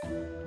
you.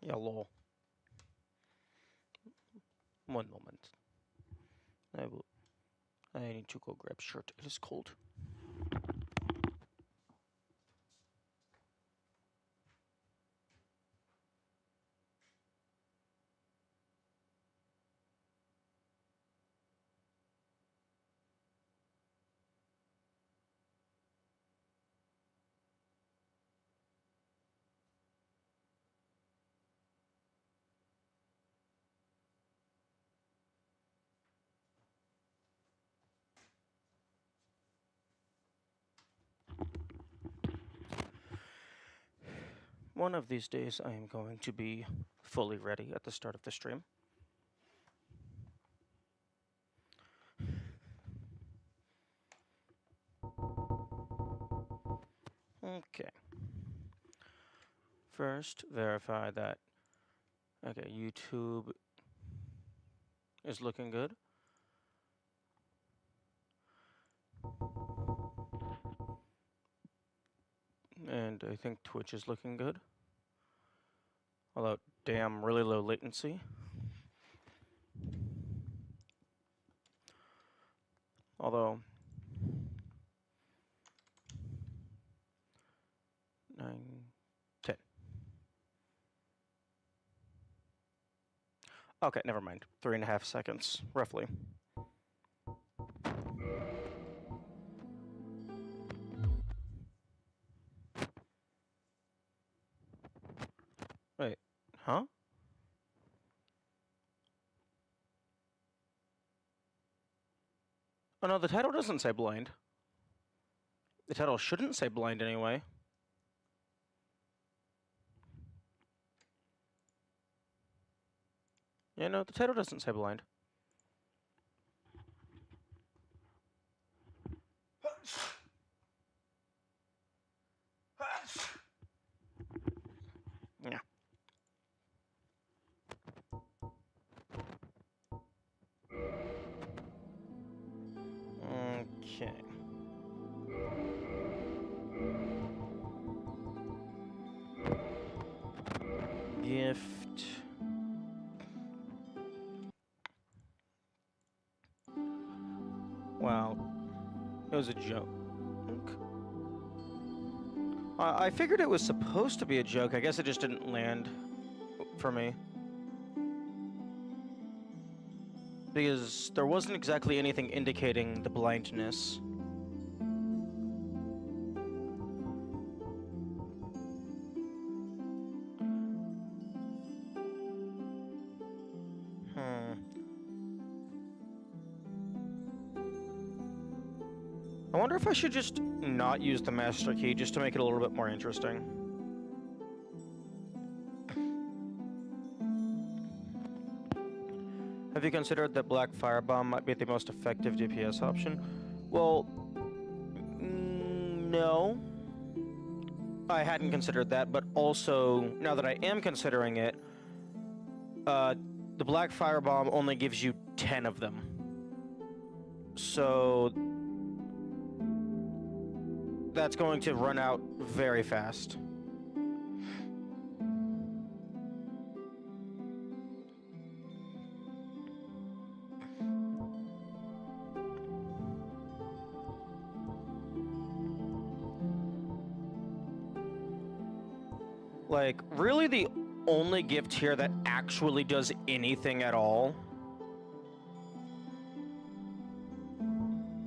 Yeah, lol. One moment. I need to go grab shirt. It is cold. One of these days I am going to be fully ready at the start of the stream. Okay. First, verify that, okay, YouTube is looking good. And I think Twitch is looking good. Although, damn, really low latency. Although, 9, 10. Okay, never mind. 3.5 seconds, roughly. Wait, huh? Oh no, the title doesn't say blind. The title shouldn't say blind anyway. Yeah, no, the title doesn't say blind. Yeah. Okay. Gift. Wow. It was a joke. I figured it was supposed to be a joke. I guess it just didn't land for me. Because there wasn't exactly anything indicating the blindness. I wonder if I should just not use the master key just to make it a little bit more interesting. Have you considered that Black Firebomb might be the most effective DPS option? Well, no. I hadn't considered that, but also, now that I am considering it, the Black Firebomb only gives you 10 of them. So that's going to run out very fast. Like, really the only gift here that actually does anything at all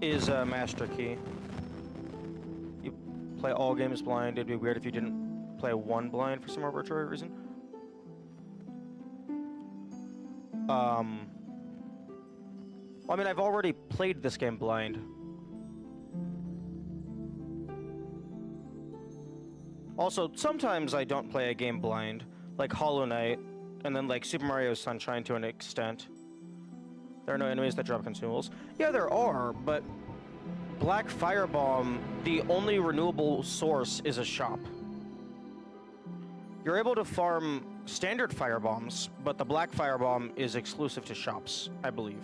is a master key. You play all games blind. It'd be weird if you didn't play one blind for some arbitrary reason. Well, I mean, I've already played this game blind. Also, sometimes I don't play a game blind, like Hollow Knight, and then like Super Mario Sunshine to an extent. There are no enemies that drop consumables. Yeah, there are, but Black Firebomb, the only renewable source is a shop. You're able to farm standard firebombs, but the Black Firebomb is exclusive to shops, I believe.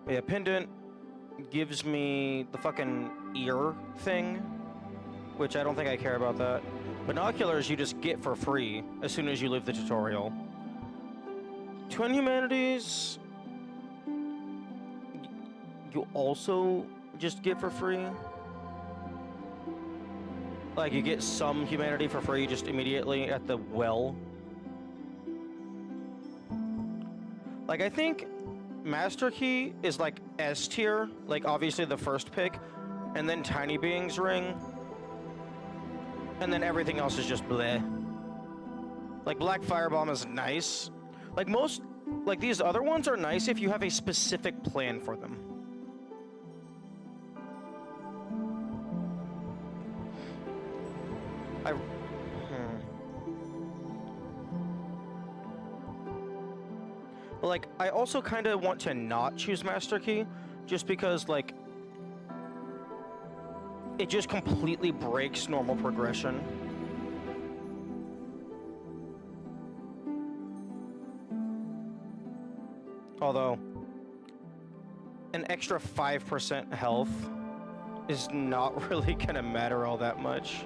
Yeah, pendant gives me the fucking ear thing, which I don't think I care about that. Binoculars you just get for free as soon as you leave the tutorial. Twin Humanities you also just get for free. Like, you get some humanity for free just immediately at the well. Like, I think Master Key is like S tier, like obviously the first pick, and then Tiny Beings Ring, and then everything else is just bleh. Like, Black Firebomb is nice. Like, like these other ones are nice if you have a specific plan for them. But like, I also kind of want to not choose Master Key, just because like, it just completely breaks normal progression. Although, an extra 5% health is not really gonna matter all that much.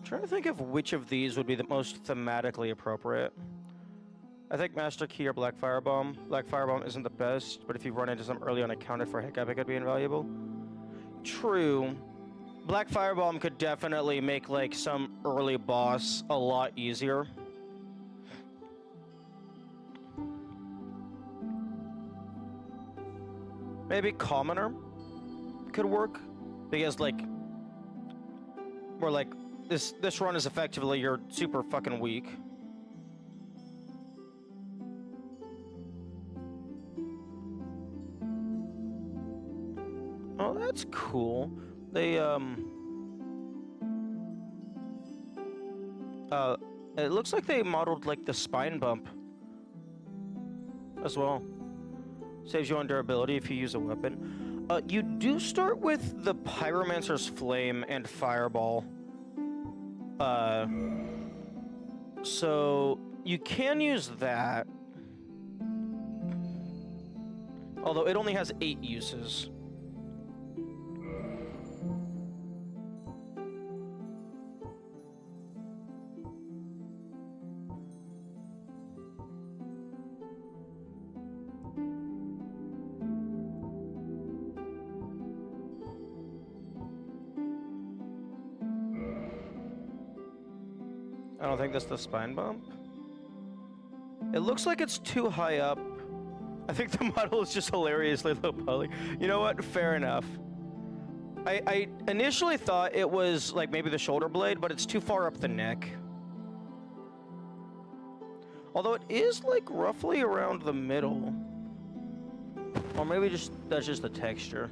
Trying to think of which of these would be the most thematically appropriate. I think Master Key or Black Firebomb. Black Firebomb isn't the best, but if you run into some early unaccounted for hiccup, it could be invaluable. True. Black Firebomb could definitely make like some early boss a lot easier. Maybe Commoner could work, because like, we're like, this run is effectively you're super fucking weak. Oh, that's cool. They it looks like they modeled like the spine bump as well. Saves you on durability if you use a weapon. You do start with the Pyromancer's Flame and Fireball. So you can use that. Although it only has 8 uses. I don't think that's the spine bump. It looks like it's too high up. I think the model is just hilariously low poly. You know what? Fair enough. I initially thought it was like maybe the shoulder blade, but it's too far up the neck. Although it is like roughly around the middle. Or maybe that's just the texture.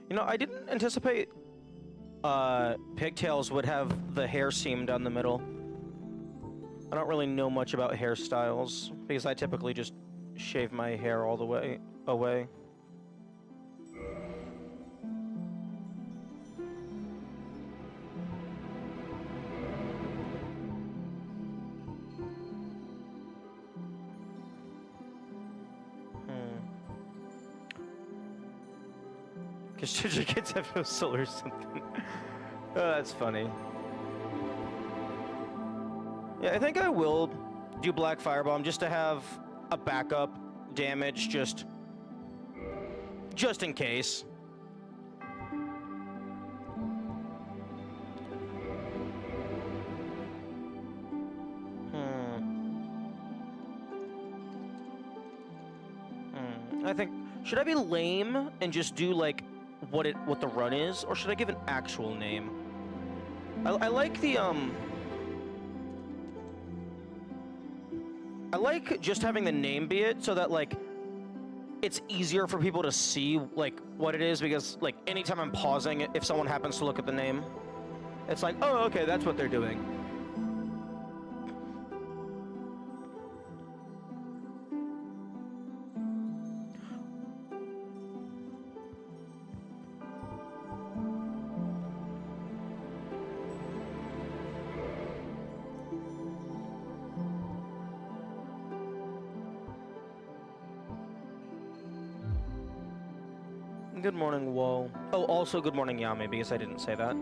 You know, I didn't anticipate Pigtails would have the hair seam down the middle. I don't really know much about hairstyles, because I typically just shave my hair all the way away. Because ginger kids have no soul or something. Oh, that's funny. Yeah, I think I will do Black Firebomb just to have a backup damage just just in case. I think, should I be lame and just do like what the run is, or should I give an actual name? I like the I like just having the name be it, so that like it's easier for people to see like what it is, because like anytime I'm pausing, if someone happens to look at the name, it's like, oh, okay, that's what they're doing. Good morning, Whoa. Oh, also good morning, Yami, because I didn't say that.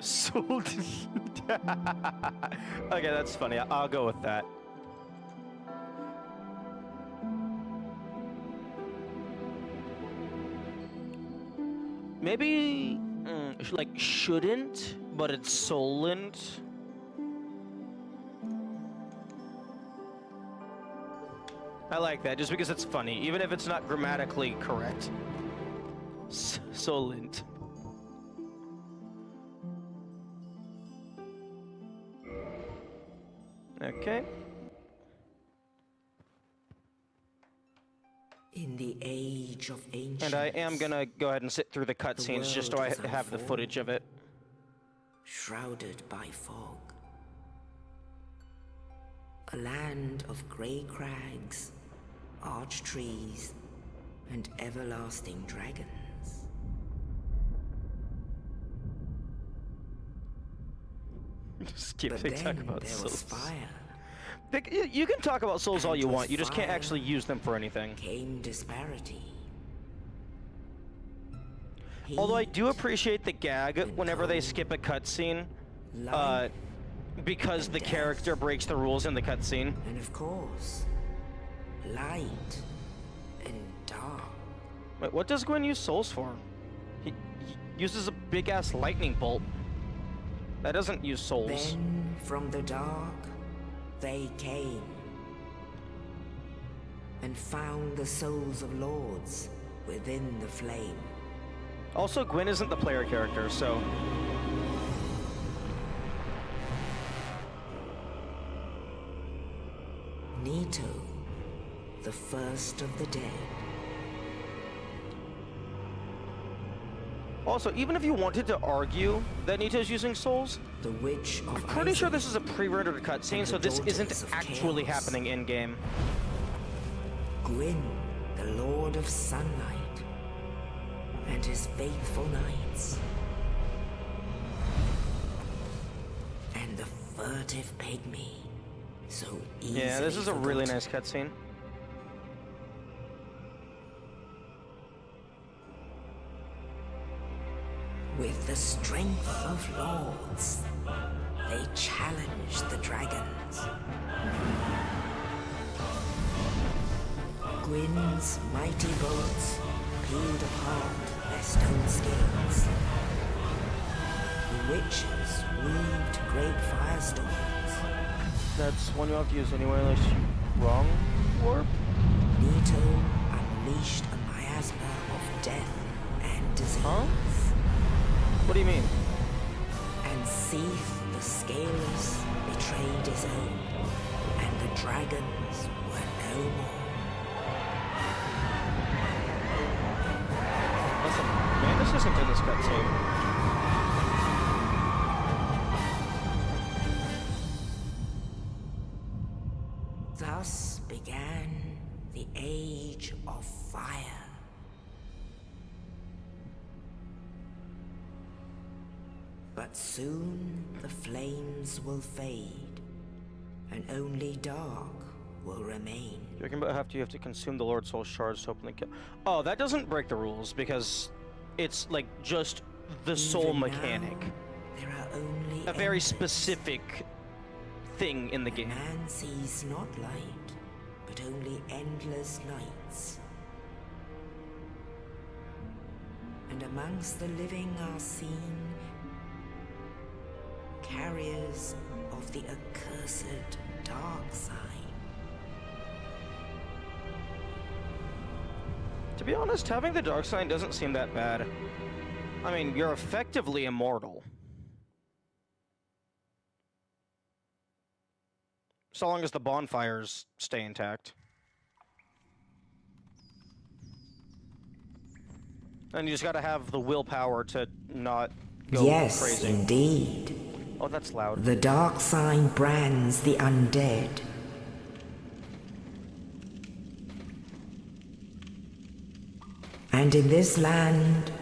Soul. Okay, that's funny. I'll go with that. Maybe, like, shouldn't, but it's Solent. I like that, just because it's funny, even if it's not grammatically correct. Solent. Okay. In the age of ancients, And I am gonna go ahead and sit through the cutscenes just so I have the footage of it. shrouded by fog. A land of grey crags, arch trees, and everlasting dragons. Skip But to then talk about there souls. was fire. You can talk about souls all And you with want, you just can't fire actually use them for anything. Came disparity. Although I Heat do appreciate the gag and whenever they cold. skip a cutscene, light, because and the death. character breaks the rules in the cutscene. and of course, light and dark. Wait, what does Gwen use souls for? He uses a big-ass lightning bolt. That doesn't use souls. Then from the dark, they came and found the souls of lords within the flame. Also, Gwen isn't the player character, so... Nito, the first of the dead. Also, even if you wanted to argue that Nito's using souls, The witch of I'm pretty sure Isaac this is a pre-rendered cutscene, and so the this isn't daughters of actually chaos. happening in-game. Gwyn, the Lord of Sunlight, and his faithful knights. And the furtive pygmy, so easily Yeah, this is a really forgotten. nice cutscene. With the strength of lords, they challenged the dragons. Gwyn's mighty bolts peeled apart their stone scales. The witches weaved great firestorms. That's one you have to use anyway unless you wrong warp? Nito unleashed a miasma of death and disease. Huh? What do you mean? And Seath the Scaleless betrayed his own, and the dragons were no more. Listen, Manus isn't in this cutscene. Thus began the Age of Fire. But soon the flames will fade, and only dark will remain. You reckon about how you have to consume the Lord Soul shards to open the kill? Oh, that doesn't break the rules because it's like just the soul Even mechanic. now, there are only A very embers. specific thing in the game. Man sees not light, but only endless nights. And amongst the living are seen carriers of the accursed dark sign. To be honest, having the dark sign doesn't seem that bad. I mean, you're effectively immortal. So long as the bonfires stay intact. And you just gotta have the willpower to not go Yes, crazy. indeed. Oh, that's loud. The dark sign brands the undead. And in this land,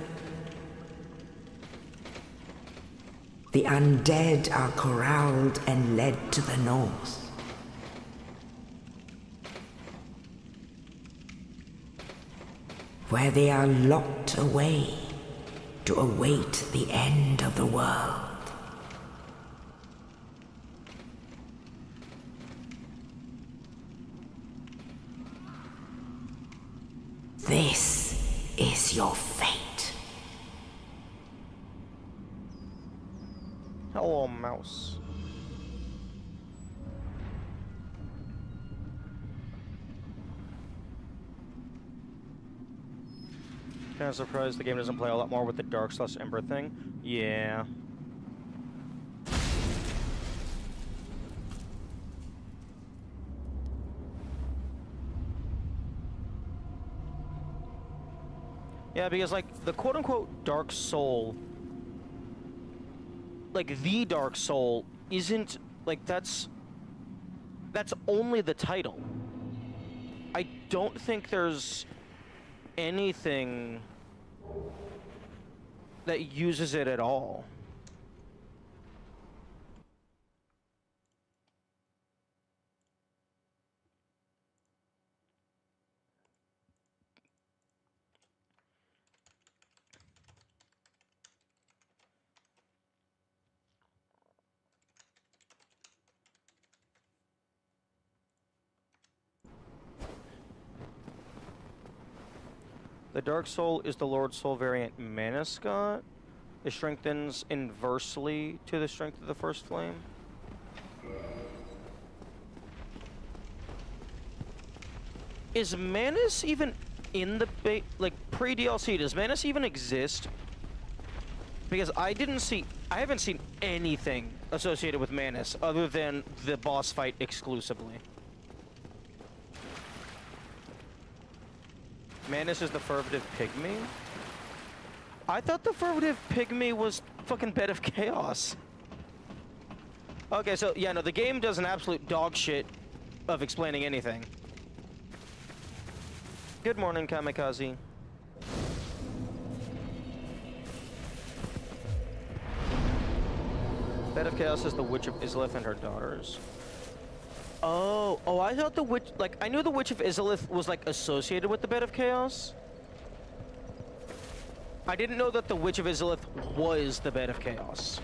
the undead are corralled and led to the north. Where they are locked away to await the end of the world. This is your fate. Hello, mouse. Kind of surprised the game doesn't play a lot more with the Dark/Ember thing. Yeah. Yeah, because like the quote-unquote Dark Soul, like the Dark Soul, isn't like that's only the title. I don't think there's anything that uses it at all. The Dark Soul is the Lord Soul variant Mana Scott. It strengthens inversely to the strength of the First Flame. Is Manus even in the pre-DLC? Does Manus even exist? Because I haven't seen anything associated with Manus other than the boss fight exclusively. Manus is the furtive pygmy? I thought the furtive pygmy was fucking Bed of Chaos. Okay, so yeah, no, the game does an absolute dog shit of explaining anything. Good morning, Kamikaze. Bed of Chaos is the Witch of Izalith and her daughters. Oh, I thought the Witch, like, I knew the Witch of Izalith was, like, associated with the Bed of Chaos. I didn't know that the Witch of Izalith was the Bed of Chaos.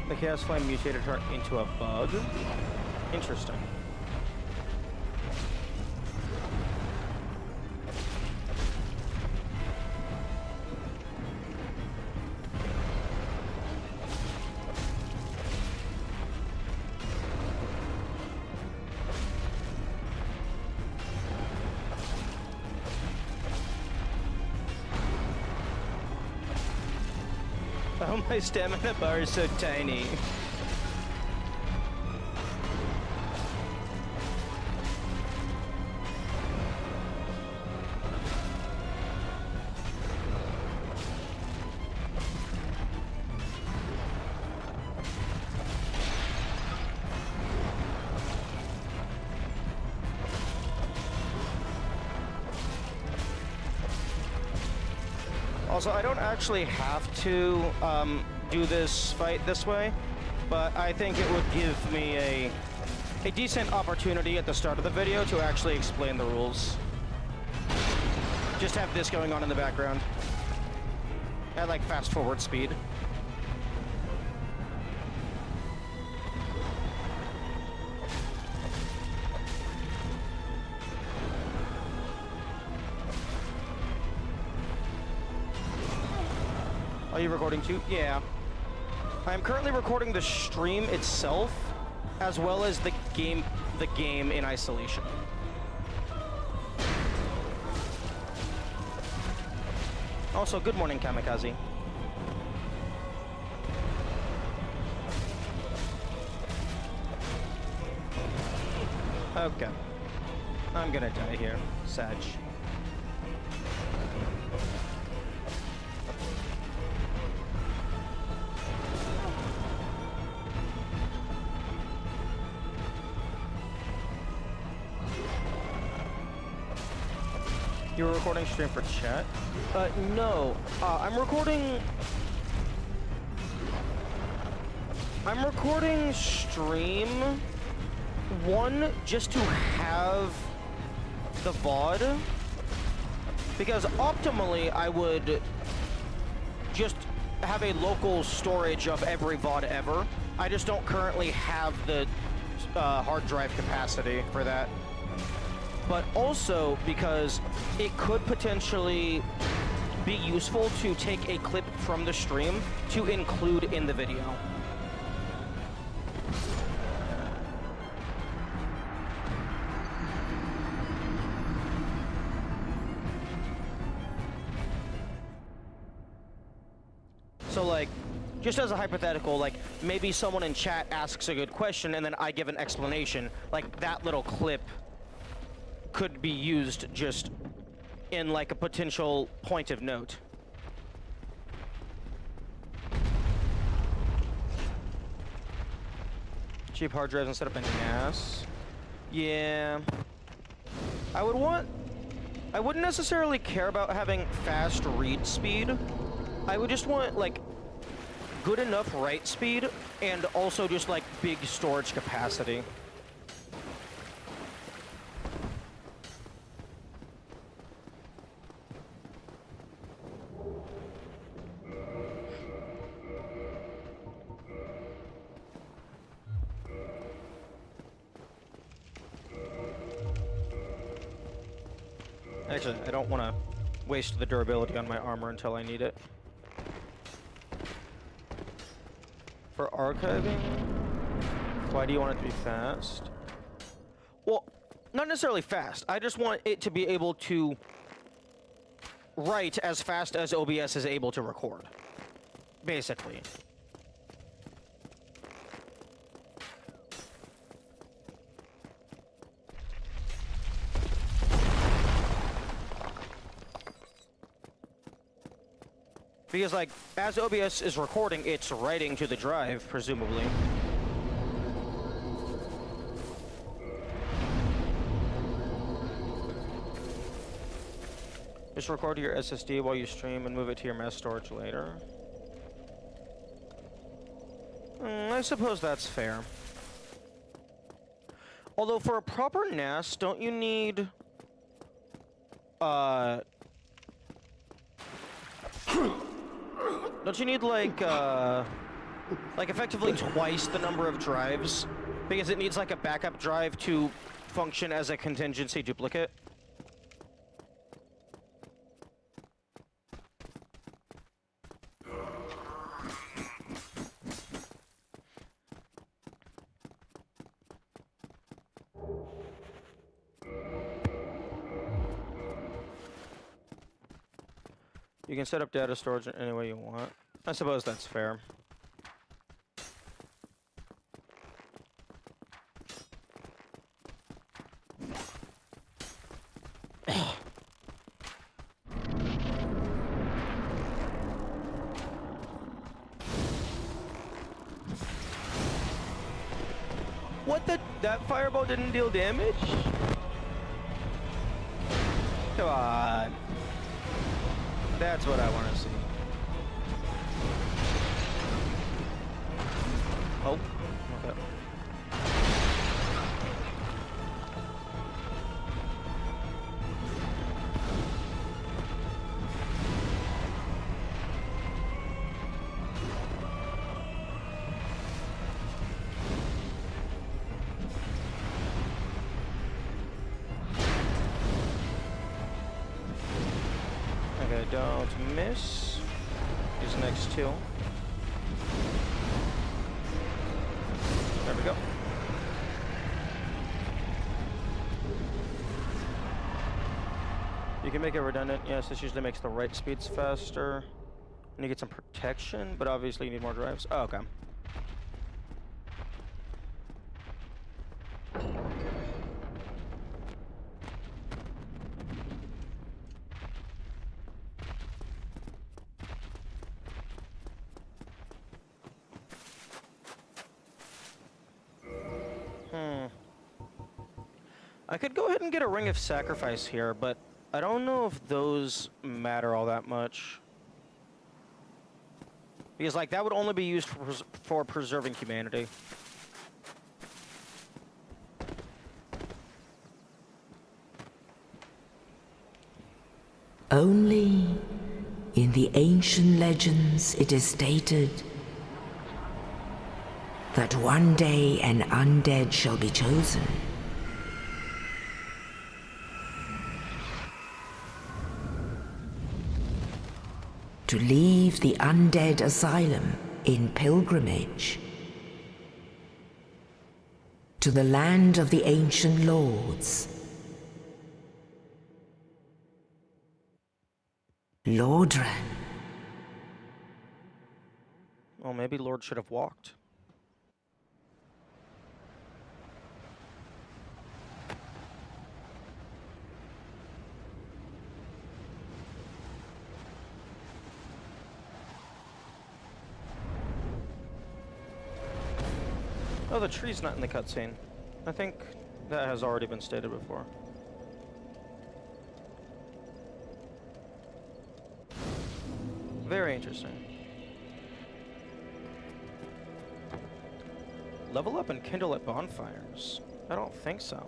The Chaos Flame mutated her into a bug? Interesting. Oh, my stamina bar is so tiny. Also, I don't actually have to do this fight this way, but I think it would give me a decent opportunity at the start of the video to actually explain the rules. Just have this going on in the background at like fast forward speed. Are you recording too? Yeah. I'm currently recording the stream itself, as well as the game in isolation. Also, good morning, Kamikaze. Okay. I'm gonna die here, Sag. You were recording stream for chat? No. I'm recording stream, one, just to have the VOD, because optimally I would just have a local storage of every VOD ever. I just don't currently have the hard drive capacity for that. But also because it could potentially be useful to take a clip from the stream to include in the video. So like, just as a hypothetical, like maybe someone in chat asks a good question and then I give an explanation, like that little clip could be used just in like a potential point of note. Cheap hard drives instead of a NAS. Yeah. I wouldn't necessarily care about having fast read speed. I would just want like good enough write speed and also just like big storage capacity. Actually, I don't want to waste the durability on my armor until I need it. For archiving, why do you want it to be fast? Well, not necessarily fast. I just want it to be able to write as fast as OBS is able to record, basically. Because, like, as OBS is recording, it's writing to the drive, presumably. Just record your SSD while you stream and move it to your mass storage later. I suppose that's fair. Although, for a proper NAS, don't you need... Don't you need, like effectively twice the number of drives? Because it needs, like, a backup drive to function as a contingency duplicate? You can set up data storage in any way you want. I suppose that's fair. What the? That fireball didn't deal damage? Come on. That's what I want to see. Oh, okay. Okay, don't miss these next two. There we go. You can make it redundant. Yes, this usually makes the right speeds faster. And you get some protection, but obviously you need more drives. Oh, okay. I could go ahead and get a Ring of Sacrifice here, but I don't know if those matter all that much. Because, like, that would only be used for preserving humanity. Only in the ancient legends it is stated that one day an undead shall be chosen. To leave the undead asylum in pilgrimage to the land of the ancient lords. Lordran. Well, maybe Lord should have walked. Oh, the tree's not in the cutscene. I think that has already been stated before. Very interesting. Level up and kindle at bonfires? I don't think so.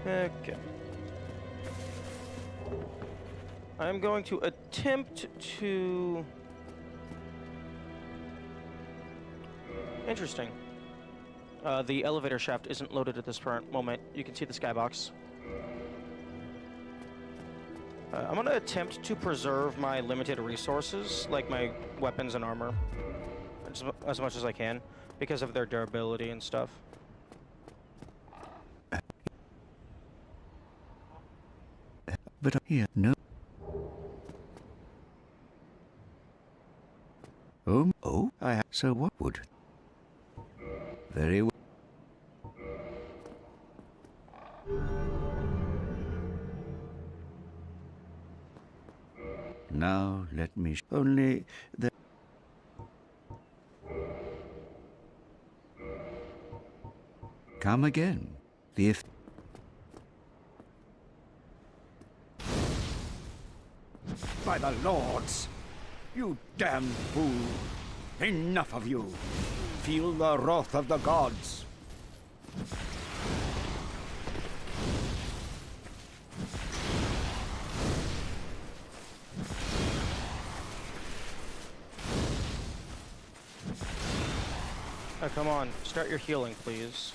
Okay. I'm going to attempt to... Interesting. The elevator shaft isn't loaded at this current moment. You can see the skybox. I'm going to attempt to preserve my limited resources, like my weapons and armor, as much as I can, because of their durability and stuff. But here, no. Oh, so what would? Very well. Now let me only the. Come again. The if. By the lords! You damned fool! Enough of you! Feel the wrath of the gods! Oh, come on. Start your healing, please.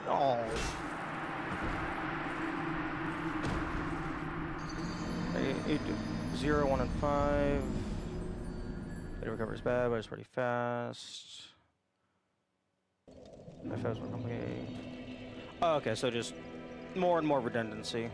Oh. 0, 1, and 5. It recovers bad, but it's pretty fast. My fast more complicated. Oh, okay, so just more and more redundancy.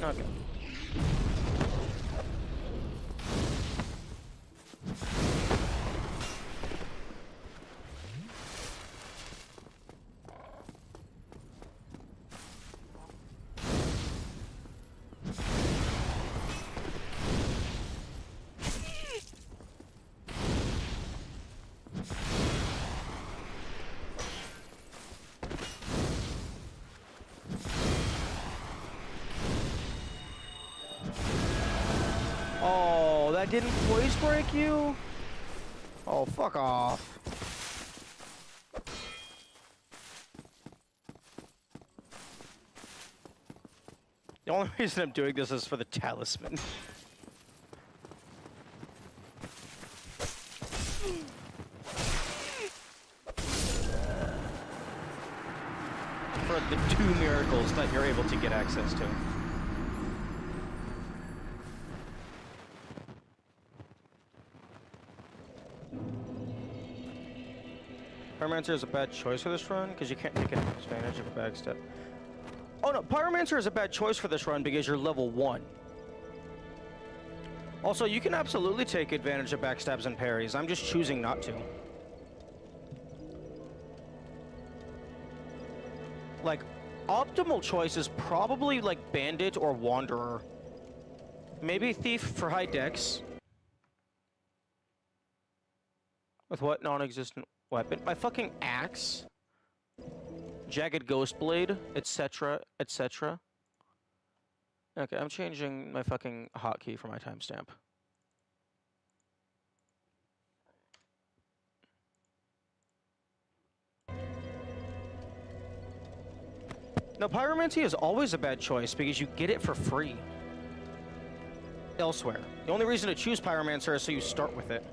Okay. Oh, that didn't voice break you? Oh, fuck off. The only reason I'm doing this is for the talisman. For the 2 miracles that you're able to get access to. Pyromancer is a bad choice for this run because you can't take advantage of a backstep. Oh no, Pyromancer is a bad choice for this run because you're level 1. Also, you can absolutely take advantage of backstabs and parries. I'm just choosing not to. Like, optimal choice is probably like Bandit or Wanderer. Maybe Thief for high dex. With what non-existent weapon? My fucking axe? Jagged Ghost Blade, etc., etc. Okay, I'm changing my fucking hotkey for my timestamp. No, Pyromancy is always a bad choice because you get it for free elsewhere. The only reason to choose Pyromancer is so you start with it.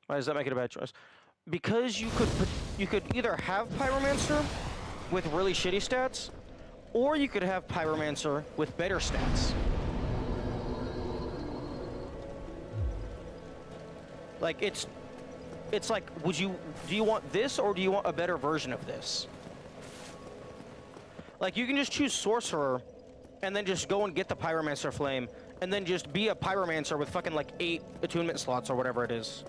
Why does that make it a bad choice? Because you could either have Pyromancer with really shitty stats, or you could have Pyromancer with better stats. Like it's like, do you want this or do you want a better version of this? Like you can just choose Sorcerer and then just go and get the Pyromancer Flame and then just be a Pyromancer with fucking like 8 attunement slots or whatever it is.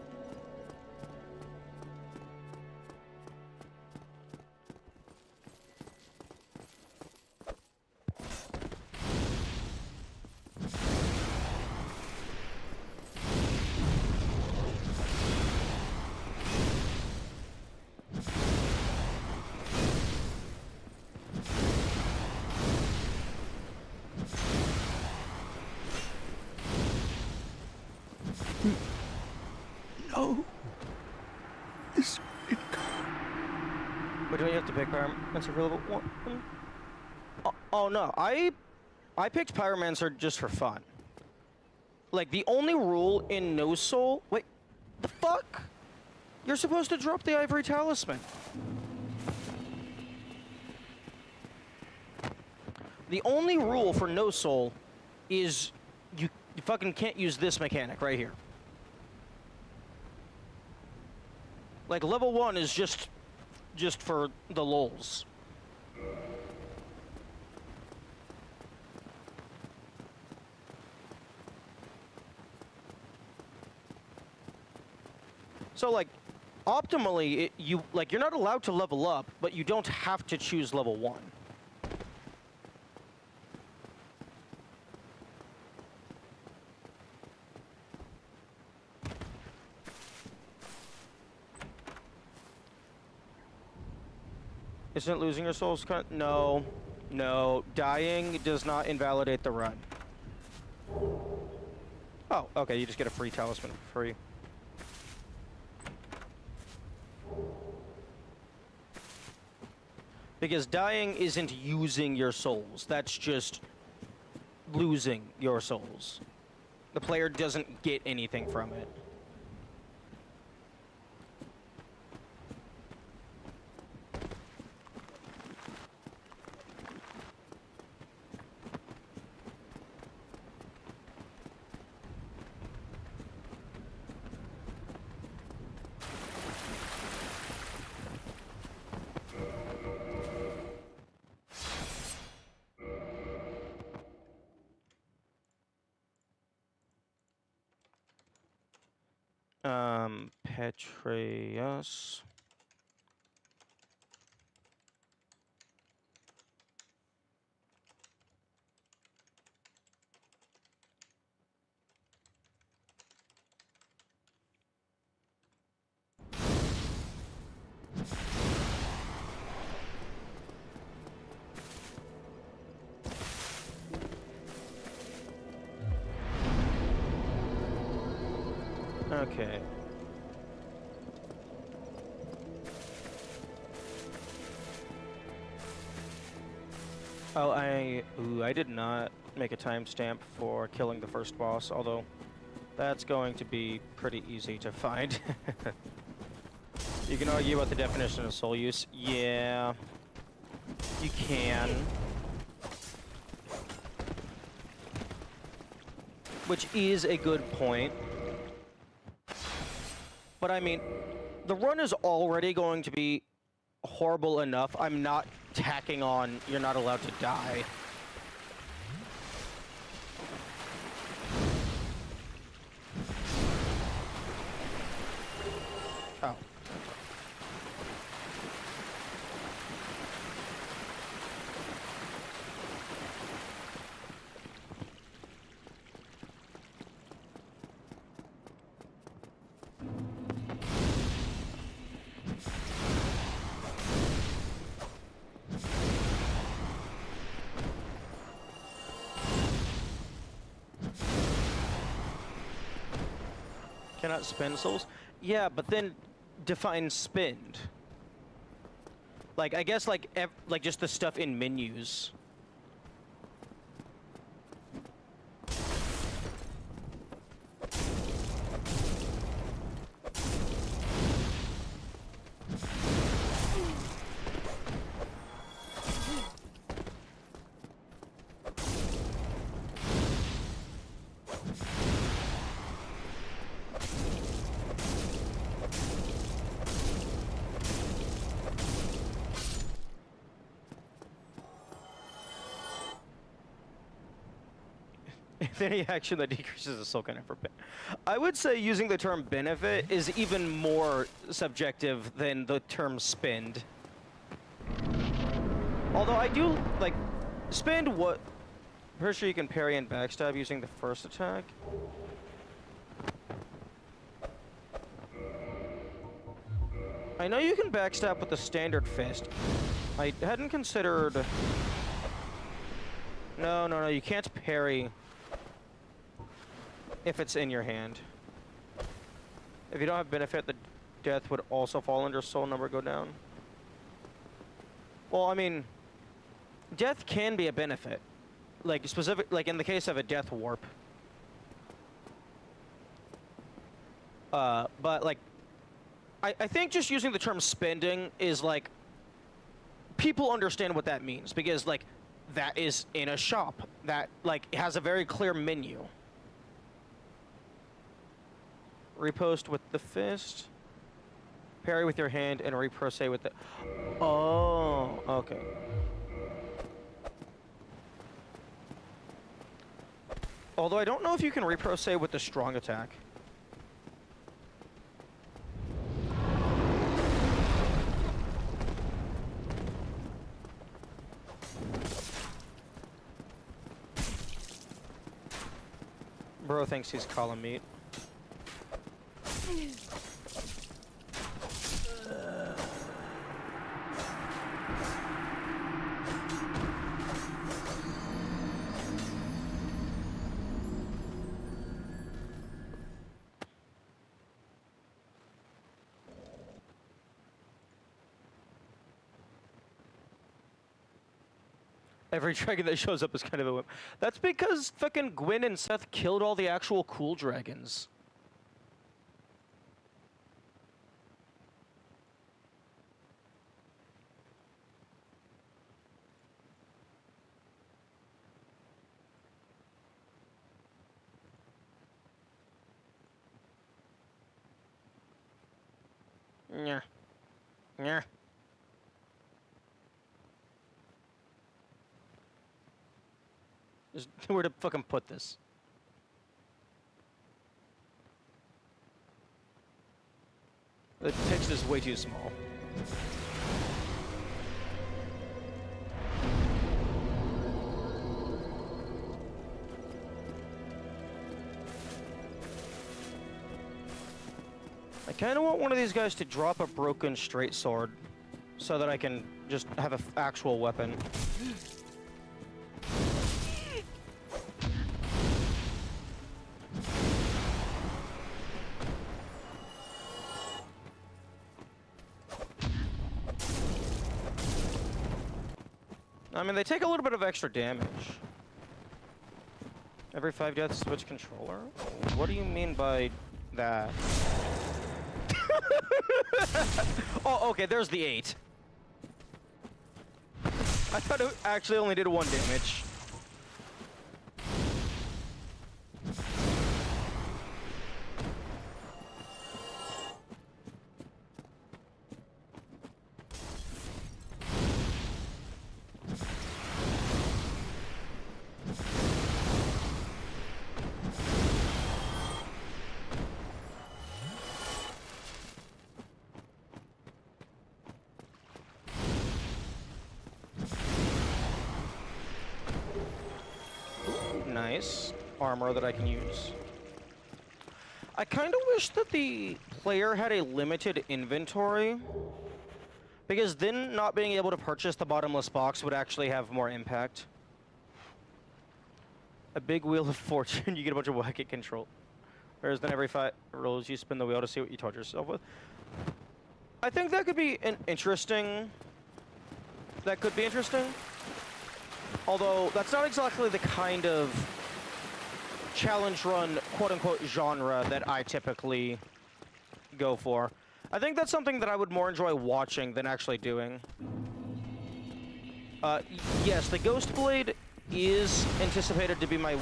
No. This it But do you have to pick Pyromancer for level 1? Oh no, I picked Pyromancer just for fun. Like the only rule in No Soul. Wait, the fuck? You're supposed to drop the Ivory Talisman. The only rule for No Soul is fucking can't use this mechanic right here. Like, level 1 is just for the lulz. So, like, optimally, you're not allowed to level up, but you don't have to choose level 1. Isn't losing your souls No. No. Dying does not invalidate the run. Oh, okay, you just get a free talisman for free. Because dying isn't using your souls, that's just losing your souls. The player doesn't get anything from it. Petreus. Okay. Oh, I did not make a timestamp for killing the first boss, although that's going to be pretty easy to find. You can argue about the definition of soul use. Yeah, you can. Which is a good point. But I mean, the run is already going to be horrible enough. I'm not tacking on you're not allowed to die. Oh. Cannot spend souls? Yeah, but then define spend. Like, I guess, like just the stuff in menus. If any action that decreases the soul can ever benefit. I would say using the term benefit is even more subjective than the term spend. Although I do, like, spend what... Pretty sure you can parry and backstab using the first attack. I know you can backstab with the standard fist. I hadn't considered... No, you can't parry if it's in your hand. If you don't have benefit, the death would also fall under soul number go down. Well, I mean, death can be a benefit. Like, like in the case of a death warp. But, like, I think just using the term spending is, like, people understand what that means. Because, like, that is in a shop. That, like, has a very clear menu. Repost with the fist. Parry with your hand and repro with the... Oh, okay. Although I don't know if you can repro with the strong attack. Bro thinks he's column meat. Every dragon that shows up is kind of a whip. That's because fucking Gwyn and Seth killed all the actual cool dragons. Yeah. Yeah. There's nowhere to fucking put this. The text is way too small. I kind of want one of these guys to drop a broken straight sword so that I can just have an actual weapon. I mean, they take a little bit of extra damage. Every 5 deaths, switch controller? What do you mean by that? Oh, okay, there's the 8. I thought it actually only did 1 damage. Nice armor that I can use. I kind of wish that the player had a limited inventory, because then not being able to purchase the bottomless box would actually have more impact. A big wheel of fortune, you get a bunch of wacky control. Whereas then every 5 rolls you spin the wheel to see what you told yourself with. I think that could be an interesting... That could be interesting. Although, that's not exactly the kind of challenge run, quote-unquote, genre that I typically go for. I think that's something that I would more enjoy watching than actually doing. Yes, the Ghost Blade is anticipated to be my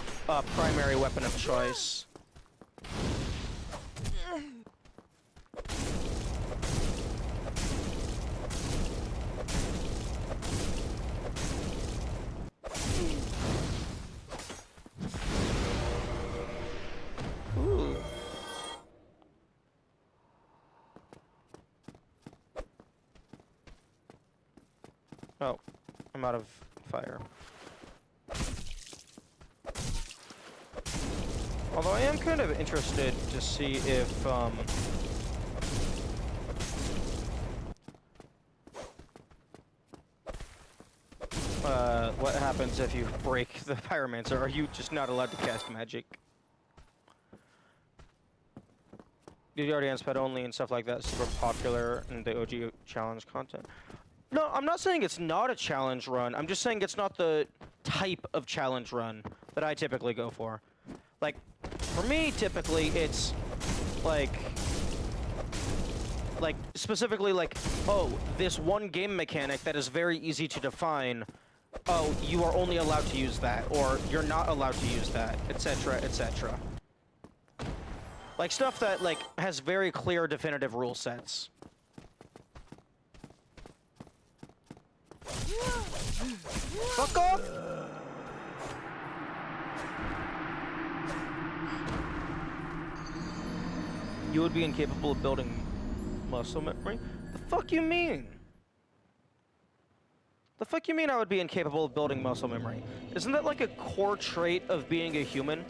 primary weapon of choice. Ooh. Oh, I'm out of fire. Although I am kind of interested to see if, what happens if you break the Pyromancer? Are you just not allowed to cast magic? The Guardian's pet only and stuff like that is super popular in the OG challenge content. No, I'm not saying it's not a challenge run. I'm just saying it's not the type of challenge run that I typically go for. Like, for me, typically, it's like specifically like, oh, this one game mechanic that is very easy to define. Oh, you are only allowed to use that, or you're not allowed to use that, etc., etc. Like stuff that like has very clear definitive rule sets. Fuck off! You would be incapable of building muscle memory? The fuck you mean? The fuck you mean I would be incapable of building muscle memory? Isn't that like a core trait of being a human?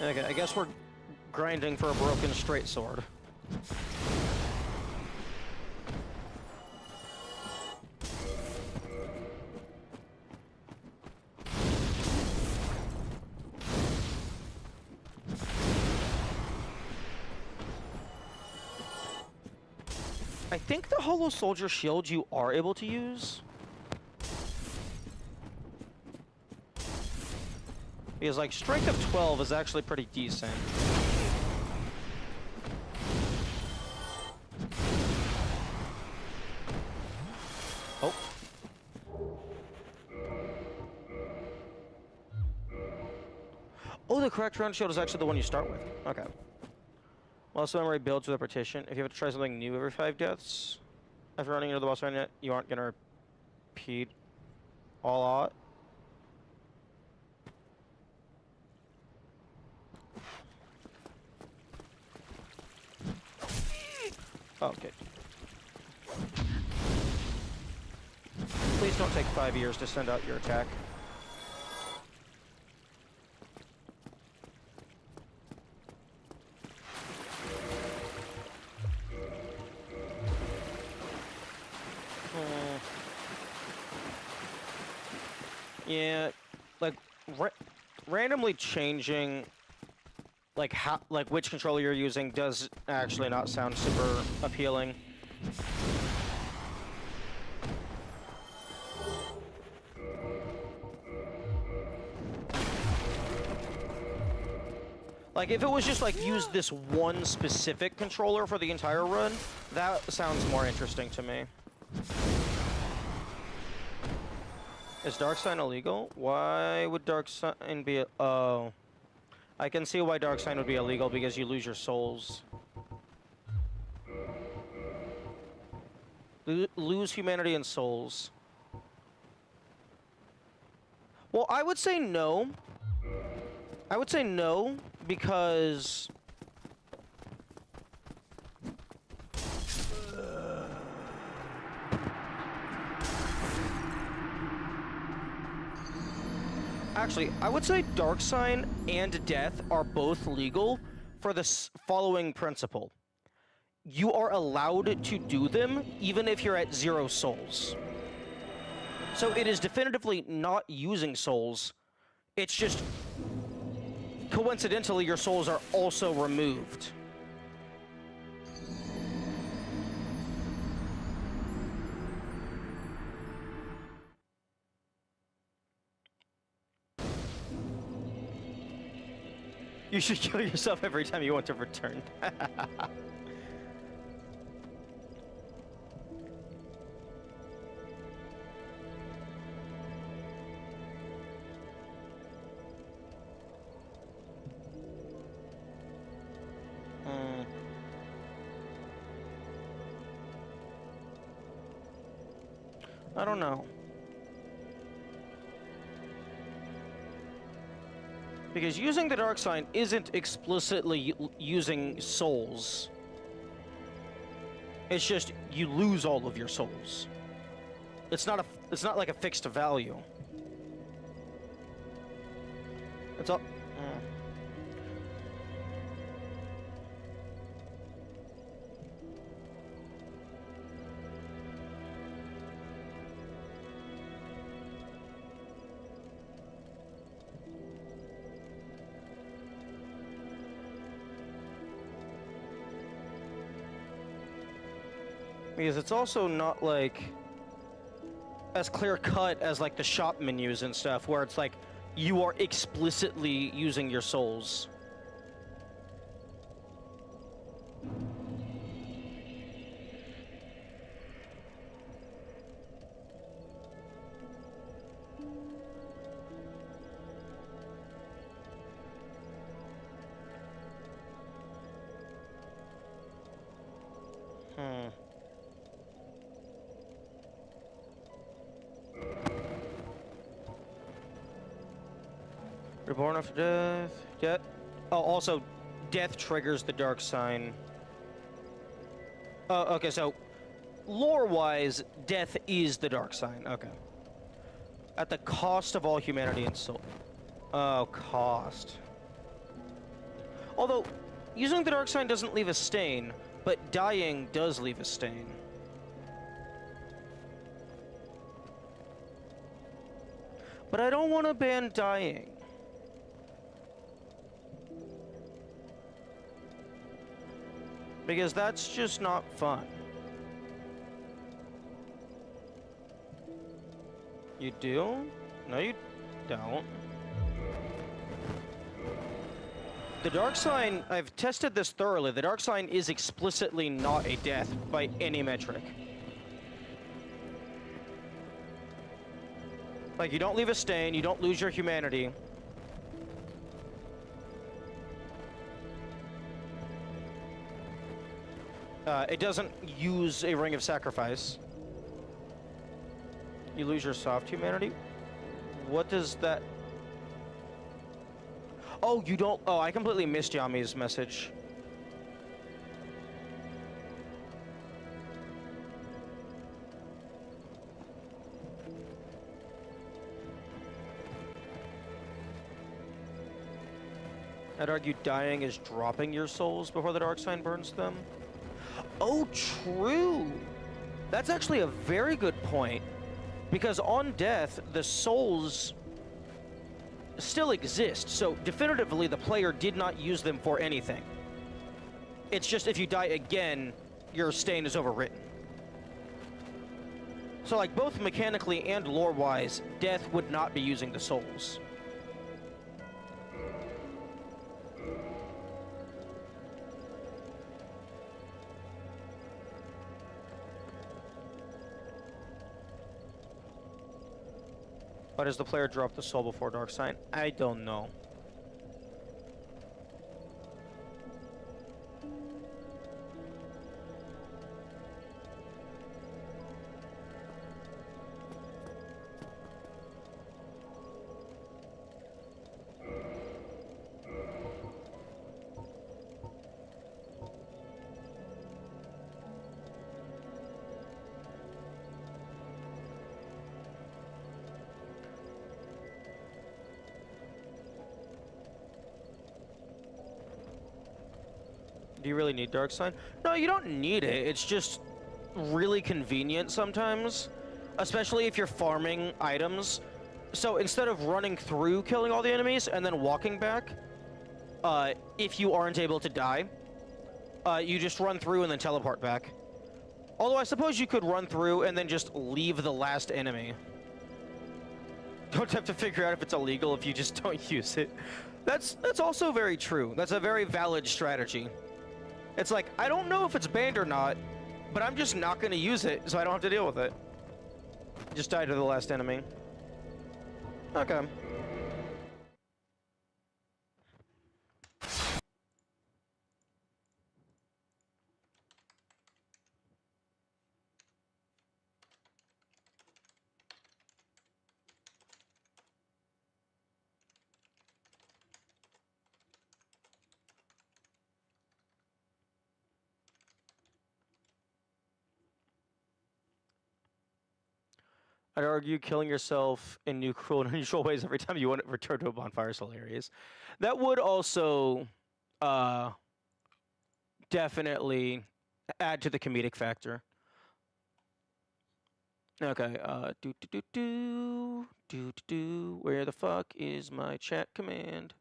Okay, I guess we're grinding for a broken straight sword. I think the Hollow Soldier shield you are able to use. Because like strength of 12 is actually pretty decent. Oh. Oh, the correct round shield is actually the one you start with. Okay. Muscle memory builds with repetition. If you have to try something new every 5 deaths, after running into the boss fight, you aren't gonna repeat all out. Oh, okay. Please don't take 5 years to send out your attack. Yeah, like randomly changing like how which controller you're using does actually not sound super appealing. Like if it was just like use this one specific controller for the entire run, that sounds more interesting to me. Is Dark Sign illegal? Why would Dark Sign be oh. I can see why Dark Sign would be illegal because you lose your souls. Lose humanity and souls. Well, I would say no. I would say no because actually, I would say Dark Sign and Death are both legal for the following principle. You are allowed to do them even if you're at 0 souls. So it is definitively not using souls. It's just coincidentally your souls are also removed. You should kill yourself every time you want to return. I don't know. Because using the Dark Sign isn't explicitly using souls. It's just you lose all of your souls. It's not like a fixed value. It's all. Because it's also not like as clear cut as like the shop menus and stuff where it's like you are explicitly using your souls. Reborn after death. Yeah. Oh, also, death triggers the dark sign. Oh, okay, so lore-wise, death is the dark sign. Okay. At the cost of all humanity and soul. Oh, cost. Although, using the dark sign doesn't leave a stain, but dying does leave a stain. But I don't want to ban dying. Because that's just not fun. You do? No, you don't. The dark sign, I've tested this thoroughly. The dark sign is explicitly not a death by any metric. Like, you don't leave a stain, you don't lose your humanity. It doesn't use a ring of sacrifice. You lose your soft humanity? What does that... Oh, you don't... Oh, I completely missed Yami's message. I'd argue dying is dropping your souls before the dark sign burns them. Oh, true! That's actually a very good point. Because on death, the souls still exist, so definitively the player did not use them for anything. It's just if you die again, your stain is overwritten. So like both mechanically and lore-wise, death would not be using the souls. Why does the player drop the soul before dark sign? I don't know. Do you really need dark sign? No, you don't need it. It's just really convenient sometimes, especially if you're farming items. So instead of running through killing all the enemies and then walking back, if you aren't able to die, you just run through and then teleport back. Although I suppose you could run through and then just leave the last enemy. Don't have to figure out if it's illegal if you just don't use it. That's also very true. That's a very valid strategy. It's like, I don't know if it's banned or not, but I'm just not going to use it, so I don't have to deal with it. Just die to the last enemy. Okay. I'd argue killing yourself in new, cruel, and unusual ways every time you want to return to a bonfire is hilarious. That would also definitely add to the comedic factor. Okay, where the fuck is my chat command?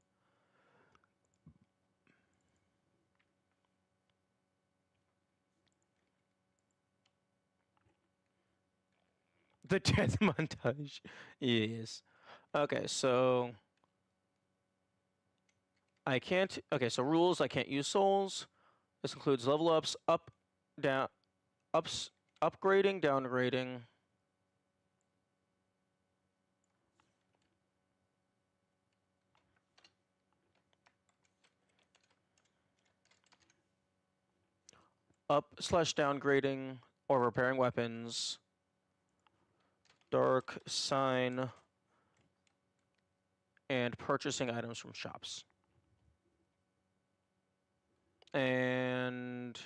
The death montage. Yes. Okay, so I can't. Okay, so rules. I can't use souls. This includes level ups, down, upgrading, downgrading. Up/downgrading or repairing weapons. Dark sign and purchasing items from shops. And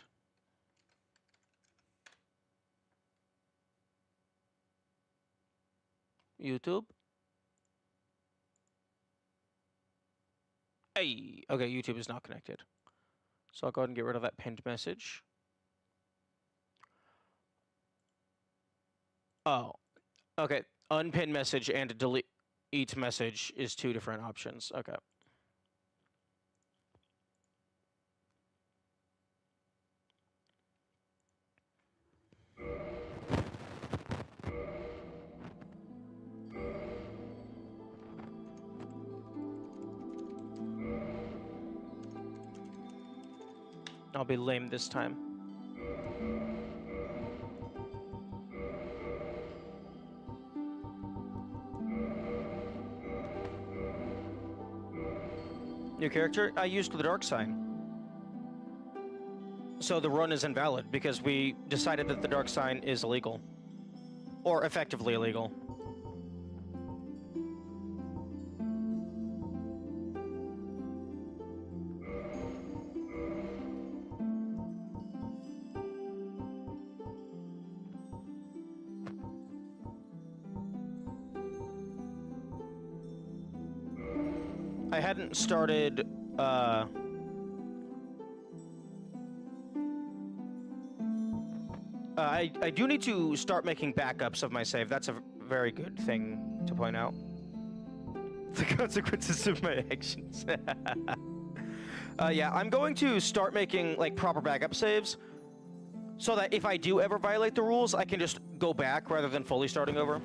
YouTube. Hey, okay, YouTube is not connected. So I'll go ahead and get rid of that pinned message. Oh, okay. Unpinned message and delete message is two different options. Okay. I'll be lame this time. New character? I used the dark sign. So the run is invalid because we decided that the dark sign is illegal. Or effectively illegal. I hadn't started, I do need to start making backups of my save. That's a very good thing to point out. The consequences of my actions. Yeah, I'm going to start making, like, proper backup saves so that if I do ever violate the rules, I can just go back rather than fully starting over.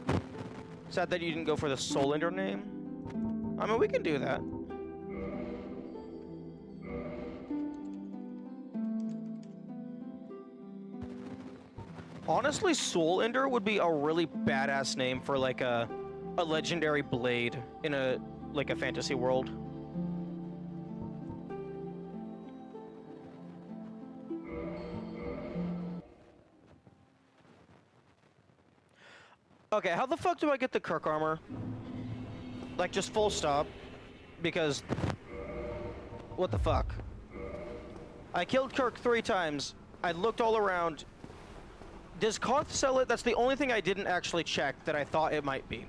Sad that you didn't go for the Soul Ender name. I mean, we can do that. Honestly, Soul Ender would be a really badass name for like a legendary blade in a fantasy world. Okay, how the fuck do I get the Kirk armor? Like, just full stop. Because... what the fuck? I killed Kirk 3 times. I looked all around. Does Koth sell it? That's the only thing I didn't actually check that I thought it might be.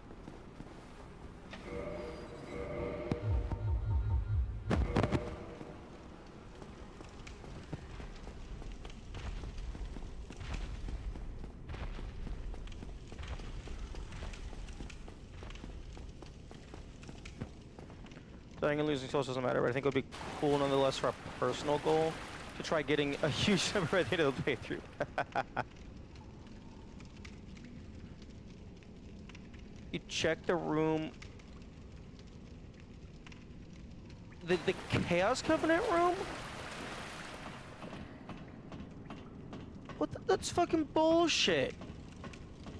Dying and losing souls doesn't matter, but I think it would be cool nonetheless for a personal goal to try getting a huge number at the end of the playthrough. You check the room. The Chaos Covenant room? What the, that's fucking bullshit.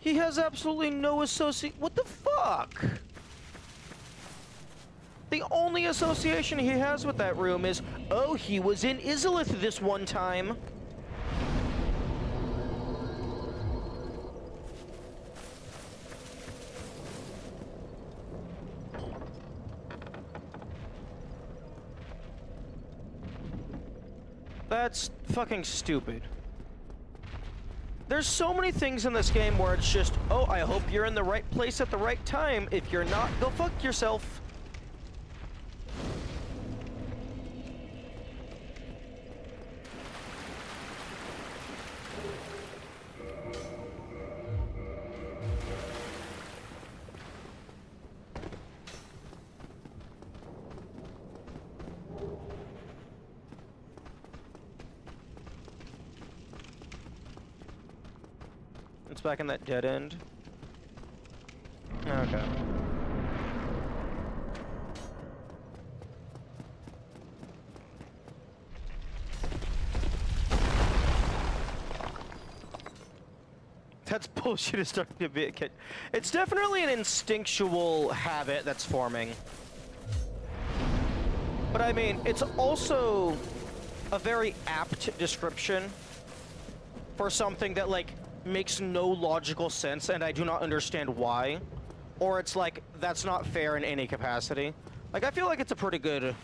He has absolutely no what the fuck? The only association he has with that room is, oh, he was in Izalith this one time. That's fucking stupid. There's so many things in this game where it's just, oh, I hope you're in the right place at the right time. If you're not, go fuck yourself. It's back in that dead end. Okay. That's bullshit is starting to be a kid. It's definitely an instinctual habit that's forming. But I mean, it's also a very apt description for something that, like, makes no logical sense and I do not understand why. Or it's like, that's not fair in any capacity. Like, I feel like it's a pretty good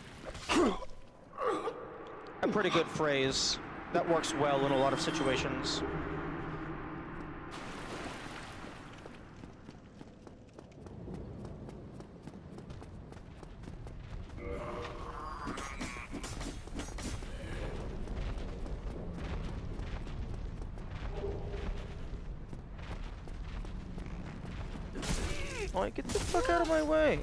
phrase that works well in a lot of situations. Like, get the fuck out of my way.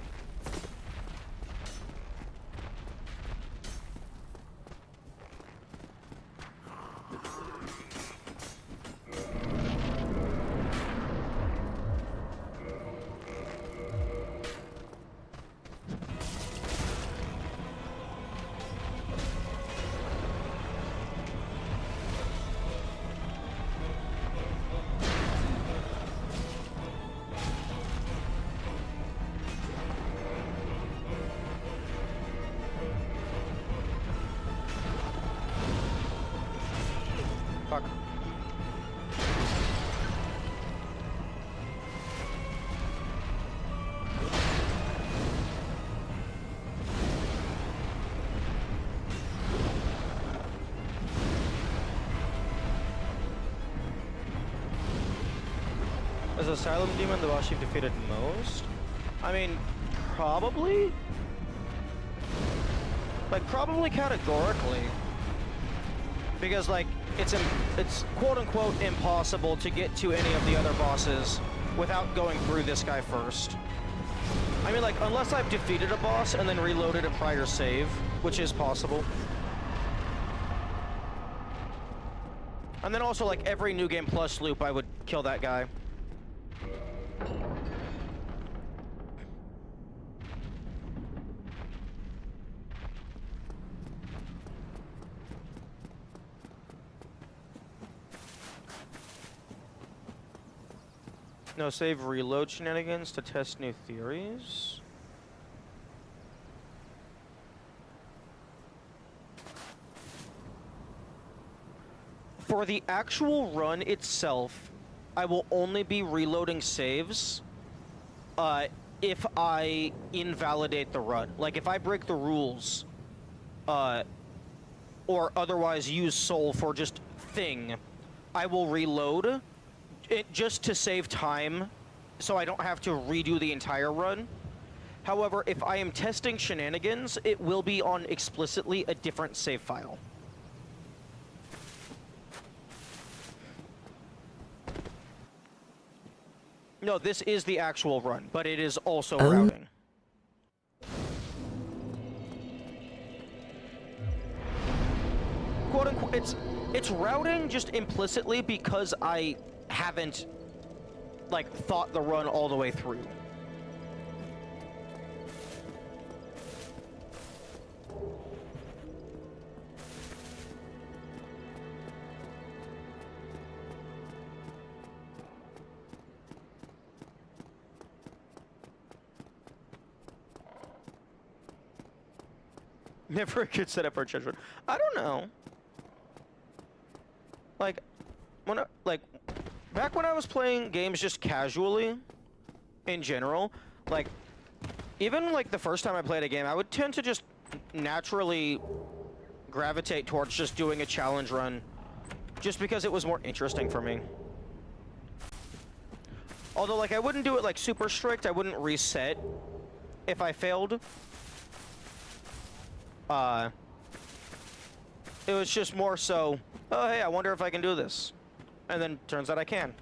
Fuck. Is Asylum Demon the boss you've defeated most? I mean, probably? Like, probably categorically. Because, like, it's quote-unquote impossible to get to any of the other bosses without going through this guy first. I mean, like, unless I've defeated a boss and then reloaded a prior save, which is possible. And then also, like, every New Game Plus loop, I would kill that guy. No save reload shenanigans to test new theories. For the actual run itself, I will only be reloading saves if I invalidate the run. Like, if I break the rules, or otherwise use soul for just thing, I will reload it just to save time, so I don't have to redo the entire run. However, if I am testing shenanigans, it will be on explicitly a different save file. No, this is the actual run, but it is also routing. Quote unquote, it's routing just implicitly because I haven't, like, thought the run all the way through. Never a good setup for a judgment. I don't know. Like, back when I was playing games just casually, in general, like, even, like, the first time I played a game, I would tend to just naturally gravitate towards just doing a challenge run, just because it was more interesting for me. Although, like, I wouldn't do it, like, super strict. I wouldn't reset if I failed. It was just more so, oh, hey, I wonder if I can do this. And then turns out I can.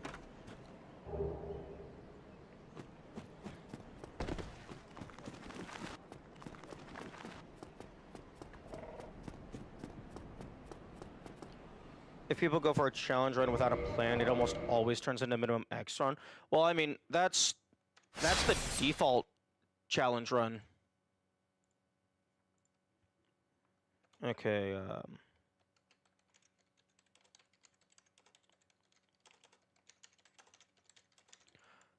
If people go for a challenge run without a plan, it almost always turns into minimum X run. Well, I mean, that's the default challenge run. Okay,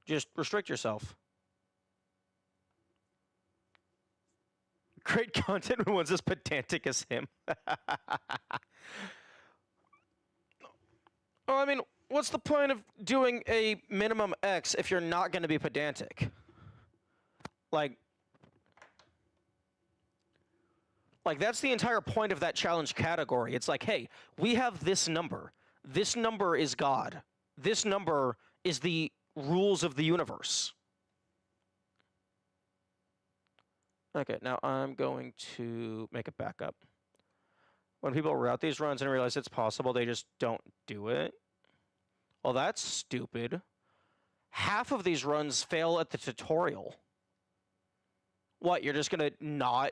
just restrict yourself. Great content when one's as pedantic as him. Well, I mean, what's the point of doing a minimum X if you're not going to be pedantic? Like, Like, that's the entire point of that challenge category. It's like, hey, we have this number. This number is God. This number is the rules of the universe. Okay, now I'm going to make a backup. When people route these runs and realize it's possible, they just don't do it. Well, that's stupid. Half of these runs fail at the tutorial. What, you're just gonna not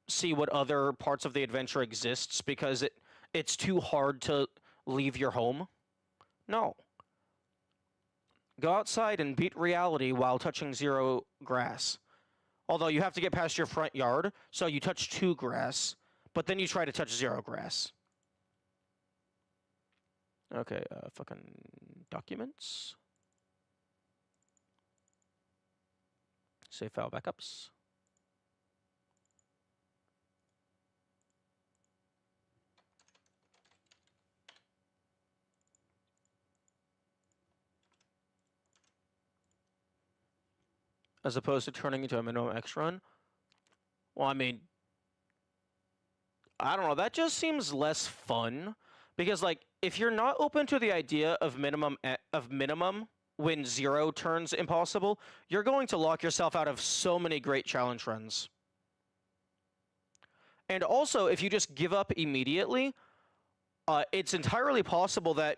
see what other parts of the adventure exists because it's too hard to leave your home? No. Go outside and beat reality while touching 0 grass. Although you have to get past your front yard, so you touch 2 grass, but then you try to touch 0 grass. Okay, fucking documents. Save file backups. As opposed to turning into a minimum X run? Well, I mean, I don't know. That just seems less fun because, like, if you're not open to the idea of minimum when 0 turns impossible, you're going to lock yourself out of so many great challenge runs. And also, if you just give up immediately, it's entirely possible that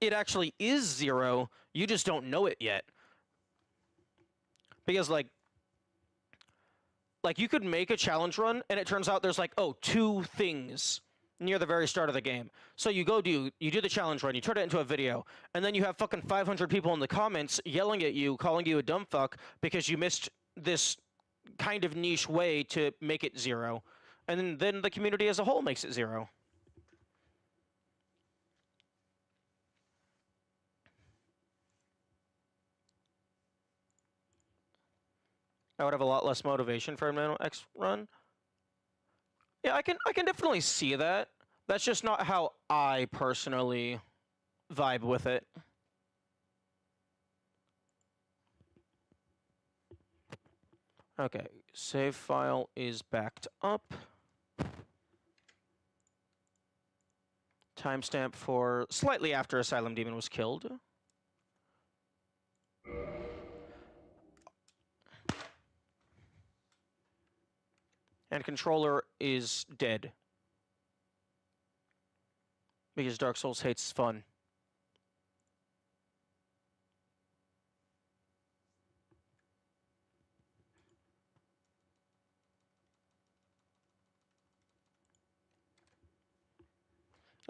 it actually is 0. You just don't know it yet. Because, like you could make a challenge run, and it turns out there's, like, 2 things near the very start of the game. So you do the challenge run, you turn it into a video, and then you have fucking 500 people in the comments yelling at you, calling you a dumb fuck, because you missed this kind of niche way to make it 0. And then the community as a whole makes it 0. I would have a lot less motivation for a minimum X run. Yeah, I can definitely see that. That's just not how I personally vibe with it. Okay, save file is backed up. Timestamp for slightly after Asylum Demon was killed. And controller is dead. Because Dark Souls hates fun.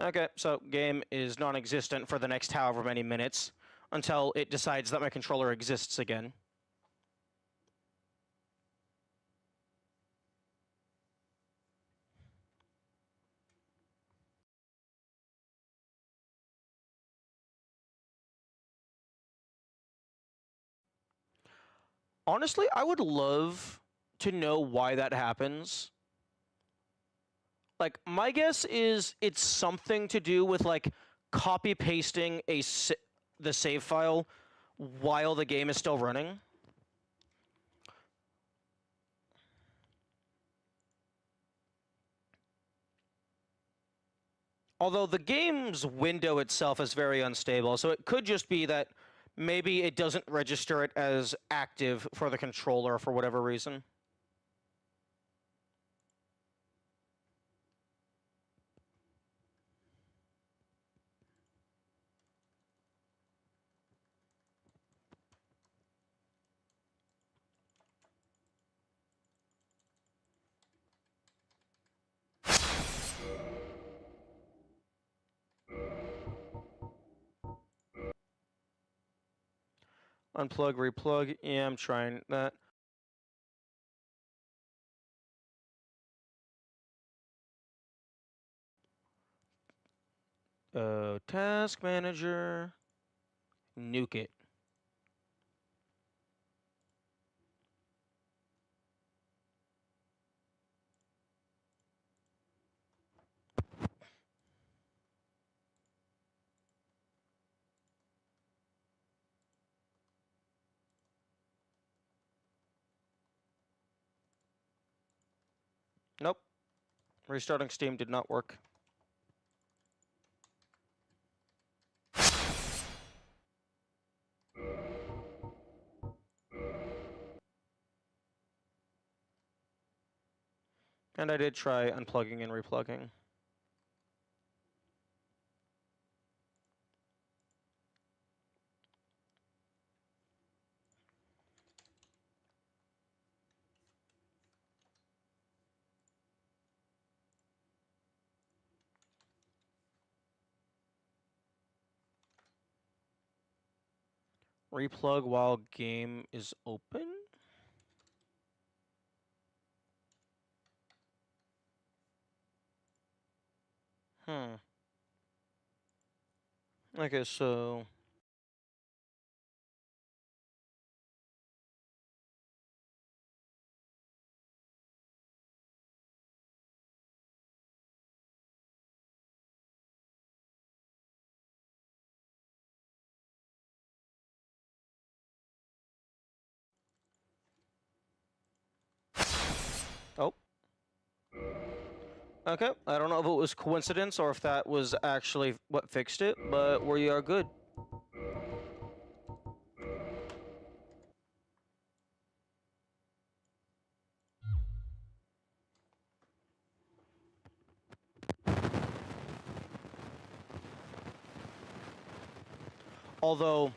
Okay, so game is non-existent for the next however many minutes until it decides that my controller exists again. Honestly, I would love to know why that happens. Like, my guess is it's something to do with, like, copy-pasting the save file while the game is still running. Although the game's window itself is very unstable, so it could just be that maybe it doesn't register it as active for the controller for whatever reason. Unplug, replug. Yeah, I'm trying that. Task manager. Nuke it. Nope. Restarting Steam did not work. And I did try unplugging and replugging. Replug while game is open? Okay, so... Oh. Okay, I don't know if it was coincidence or if that was actually what fixed it, but we are good. Although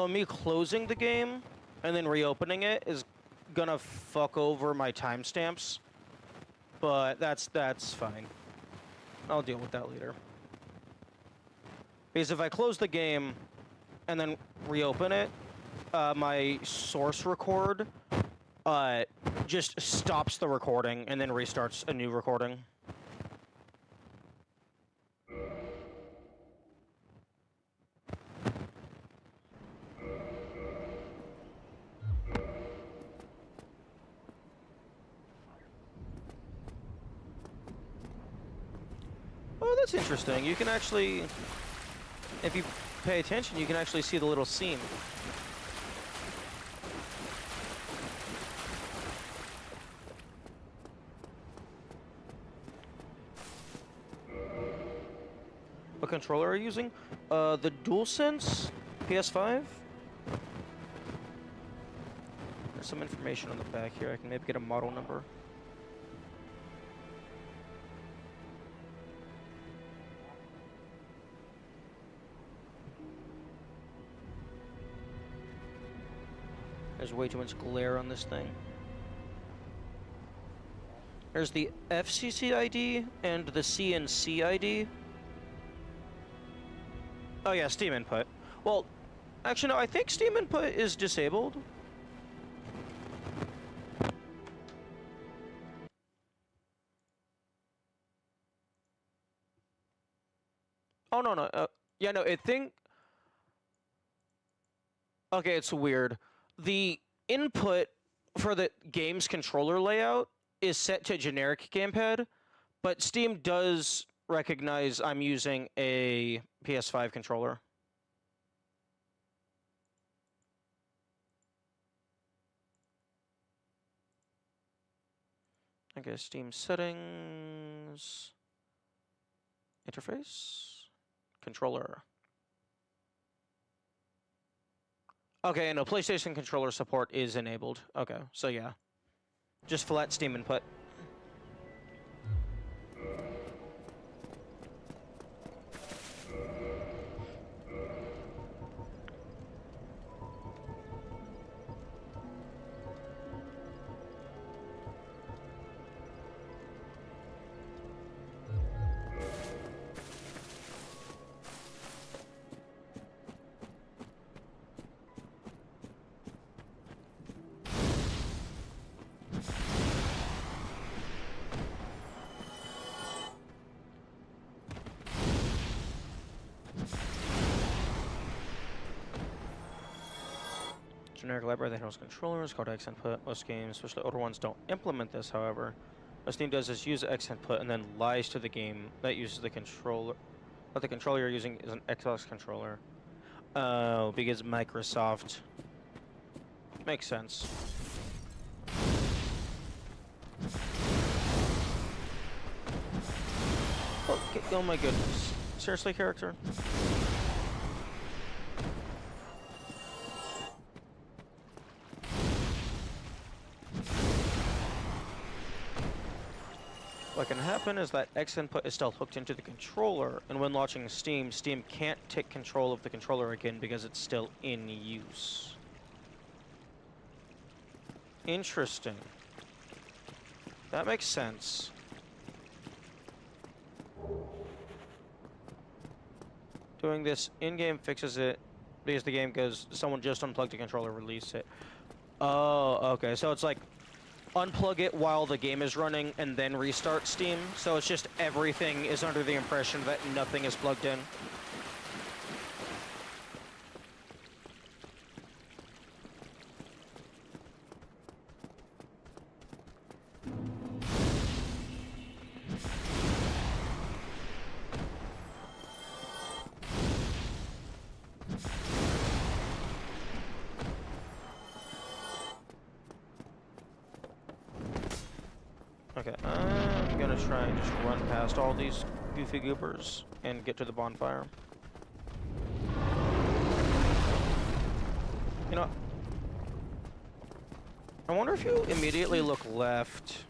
me closing the game and then reopening it is gonna fuck over my timestamps, but that's fine. I'll deal with that later. Because if I close the game and then reopen it, my source record just stops the recording and then restarts a new recording. Oh, that's interesting. You can actually, if you pay attention, you can actually see the little seam. What controller are you using? The DualSense PS5. There's some information on the back here. I can maybe get a model number. There's way too much glare on this thing. There's the FCC ID and the CNC ID. Oh yeah, Steam input. Well, actually no, I think Steam input is disabled. Oh no, yeah, no, okay, it's weird. The input for the game's controller layout is set to generic gamepad, but Steam does recognize I'm using a PS5 controller. Okay, Steam settings, interface, controller. Okay, no, PlayStation controller support is enabled. Okay, so yeah. Just flat Steam input. Generic library that handles controllers, called X input. Most games, especially older ones, don't implement this, however. What Steam does is use X input and then lies to the game that uses the controller. But the controller you're using is an Xbox controller. Oh, because Microsoft. Makes sense. Oh my goodness. Seriously, character? What can happen is that X input is still hooked into the controller, and when launching Steam, Steam can't take control of the controller again because it's still in use. Interesting. That makes sense. Doing this in-game fixes it because the game goes, someone just unplugged the controller, release it. Oh, okay. So it's like unplug it while the game is running and then restart Steam. So it's just everything is under the impression that nothing is plugged in. Okay, I'm gonna try and just run past all these goofy goopers and get to the bonfire. You know, I wonder if you immediately look left,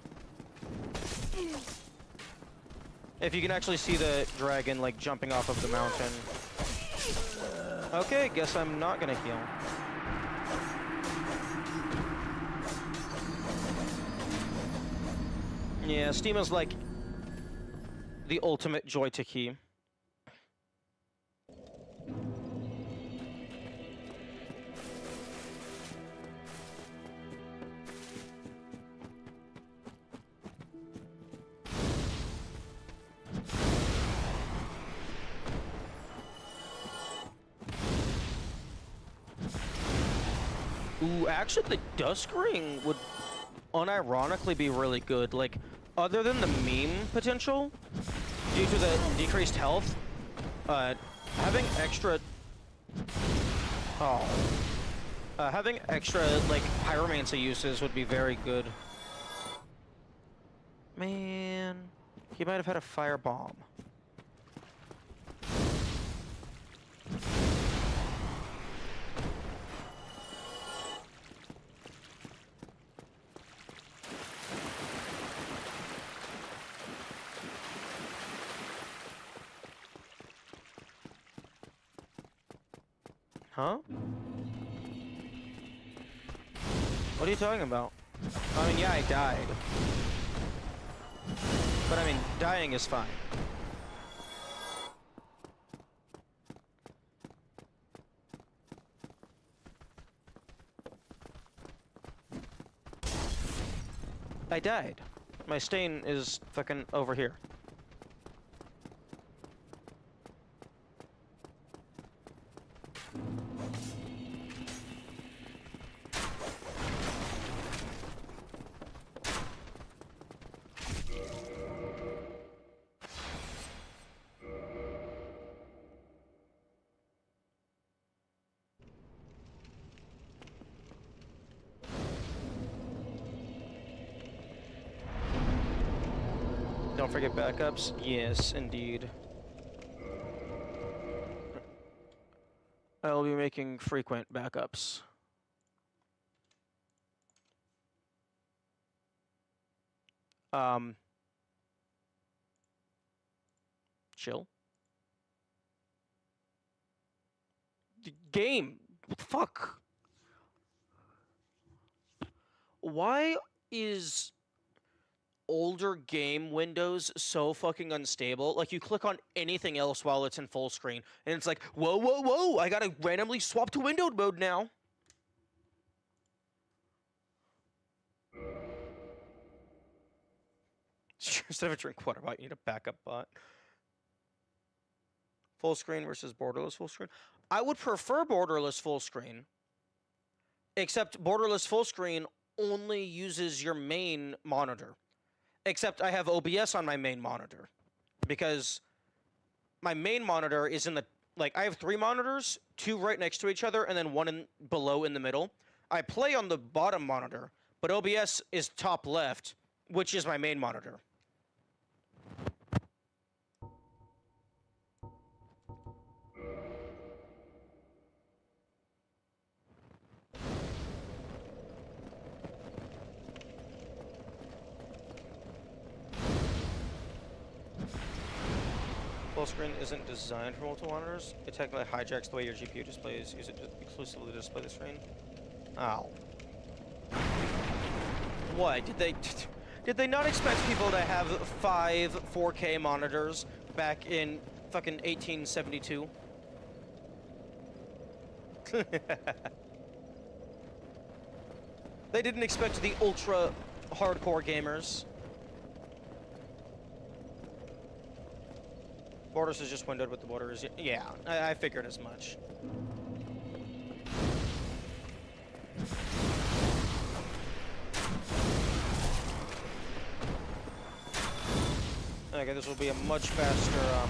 if you can actually see the dragon, like, jumping off of the mountain. Okay, guess I'm not gonna heal. Yeah, Steam is like the ultimate joy to key. Ooh, actually the Dusk Ring would unironically be really good. Like, other than the meme potential, due to the decreased health, having extra... Oh. Having extra, like, pyromancy uses would be very good. Man, he might have had a firebomb. Huh? What are you talking about? I mean, yeah, I died. But I mean, dying is fine. I died. My stain is fucking over here. Don't forget backups. Yes, indeed. I will be making frequent backups. Chill. Game. What the fuck? Why is older game windows so fucking unstable? Like, you click on anything else while it's in full screen, and it's like, whoa, whoa, whoa, I gotta randomly swap to windowed mode now. Instead of a drink water bot, you need a backup bot. Full screen versus borderless full screen. I would prefer borderless full screen, except borderless full screen only uses your main monitor. Except I have OBS on my main monitor, because my main monitor is in the, like, I have 3 monitors, 2 right next to each other, and then 1 below in the middle. I play on the bottom monitor, but OBS is top left, which is my main monitor. Full screen isn't designed for multiple monitors. It technically hijacks the way your GPU displays. Use it exclusively to display the screen. Ow. What? Did they not expect people to have 5 4K monitors back in fucking 1872? They didn't expect the ultra hardcore gamers. Borders is just windowed with the borders. Yeah, I figured as much. Okay, this will be a much faster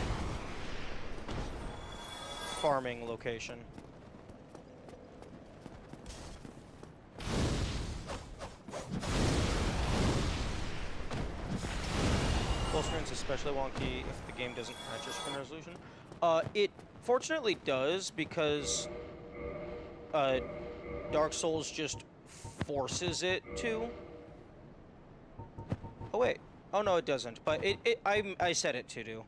farming location. Full screen's especially wonky if the game doesn't match your screen resolution. It fortunately does, because Dark Souls just forces it to. Oh wait. Oh no, it doesn't. But I set it to do.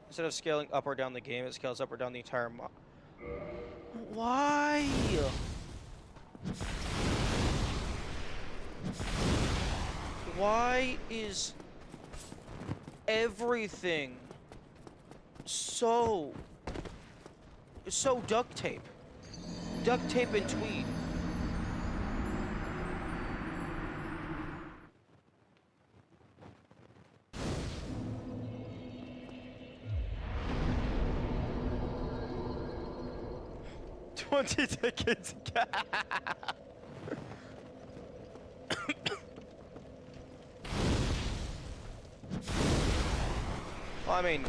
Instead of scaling up or down the game, it scales up or down the entire Why? Why is everything so duct tape? Duct tape and tweed. $20 Well, I mean,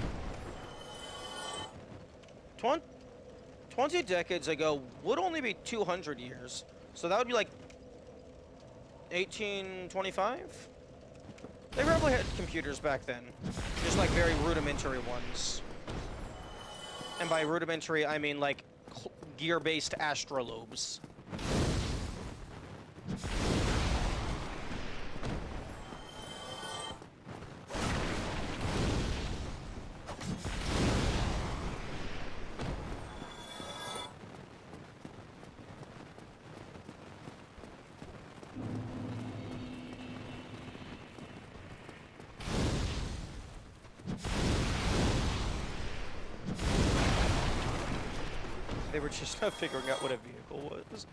20 decades ago would only be 200 years. So that would be like 1825? They probably had computers back then. Just like very rudimentary ones. And by rudimentary, I mean like gear-based astrolobes. They were just not figuring out what a vehicle was.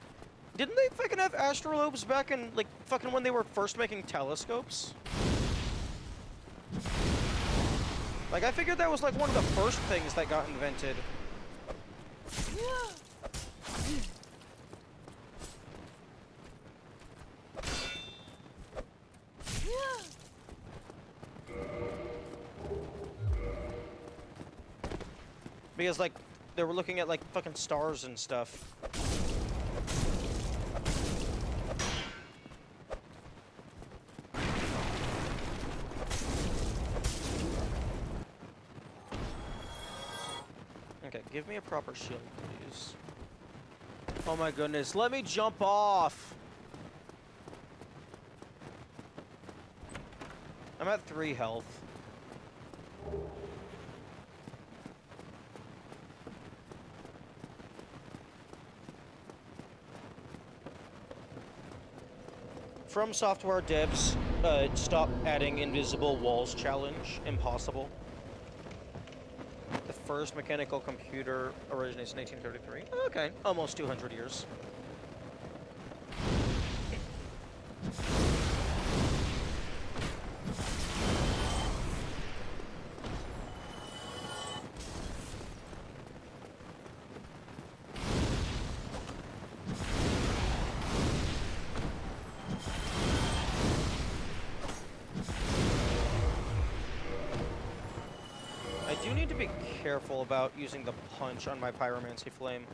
Didn't they fucking have astrolobes back in, like, fucking when they were first making telescopes? Like, I figured that was, like, one of the first things that got invented. Because, like, they were looking at, like, fucking stars and stuff. Okay, give me a proper shield, please. Oh my goodness, let me jump off! I'm at 3 health. From Software devs, stop adding invisible walls challenge. Impossible. The first mechanical computer originates in 1833. Okay, almost 200 years. I do need to be careful about using the punch on my pyromancy flame.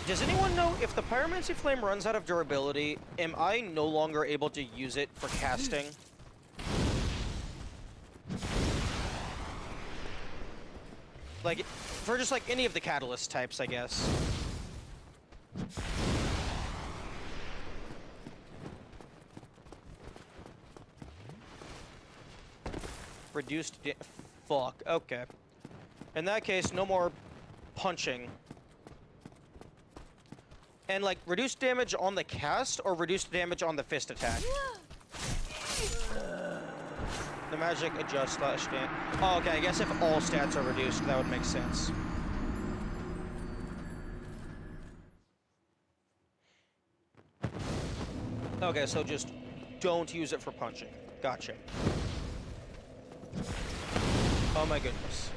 Does anyone know if the pyromancy flame runs out of durability, am I no longer able to use it for casting? Like, for just like any of the catalyst types, I guess. Reduced fuck, okay. In that case, no more punching. And, like, reduced damage on the cast or reduced damage on the fist attack? The magic adjust slash damage. Oh, okay, I guess if all stats are reduced, that would make sense. Okay, so just don't use it for punching. Gotcha. Oh my goodness.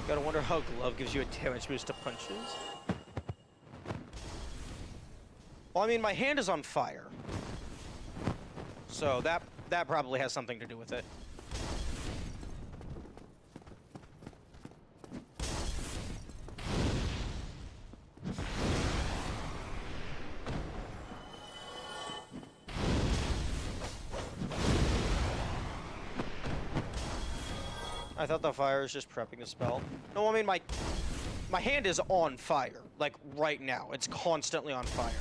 Gotta wonder how glove gives you a damage boost to punches. Well, I mean, my hand is on fire. So that probably has something to do with it. I thought the fire was just prepping a spell. No, I mean, my hand is on fire. Like, right now. It's constantly on fire.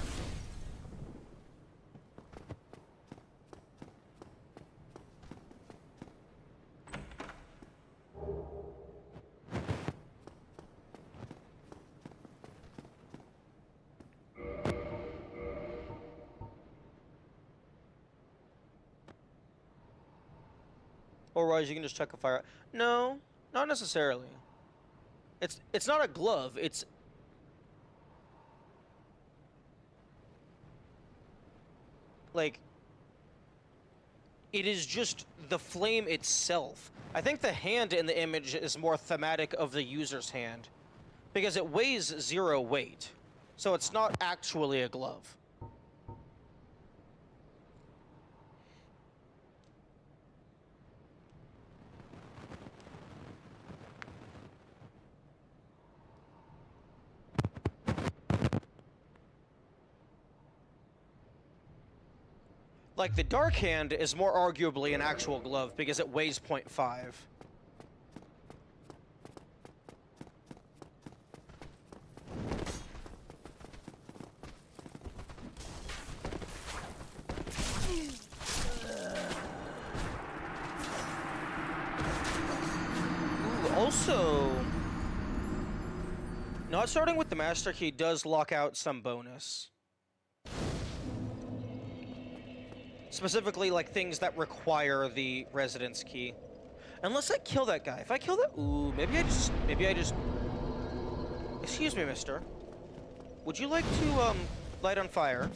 Or Rise, you can just chuck a fire. No, not necessarily. It's not a glove. It's like it is just the flame itself. I think the hand in the image is more thematic of the user's hand because it weighs 0 weight, so it's not actually a glove. Like, the Dark Hand is more arguably an actual glove because it weighs 0.5. Ooh, also, not starting with the Master Key does lock out some bonus. Specifically, like, things that require the Residence Key. Unless I kill that guy. If I kill that... Ooh, maybe I just... Excuse me, mister. Would you like to, light on fire?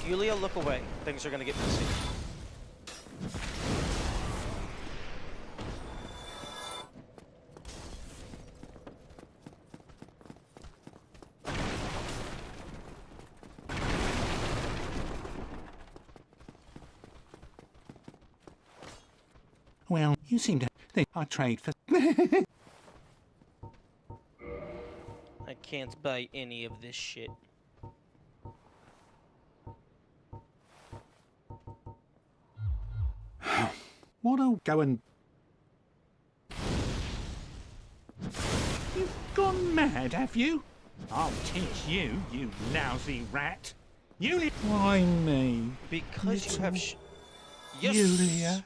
Yulia, look away. Things are gonna get messy. Well, you seem to think I trade for... I can't buy any of this shit. What'll go and... You've gone mad, have you? I'll teach you, you lousy rat. You... Why me? Because you have Yes! Yulia.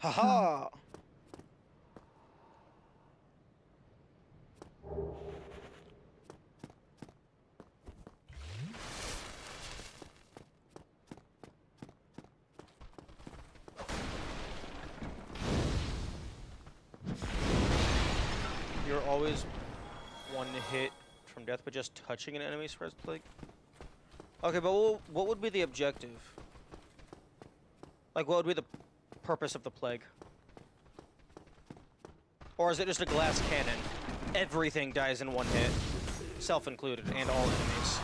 Haha! You're always one hit from death, but just touching an enemy spreads plague? Okay, but what would be the objective? Like, what would be the purpose of the plague? Or is it just a glass cannon? Everything dies in one hit, self included, and all enemies.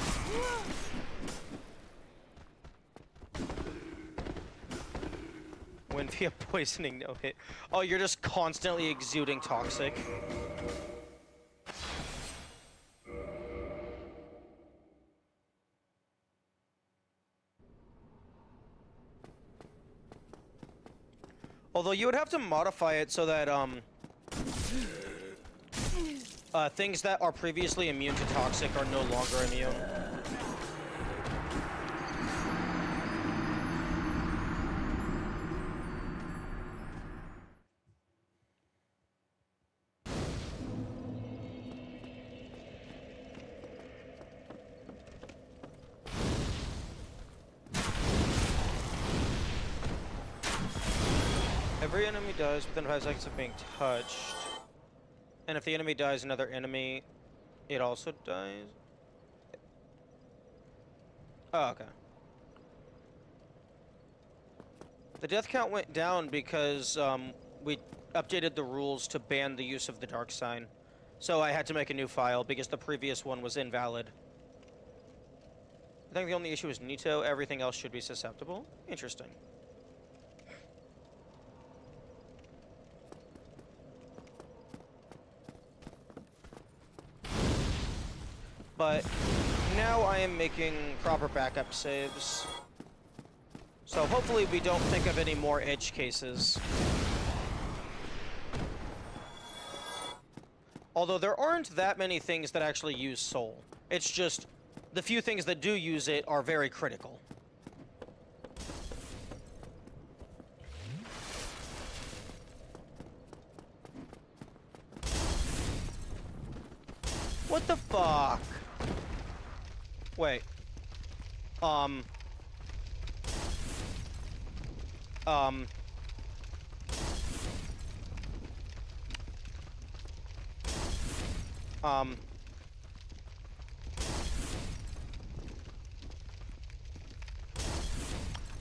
Win via poisoning, no hit. Oh, you're just constantly exuding toxic. Although you would have to modify it so that, things that are previously immune to toxic are no longer immune. Every enemy dies within 5 seconds of being touched. And if the enemy dies, another enemy, it also dies? Oh, okay. The death count went down because, we updated the rules to ban the use of the dark sign. So I had to make a new file because the previous one was invalid. I think the only issue is Nito. Everything else should be susceptible. Interesting. But now I am making proper backup saves. So hopefully we don't think of any more edge cases. Although there aren't that many things that actually use soul. It's just the few things that do use it are very critical. What the fuck? Wait. Um,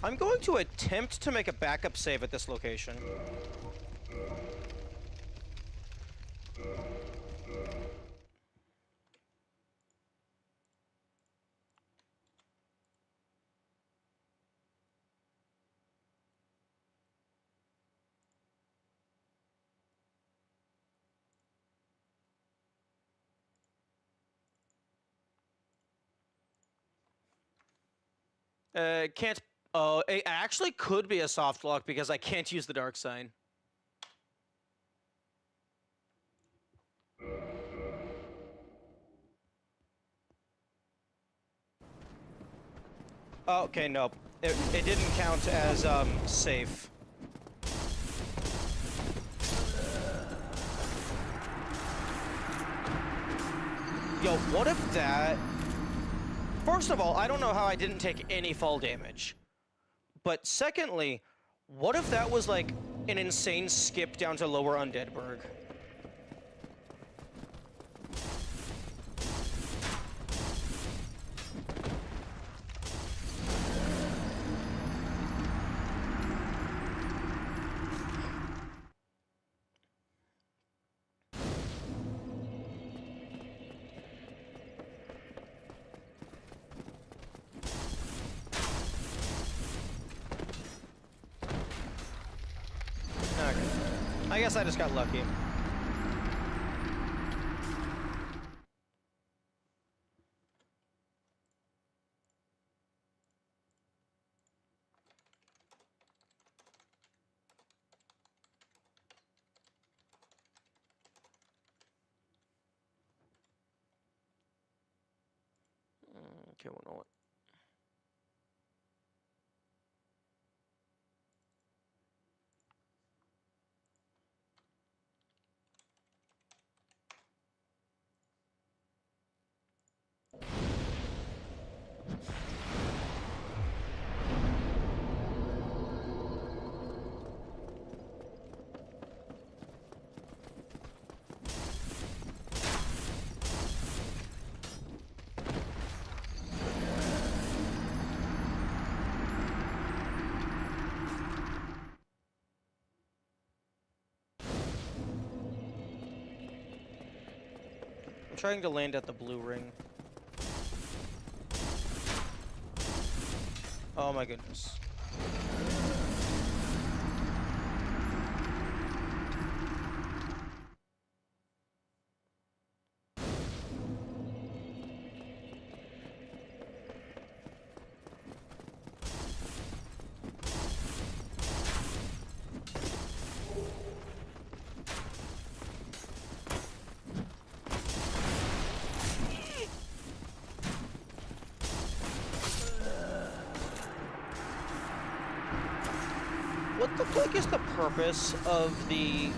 I'm going to attempt to make a backup save at this location. Can't... Oh, it actually could be a soft lock because I can't use the dark sign. Oh, okay, no. It didn't count as, safe. Yo, what if that... First of all, I don't know how I didn't take any fall damage. But secondly, what if that was like an insane skip down to lower Undeadburg? I guess I just got lucky. Okay, well, what? I'm trying to land at the blue ring. Oh my goodness. what the fuck is the purpose of the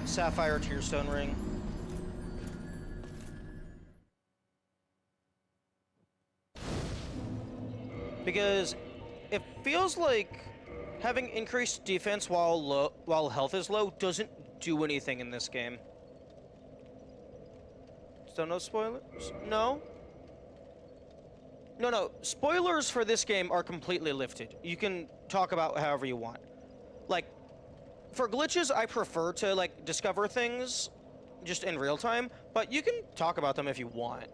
Sapphire Tearstone Ring? Because it feels like having increased defense while health is low doesn't do anything in this game. So no spoilers? No? No. Spoilers for this game are completely lifted. You can talk about however you want. Like, for glitches, I prefer to, like, discover things just in real time, but you can talk about them if you want.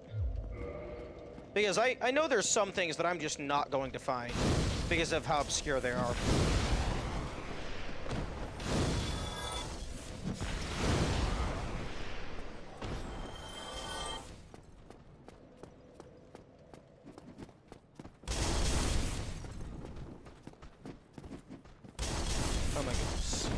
Because I know there's some things that I'm just not going to find because of how obscure they are. Oh my goodness.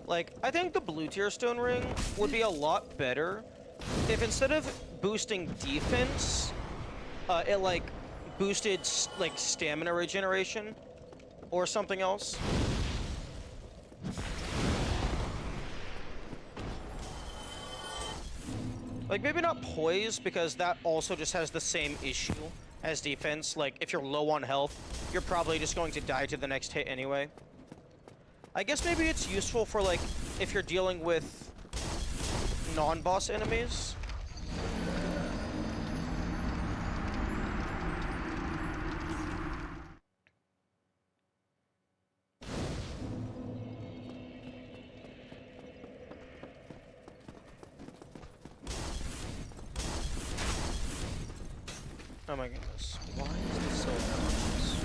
Like, I think the blue Tearstone Ring would be a lot better if instead of boosting defense, it, like, boosted, like, stamina regeneration or something else. Like, maybe not poise, because that also just has the same issue as defense. Like, if you're low on health, you're probably just going to die to the next hit anyway. I guess maybe it's useful for, like, if you're dealing with non-boss enemies. Oh my goodness. Why is this so obnoxious?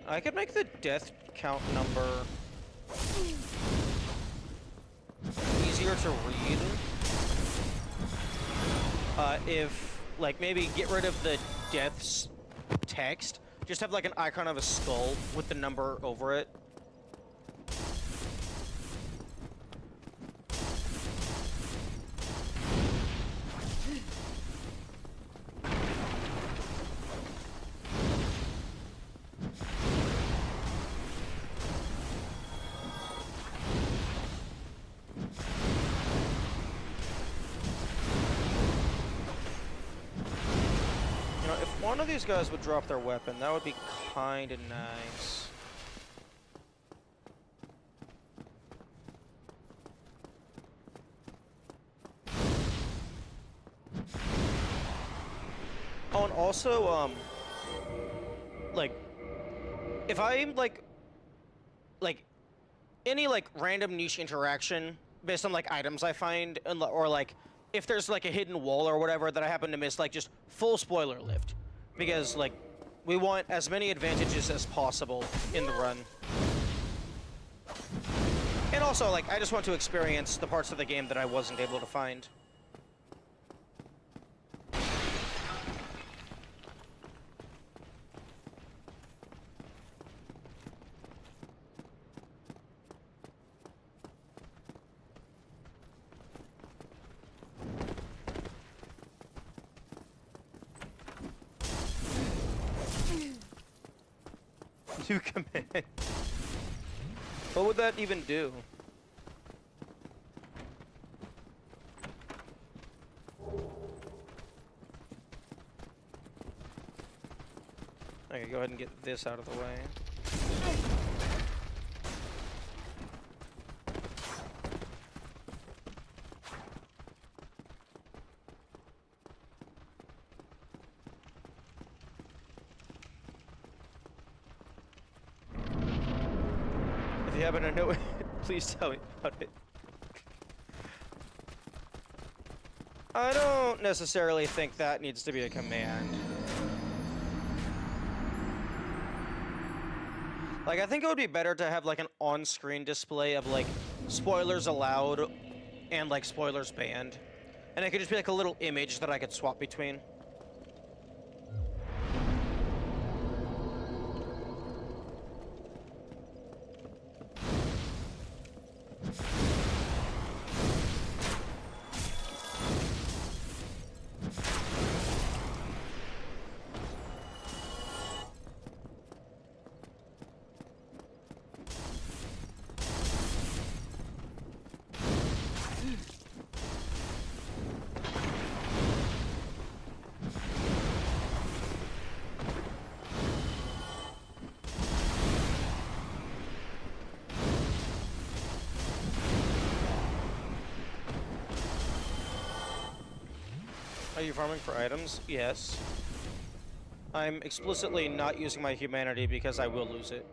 I could make the death count number easier to read. If, like, maybe get rid of the deaths text. Just have, like, an icon of a skull with the number over it. One of these guys would drop their weapon. That would be kinda nice. Oh, and also, like, if I'm, like, any, like, random niche interaction based on, like, items I find, or, like, if there's, like, a hidden wall or whatever that I happen to miss, like, just full spoiler lift. Because, like, we want as many advantages as possible in the run. And also, like, I just want to experience the parts of the game that I wasn't able to find. New command. What would that even do? Okay, go ahead and get this out of the way. If you happen to know it, please tell me about it. I don't necessarily think that needs to be a command. Like, I think it would be better to have, like, an on-screen display of, like, spoilers allowed and, like, spoilers banned. And it could just be, like, a little image that I could swap between. Are you farming for items? Yes. I'm explicitly not using my humanity because I will lose it.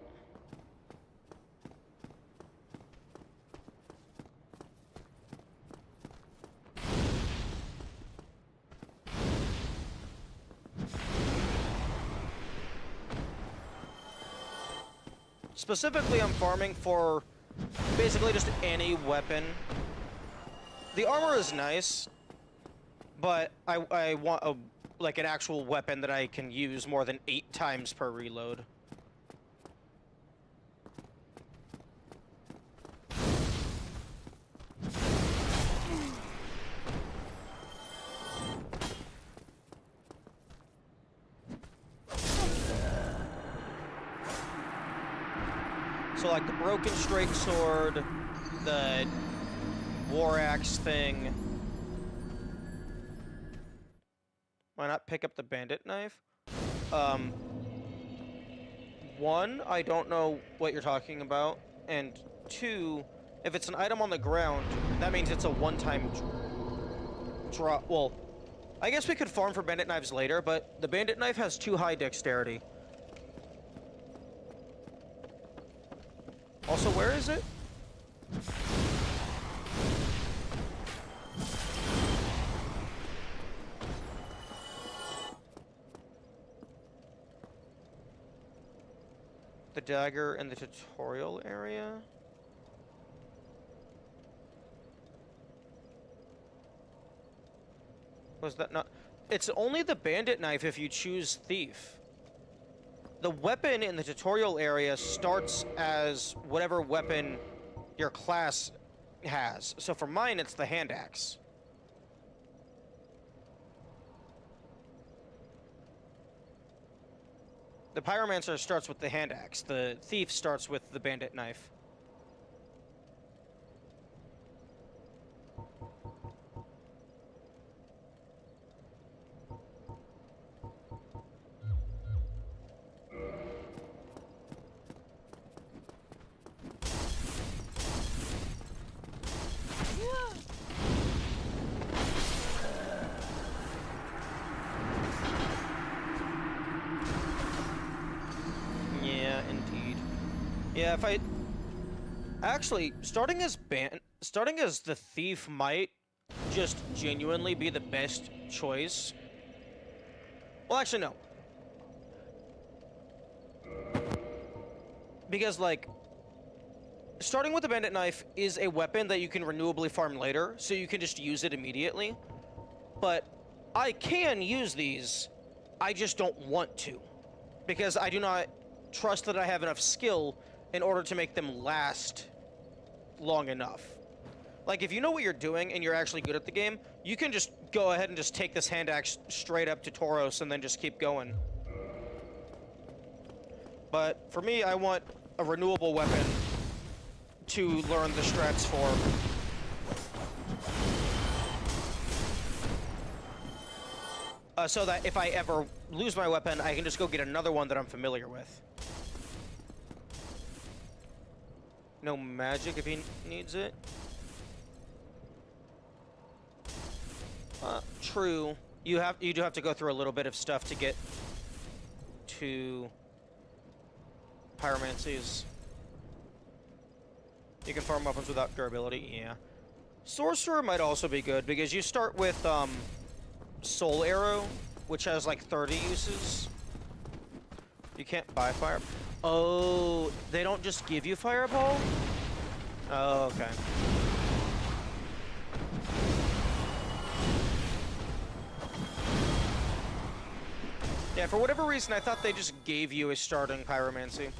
Specifically, I'm farming for basically just any weapon. The armor is nice, but I want a like an actual weapon that I can use more than 8 times per reload. So like the broken straight sword, the war axe thing. Why not pick up the bandit knife? One, I don't know what you're talking about, and two, if it's an item on the ground, that means it's a one-time drop. Well, I guess we could farm for bandit knives later, but the bandit knife has too high dexterity. Also, where is it? The dagger in the tutorial area? Was that not? It's only the bandit knife if you choose thief. The weapon in the tutorial area starts as whatever weapon your class has. So for mine, it's the hand axe. The pyromancer starts with the hand axe. The thief starts with the bandit knife. Yeah, if I actually starting as the thief might just genuinely be the best choice. Well, actually no. Because like starting with the bandit knife is a weapon that you can renewably farm later, so you can just use it immediately. But I can use these, I just don't want to, because I do not trust that I have enough skill in order to make them last long enough. Like, if you know what you're doing and you're actually good at the game, you can just go ahead and just take this hand axe straight up to Tauros and then just keep going. But for me, I want a renewable weapon to learn the strats for. So that if I ever lose my weapon, I can just go get another one that I'm familiar with. No magic if he needs it. True. You do have to go through a little bit of stuff to get to pyromancies. You can farm weapons without durability, yeah. Sorcerer might also be good because you start with Soul Arrow, which has like 30 uses. You can't buy fire. Oh, they don't just give you Fireball? Oh, okay. Yeah, for whatever reason, I thought they just gave you a starting Pyromancy.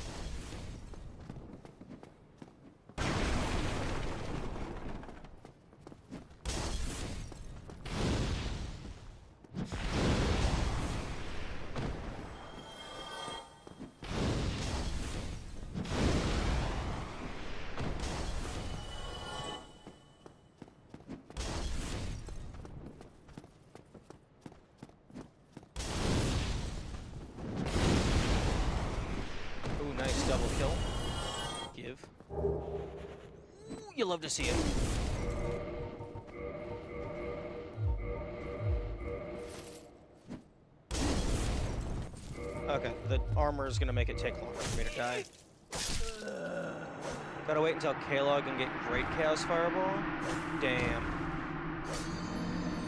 Double kill. Give. Ooh, you love to see it. the armor is gonna make it take longer for me to die. Gotta wait until Kalog and get Great Chaos Fireball? Damn.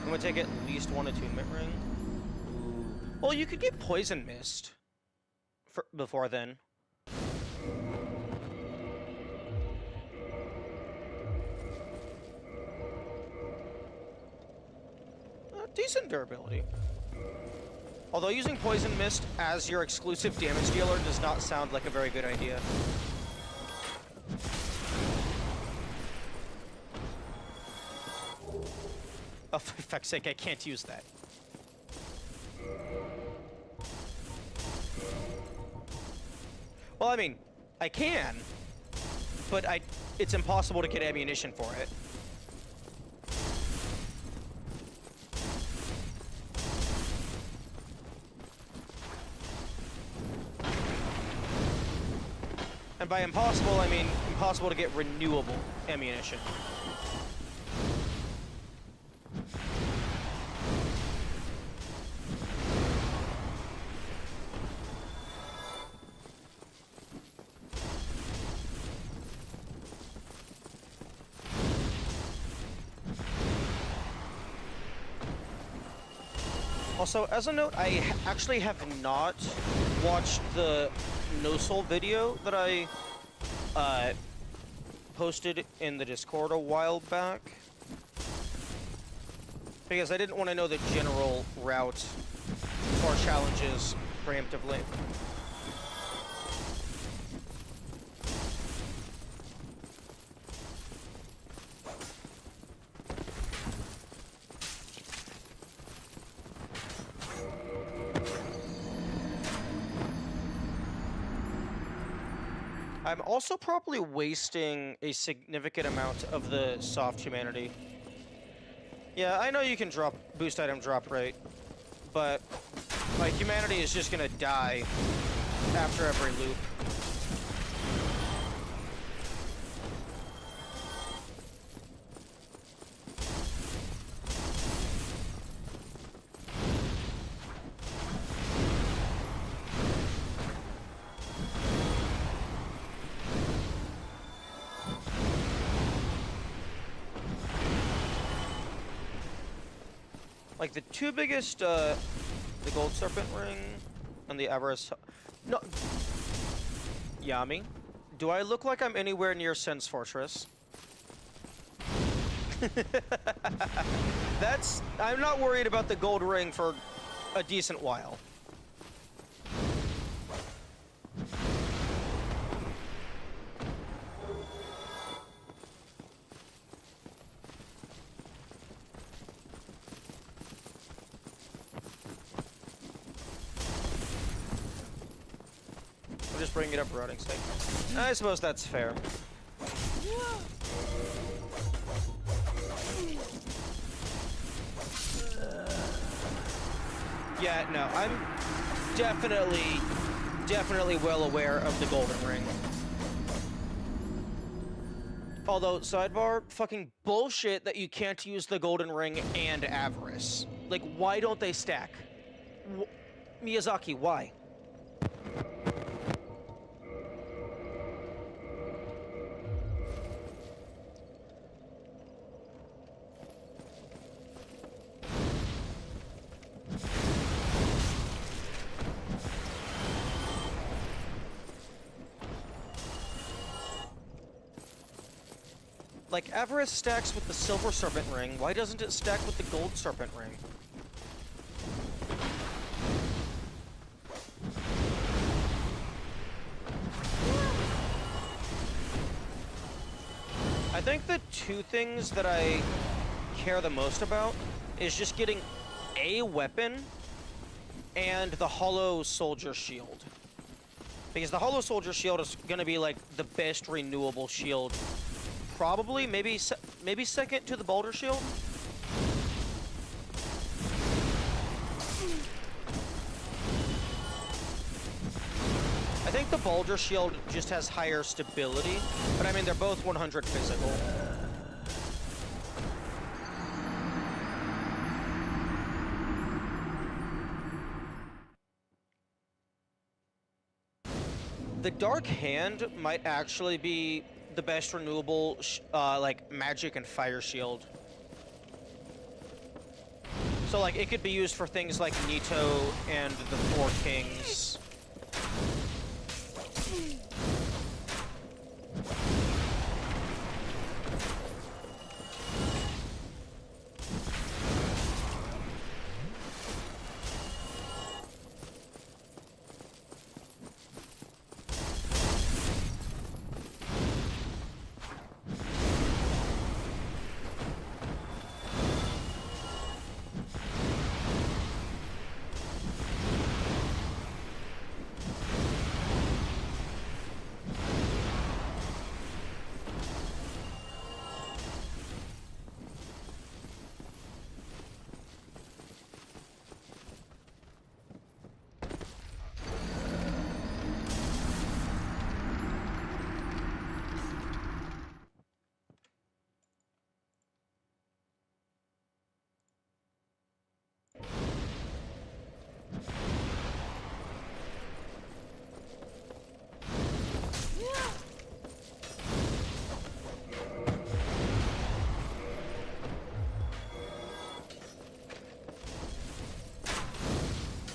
I'm gonna take at least 1 attunement ring. Well, you could get Poison Mist before then. Decent durability. Although using Poison Mist as your exclusive damage dealer does not sound like a very good idea. Oh, for fuck's sake, I can't use that. Well, I mean, I can, but it's impossible to get ammunition for it. And by impossible, I mean impossible to get renewable ammunition. Also, as a note, I actually have not watched the No Soul video that I posted in the Discord a while back, because I didn't want to know the general route or challenges preemptively. I'm also probably wasting a significant amount of the soft humanity. Yeah, I know you can boost item drop rate, but my humanity is just gonna die after every loop. Like, the two biggest, the Gold Serpent Ring and the Avarice... No... Yami, do I look like I'm anywhere near Sen's Fortress? I'm not worried about the Gold Ring for a decent while. Just bring it up for routing's sake. I suppose that's fair. Yeah, no, I'm definitely well aware of the Golden Ring. Although, sidebar, fucking bullshit that you can't use the Golden Ring and Avarice. Like, why don't they stack? Miyazaki, why? Like, Avarice stacks with the Silver Serpent Ring, why doesn't it stack with the Gold Serpent Ring? I think the two things that I care the most about is just getting a weapon and the Hollow Soldier Shield. Because the Hollow Soldier Shield is gonna be, like, the best renewable shield. Probably, maybe second to the Boulder Shield. I think the Boulder Shield just has higher stability, but I mean, they're both 100 physical. The Dark Hand might actually be the best renewable, like, magic and fire shield. So, like, it could be used for things like Nito and the Four Kings.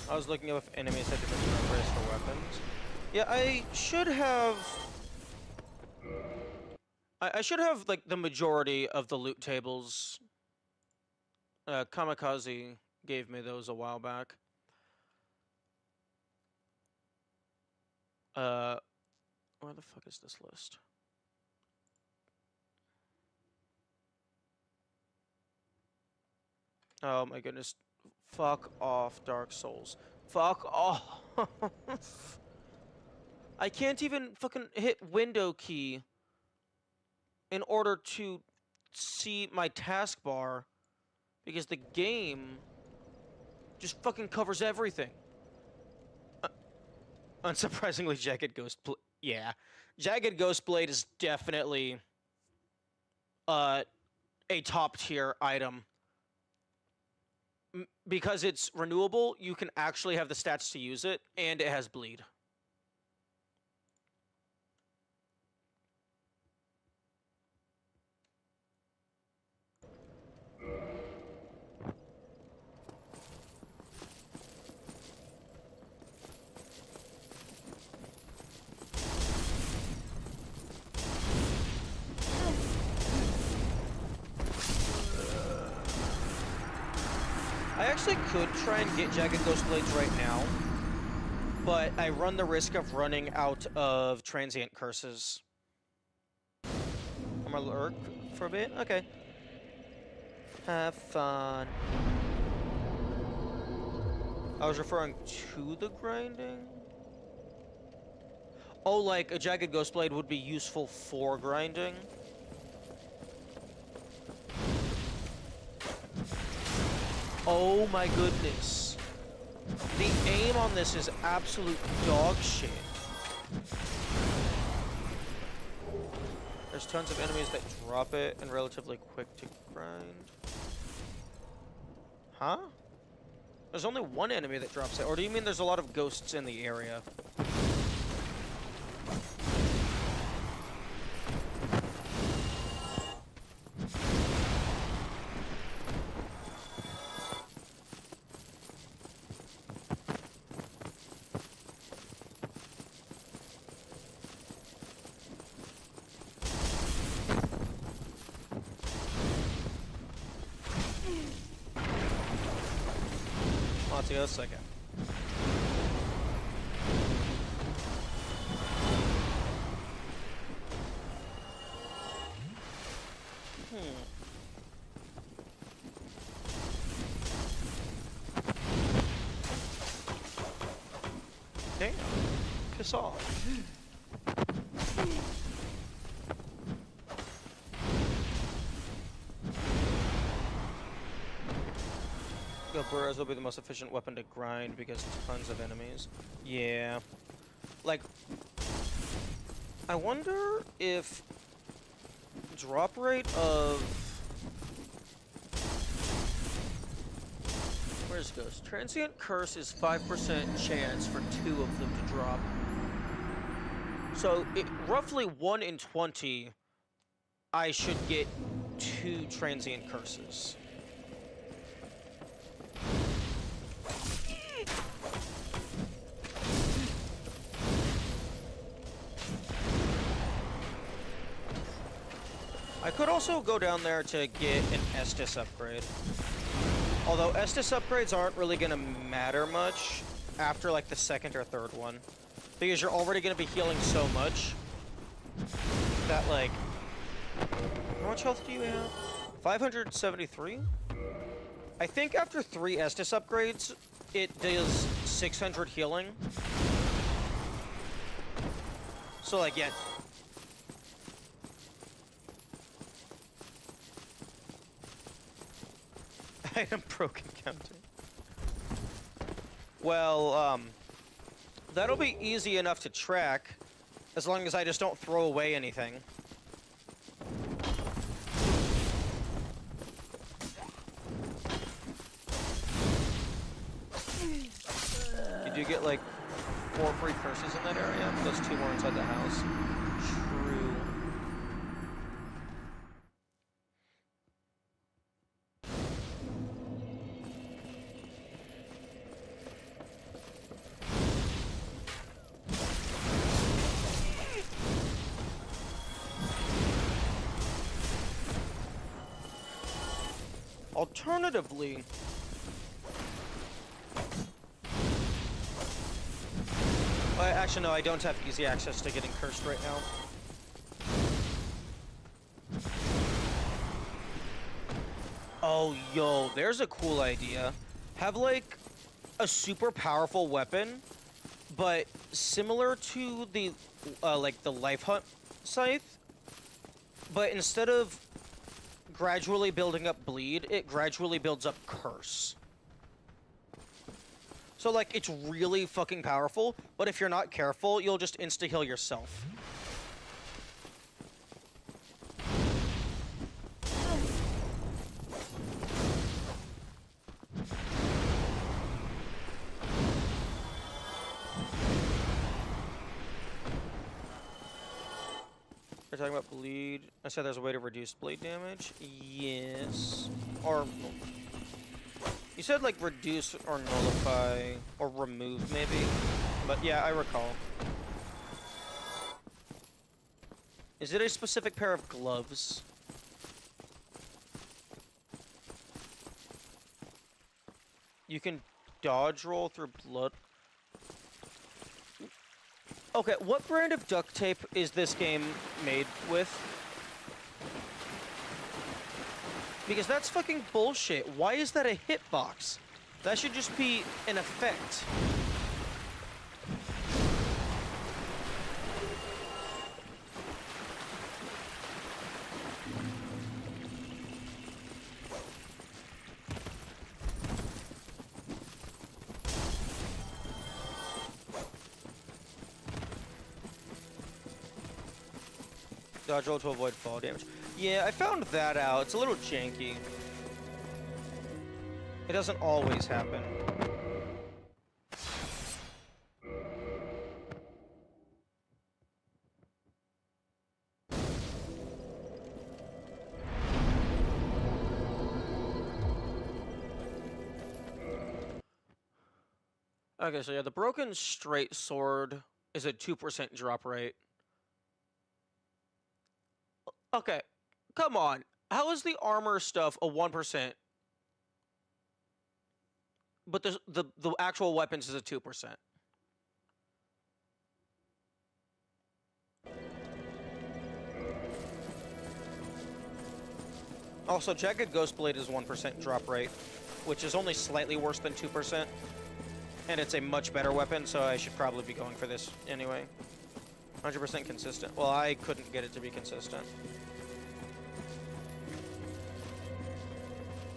I was looking up if enemies had different numbers for weapons. Yeah, I should have... I should have, like, the majority of the loot tables. Kamikaze gave me those a while back. Where the fuck is this list? Oh my goodness. Fuck off, Dark Souls. Fuck off. I can't even fucking hit window key in order to see my taskbar because the game just fucking covers everything. Unsurprisingly, Jagged Ghost Blade. Yeah. Jagged Ghost Blade is definitely a top tier item. Because it's renewable, you can actually have the stats to use it, and it has bleed. I actually could try and get Jagged Ghost Blades right now, but I run the risk of running out of transient curses. I'm gonna lurk for a bit? Okay. Have fun. I was referring to the grinding? Oh, like a Jagged Ghost Blade would be useful for grinding? Oh my goodness. The aim on this is absolute dog shit. There's tons of enemies that drop it and relatively quick to grind. Huh? There's only one enemy that drops it, or do you mean there's a lot of ghosts in the area? Let's go a second. Damn. Piss off. Burrows will be the most efficient weapon to grind because tons of enemies. Yeah. Like, I wonder if drop rate of... Where's Ghost? Transient Curse is 5% chance for 2 of them to drop. So, roughly 1 in 20, I should get 2 transient curses. I could also go down there to get an Estus upgrade. Although Estus upgrades aren't really gonna matter much after like the 2nd or 3rd one. Because you're already gonna be healing so much that like... How much health do you have? 573? I think after 3 Estus upgrades, it does 600 healing. So like, yeah. Item broken counting. Well, that'll be easy enough to track, as long as I just don't throw away anything. You do get like 4 free curses in that area. Those 2 more inside the house. True. Alternatively, actually no, I don't have easy access to getting cursed right now. Oh, yo, there's a cool idea. Have like a super powerful weapon, but similar to the like the life hunt scythe, but instead of gradually building up bleed, it gradually builds up curse. So like, it's really fucking powerful, but if you're not careful, you'll just insta-heal yourself. We're talking about bleed. I said there's a way to reduce bleed damage. Yes. Or... You said, like, reduce or nullify or remove, maybe? But, yeah, I recall. Is it a specific pair of gloves? You can dodge roll through blood. Okay, what brand of duct tape is this game made with? Because that's fucking bullshit. Why is that a hitbox? That should just be an effect. Dodge roll to avoid fall damage. Yeah, I found that out. It's a little janky. It doesn't always happen. Okay, so yeah, the broken straight sword is a 2% drop rate. Okay, come on. How is the armor stuff a 1%? But the actual weapons is a 2%. Also, Jagged Ghostblade is 1% drop rate, which is only slightly worse than 2%. And it's a much better weapon, so I should probably be going for this anyway. 100% consistent. Well, I couldn't get it to be consistent.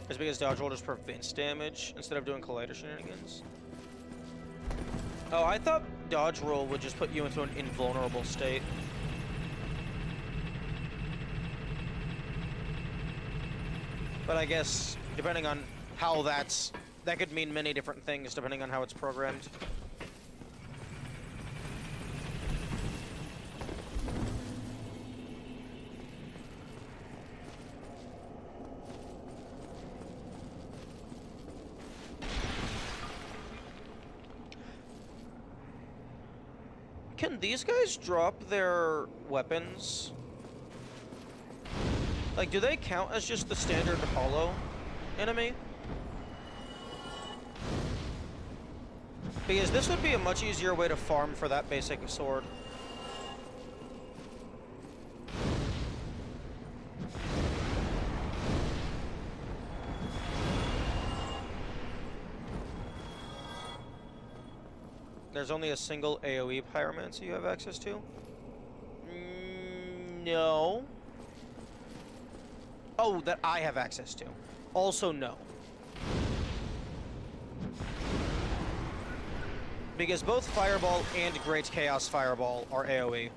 It's because dodge roll just prevents damage instead of doing collider shenanigans. Oh, I thought dodge roll would just put you into an invulnerable state. But I guess, depending on how that could mean many different things depending on how it's programmed. Can these guys drop their weapons? Like, do they count as just the standard hollow enemy? Because this would be a much easier way to farm for that basic sword. There's only a single AoE pyromancy you have access to? No. Oh, that I have access to. Also, no. Because both Fireball and Great Chaos Fireball are AoE.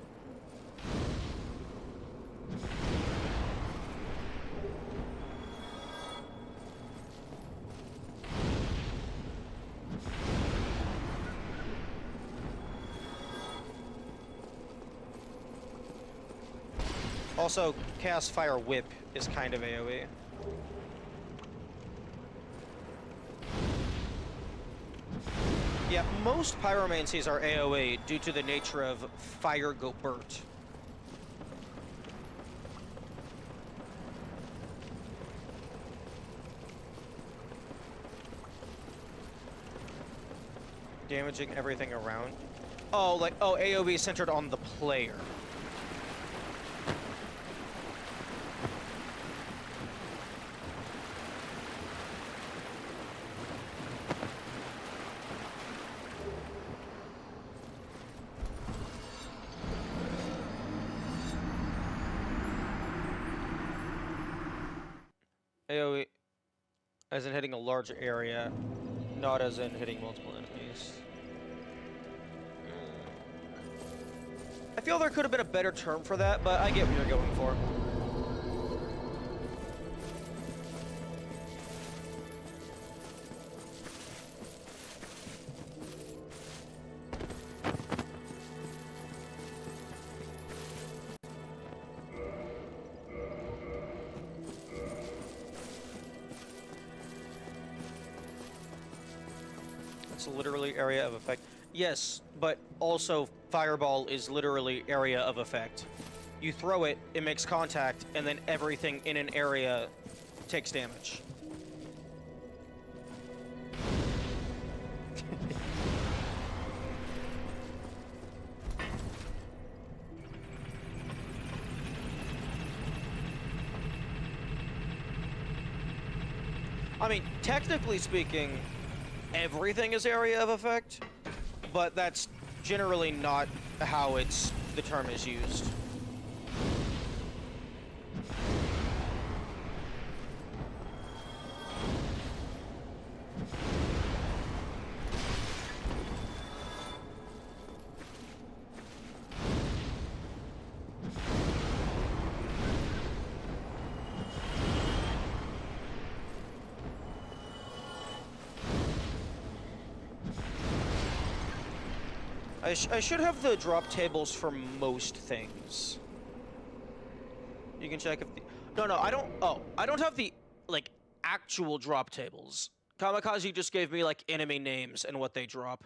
Also, Chaos Fire Whip is kind of AoE. Yeah, most pyromancies are AoE due to the nature of Fire Go Burt. Damaging everything around. Oh, like, oh, AoE centered on the player. AoE as in hitting a large area, not as in hitting multiple enemies. I feel there could have been a better term for that, but I get what you're going for. It's literally area of effect. Yes, but also Fireball is literally area of effect. You throw it, it makes contact, and then everything in an area takes damage. I mean, technically speaking, everything is area of effect, but that's generally not how the term is used. I should have the drop tables for most things. You can check if the... No, I don't... Oh, I don't have the, like, actual drop tables. Kamikaze just gave me, like, enemy names and what they drop.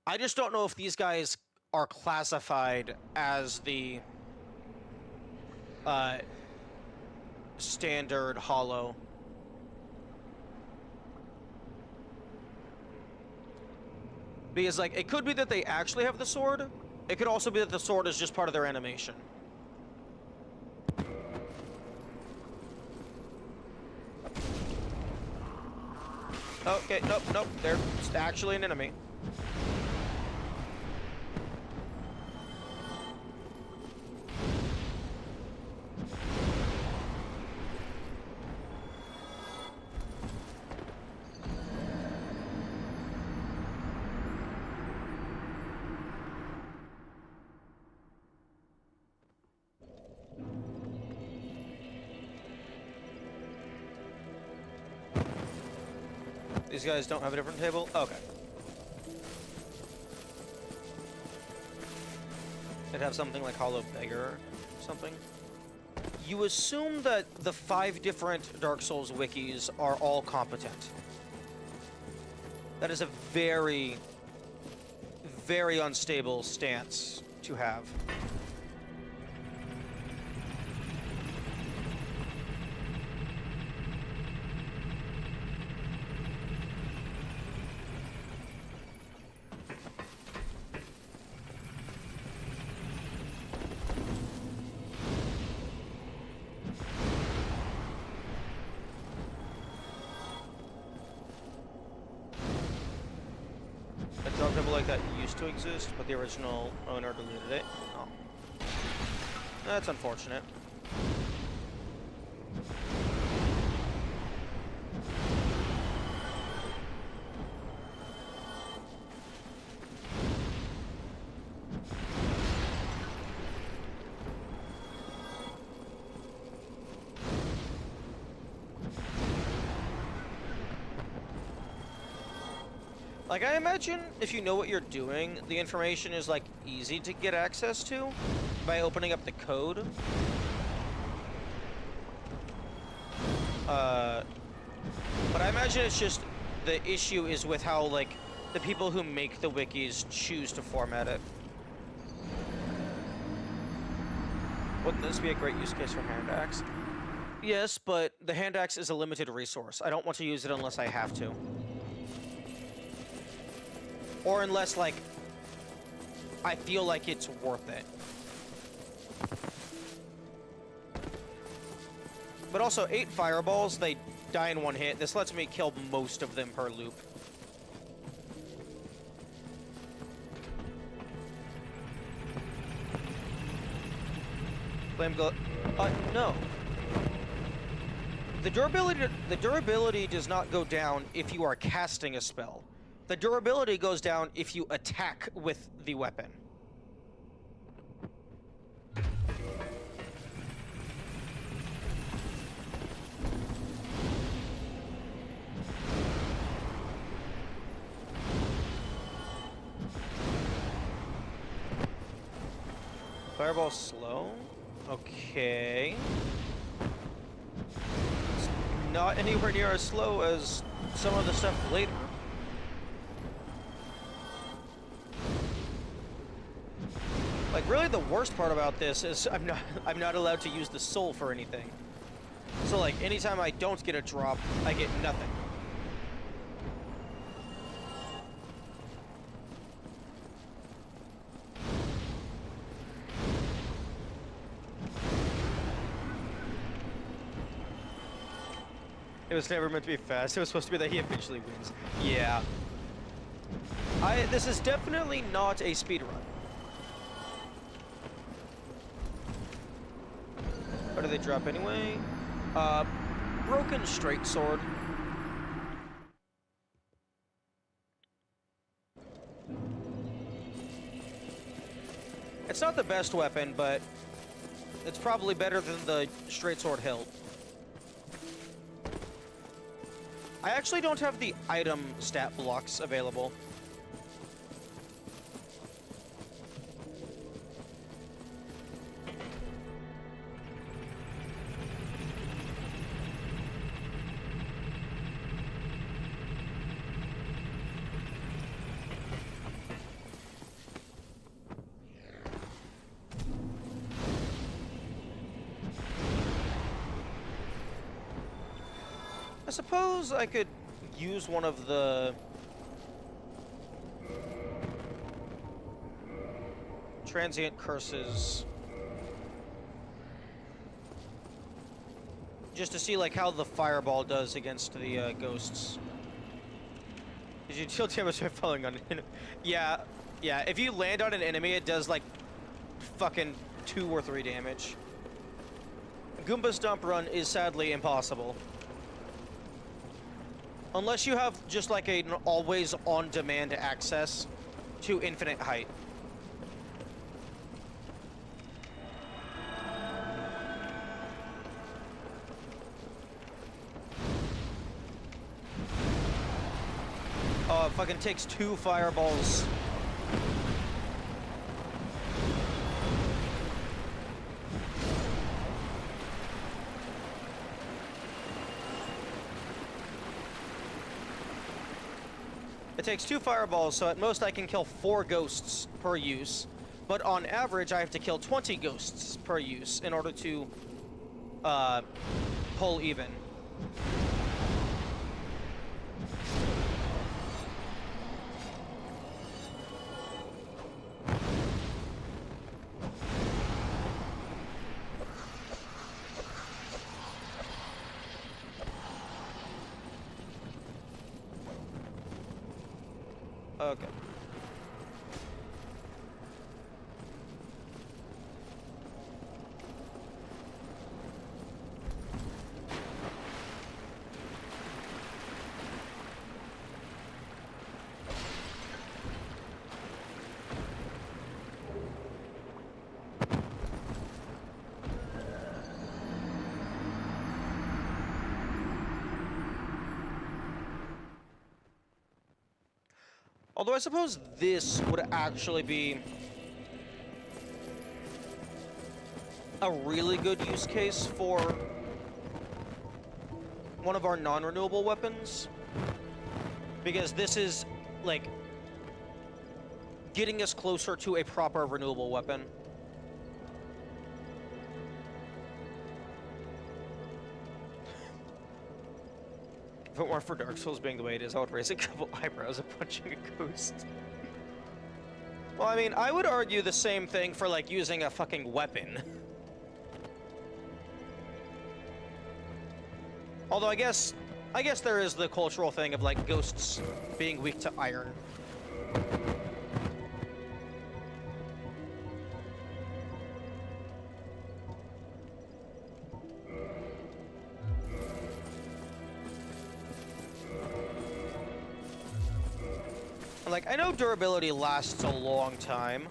I just don't know if these guys are classified as the... standard hollow. Because, like, it could be that they actually have the sword. It could also be that the sword is just part of their animation. Okay, nope, they're actually an enemy. These guys don't have a different table? Okay. They'd have something like Hollow Beggar or something. You assume that the 5 different Dark Souls wikis are all competent. That is a very, very unstable stance you have. A dog double like that used to exist, but the original owner deleted it. Oh. That's unfortunate. Like, I imagine if you know what you're doing, the information is, like, easy to get access to by opening up the code. But I imagine it's just the issue is with how, like, the people who make the wikis choose to format it. Wouldn't this be a great use case for hand axe? Yes, but the hand axe is a limited resource. I don't want to use it unless I have to. Or unless, like, I feel like it's worth it. But also, 8 fireballs, they die in one hit. This lets me kill most of them per loop. Flame glow. No. The durability does not go down if you are casting a spell. The durability goes down if you attack with the weapon. Fireball slow? Okay. It's not anywhere near as slow as some of the stuff later. Like, really the worst part about this is I'm not allowed to use the soul for anything. So, like, anytime I don't get a drop, I get nothing. It was never meant to be fast. It was supposed to be that he eventually wins. Yeah. This is definitely not a speed run. What do they drop anyway? Broken straight sword. It's not the best weapon, but it's probably better than the straight sword hilt. I actually don't have the item stat blocks available. I suppose I could use one of the transient curses just to see like how the fireball does against the ghosts. Did you deal damage by falling on it? Yeah, if you land on an enemy, it does like fucking 2 or 3 damage. Goomba's dump run is sadly impossible. Unless you have just like an always on-demand access to infinite height. Oh, it fucking takes 2 fireballs. It takes 2 fireballs, so at most I can kill 4 ghosts per use. but on average, I have to kill 20 ghosts per use in order to pull even. Okay. Although I suppose this would actually be a really good use case for one of our non-renewable weapons. Because this is, like, getting us closer to a proper renewable weapon. If it weren't for Dark Souls being the way it is, I would raise a couple eyebrows at punching a ghost. Well, I mean, I would argue the same thing for, like, using a fucking weapon. Although I guess there is the cultural thing of, like, ghosts being weak to iron. Like, I know durability lasts a long time,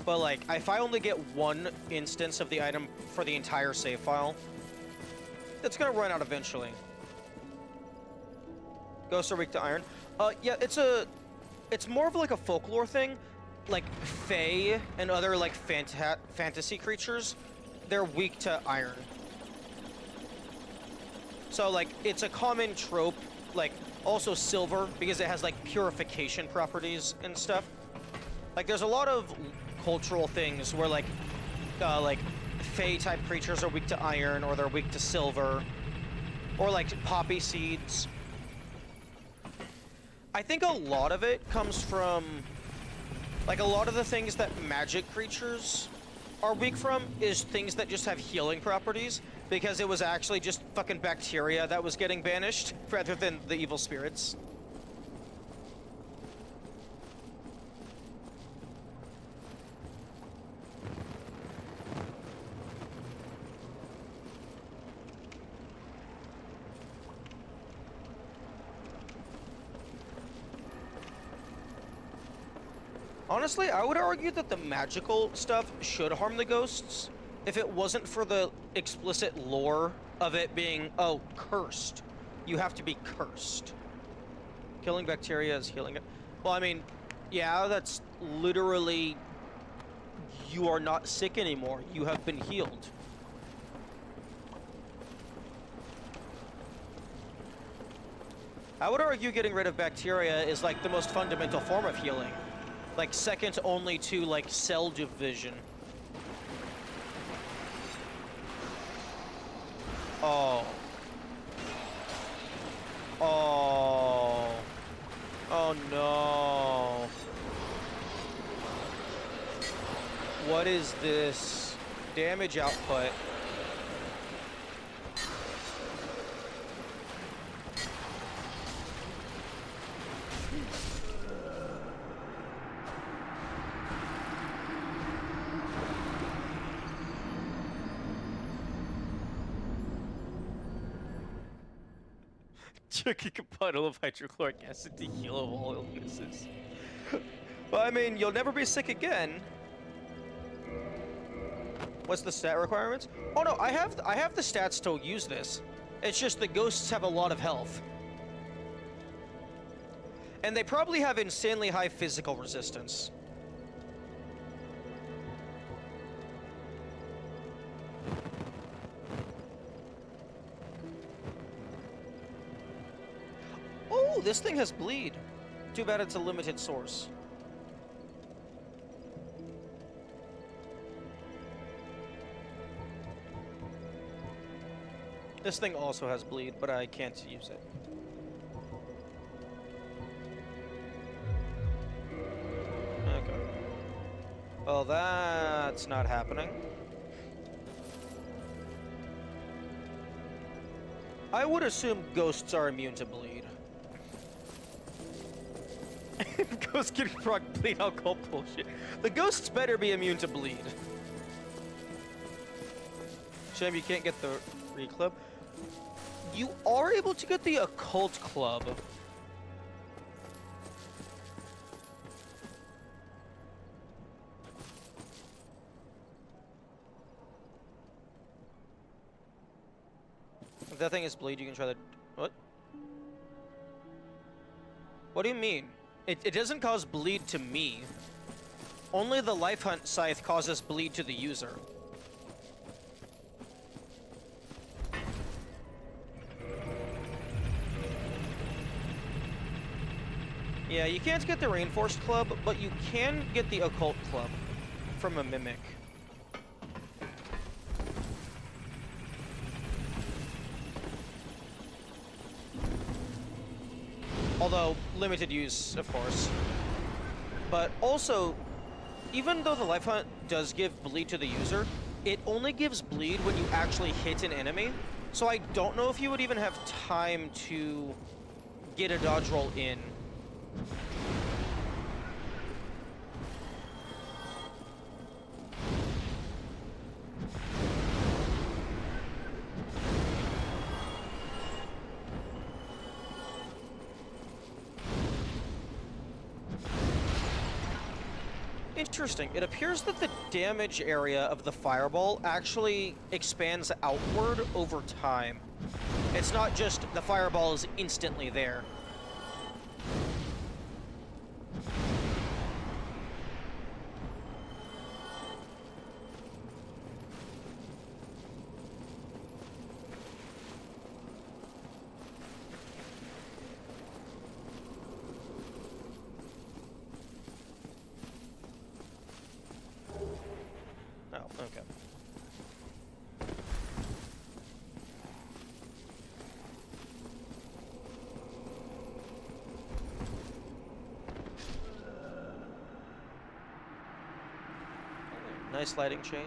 but, like, if I only get one instance of the item for the entire save file, it's gonna run out eventually. Ghosts are weak to iron. Yeah, it's more of like a folklore thing. Like, fae and other, like, fantasy creatures, they're weak to iron. So, like, it's a common trope, like, also silver, because it has, like, purification properties and stuff. Like, there's a lot of cultural things where, like fae-type creatures are weak to iron, or they're weak to silver, or, like, poppy seeds. I think a lot of it comes from, like, a lot of the things that magic creatures are weak from is things that just have healing properties, because it was actually just fucking bacteria that was getting banished, rather than the evil spirits. Honestly, I would argue that the magical stuff should harm the ghosts if it wasn't for the explicit lore of it being, oh, cursed. You have to be cursed. Killing bacteria is healing it. Well, I mean, yeah, that's literally, you are not sick anymore. You have been healed. I would argue getting rid of bacteria is, like, the most fundamental form of healing. Like, second only to, like, cell division. Oh. Oh. Oh no. What is this? Damage output. Drinking a bottle of hydrochloric acid to heal of all illnesses. Well, I mean, you'll never be sick again. What's the stat requirements? Oh no, I have the stats to use this. It's just the ghosts have a lot of health. And they probably have insanely high physical resistance. Oh, this thing has bleed. Too bad it's a limited source. This thing also has bleed, but I can't use it. Okay. Well, that's not happening. I would assume ghosts are immune to bleed. If ghosts can proc bleed, I'll call bullshit. The ghosts better be immune to bleed. Shame you can't get the reclub. You are able to get the occult club. If that thing is bleed, you can try the... What? What do you mean? It doesn't cause bleed to me. Only the Life Hunt Scythe causes bleed to the user. Yeah, you can't get the Reinforced Club, but you can get the Occult Club from a Mimic. Although, limited use, of course. But also, even though the Life Hunt does give bleed to the user, it only gives bleed when you actually hit an enemy. So I don't know if you would even have time to get a dodge roll in. Interesting. It appears that the damage area of the fireball actually expands outward over time. It's not just the fireball is instantly there. Oh, okay. Nice lighting change.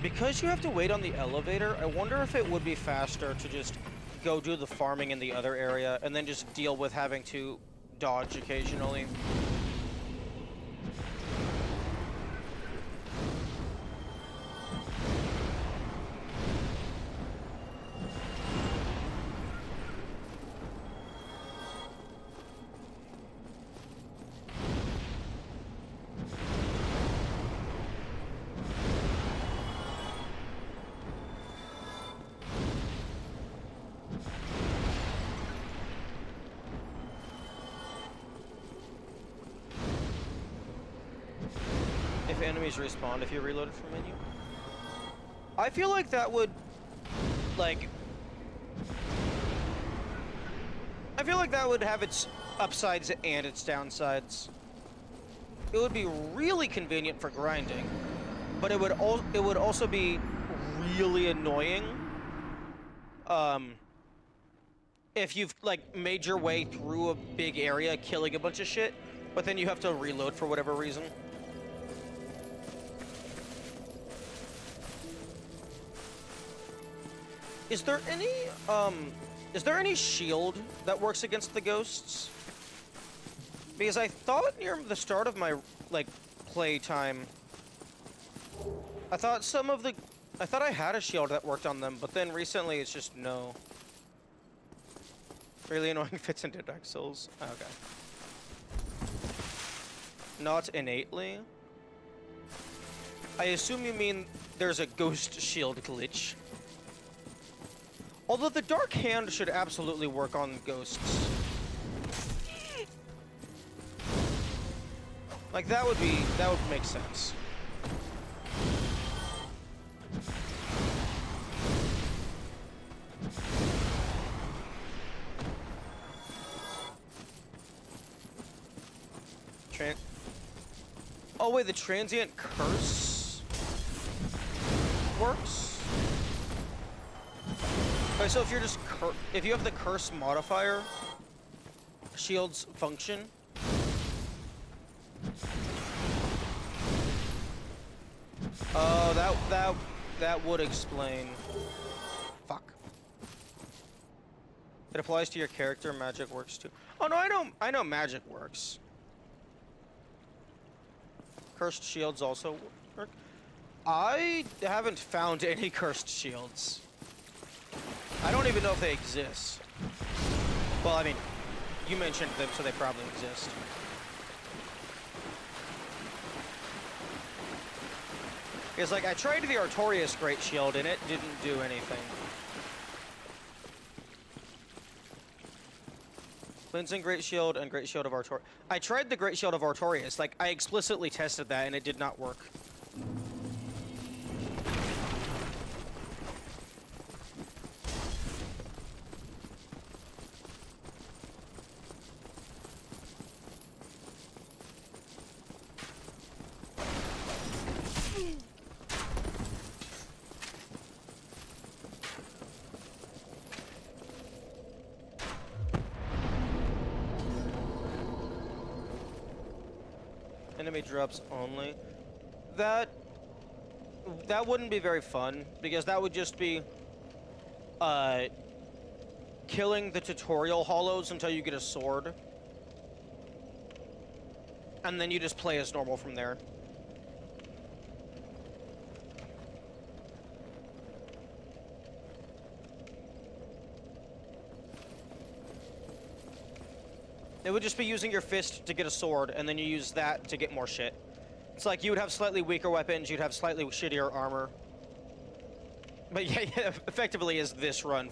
Because you have to wait on the elevator, I wonder if it would be faster to just go do the farming in the other area and then just deal with having to dodge occasionally. If enemies respawn if you reloaded from menu. I feel like that would, like... I feel like that would have its upsides and its downsides. It would be really convenient for grinding, but it would also be really annoying if you've, like, made your way through a big area killing a bunch of shit, but then you have to reload for whatever reason. Is there any shield that works against the ghosts? Because I thought near the start of my, like, playtime, I thought I had a shield that worked on them, but then recently it's just no. Really annoying fits into Dark Souls. Okay. Not innately. I assume you mean there's a ghost shield glitch. Although the Dark Hand should absolutely work on ghosts. Like, that would make sense. Oh wait, the transient curse works? Okay, so if you're just if you have the curse modifier, shields function. Oh, that would explain. Fuck. It applies to your character. Magic works too. Oh no, I know magic works. Cursed shields also work. I haven't found any cursed shields. I don't even know if they exist. Well, I mean, you mentioned them, so they probably exist. Because, like, I tried the Artorias Great Shield, and it didn't do anything. Cleansing Great Shield and Great Shield of Artorias. I tried the Great Shield of Artorias. Like, I explicitly tested that, and it did not work. Enemy drops only. That wouldn't be very fun, because that would just be killing the tutorial hollows until you get a sword. And then you just play as normal from there. It would just be using your fist to get a sword, and then you use that to get more shit. It's like you would have slightly weaker weapons, you'd have slightly shittier armor. But yeah, effectively is this run.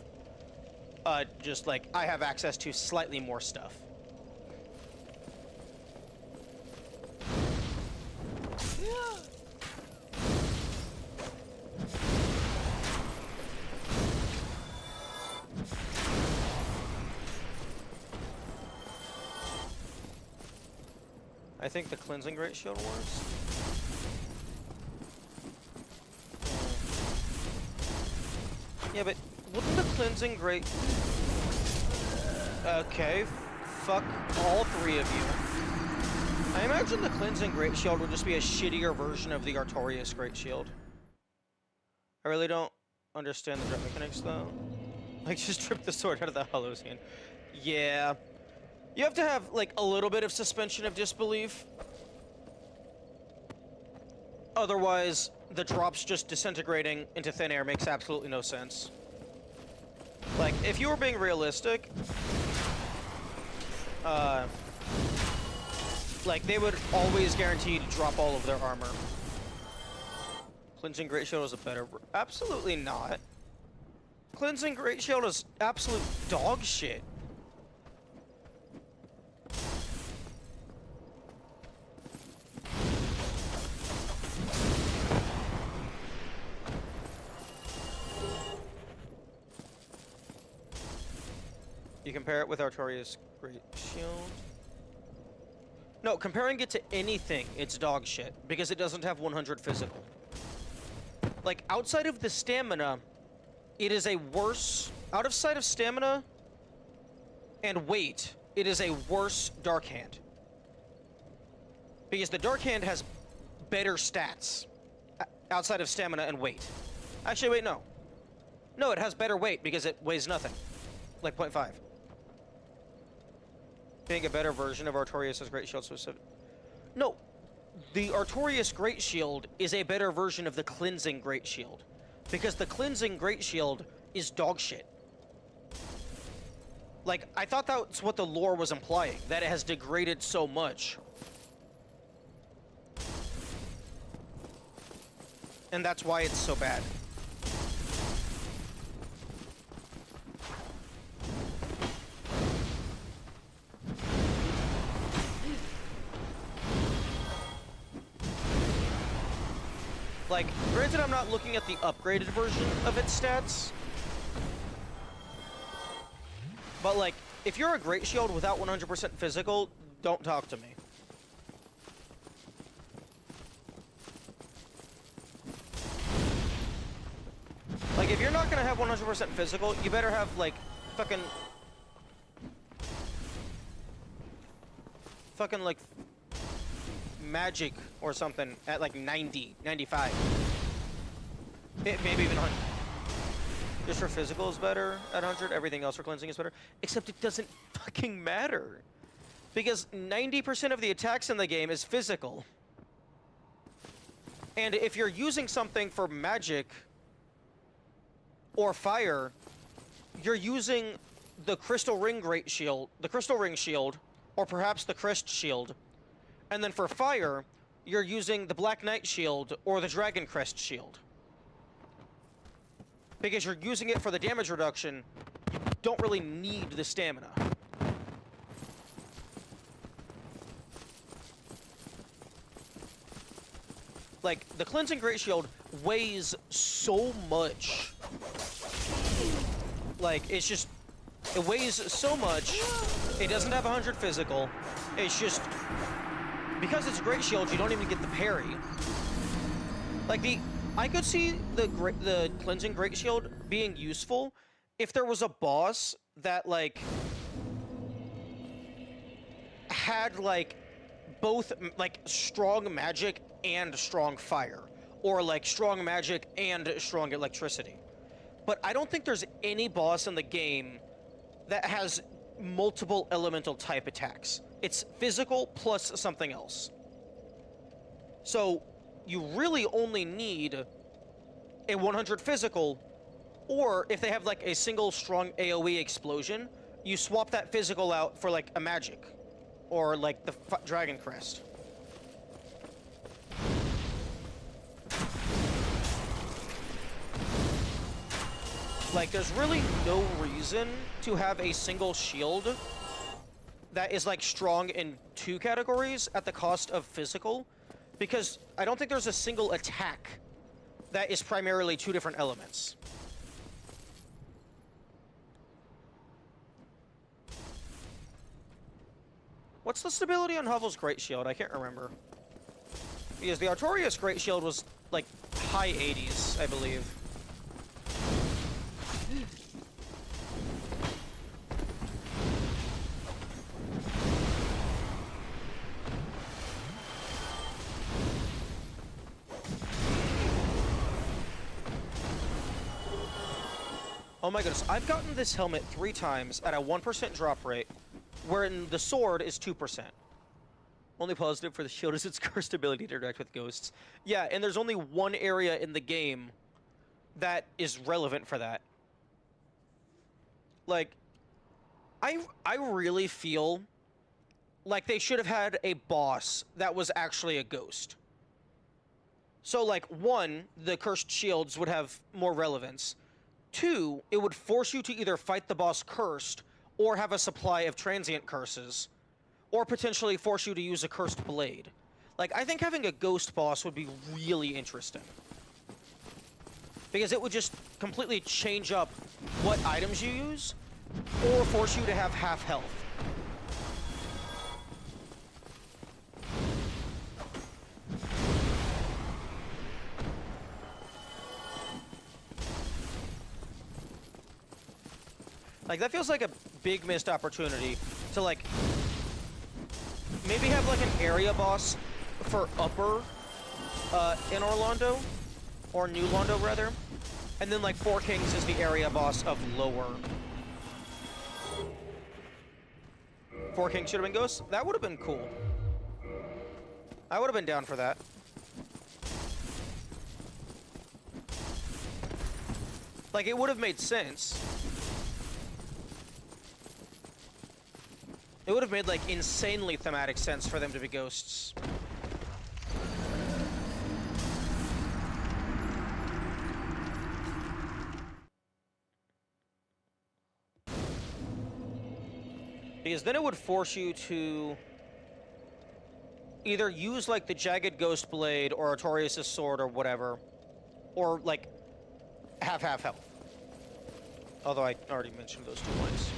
Just like, I have access to slightly more stuff. I think the Cleansing Great Shield works. Yeah, but wouldn't the Cleansing Great... Okay, fuck all three of you. I imagine the Cleansing Great Shield would just be a shittier version of the Artorias Great Shield. I really don't understand the drop mechanics, though. Like, just trip the sword out of the Hollow's hand. Yeah. You have to have, like, a little bit of suspension of disbelief. Otherwise, the drops just disintegrating into thin air makes absolutely no sense. Like, if you were being realistic, like, they would always guarantee to drop all of their armor. Cleansing Great Shield is a better... Absolutely not. Cleansing Great Shield is absolute dog shit. You compare it with Artorias Great Shield. No, comparing it to anything, it's dog shit, because it doesn't have 100 physical. Like, outside of the stamina, it is a worse... Out of sight of stamina and weight, it is a worse Dark Hand. Because the Dark Hand has better stats outside of stamina and weight. Actually, wait, no. No, it has better weight because it weighs nothing. Like 0.5. Being a better version of Artorias' Great Shield specific. No, the Artorias Great Shield is a better version of the Cleansing Great Shield. Because the Cleansing Great Shield is dog shit. Like, I thought that's what the lore was implying, that it has degraded so much. And that's why it's so bad. Like, granted, I'm not looking at the upgraded version of its stats. But, like, if you're a Great Shield without 100% physical, don't talk to me. Like, if you're not gonna have 100% physical, you better have, like, fucking, like, magic or something at, like, 90, 95. Maybe even 100. Just for physical is better at 100, everything else for cleansing is better. Except it doesn't fucking matter. Because 90% of the attacks in the game is physical. And if you're using something for magic or fire, you're using the Crystal Ring Great Shield, the Crystal Ring Shield, or perhaps the Crest Shield. And then for fire, you're using the Black Knight Shield or the Dragon Crest Shield. Because you're using it for the damage reduction, you don't really need the stamina. Like, the Cleansing Great Shield weighs so much. Like, it's just... It weighs so much. It doesn't have 100 physical. It's just... Because it's Great Shield, you don't even get the parry. Like, I could see the Cleansing Great Shield being useful if there was a boss that, like... had, like, both, like, strong magic and strong fire. Or, like, strong magic and strong electricity. But I don't think there's any boss in the game that has multiple elemental type attacks. It's physical plus something else. So, you really only need a 100 physical, or if they have, like, a single strong AoE explosion, you swap that physical out for, like, a magic. Or, like, the Dragon Crest. Like, there's really no reason to have a single shield that is, like, strong in 2 categories at the cost of physical, because I don't think there's a single attack that is primarily 2 different elements. What's the stability on Hovel's Great Shield? I can't remember. Because the Artorias Great Shield was, like, high 80s, I believe. Oh my goodness, I've gotten this helmet 3 times at a 1% drop rate, wherein the sword is 2%. Only positive for the shield is its cursed ability to interact with ghosts. Yeah, and there's only one area in the game that is relevant for that. Like, I really feel like they should have had a boss that was actually a ghost. So, like, 1, the cursed shields would have more relevance. 2, it would force you to either fight the boss cursed or have a supply of transient curses, or potentially force you to use a cursed blade. Like, I think having a ghost boss would be really interesting. Because it would just completely change up what items you use, or force you to have half health. Like, that feels like a big missed opportunity to, like, maybe have, like, an area boss for Upper in Orlando, or New Londo, rather. And then, like, Four Kings is the area boss of Lower. Four Kings should have been ghosts? That would have been cool. I would have been down for that. Like, it would have made sense. It would have made, like, insanely thematic sense for them to be ghosts. Because then it would force you to either use, like, the Jagged Ghost Blade or Artorias' sword or whatever. Or, like, half health. Although I already mentioned those 2 points.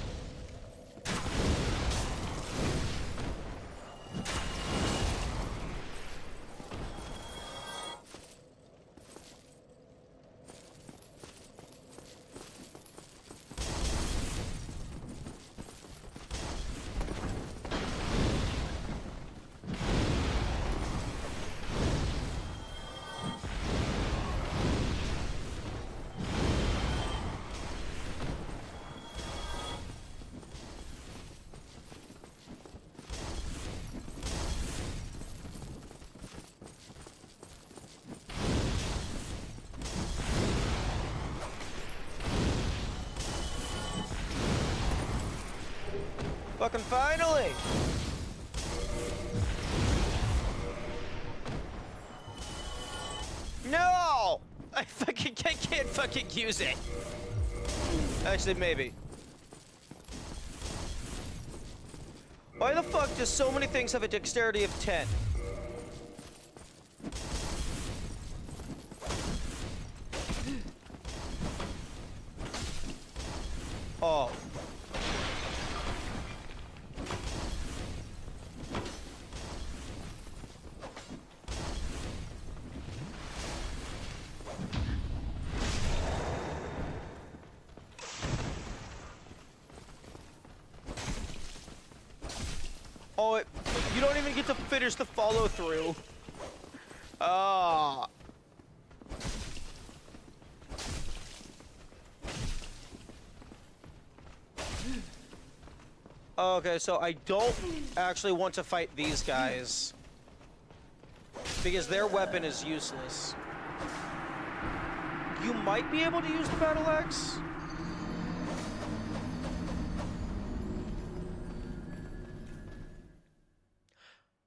Fucking finally! No! I fucking can't fucking use it. Actually, maybe. Why the fuck does so many things have a dexterity of 10? Oh. Oh, you don't even get to finish the follow through. Ah. Okay, so I don't actually want to fight these guys because their weapon is useless. You might be able to use the battle axe.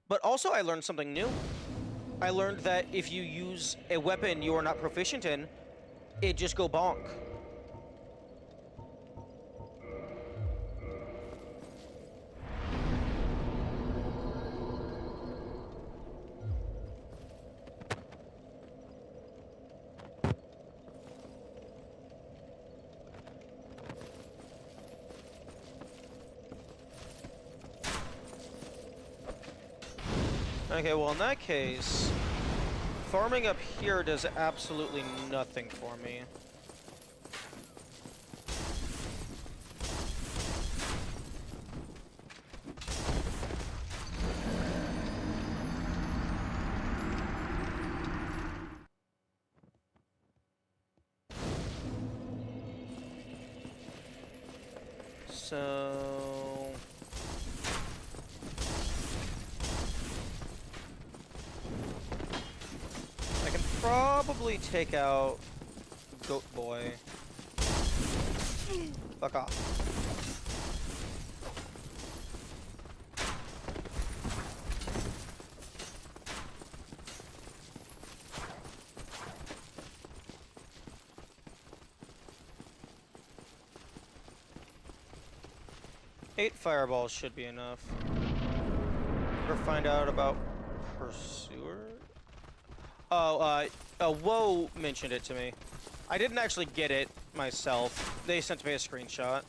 But also I learned something new. I learned that if you use a weapon you are not proficient in, it just go bonk. Okay, well in that case, farming up here does absolutely nothing for me. So... I can probably take out Goat Boy. Fuck off. Eight fireballs should be enough. Ever find out about Pursuer? Oh, Woe mentioned it to me. I didn't actually get it myself. They sent me a screenshot.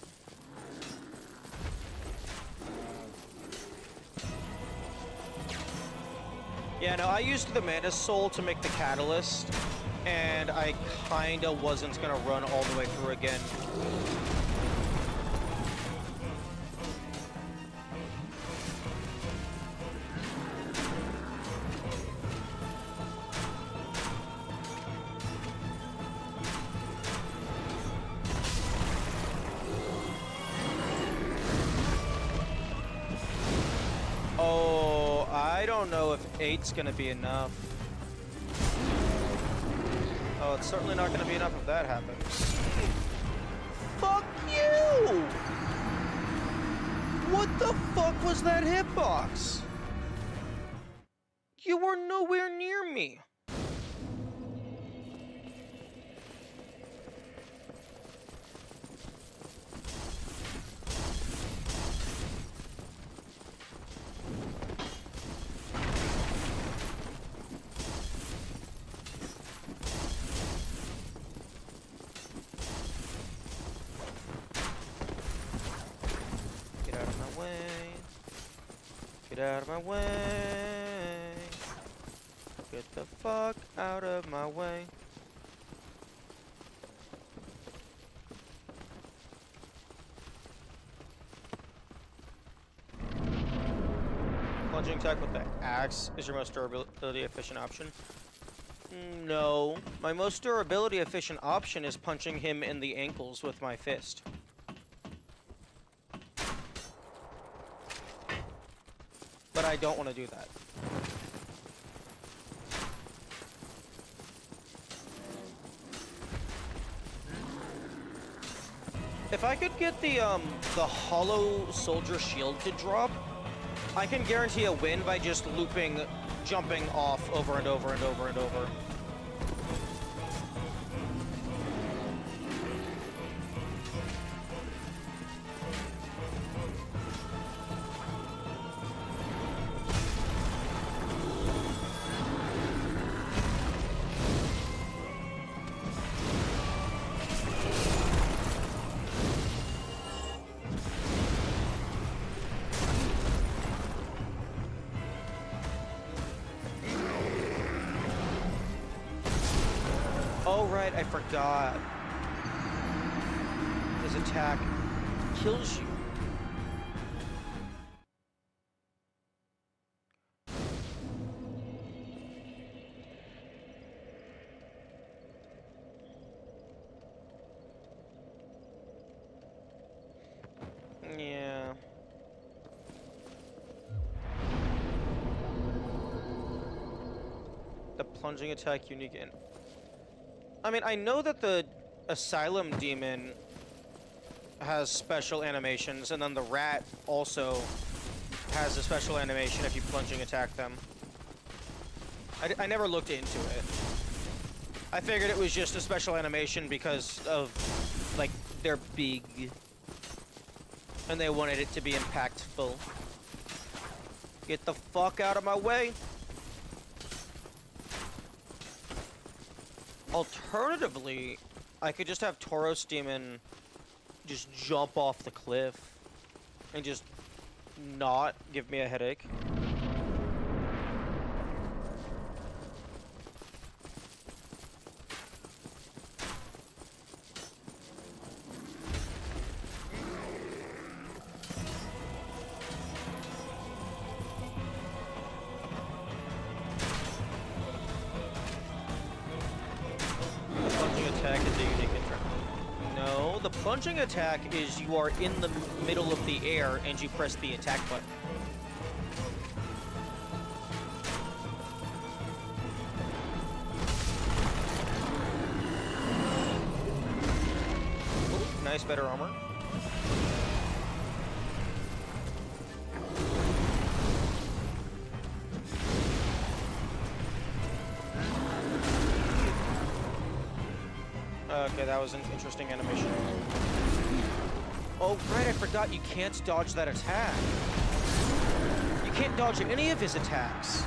Yeah, no, I used the Mana Soul to make the Catalyst, and I kinda wasn't gonna run all the way through again. Oh, I don't know if 8's gonna be enough. Oh, it's certainly not gonna be enough if that happens. Fuck you! What the fuck was that hitbox? You were nowhere near me. Get out of my way. Get the fuck out of my way. Plunging attack with the axe is your most durability efficient option. No. My most durability efficient option is punching him in the ankles with my fist. But I don't want to do that. If I could get the hollow soldier shield to drop, I can guarantee a win by just looping, jumping off over and over and over and over. Oh, right, I forgot. His attack kills you. Yeah. The plunging attack unique in. I mean, I know that the Asylum Demon has special animations, and then the Rat also has a special animation if you plunging attack them. I never looked into it. I figured it was just a special animation because of, like, they're big. And they wanted it to be impactful. Get the fuck out of my way! Alternatively, I could just have Tauros Demon just jump off the cliff and just not give me a headache. No, the plunging attack is you are in the middle of the air and you press the attack button. Ooh, nice, better armor. Okay, that was an interesting animation. Oh, right, I forgot you can't dodge that attack. You can't dodge any of his attacks.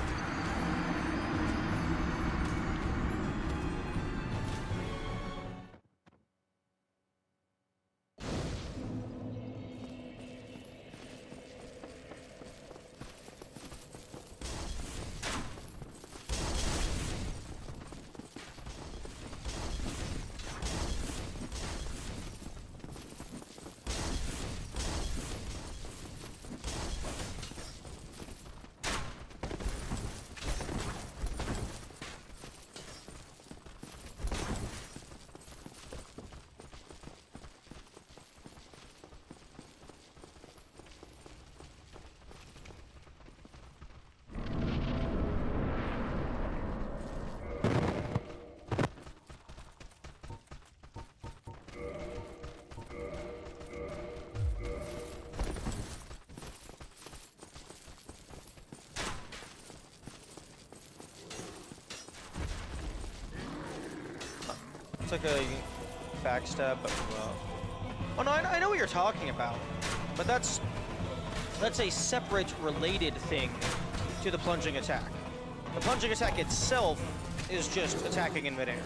It's like a backstab, but oh no, I know what you're talking about, but that's a separate, related thing to the plunging attack. The plunging attack itself is just attacking in midair.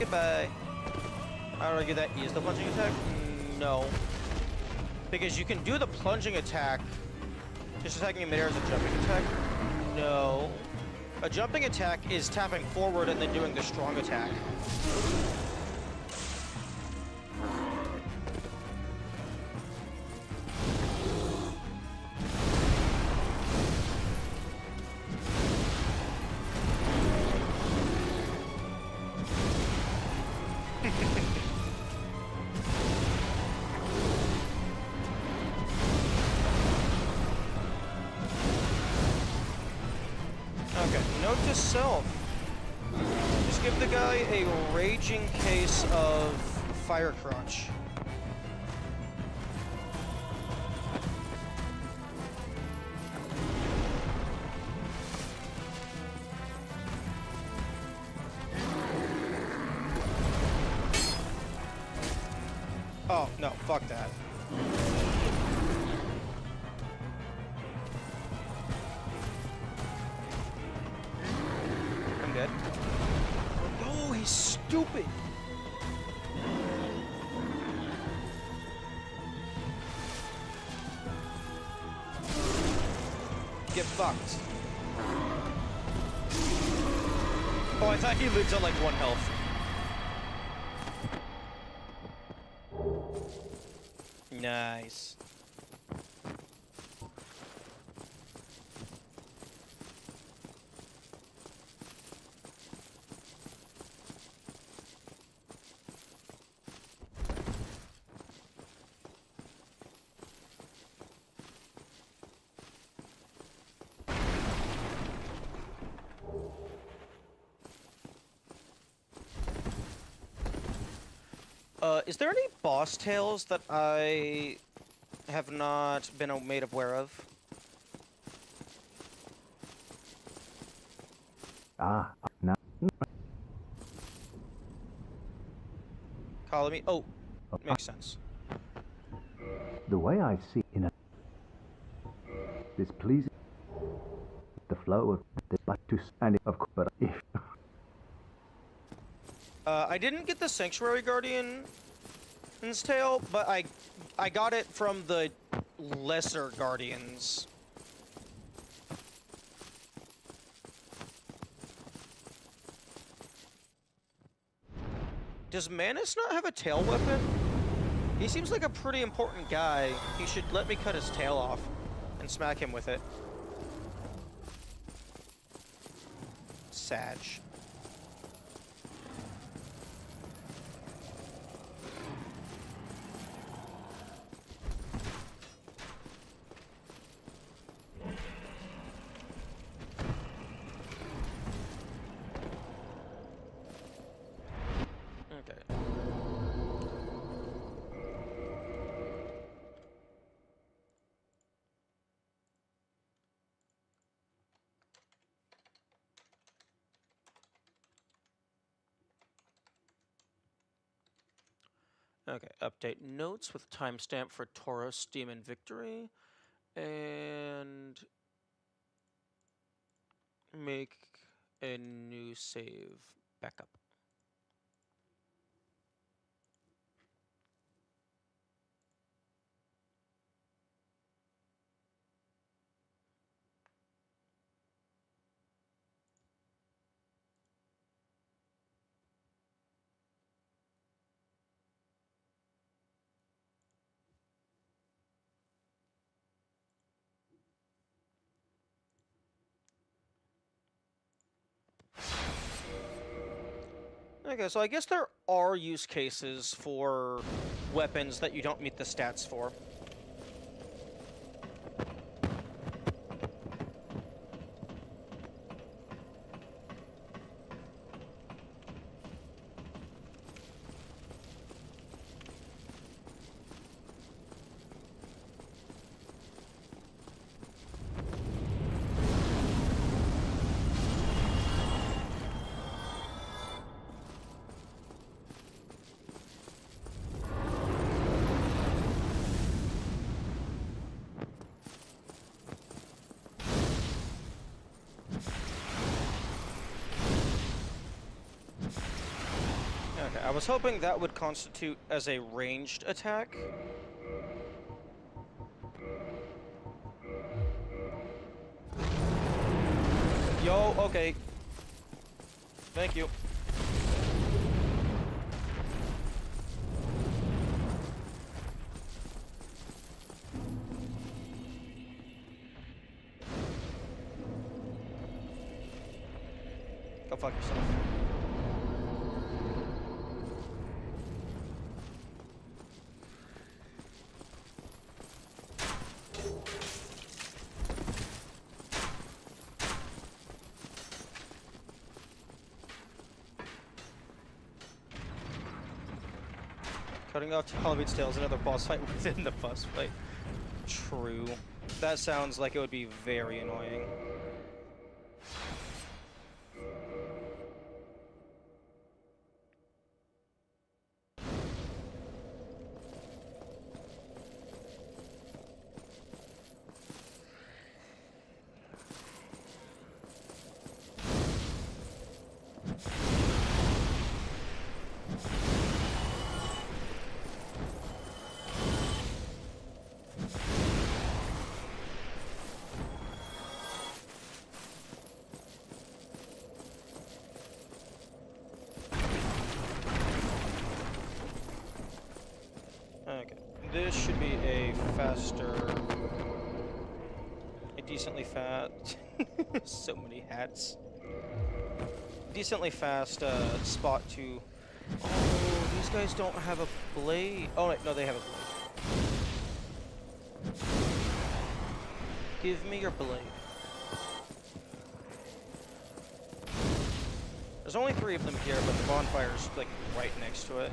Goodbye. I would argue that is the plunging attack. No. Because you can do the plunging attack, just attacking in midair as a jumping attack. No. A jumping attack is tapping forward and then doing the strong attack. Okay, note to self. Just give the guy a raging case of fire crunch. Oh, no, fuck that. I'm dead. No, he's stupid. Get fucked. Oh, I thought he lives on like 1 health. Nice. Is there any boss tales that I have not been made aware of? No. Call me. Oh, makes sense. The way I see in a this pleases the flow of the but to and of course, but if I didn't get the Sanctuary Guardian's tale, but I got it from the lesser Guardians. Does Manus not have a tail weapon? He seems like a pretty important guy. He should let me cut his tail off and smack him with it. Sag. Okay, update notes with timestamp for Tauros Demon Victory, and make a new save backup. Okay, so I guess there are use cases for weapons that you don't meet the stats for. Okay, I was hoping that would constitute as a ranged attack. Yo, okay. Thank you. Go fuck yourself. Cutting off Hollywood's tail is another boss fight within the boss fight. True. That sounds like it would be very annoying. Okay, this should be a faster, a decently fast, so many hats, decently fast spot to, oh, these guys don't have a blade, oh wait, no, they have a blade. Give me your blade. There's only 3 of them here, but the bonfire's like right next to it.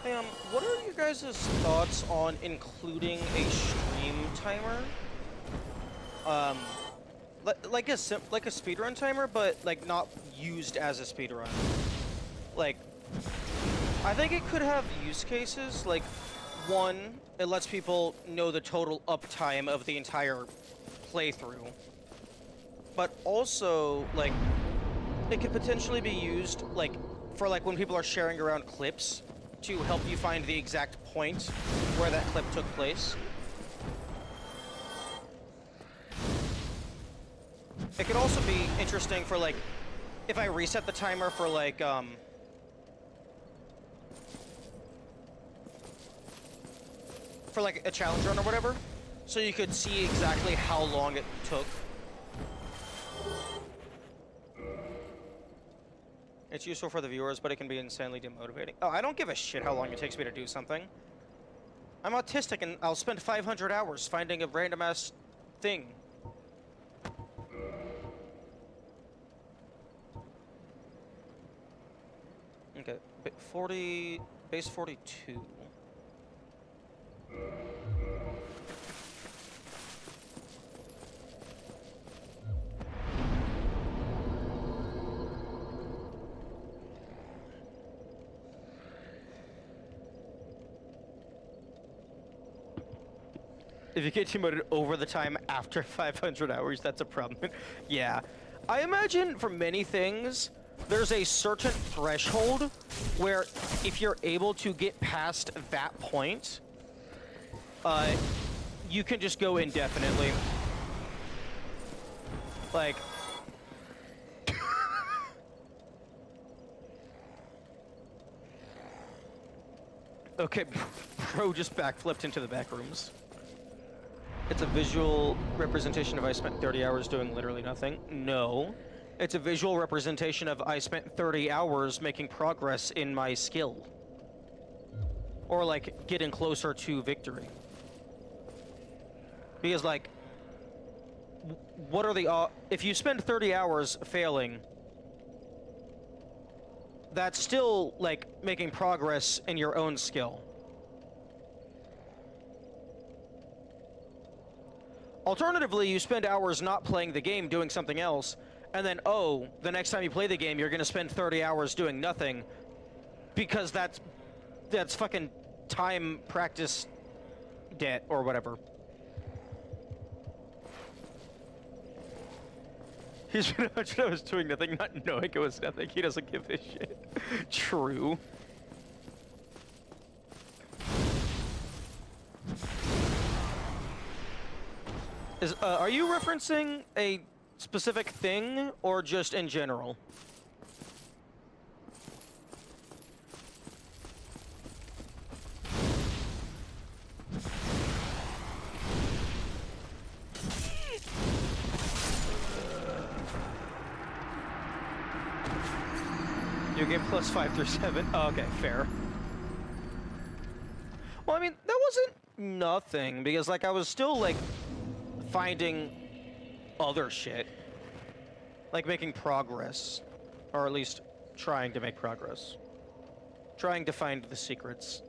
Hey, what are your guys' thoughts on including a stream timer? Like a speedrun timer, but like not used as a speedrun. Like, I think it could have use cases. Like, one, it lets people know the total uptime of the entire playthrough. But also, like, it could potentially be used, like, for like when people are sharing around clips to help you find the exact point where that clip took place. It could also be interesting for like, if I reset the timer for like, for like a challenge run or whatever, so you could see exactly how long it took. It's useful for the viewers, but it can be insanely demotivating. Oh, I don't give a shit how long it takes me to do something. I'm autistic and I'll spend 500 hours finding a random-ass thing. Okay, base 42. If you get demoted over the time after 500 hours, that's a problem. Yeah. I imagine for many things, there's a certain threshold where if you're able to get past that point, you can just go indefinitely. Like... Okay, bro just backflipped into the back rooms. It's a visual representation of I spent 30 hours doing literally nothing. No. It's a visual representation of I spent 30 hours making progress in my skill. Or, like, getting closer to victory. Because, like, what are the... if you spend 30 hours failing, that's still, like, making progress in your own skill. Alternatively, you spend hours not playing the game, doing something else, and then, oh, the next time you play the game, you're gonna spend 30 hours doing nothing, because that's fucking time practice debt, or whatever. He's been imagining I was doing nothing, not knowing it was nothing. He doesn't give a shit. True. Are you referencing a specific thing, or just in general? New game plus 5 through 7. Oh, okay, fair. Well, I mean, that wasn't nothing, because, like, I was still, like, finding other shit. Like, making progress. Or at least trying to make progress. Trying to find the secrets.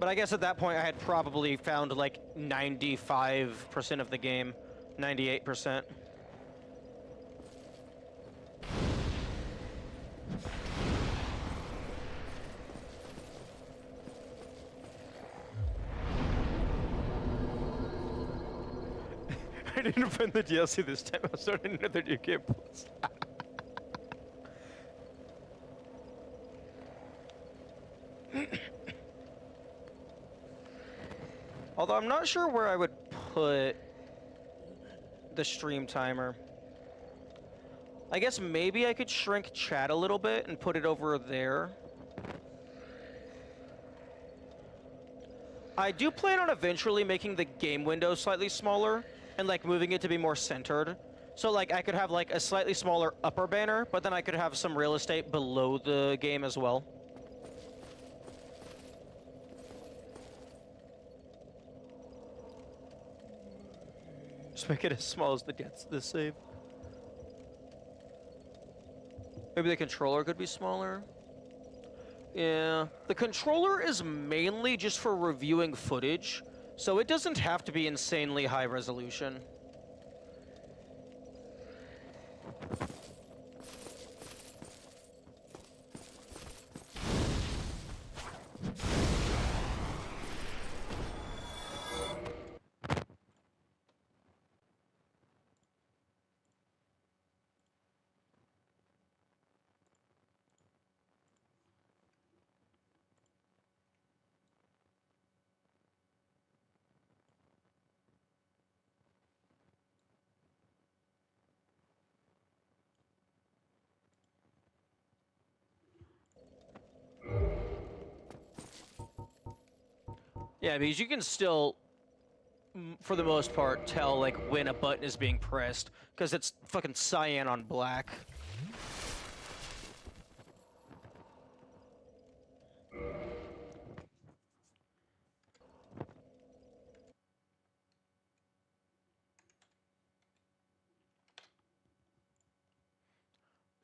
But I guess at that point I had probably found, like, 95% of the game. 98%. I didn't find the DLC this time. I was starting another new game plus. Although I'm not sure where I would put the stream timer. I guess maybe I could shrink chat a little bit and put it over there. I do plan on eventually making the game window slightly smaller and, like, moving it to be more centered. So, like, I could have, like, a slightly smaller upper banner, but then I could have some real estate below the game as well. Just make it as small as the save. Maybe the controller could be smaller. Yeah, the controller is mainly just for reviewing footage, so it doesn't have to be insanely high resolution. Yeah, because you can still, for the most part, tell, like, when a button is being pressed, because it's fucking cyan on black.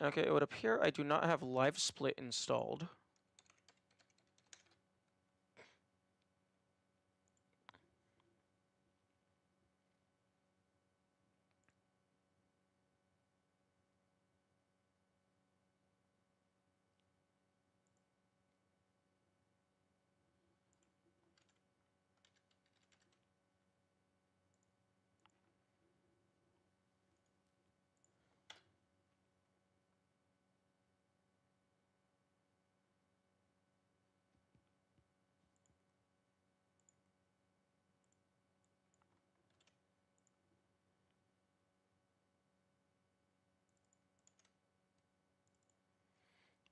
Okay, it would appear I do not have Live Split installed.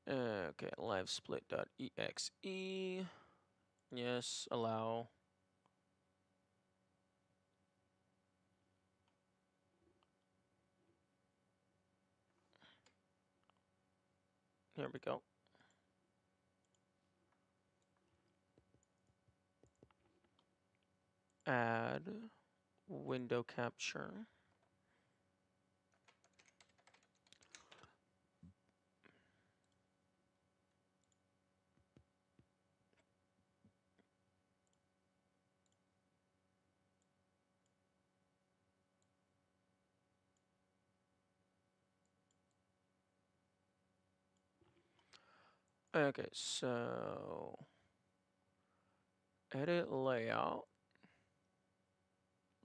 Okay, livesplit.exe. Yes, allow. Here we go. Add window capture. Okay, so edit layout.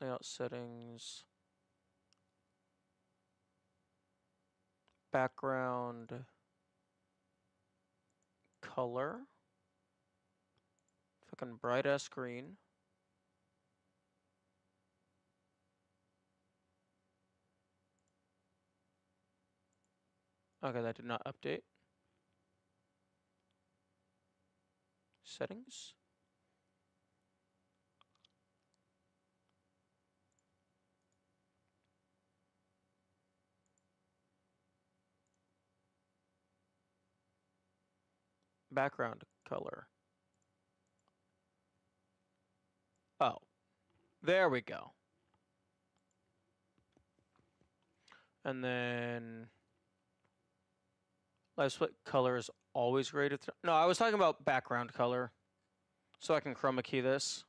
Layout settings. Background color. Fucking bright ass green. Okay, that did not update. Settings. Background color. Oh, there we go. And then live split color is always graded. No, I was talking about background color. So I can chroma key this.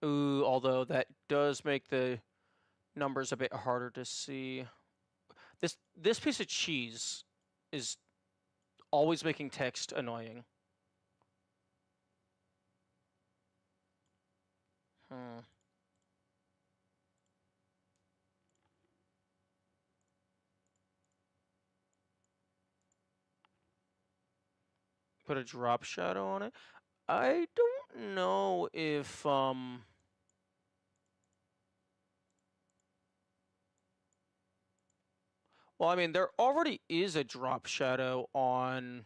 Ooh, although that does make the numbers a bit harder to see. This piece of cheese is always making text annoying. Hmm. Put a drop shadow on it. I don't know if well, I mean, there already is a drop shadow on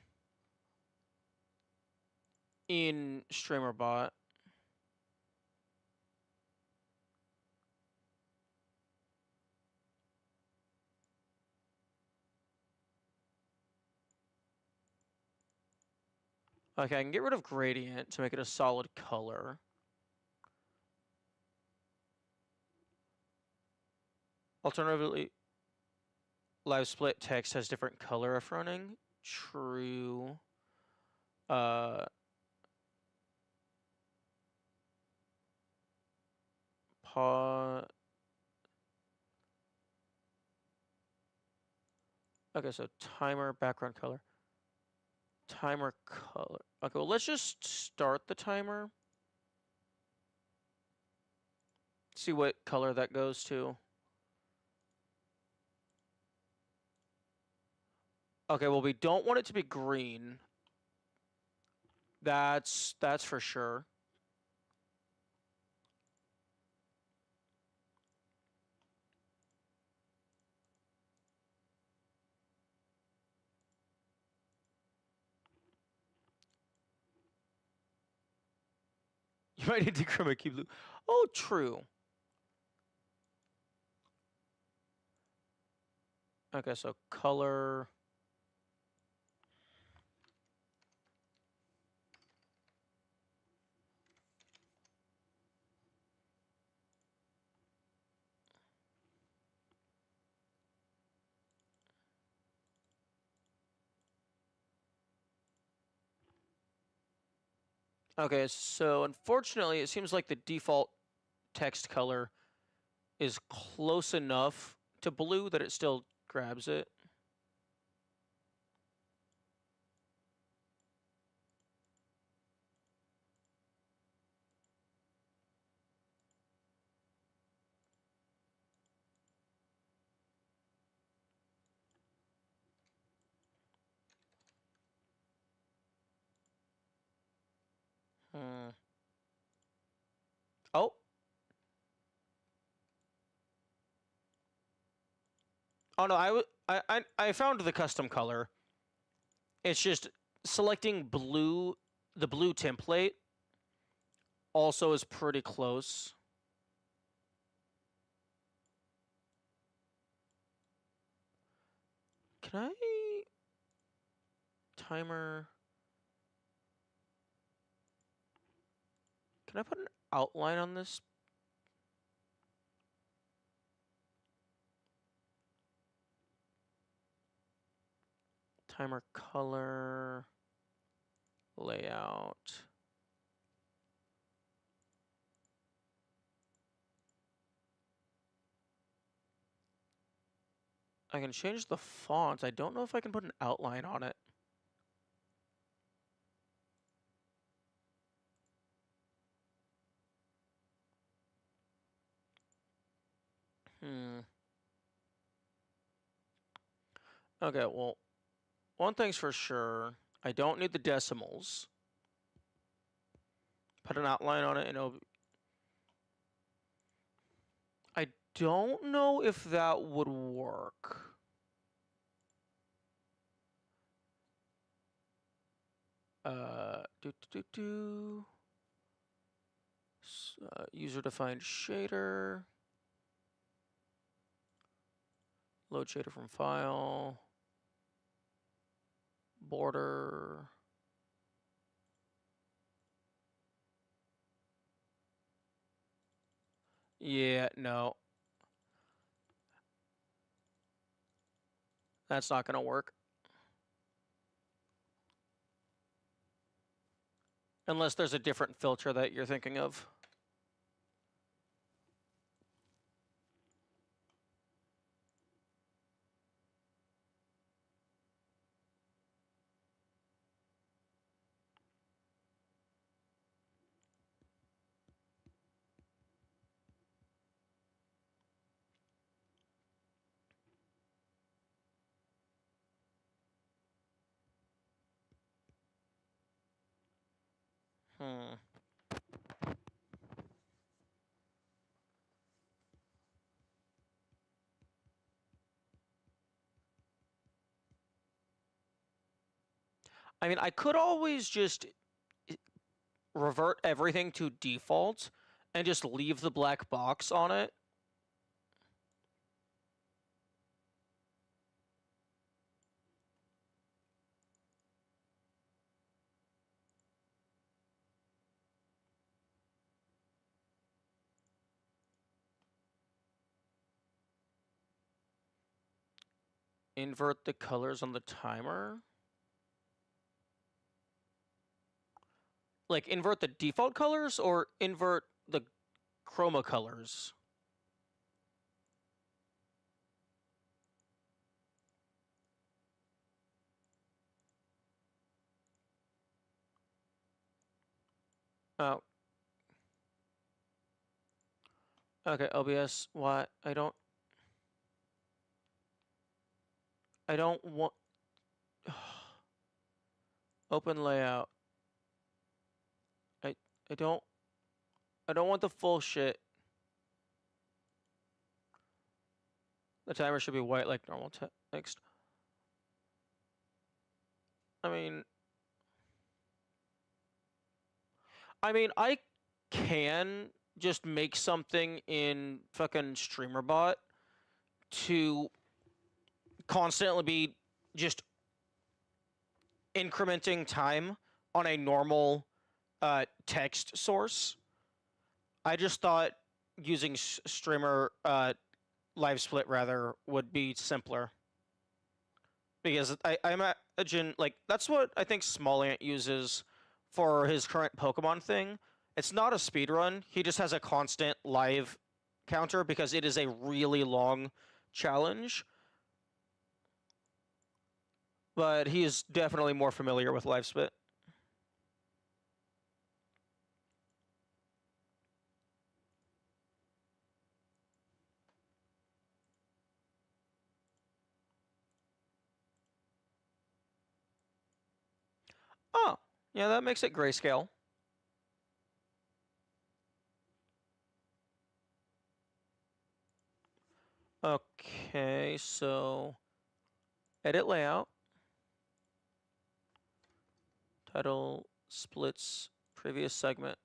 in StreamerBot. Okay, I can get rid of gradient to make it a solid color. Alternatively, live split text has different color of running. True. Uh, pa. Okay, so timer background color. Timer color. Okay, well, let's just start the timer. See what color that goes to. Okay, well, we don't want it to be green. That's for sure. You might need to chroma key blue. Oh, true. Okay, so color. Okay, so unfortunately, it seems like the default text color is close enough to blue that it still grabs it. Hmm. Oh. Oh no, I found the custom color. It's just selecting blue, the blue template also is pretty close. Can I timer? Can I put an outline on this? Timer color layout. I can change the font. I don't know if I can put an outline on it. Okay, well, one thing's for sure. I don't need the decimals. Put an outline on it and I don't know if that would work. User-defined shader. Load shader from file. Border. Yeah, no. That's not gonna work. Unless there's a different filter that you're thinking of. I mean, I could always just revert everything to default and just leave the black box on it. Invert the colors on the timer. Like, invert the default colors or invert the chroma colors? Oh. Okay, OBS, what? I don't want... Open layout. I don't want the full shit. The timer should be white like normal text. I mean, I can just make something in fucking StreamerBot to constantly be just incrementing time on a normal text source. I just thought using streamer live split rather would be simpler. Because I imagine, like, that's what I think Small Ant uses for his current Pokemon thing. It's not a speedrun. He just has a constant live counter because it is a really long challenge. But he is definitely more familiar with live split. Oh, yeah, that makes it grayscale. Okay, so edit layout, title splits previous segment.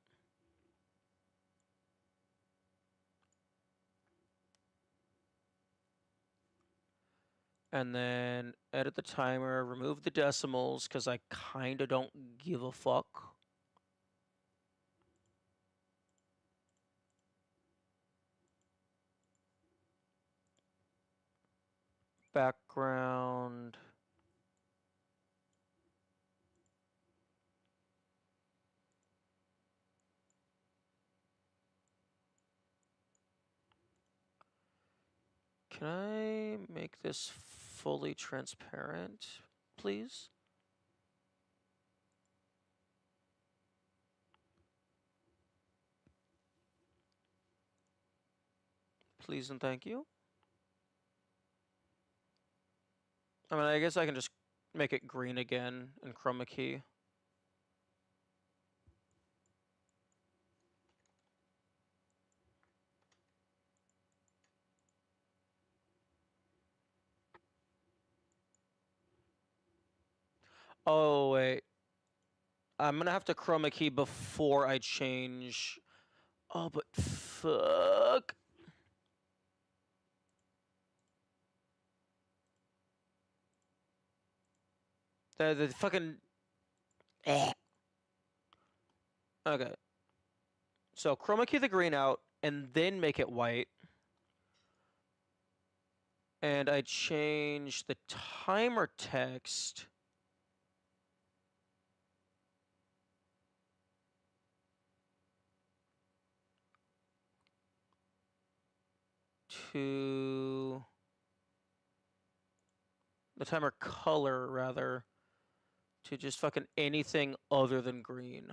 And then edit the timer, remove the decimals, because I kind of don't give a fuck. Background. Can I make this fully transparent, please? Please and thank you. I mean, I guess I can just make it green again in chroma key. Oh, wait. I'm gonna have to chroma key before I change. Oh, but fuck. The fucking. Okay. So chroma key the green out and then make it white. And I change the timer text to the timer color rather to just fucking anything other than green.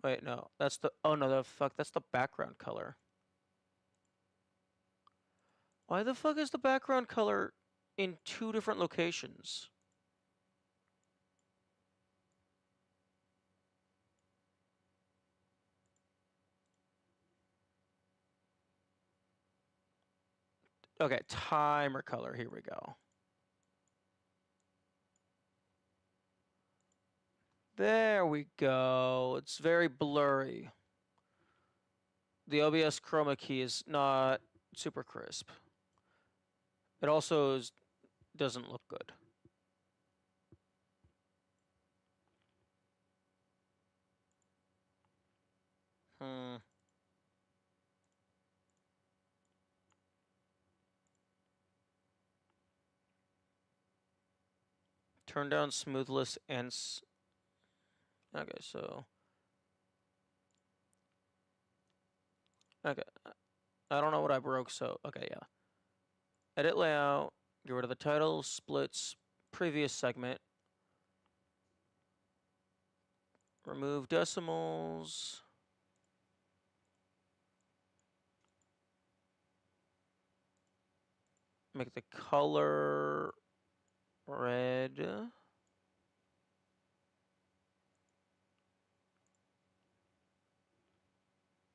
Wait, no, that's the, oh no, the fuck, that's the background color. Why the fuck is the background color in two different locations? Okay, timer color, here we go. There we go. It's very blurry. The OBS chroma key is not super crisp. It also doesn't look good. Turn down smoothness and okay, so okay. I don't know what I broke, so okay, yeah. Edit layout, get rid of the title, splits, previous segment. Remove decimals. Make the color red.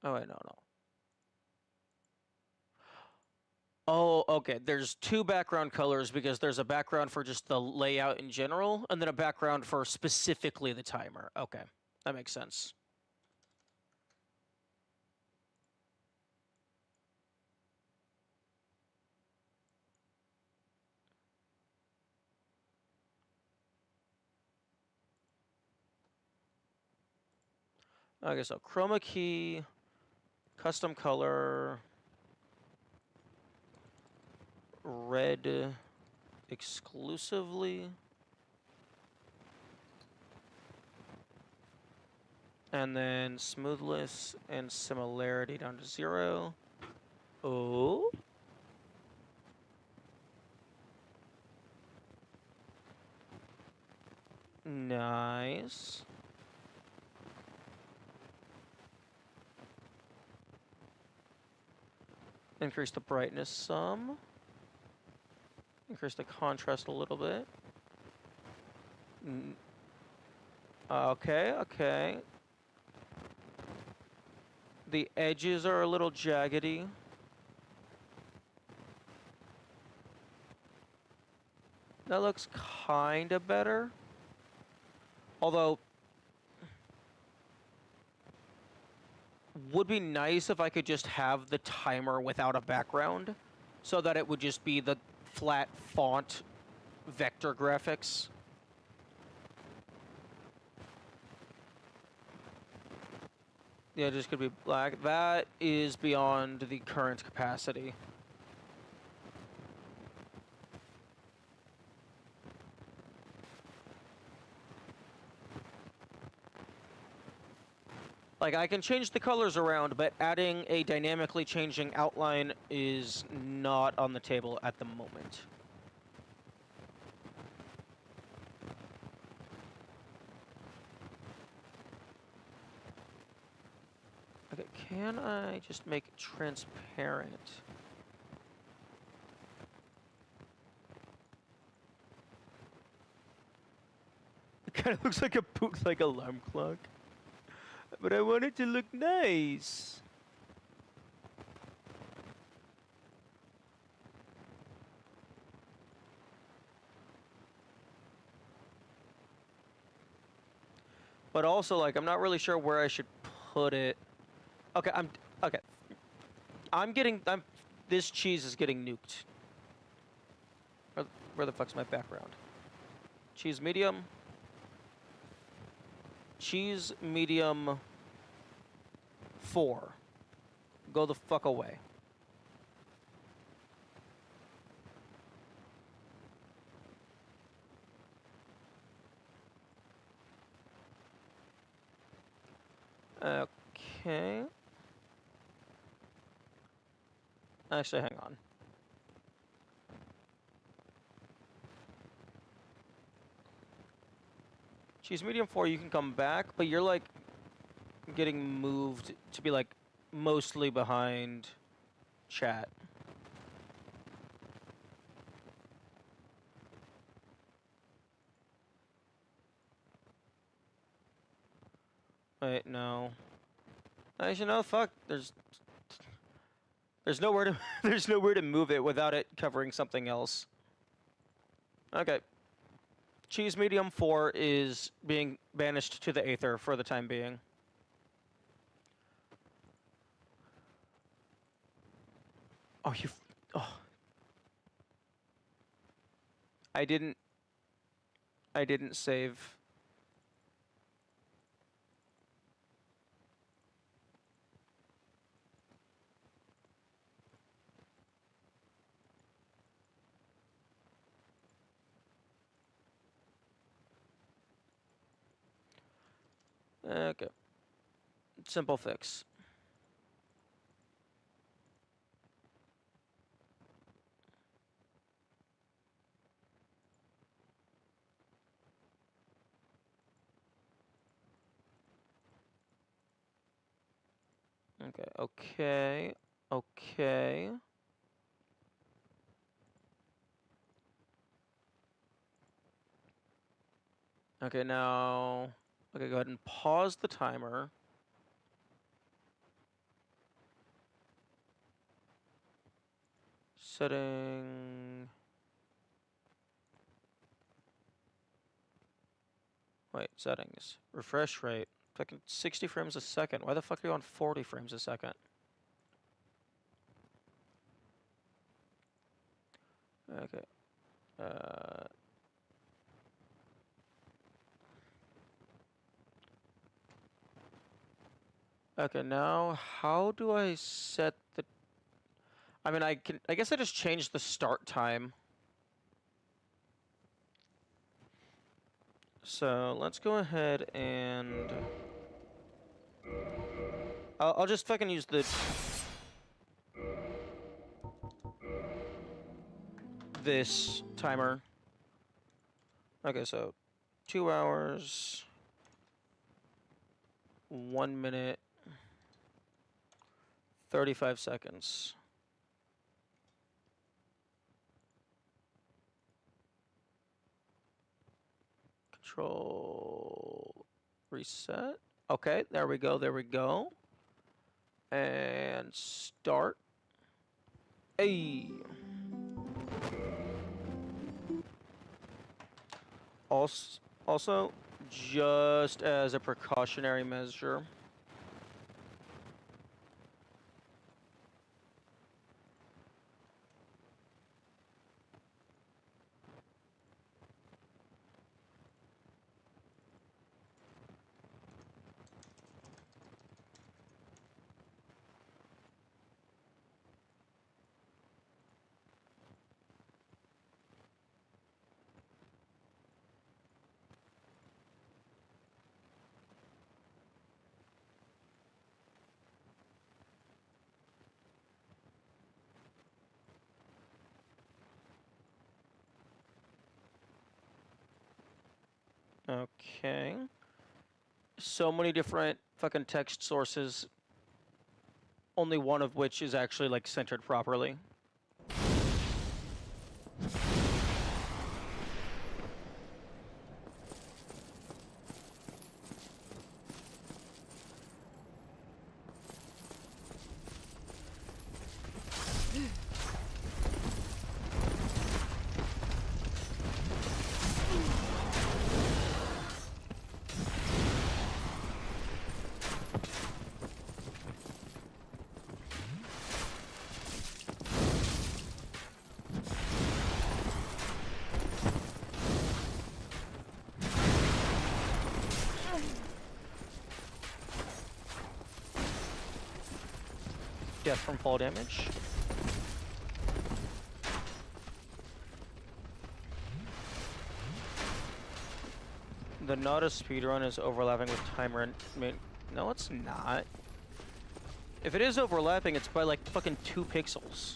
Oh wait, no. Oh, okay. There's two background colors because there's a background for just the layout in general, and then a background for specifically the timer. Okay, that makes sense. Okay, so chroma key, custom color, red exclusively. And then smoothness and similarity down to 0. Oh. Nice. Increase the brightness some. Increase the contrast a little bit. Okay. The edges are a little jaggedy. That looks kinda better. Although, would be nice if I could just have the timer without a background, so that it would just be the flat font vector graphics. Yeah, just could be black. That is beyond the current capacity. Like, I can change the colors around, but adding a dynamically changing outline is not on the table at the moment. Okay, can I just make it transparent? It kind of looks like a bootleg alarm clock. But I want it to look nice. But also, like, I'm not really sure where I should put it. Okay, okay. This cheese is getting nuked. Where the fuck's my background? Cheese medium. Cheese medium 4. Go the fuck away. Okay. Actually, hang on. Cheese medium 4, you can come back, but you're like getting moved to be like mostly behind chat. Wait, no. Actually, no, fuck. There's nowhere to there's nowhere to move it without it covering something else. Okay. Cheese medium 4 is being banished to the aether for the time being. Oh, oh. I didn't save. Okay. Simple fix. Okay. Okay, now... Okay, go ahead and pause the timer. Setting... Wait, settings. Refresh rate. Fucking 60 frames a second. Why the fuck are you on 40 frames a second? Okay. Okay, now how do I set the... I mean, I guess I just changed the start time. So let's go ahead and... I'll just fucking use this timer. Okay, so 2 hours, 1 minute, 35 seconds. Control reset. Okay, there we go. And start. Hey. Also, just as a precautionary measure. Okay. So many different fucking text sources, only one of which is actually like centered properly. Death from fall damage. The not a speedrun is overlapping with timer and... I mean, no it's not. If it is overlapping, it's by like fucking 2 pixels.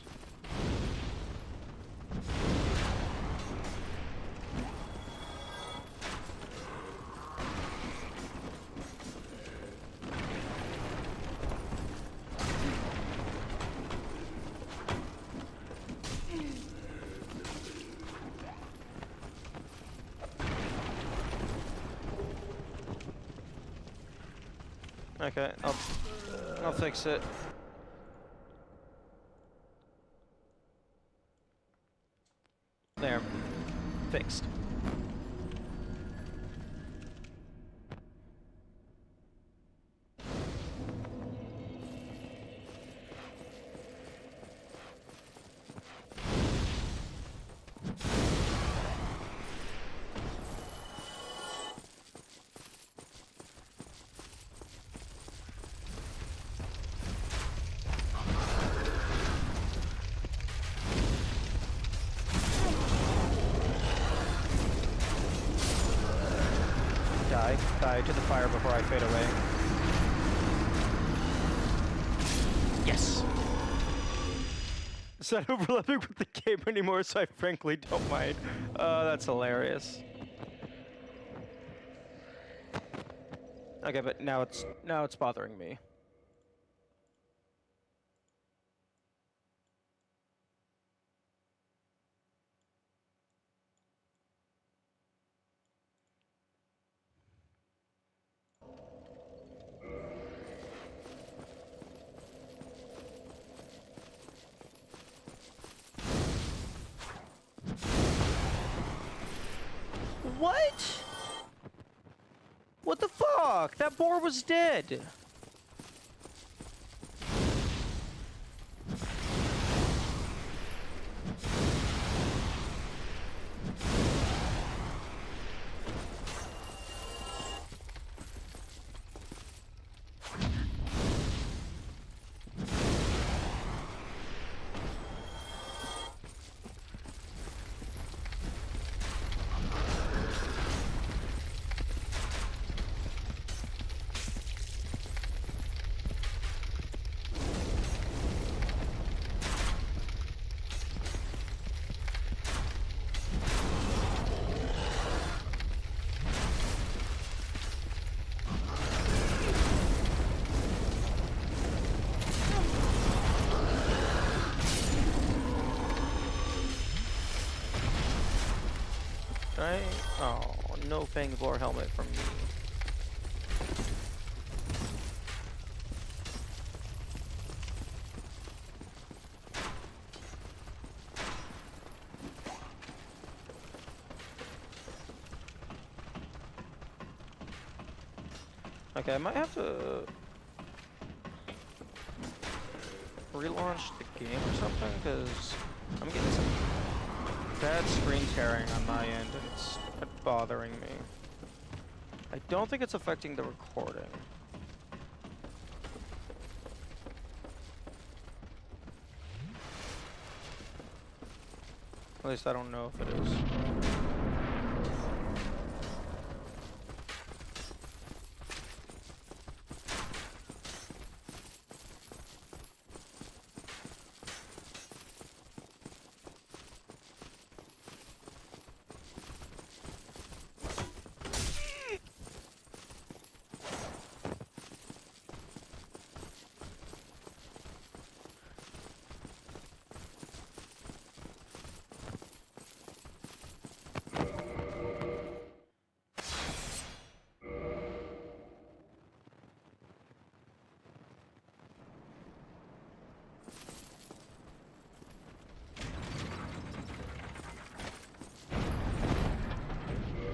Okay, I'll fix it. There. Fixed. Die to the fire before I fade away. Yes! It's not overlapping with the game anymore, so I frankly don't mind. That's hilarious. Okay, but now it's bothering me. What? What the fuck? That boar was dead. Right? Oh, no Fang Boar helmet from me. Okay, I might have to relaunch the game or something, because I'm getting some bad screen tearing on my end, and it's bothering me. I don't think it's affecting the recording. At least I don't know if it is.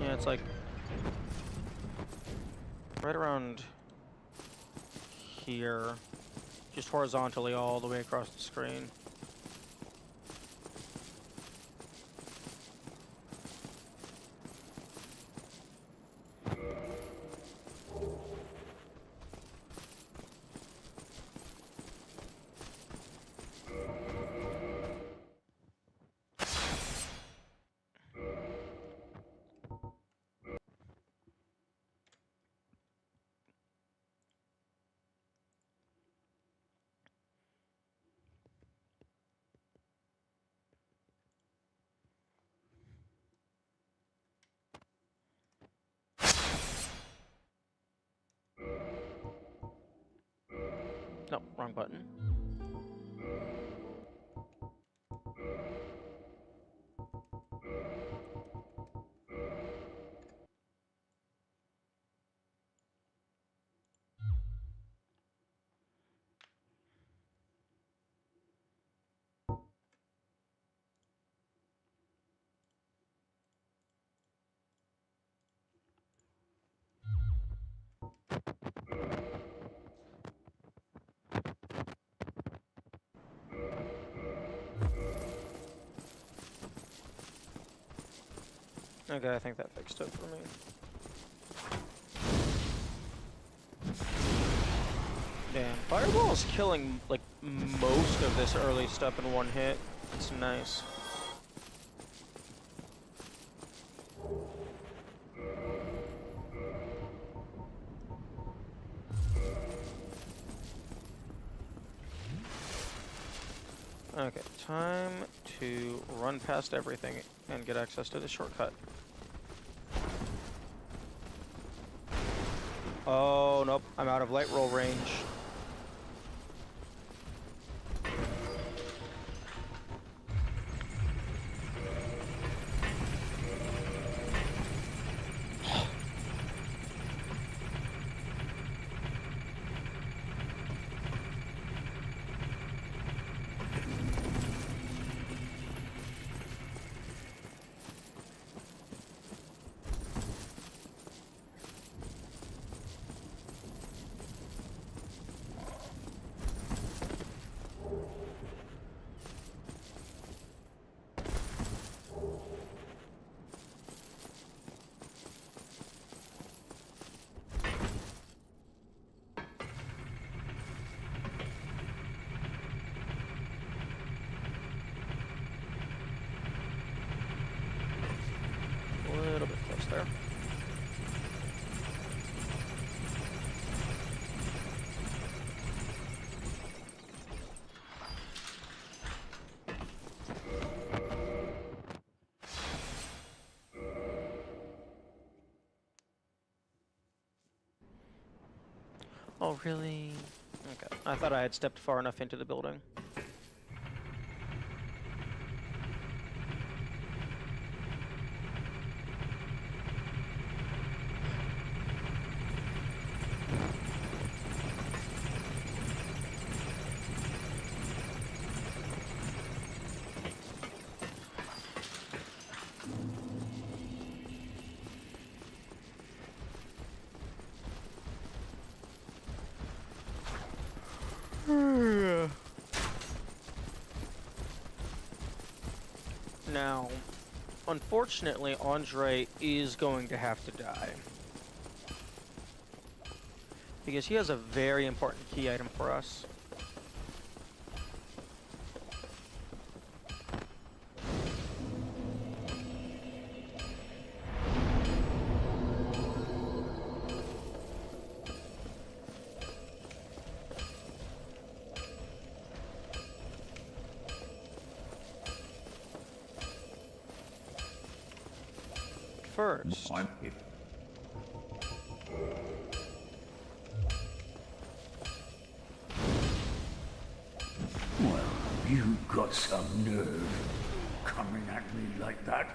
Yeah, it's like right around here, just horizontally all the way across the screen. No, wrong button. Okay, I think that fixed it for me. Damn, Fireball's killing, like, most of this early stuff in one hit. It's nice. Okay, time to run past everything and get access to the shortcut. Oh, nope, I'm out of light roll range. A little bit close there. Oh, really? Okay. I thought I had stepped far enough into the building. Now, unfortunately, Andre is going to have to die. Because he has a very important key item for us. First. Well, you got some nerve coming at me like that.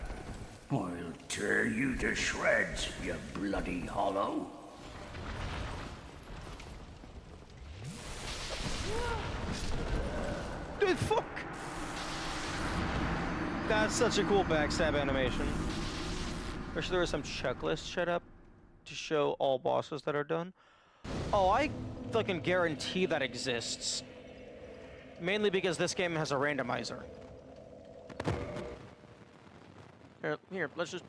I'll tear you to shreds, you bloody hollow. Dude, fuck! That's such a cool backstab animation. Wish there was some checklist set up to show all bosses that are done. Oh, I fucking guarantee that exists. Mainly because this game has a randomizer. Here, let's just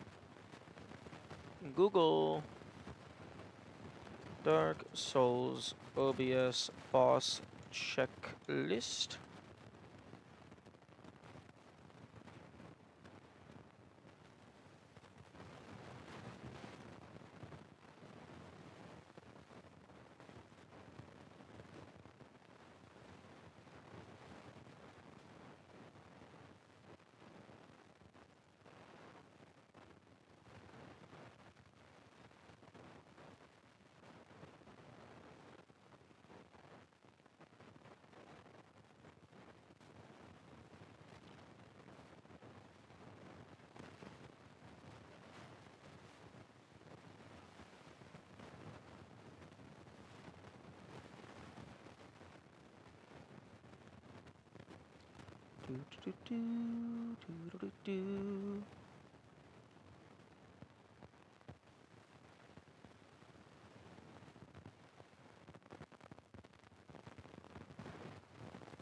Google Dark Souls OBS boss checklist.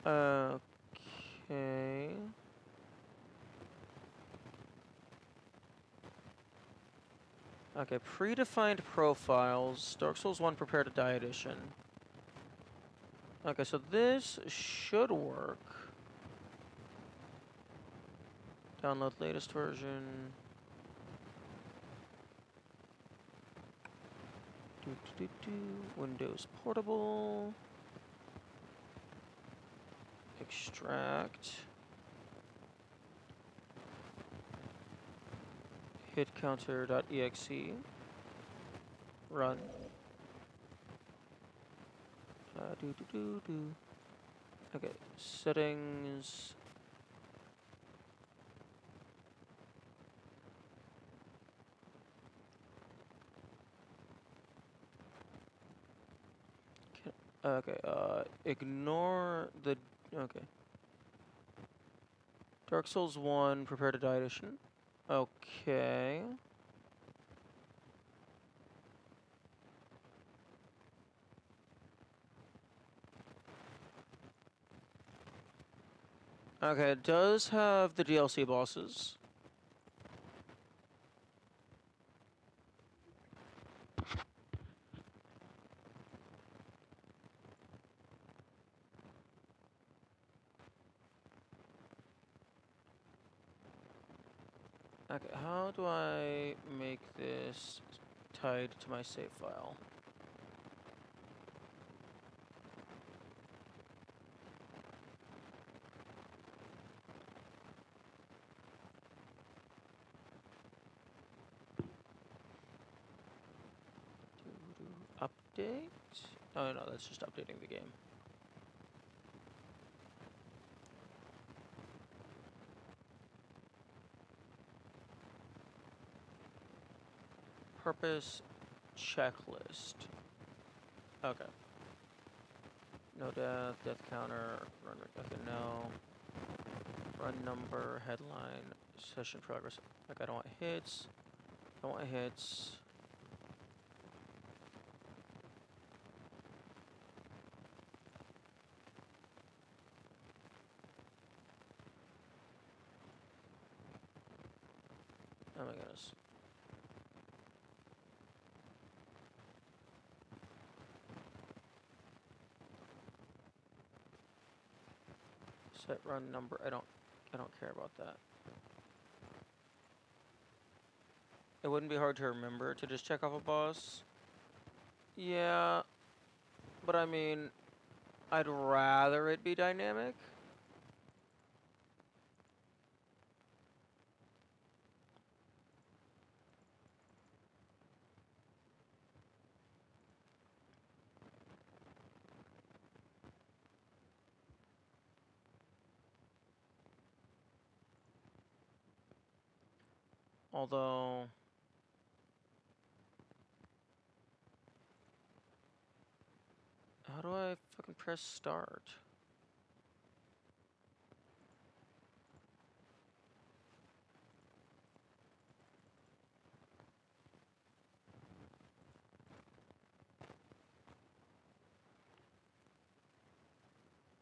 Okay. Okay, predefined profiles. Dark Souls 1 Prepare to Die Edition. Okay, so this should work. Download latest version. Windows Portable. Extract. Hitcounter.exe. Run. Okay, settings. Okay, ignore the, okay. Dark Souls 1, Prepare to Die Edition. Okay. Okay, it does have the DLC bosses. Okay, how do I make this tied to my save file? Update? Oh no, that's just updating the game. Purpose checklist. Okay. No death, death counter, run rate. Okay, no. Run number, headline, session progress. Like I don't want hits. Don't want hits. Oh my goodness. Set run number. I don't care about that. It wouldn't be hard to remember to just check off a boss. Yeah, but I mean, I'd rather it be dynamic. Although, how do I fucking press start?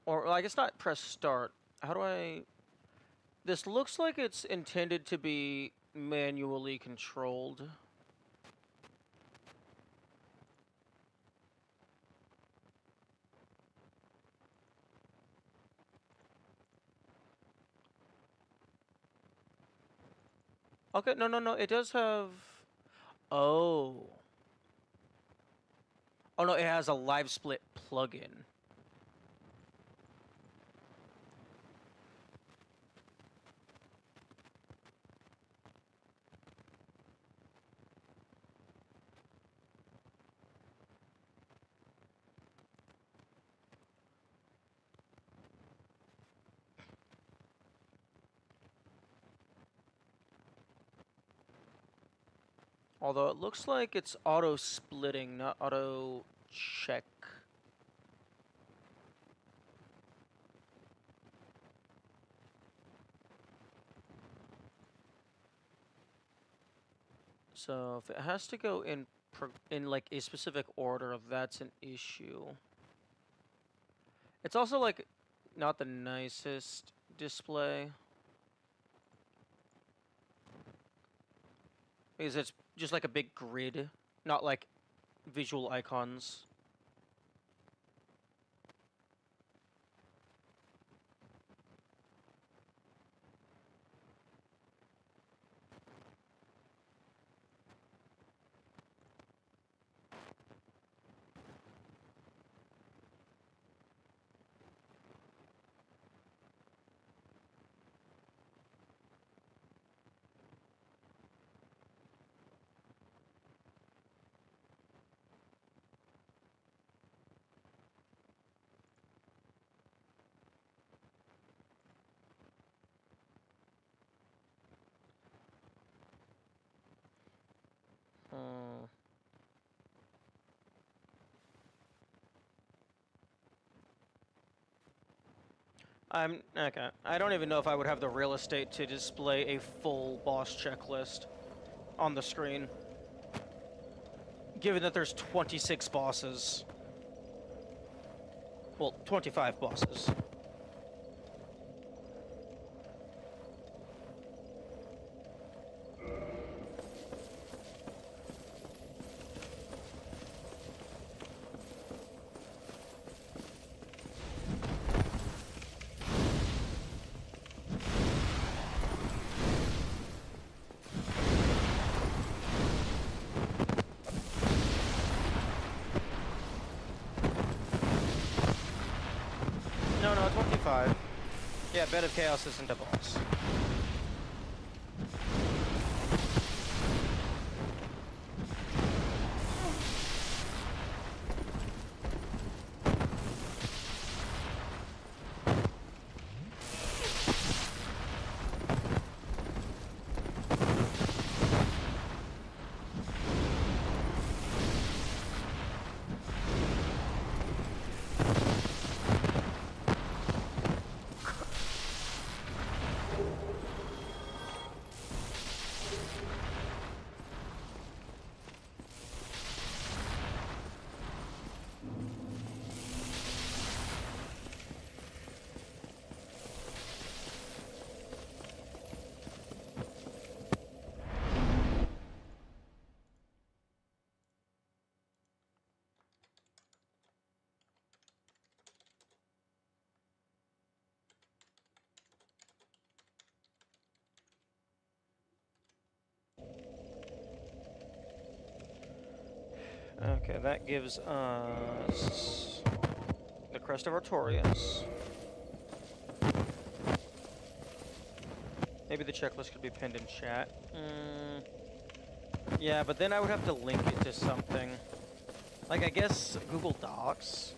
Or, well, I guess not press start. How do I... This looks like it's intended to be manually controlled. Okay, no, it does have... Oh. Oh no, it has a live split plugin. Although it looks like it's auto-splitting, not auto-check. So if it has to go in like a specific order, that's an issue. It's also like not the nicest display. Because it's just like a big grid, not like visual icons. I'm okay. I don't even know if I would have the real estate to display a full boss checklist on the screen, given that there's 26 bosses. Well, 25 bosses. No, 25. Yeah, Bed of Chaos isn't a boss. Okay, that gives us the Crest of Artorias. Maybe the checklist could be pinned in chat. Yeah, but then I would have to link it to something. Like, I guess Google Docs?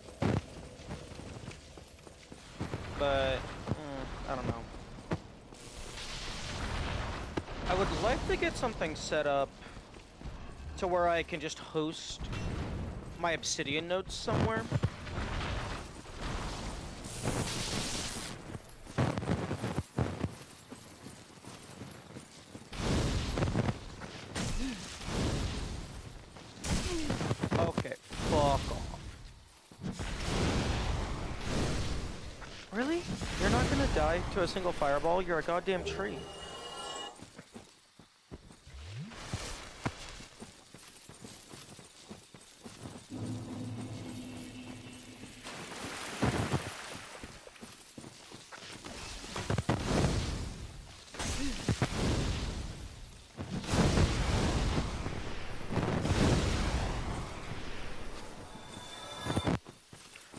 But, I don't know. I would like to get something set up to where I can just host my Obsidian notes somewhere. Okay, fuck off. Really? You're not gonna die to a single fireball? You're a goddamn tree.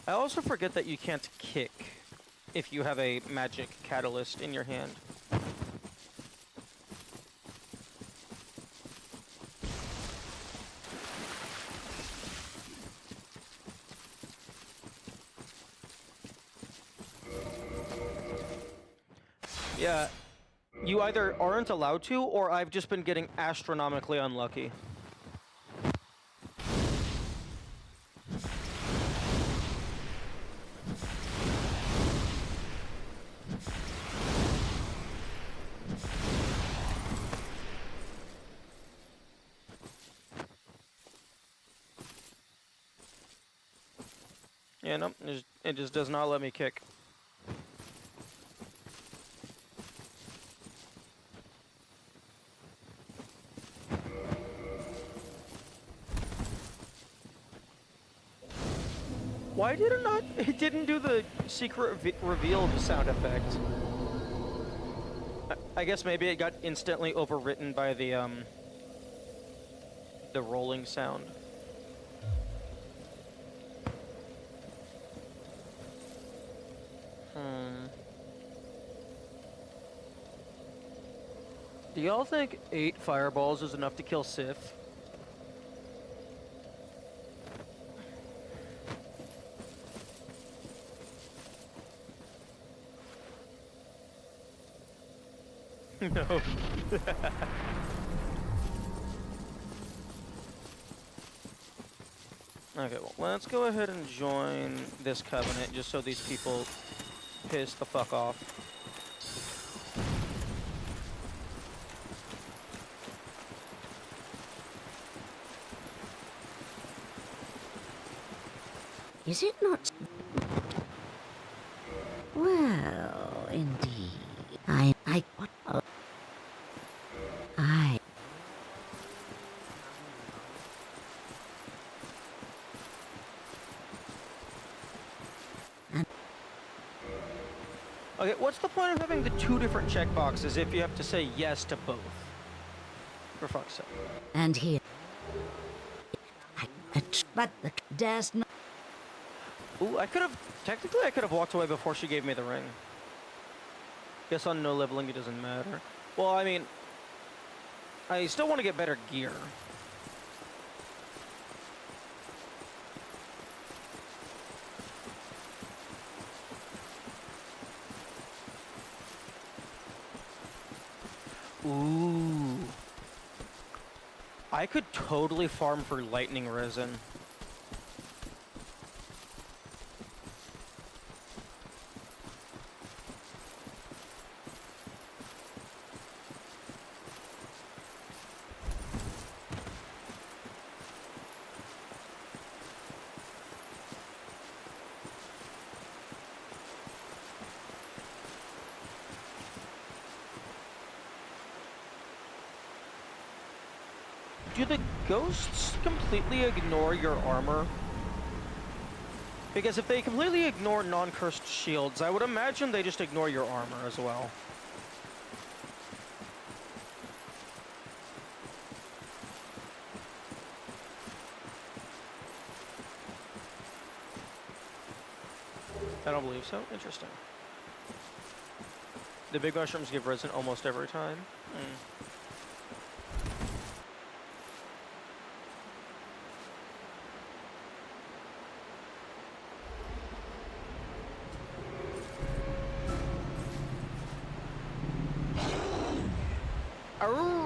I also forget that you can't kick if you have a magic catalyst in your hand. Yeah, you either aren't allowed to, or I've just been getting astronomically unlucky. Yeah, nope, it just does not let me kick. Why did it not? It didn't do the secret reveal sound effect. I guess maybe it got instantly overwritten by the rolling sound. Do y'all think 8 fireballs is enough to kill Sif? No. Okay, well, let's go ahead and join this covenant just so these people piss the fuck off. Is it not? Well, indeed. What? Okay, what's the point of having the 2 different checkboxes if you have to say yes to both? For fuck's sake. And here. But the dares not. Ooh, technically I could have walked away before she gave me the ring. Guess on no leveling it doesn't matter. Well, I mean, I still want to get better gear. Ooh. I could totally farm for lightning resin. Do the ghosts completely ignore your armor? Because if they completely ignore non-cursed shields, I would imagine they just ignore your armor as well. I don't believe so. Interesting. The big mushrooms give resin almost every time. Arrgh!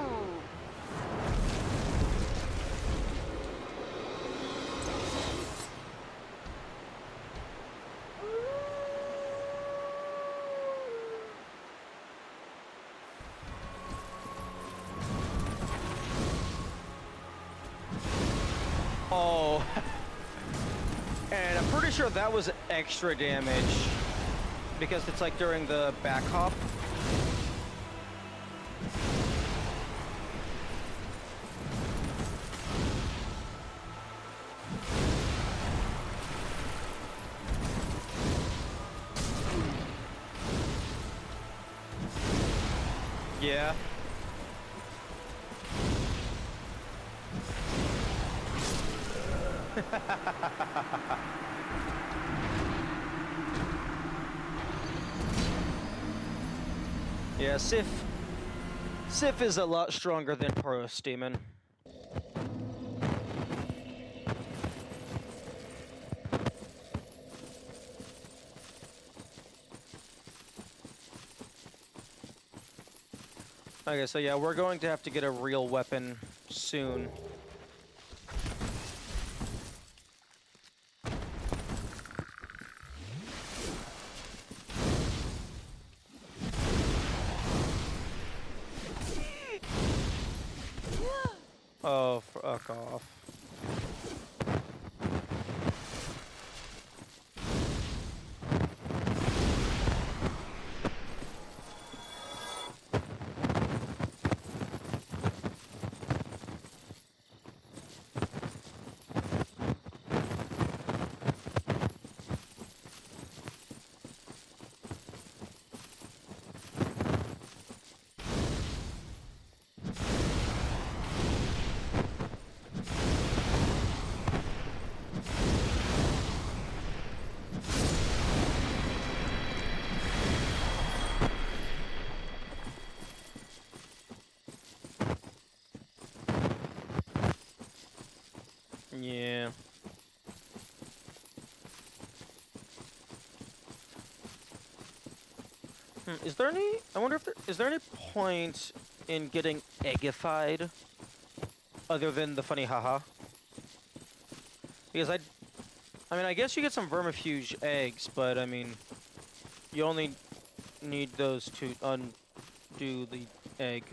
Oh, and I'm pretty sure that was extra damage because it's like during the back hop. Yeah. Yeah, Sif is a lot stronger than Porous Demon. Okay, so yeah, we're going to have to get a real weapon soon. Oh, fuck off. Yeah. Is there any? I wonder if is there any point in getting eggified other than the funny haha? Because I mean, I guess you get some vermifuge eggs, but I mean, you only need those to undo the egg.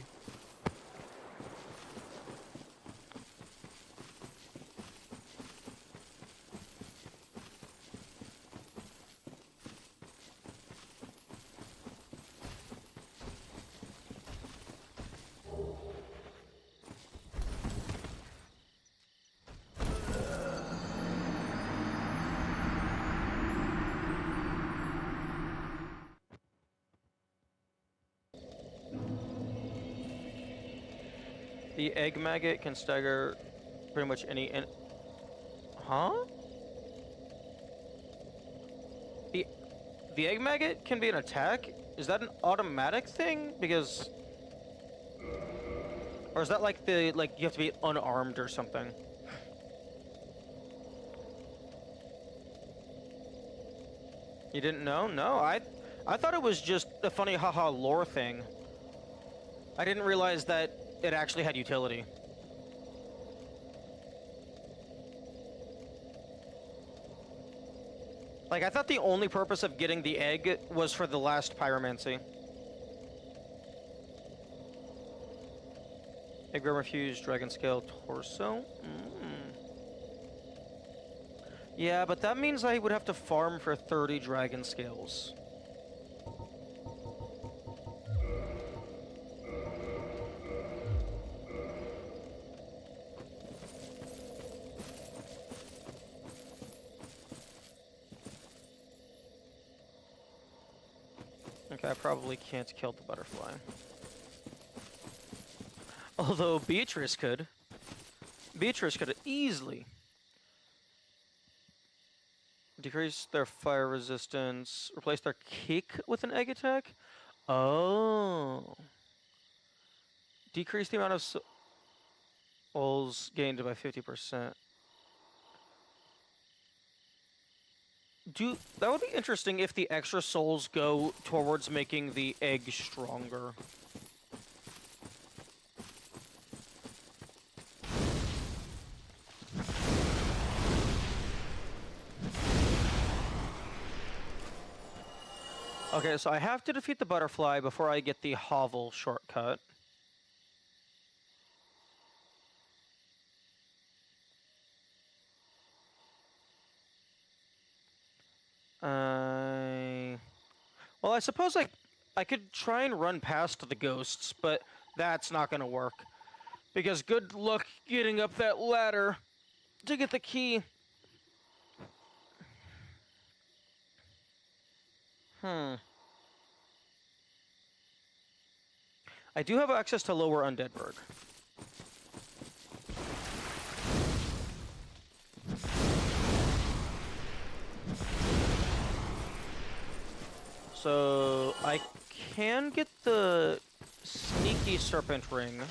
The egg maggot can stagger pretty much any huh? The egg maggot can be an attack? Is that an automatic thing? Because or is that like you have to be unarmed or something? You didn't know? No, I thought it was just a funny haha lore thing. I didn't realize that it actually had utility. Like, I thought the only purpose of getting the egg was for the last pyromancy. Egg refuse, dragon scale, torso? Yeah, but that means I would have to farm for 30 dragon scales. Okay, I probably can't kill the butterfly. Although Beatrice could. Beatrice could easily. Decrease their fire resistance. Replace their kick with an egg attack? Oh. Decrease the amount of souls gained by 50%. That would be interesting if the extra souls go towards making the egg stronger. Okay, so I have to defeat the butterfly before I get the hovel shortcut. Well, I suppose I could try and run past the ghosts, but that's not gonna work. Because good luck getting up that ladder to get the key. I do have access to Lower Undeadburg. So I can get the sneaky serpent ring.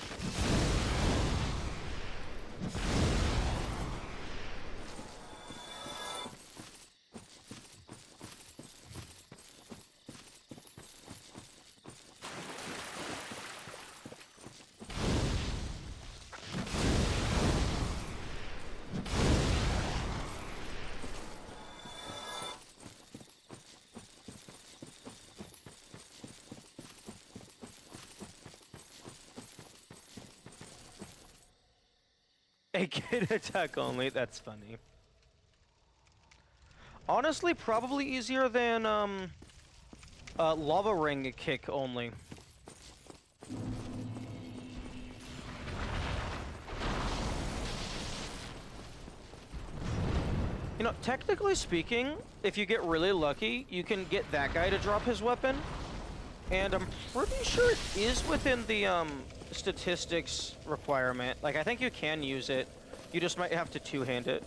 A kid attack only, that's funny. Honestly, probably easier than, lava ring kick only. You know, technically speaking, if you get really lucky, you can get that guy to drop his weapon. And I'm pretty sure it is within the, statistics requirement. Like, I think you can use it. You just might have to two-hand it.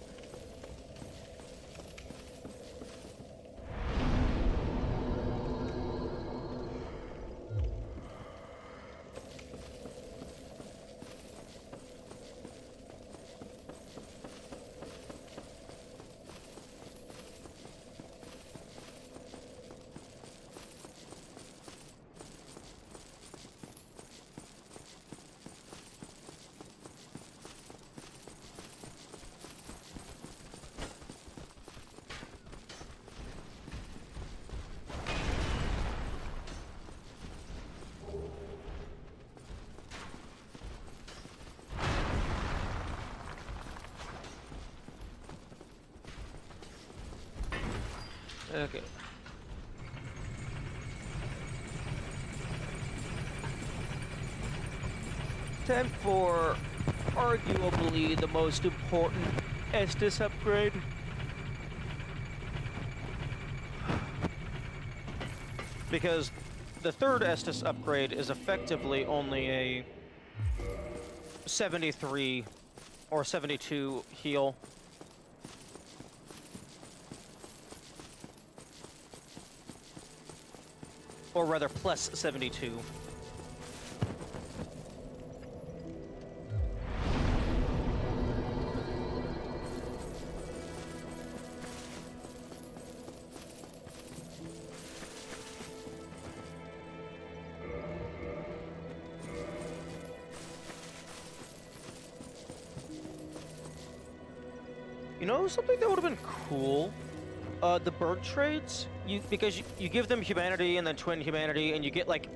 Okay. Time for arguably the most important Estus upgrade. Because the third Estus upgrade is effectively only a 73 or 72 heal. Or rather, plus 72. You know something that would have been cool? The bird trades, because you give them humanity and then twin humanity, and you get like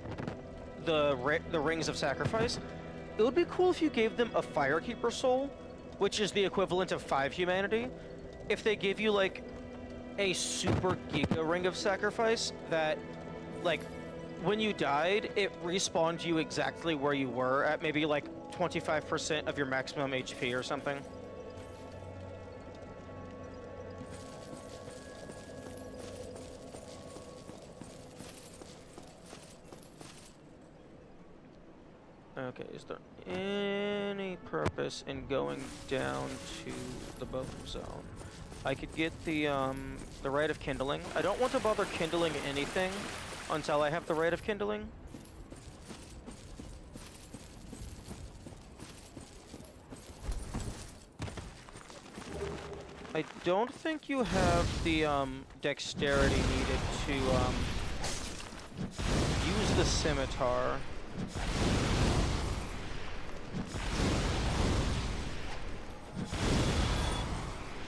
the rings of sacrifice. It would be cool if you gave them a firekeeper soul, which is the equivalent of 5 humanity. If they give you like a super giga ring of sacrifice that, like, when you died, it respawned you exactly where you were at maybe like 25% of your maximum HP or something. Okay, is there any purpose in going down to the bone zone? I could get the Rite of Kindling. I don't want to bother kindling anything until I have the Rite of Kindling. I don't think you have the dexterity needed to use the scimitar.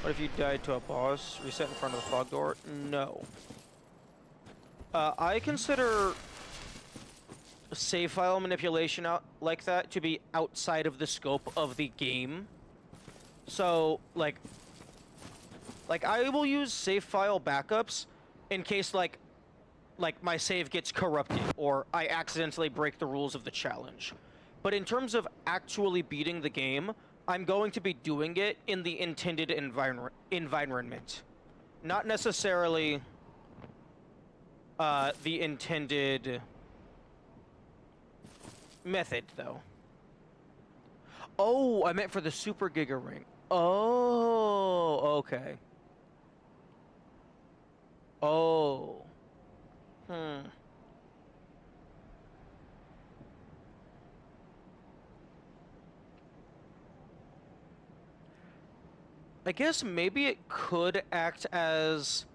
What if you died to a boss? Reset in front of the fog door? No. I consider save file manipulation like that to be outside of the scope of the game. So, like I will use save file backups in case like my save gets corrupted or I accidentally break the rules of the challenge. But in terms of actually beating the game, I'm going to be doing it in the intended environment. Not necessarily the intended method, though. Oh, I meant for the Super Giga Ring. Oh, okay. Oh. I guess maybe it could act as...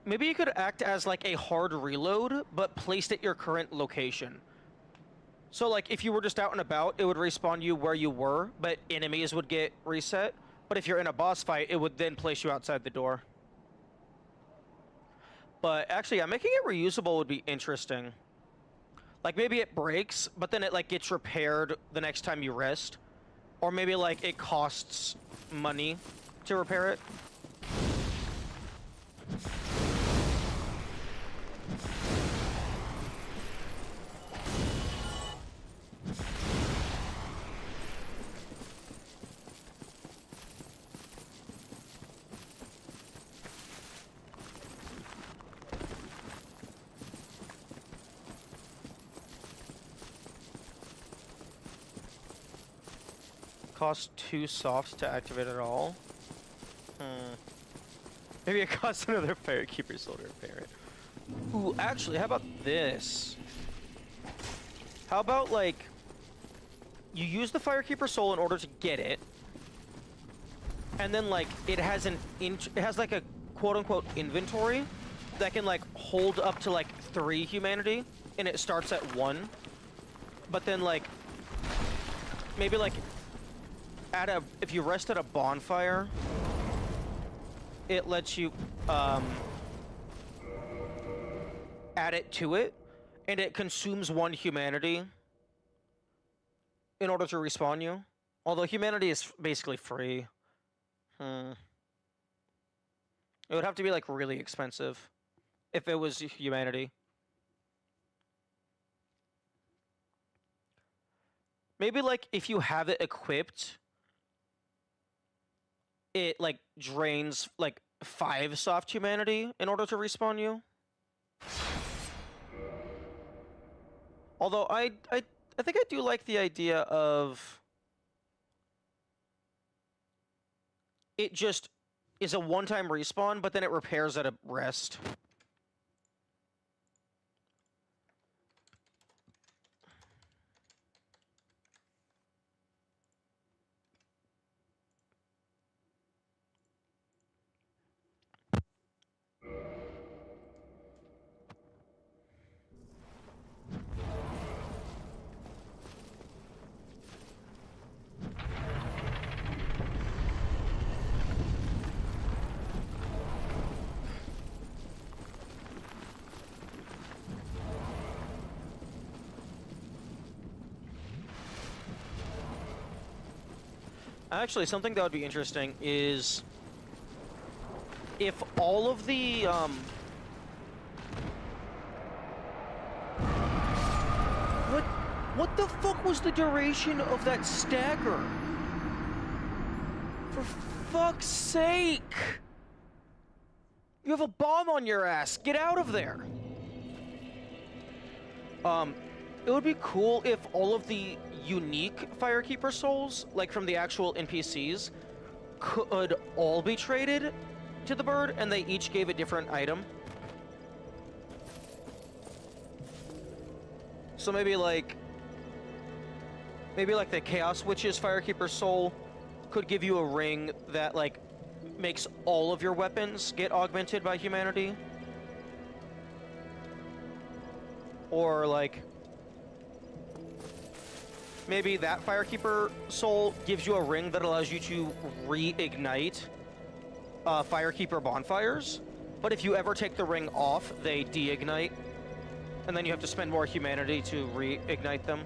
Maybe it could act as like a hard reload, but placed at your current location. So like if you were just out and about, it would respawn you where you were, but enemies would get reset. But if you're in a boss fight, it would then place you outside the door. But actually, yeah, making it reusable would be interesting. Like maybe it breaks, but then it like gets repaired the next time you rest. Or maybe like it costs money to repair it. Costs 2 softs to activate it all. Maybe it costs another Firekeeper soul to repair it. Ooh, actually, how about this? How about, like, you use the Firekeeper soul in order to get it, and then, like, it has like a quote-unquote inventory that can, like, hold up to, like, 3 humanity, and it starts at 1. But then, like, maybe, like, if you rest at a bonfire, it lets you add it to it, and it consumes 1 humanity in order to respawn you. Although humanity is basically free. It would have to be like really expensive if it was humanity. Maybe like if you have it equipped, it like drains like 5 soft humanity in order to respawn you. Although I think I do like the idea of it just is a one-time respawn, but then it repairs at a rest. Actually, something that would be interesting is if all of the what the fuck was the duration of that stagger? For fuck's sake! You have a bomb on your ass. Get out of there. It would be cool if all of the unique Firekeeper souls, like from the actual NPCs, could all be traded to the bird, and they each gave a different item. So maybe like the Chaos Witch's Firekeeper Soul could give you a ring that like makes all of your weapons get augmented by humanity. Or like maybe that Firekeeper Soul gives you a ring that allows you to reignite Firekeeper bonfires, but if you ever take the ring off, they de-ignite, and then you have to spend more humanity to reignite them.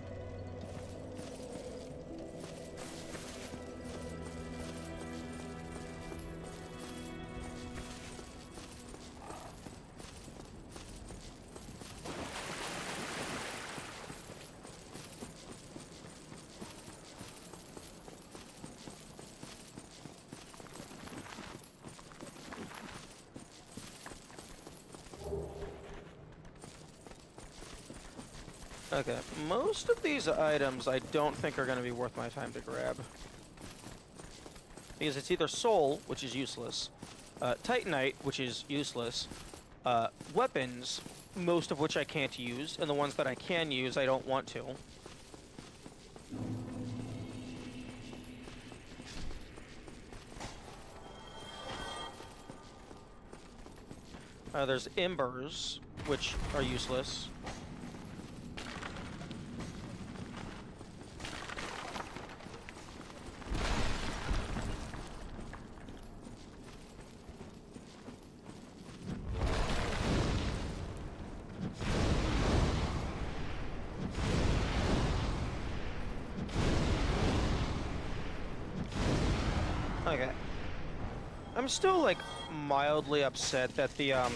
Okay, most of these items I don't think are going to be worth my time to grab. Because it's either Soul, which is useless, Titanite, which is useless, weapons, most of which I can't use, and the ones that I can use I don't want to. There's Embers, which are useless. Okay. I'm still, like, mildly upset that the, I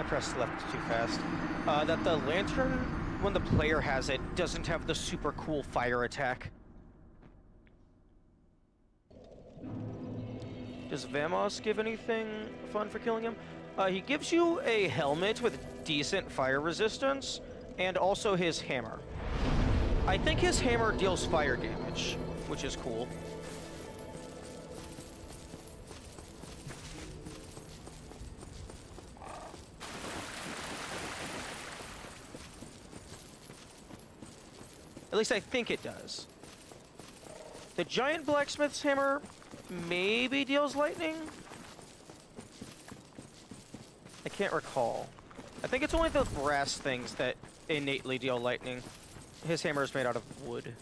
pressed left too fast. That the lantern, when the player has it, doesn't have the super cool fire attack. Does Vamos give anything fun for killing him? He gives you a helmet with decent fire resistance, and also his hammer. I think his hammer deals fire damage, which is cool. At least I think it does. The giant blacksmith's hammer maybe deals lightning? I can't recall. I think it's only the brass things that innately deal lightning. His hammer is made out of wood.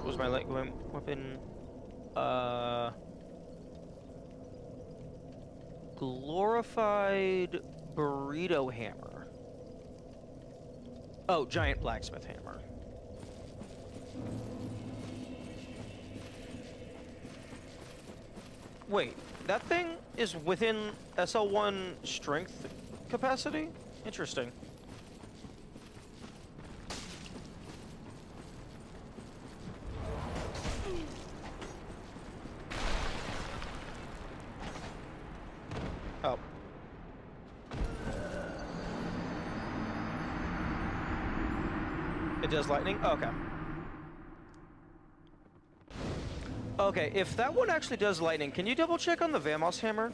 Was my light weapon, glorified burrito hammer. Oh, giant blacksmith hammer. Wait, that thing is within SL1 strength capacity? Interesting. Oh. It does lightning? Okay. Okay, if that one actually does lightning, can you double check on the Vamos hammer?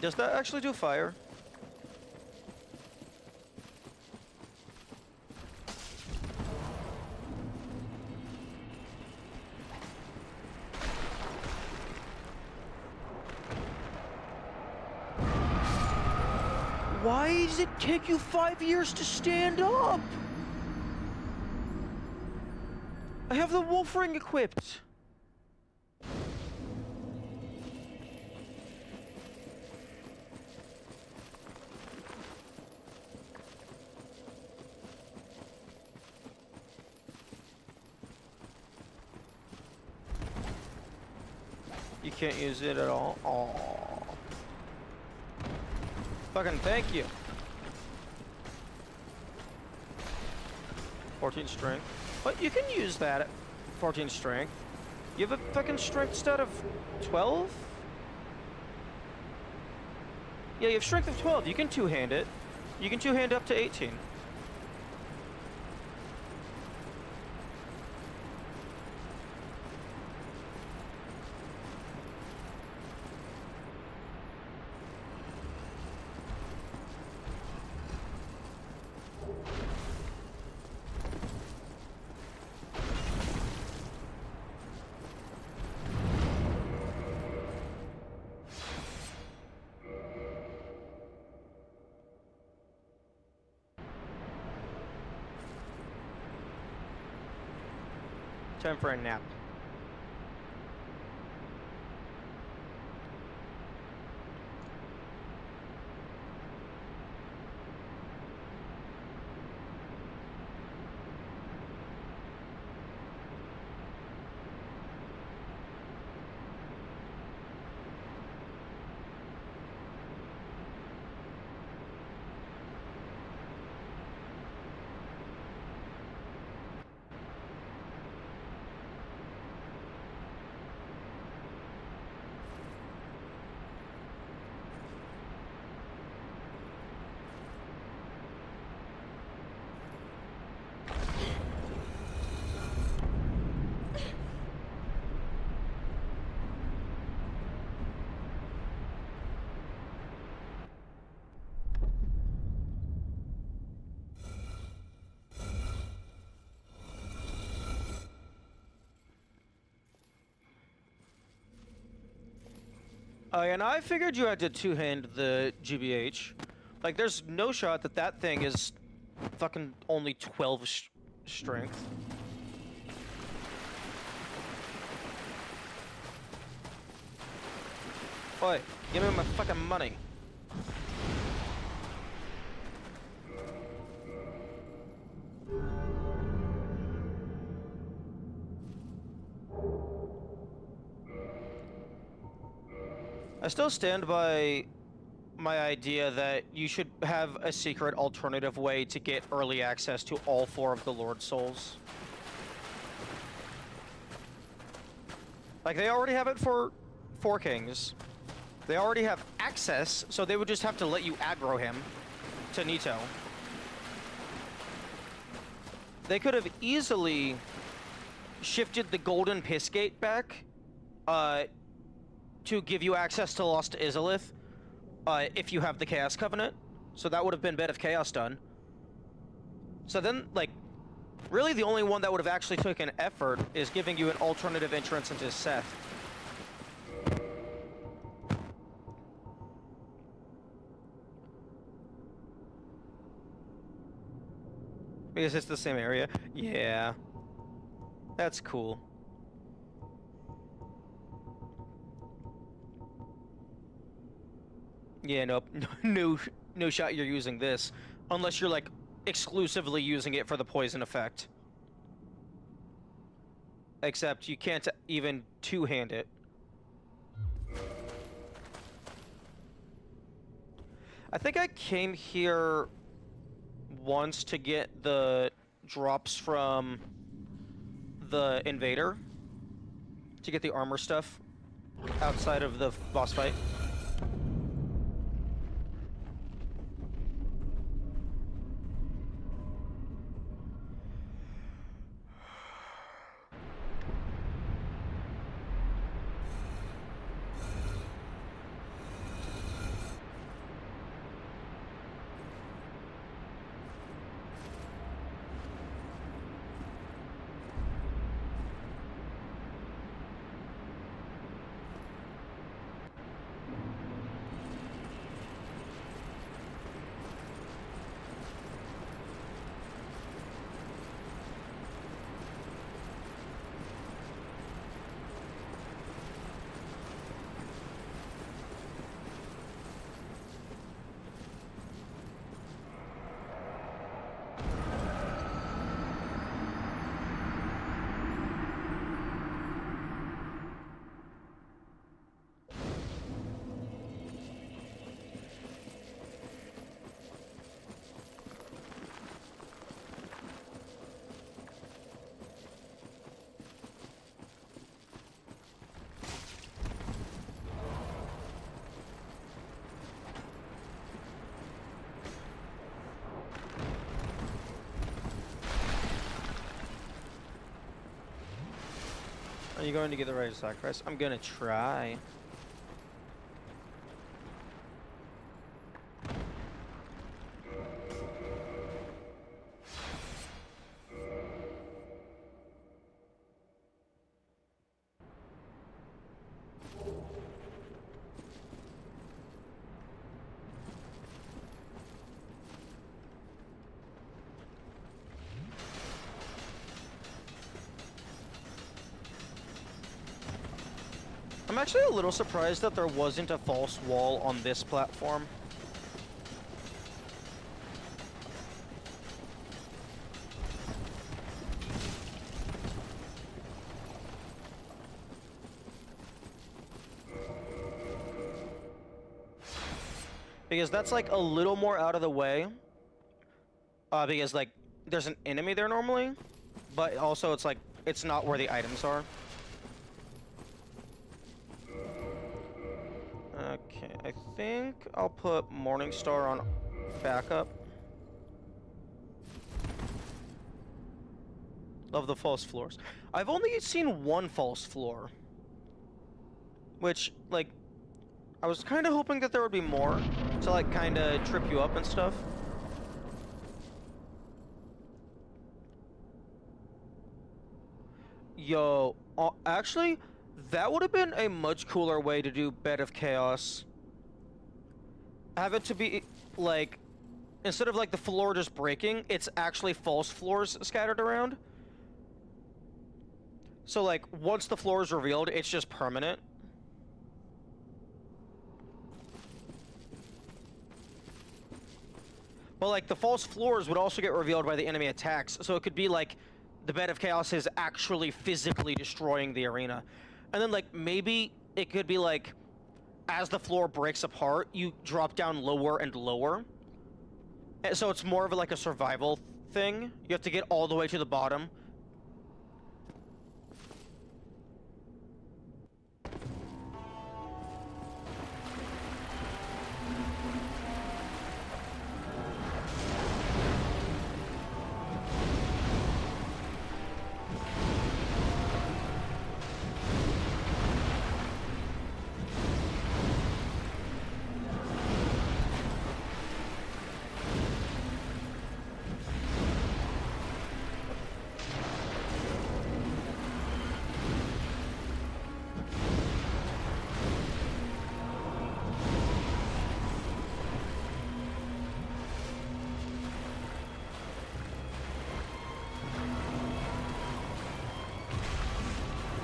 Does that actually do fire? Why does it take you 5 years to stand up? I have the wolf ring equipped. can't use it at all. Aww. Fucking thank you. 14 strength. But you can use that at 14 strength. You have a fucking strength stat of 12? Yeah, you have strength of 12. You can two-hand it. You can two-hand up to 18. Time for a nap. And I figured you had to two-hand the GBH. Like, there's no shot that that thing is fucking only 12 strength. Oi, give me my fucking money. I still stand by my idea that you should have a secret alternative way to get early access to all 4 of the Lord Souls. Like, they already have it for 4 Kings. They already have access, so they would just have to let you aggro him to Nito. They could have easily shifted the Golden Piss Gate back, to give you access to Lost Izalith, if you have the Chaos Covenant. So that would have been Bed of Chaos done. So then, like, really the only one that would have actually taken effort is giving you an alternative entrance into Seth. Because it's the same area? Yeah. That's cool. Yeah, nope. No shot you're using this. Unless you're, like, exclusively using it for the poison effect. Except you can't even two-hand it. I think I came here once to get the drops from the Invader. To get the armor stuff outside of the boss fight. Are you going to get the right to sacrifice? I'm gonna try. I'm actually a little surprised that there wasn't a false wall on this platform. Because that's like a little more out of the way. Because like there's an enemy there normally, but also it's like it's not where the items are. Okay, I think I'll put Morningstar on backup. Love the false floors. I've only seen one false floor. Which, like, I was kind of hoping that there would be more to, like, kind of trip you up and stuff. Yo, actually, that would have been a much cooler way to do Bed of Chaos. Have it to be, like, instead of, like, the floor just breaking, it's actually false floors scattered around. So, like, once the floor is revealed, it's just permanent. But, like, the false floors would also get revealed by the enemy attacks, so it could be, like, the Bed of Chaos is actually physically destroying the arena. And then, like, maybe it could be, like, as the floor breaks apart, you drop down lower and lower. And so it's more of, like, a survival thing. You have to get all the way to the bottom.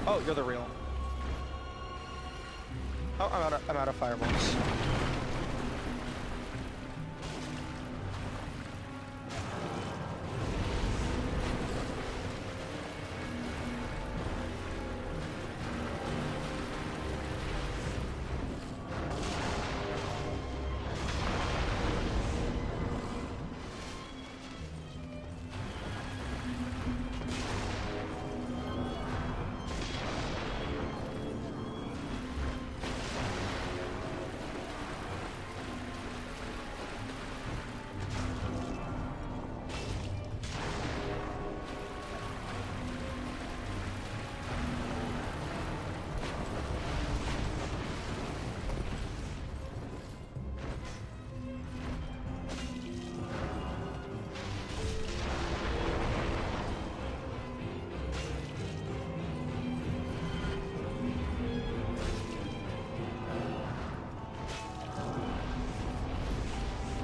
Oh, you're the real. Oh, I'm out of fireballs.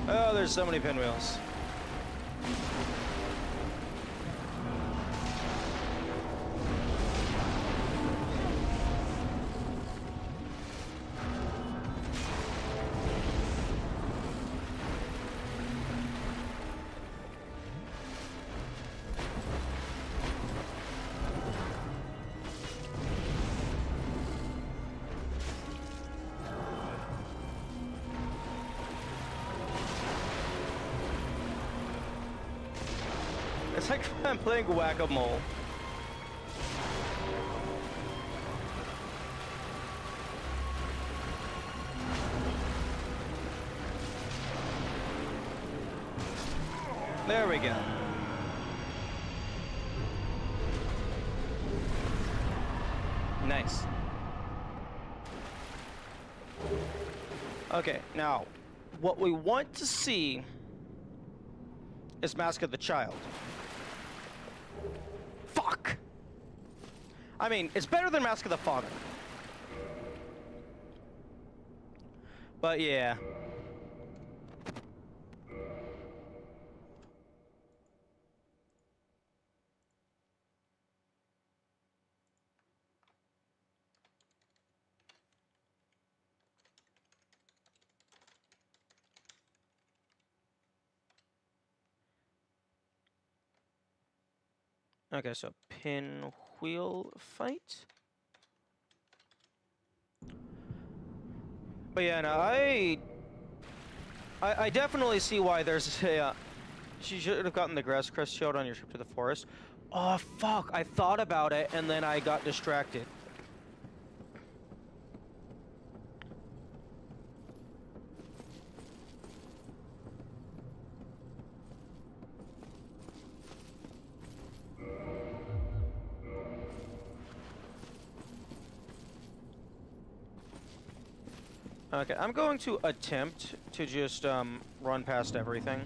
Oh, there's so many pinwheels. It's like I'm playing whack-a-mole. There we go. Okay, now, what we want to see is Mask of the Child. Fuck! I mean, it's better than Mask of the Father. But yeah. Okay, so pinwheel fight. But yeah, no, I definitely see why there's a. She should have gotten the grass crest shield on your trip to the forest. Oh fuck! I thought about it and then I got distracted. Okay, I'm going to attempt to just run past everything.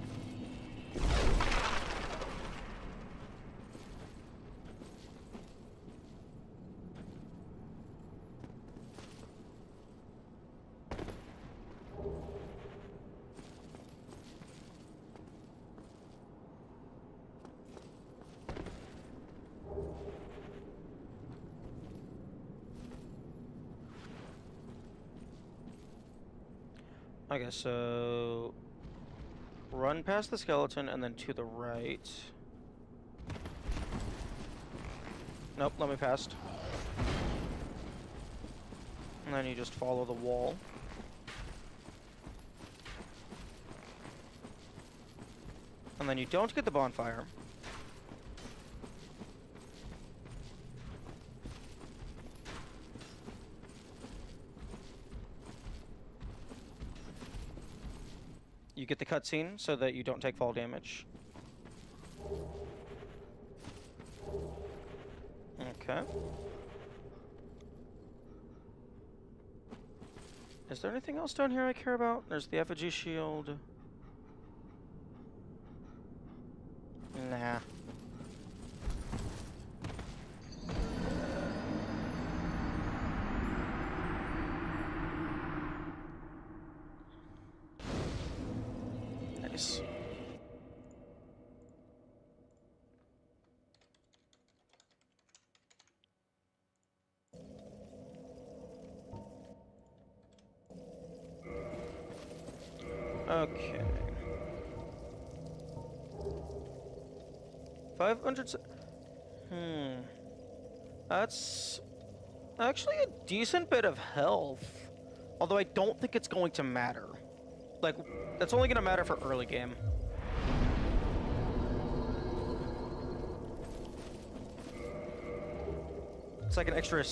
Okay, so run past the skeleton and then to the right. Nope, let me past. And then you just follow the wall. And then you don't get the bonfire. You get the cutscene so that you don't take fall damage. Okay. Is there anything else down here I care about? There's the effigy shield. Nah. Nice. Okay. 500. That's actually a decent bit of health. Although I don't think it's going to matter. Like, that's only going to matter for early game. It's like an extra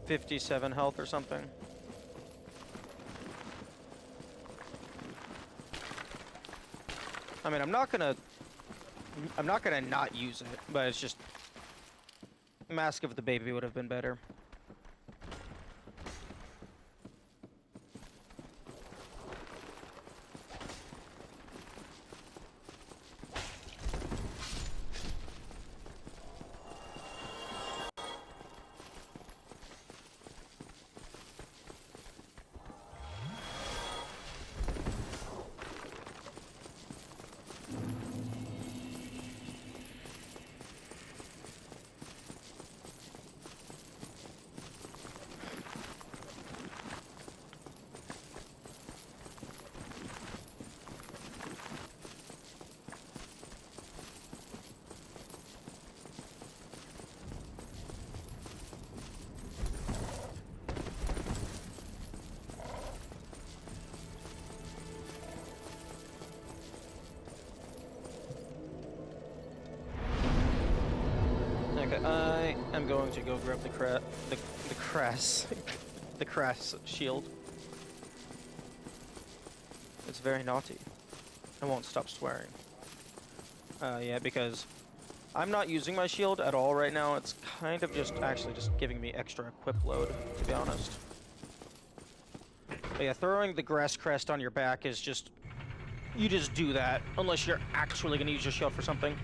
57 health or something. I mean, I'm not gonna not use it, but it's just Mask of the Baby would have been better. I am going to go grab the crass shield. It's very naughty. I won't stop swearing. Yeah, because I'm not using my shield at all right now. It's kind of just actually just giving me extra equip load, to be honest. But But yeah, throwing the grass crest on your back is just... You just do that, unless you're actually going to use your shield for something.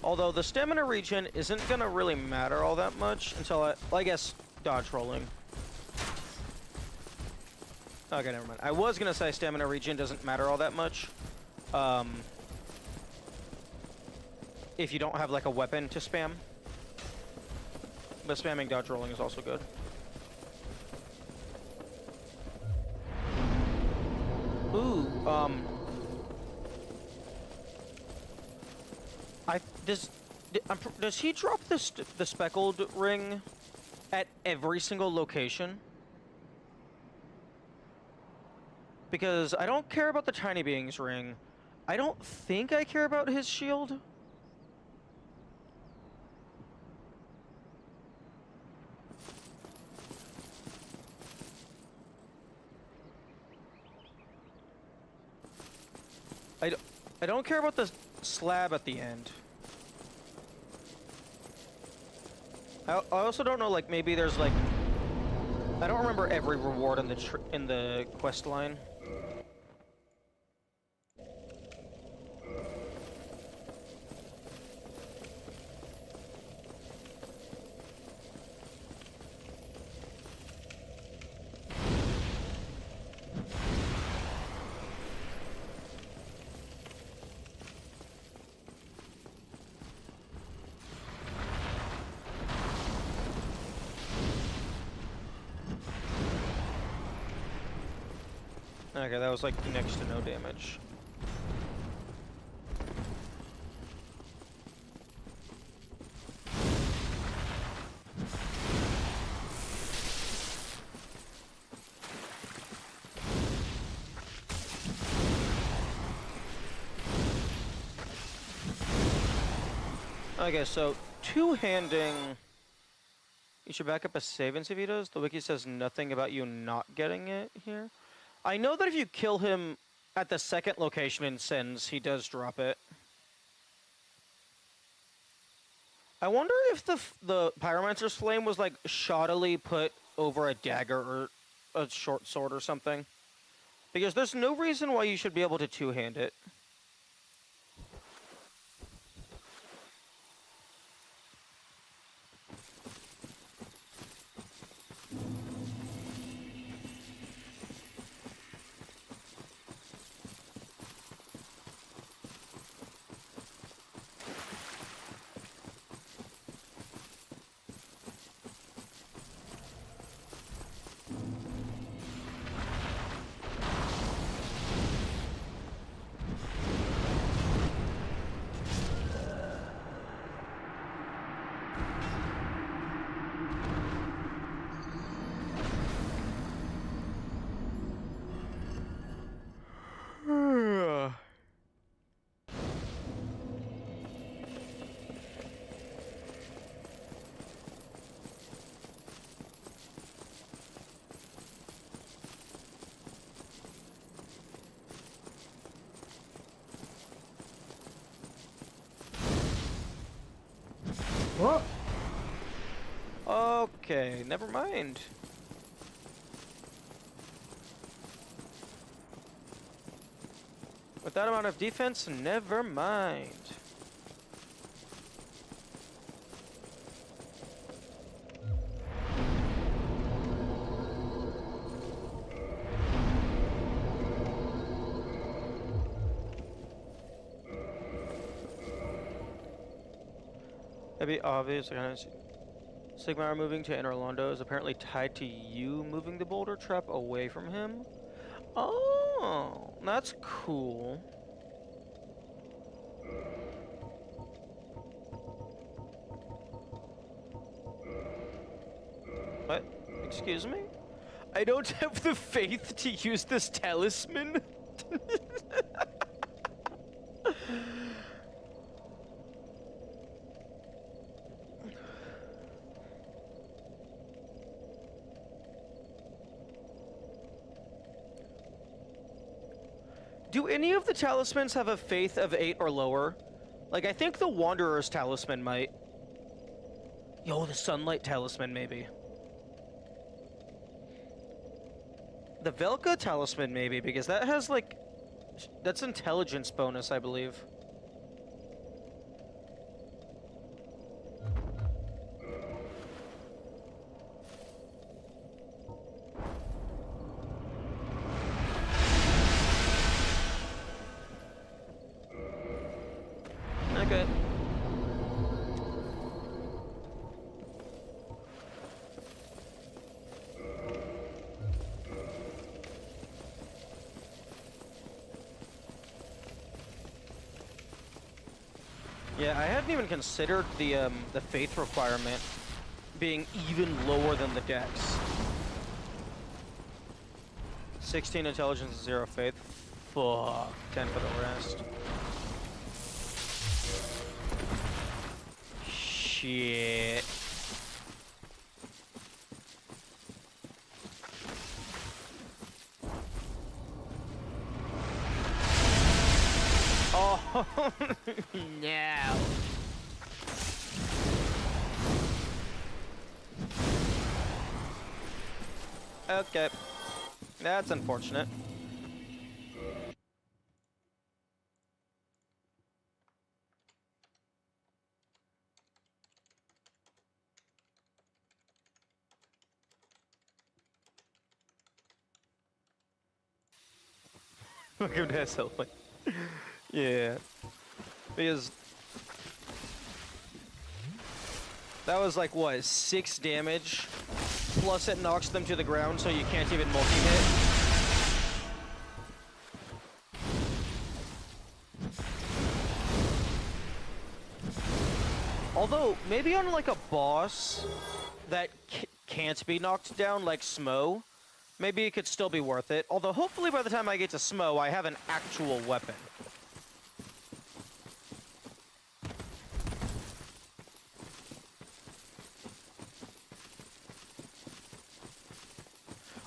Although the stamina regen isn't going to really matter all that much until I guess, dodge rolling. Okay, never mind. I was going to say stamina regen doesn't matter all that much. If you don't have, like, a weapon to spam. But spamming dodge rolling is also good. Ooh, does he drop the speckled ring at every single location? Because I don't care about the tiny beings ring. I don't think I care about his shield. I don't care about the slab at the end. I also don't know, like, maybe there's, like... I don't remember every reward in the quest line. Okay, that was like next to no damage. Okay, so two-handing... You should back up a save and see if he does. The wiki says nothing about you not getting it here. I know that if you kill him at the second location in Sins, he does drop it. I wonder if the Pyromancer's Flame was, like, shoddily put over a dagger or a short sword or something. Because there's no reason why you should be able to two-hand it. What? Okay, never mind. With that amount of defense, never mind. It'd be obvious. Sigmar moving to Inner Londo is apparently tied to you moving the boulder trap away from him. Oh, that's cool. What? Excuse me? I don't have the faith to use this talisman. Do any of the talismans have a faith of 8 or lower? Like, I think the Wanderer's talisman might. Yo, the Sunlight talisman, maybe. The Velka talisman, maybe, because that has, like... That's intelligence bonus, I believe. Okay. Yeah, I hadn't even considered the faith requirement being even lower than the dex. 16 intelligence and 0 faith. Fuck. 10 for the rest. Shit. Oh no. Okay. That's unfortunate. Look at that selfie. Yeah. Because that was like what, 6 damage? Plus it knocks them to the ground so you can't even multi-hit. Although, maybe on like a boss that can't be knocked down like Smo, maybe it could still be worth it. Although hopefully by the time I get to Smo, I have an actual weapon.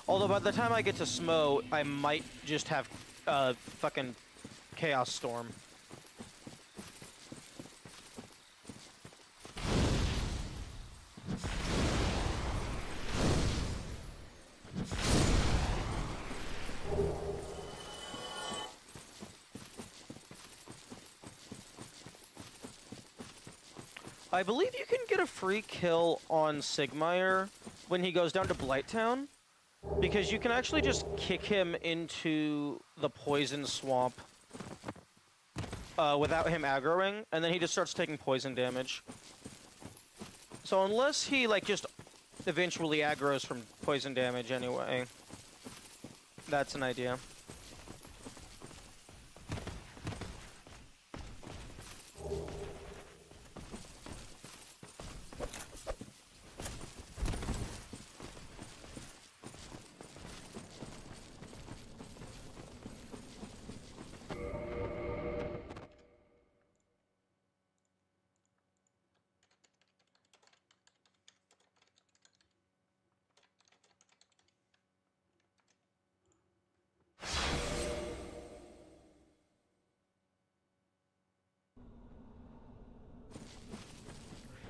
Although by the time I get to Smo, I might just have fucking Chaos Storm. I believe you can get a free kill on Sigmire when he goes down to Blighttown, because you can actually just kick him into the poison swamp without him aggroing, and then he just starts taking poison damage. So unless he like just eventually aggroes from poison damage anyway, that's an idea.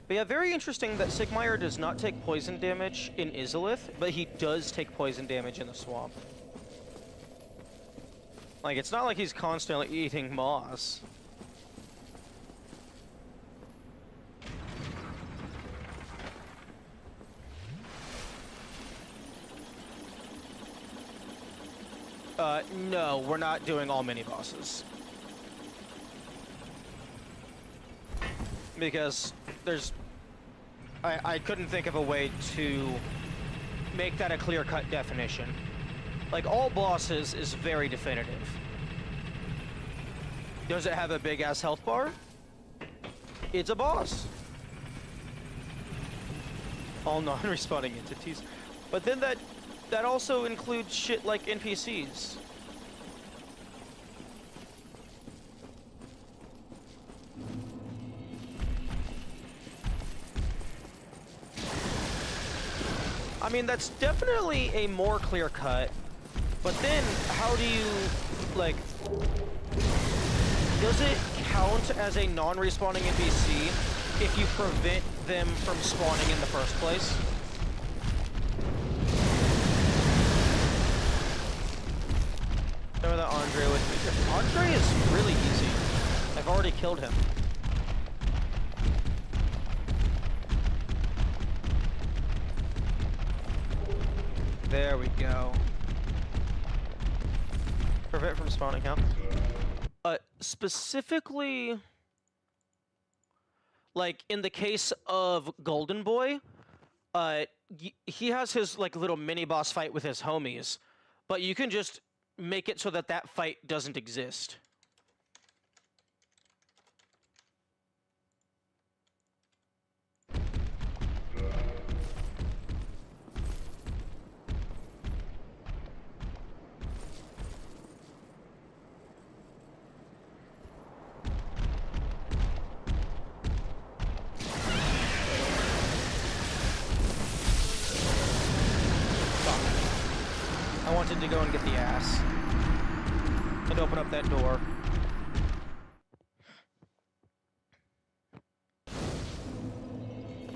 But yeah, very interesting that Sigmire does not take poison damage in Izalith, but he does take poison damage in the swamp. Like, it's not like he's constantly eating moss. No, we're not doing all mini-bosses. Because there's... I couldn't think of a way to make that a clear-cut definition. Like, all bosses is very definitive. Does it have a big-ass health bar? It's a boss. All non-respawning entities. But then that also includes shit like NPCs. I mean, that's definitely a more clear cut, but then how do you like, does it count as a non-respawning NPC if you prevent them from spawning in the first place? Remember that Andre with me? Andre is really easy. I've already killed him. There we go. Prevent from spawning, huh? Specifically, like in the case of Golden Boy, he has his like little mini boss fight with his homies, but you can just make it so that that fight doesn't exist. I wanted to go and get the ass and open up that door.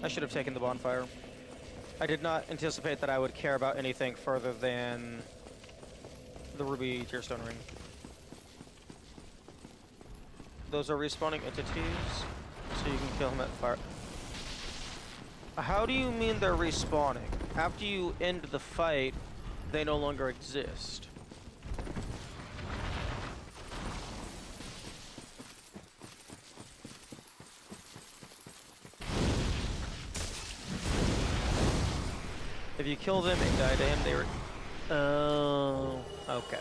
I should have taken the bonfire. I did not anticipate that I would care about anything further than the ruby tearstone ring. Those are respawning entities, so you can kill him at fire. How do you mean they're respawning? After you end the fight, they no longer exist. If you kill them and die to him, they were... Oh, okay.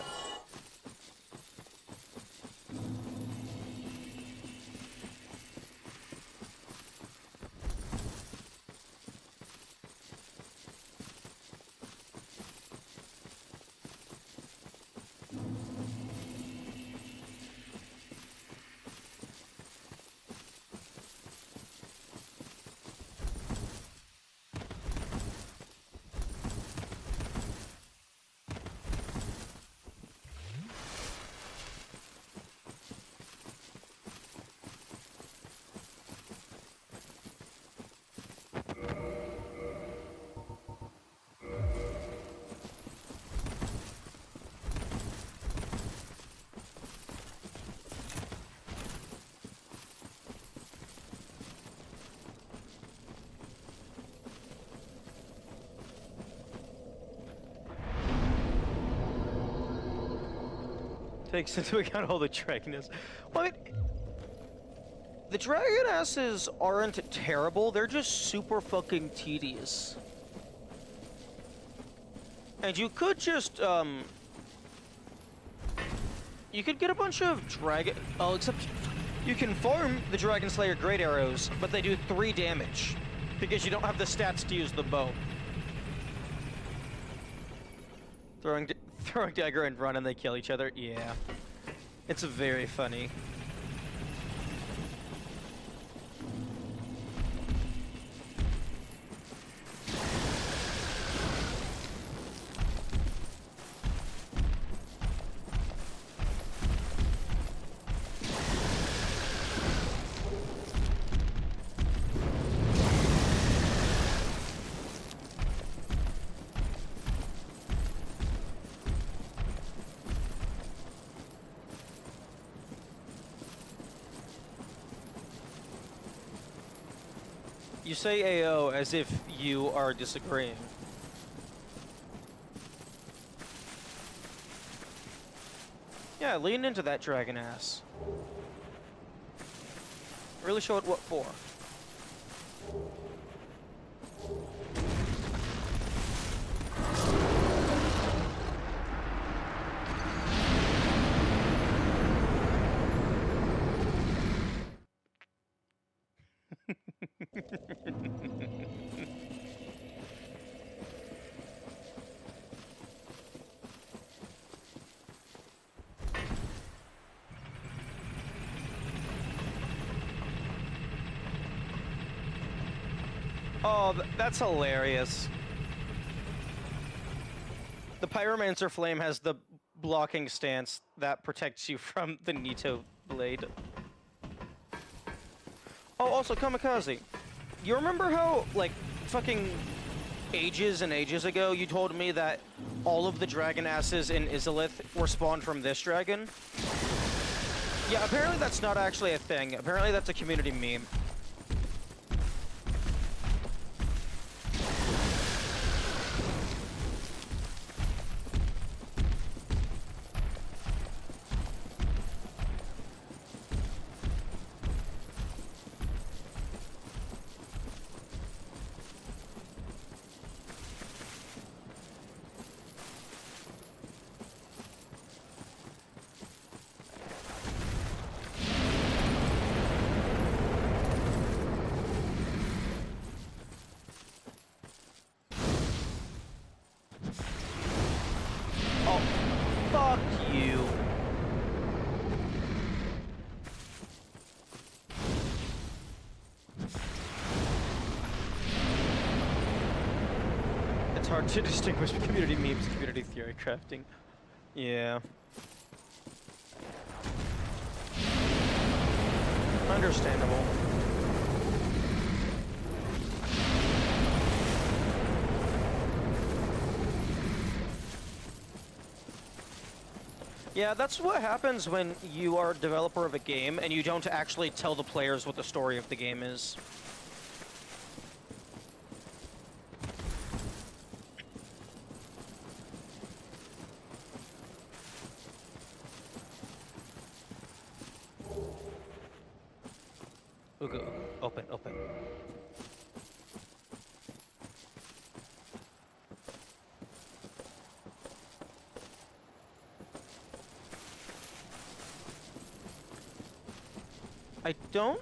Takes into account all the dragoness. Well, I mean, the dragonesses aren't terrible, they're just super fucking tedious. And you could just, you could get a bunch of dragon... Oh, except you can farm the Dragon Slayer Great Arrows, but they do 3 damage, because you don't have the stats to use the bow. Throwing dagger and run and they kill each other. Yeah. It's very funny. You say AO as if you are disagreeing. Yeah, lean into that dragon ass. Really show it what for. Oh, that's hilarious. The Pyromancer Flame has the blocking stance that protects you from the Nito blade. Oh, also, Kamikaze. You remember how, like, fucking ages and ages ago you told me that all of the dragon asses in Izalith were spawned from this dragon? Yeah, apparently that's not actually a thing. Apparently that's a community meme. Oh, fuck you. It's hard to distinguish community memes and community theory crafting. Yeah. Understandable. Yeah, that's what happens when you are a developer of a game and you don't actually tell the players what the story of the game is. Ooga, open, open. I don't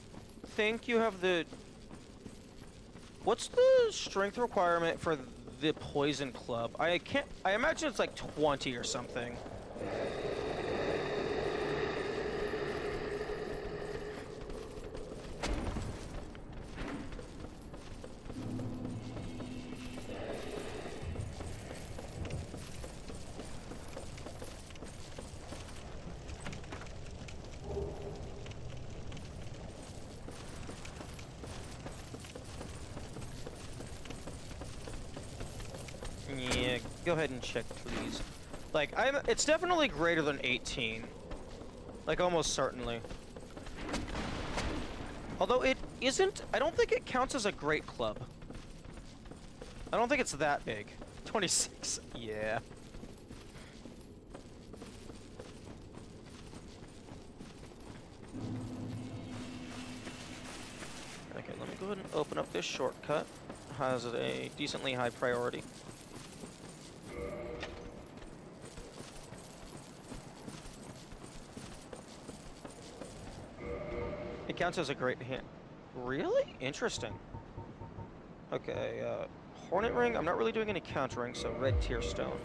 think you have the... What's the strength requirement for the Poison Club? I imagine it's like 20 or something. Yeah, go ahead and check, please. Like, it's definitely greater than 18. Like, almost certainly. Although it isn't, I don't think it counts as a great club. I don't think it's that big. 26, yeah. Okay, let me go ahead and open up this shortcut. Has a decently high priority. It counts as a great hint. Really? Interesting. Okay, Hornet Ring, I'm not really doing any countering, so red tier stone.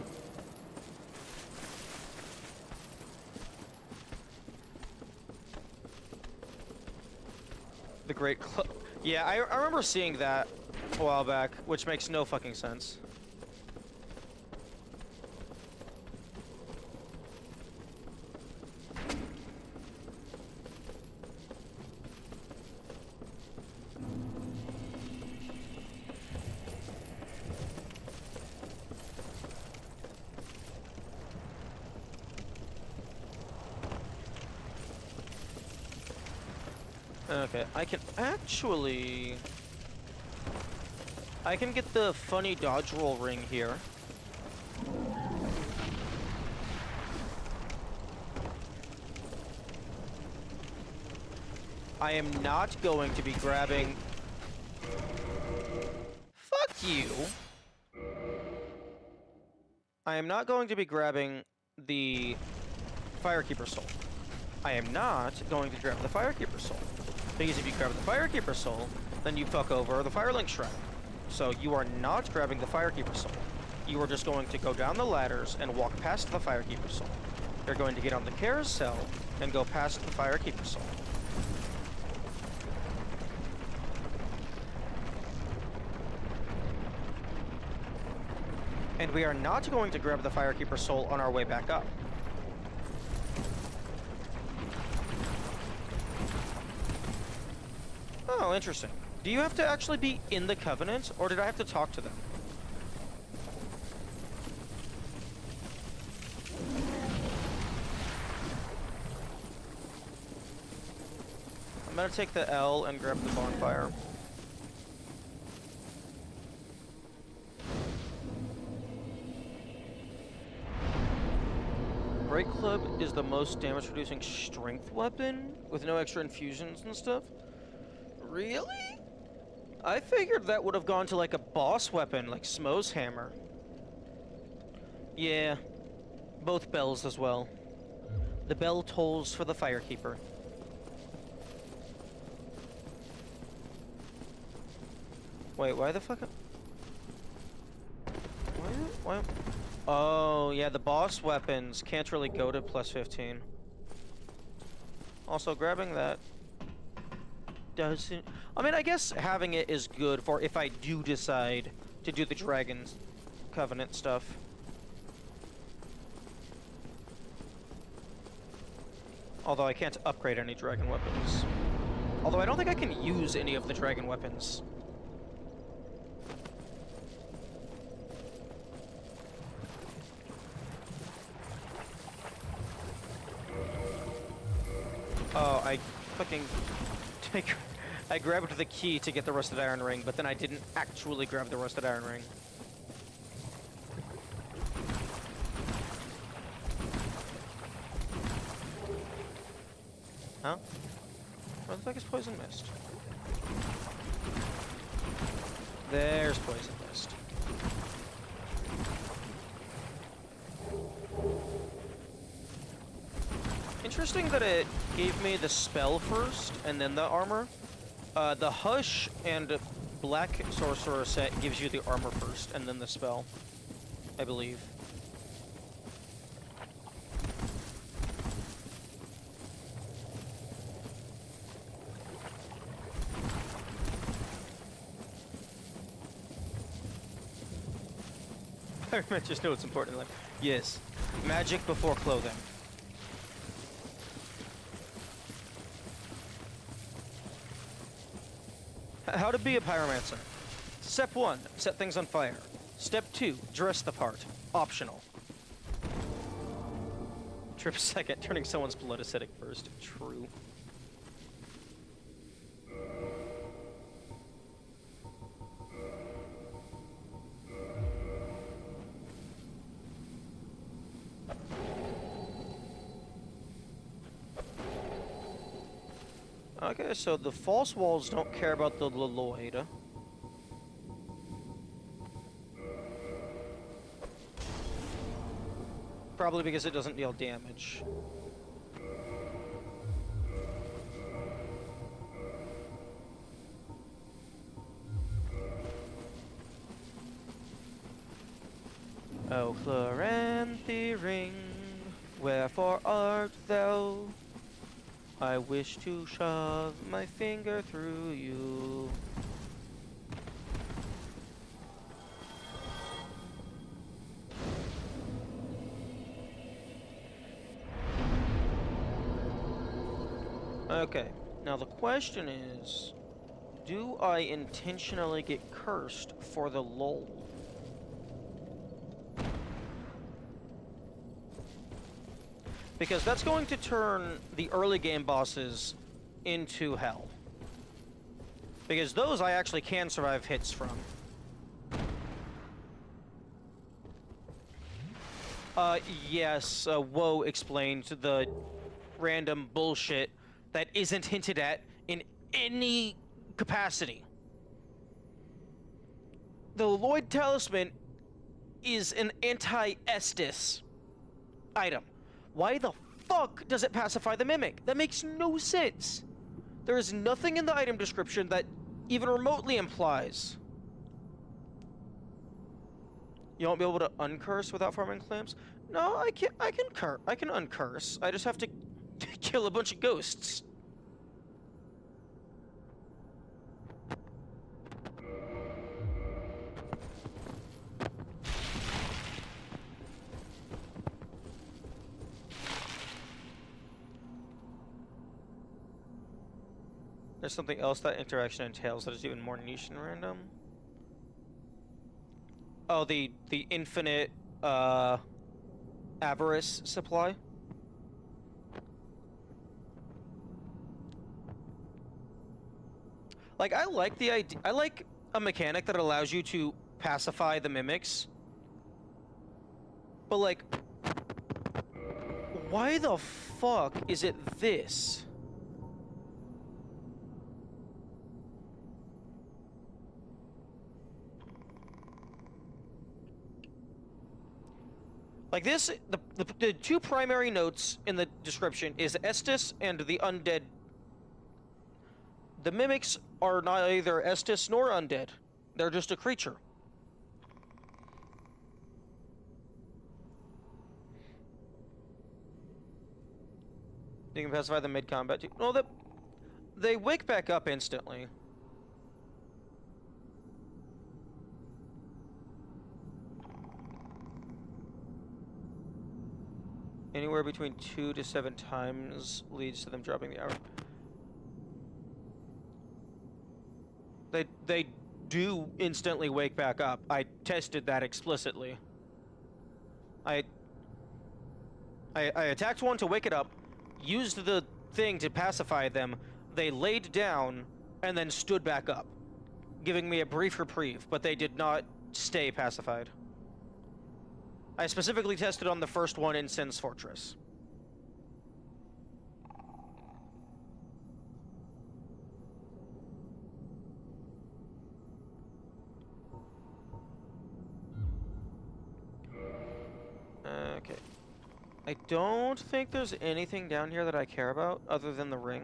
The Great Club. Yeah, I remember seeing that a while back, which makes no fucking sense. Okay, I can actually... I can get the funny dodge roll ring here. I am not going to be grabbing... Fuck you! I am not going to be grabbing the Firekeeper Soul. I am not going to grab the Firekeeper Soul. Because if you grab the Firekeeper Soul, then you fuck over the Firelink Shrine. So you are not grabbing the Firekeeper Soul. You are just going to go down the ladders and walk past the Firekeeper Soul. You're going to get on the carousel and go past the Firekeeper Soul. And we are not going to grab the Firekeeper Soul on our way back up. Oh, interesting. Do you have to actually be in the Covenant, or did I have to talk to them? I'm gonna take the L and grab the bonfire. Break Club is the most damage-reducing strength weapon with no extra infusions and stuff. Really? I figured that would have gone to like a boss weapon, like Smo's hammer. Yeah, both bells as well. The bell tolls for the Firekeeper. Wait, why the fuck? Why? Oh, yeah, the boss weapons can't really go to plus 15. Also, grabbing that doesn't... I mean, I guess having it is good for if I do decide to do the Dragon's Covenant stuff. Although I can't upgrade any dragon weapons. Although I don't think I can use any of the dragon weapons. Oh, I fucking take... I grabbed the key to get the Rusted Iron Ring, but then I didn't actually grab the Rusted Iron Ring. Huh? Where the fuck is Poison Mist? There's Poison Mist. Interesting that it gave me the spell first, and then the armor. The Hush and Black Sorcerer set gives you the armor first, and then the spell, I believe. Just know it's important. Like, yes, magic before clothing. How to be a pyromancer. Step 1, set things on fire. Step 2, dress the part. Optional. Trip 2nd, turning someone's blood acidic first. True. Okay, so the false walls don't care about the Lloyd. Probably because it doesn't deal damage. O Chloranthe ring, wherefore art thou? I wish to shove my finger through you. Okay, now the question is, do I intentionally get cursed for the lull? Because that's going to turn the early game bosses into hell. Because those I actually can survive hits from. Yes, Woe explained the random bullshit that isn't hinted at in any capacity. The Lloyd Talisman is an anti-Estus item. Why the fuck does it pacify the Mimic? That makes no sense. There is nothing in the item description that even remotely implies. You won't be able to uncurse without farming clamps? No, I can uncurse. I just have to kill a bunch of ghosts. There's something else that interaction entails that is even more niche and random. Oh, the infinite avarice supply. Like, I like the idea. I like a mechanic that allows you to pacify the mimics. But like, why the fuck is it this? Like this, the two primary notes in the description is Estus and the undead. The mimics are neither Estus nor undead. They're just a creature. You can pacify them mid-combat too. No, they wake back up instantly. Anywhere between 2 to 7 times leads to them dropping the hour. They do instantly wake back up. I tested that explicitly. I attacked one to wake it up, used the thing to pacify them, they laid down, and then stood back up, giving me a brief reprieve, but they did not stay pacified. I specifically tested on the first one in Sin's Fortress. Okay. I don't think there's anything down here that I care about other than the ring.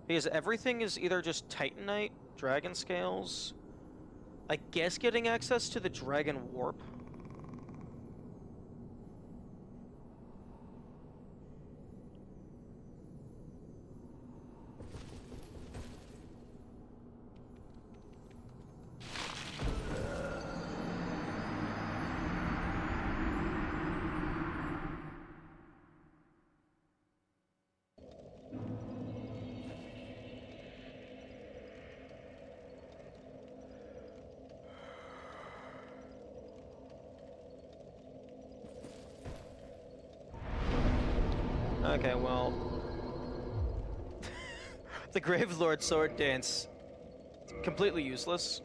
Because everything is either just Titanite, dragon scales, I guess getting access to the dragon warp. Okay, well... the Gravelord sword dance. Completely useless.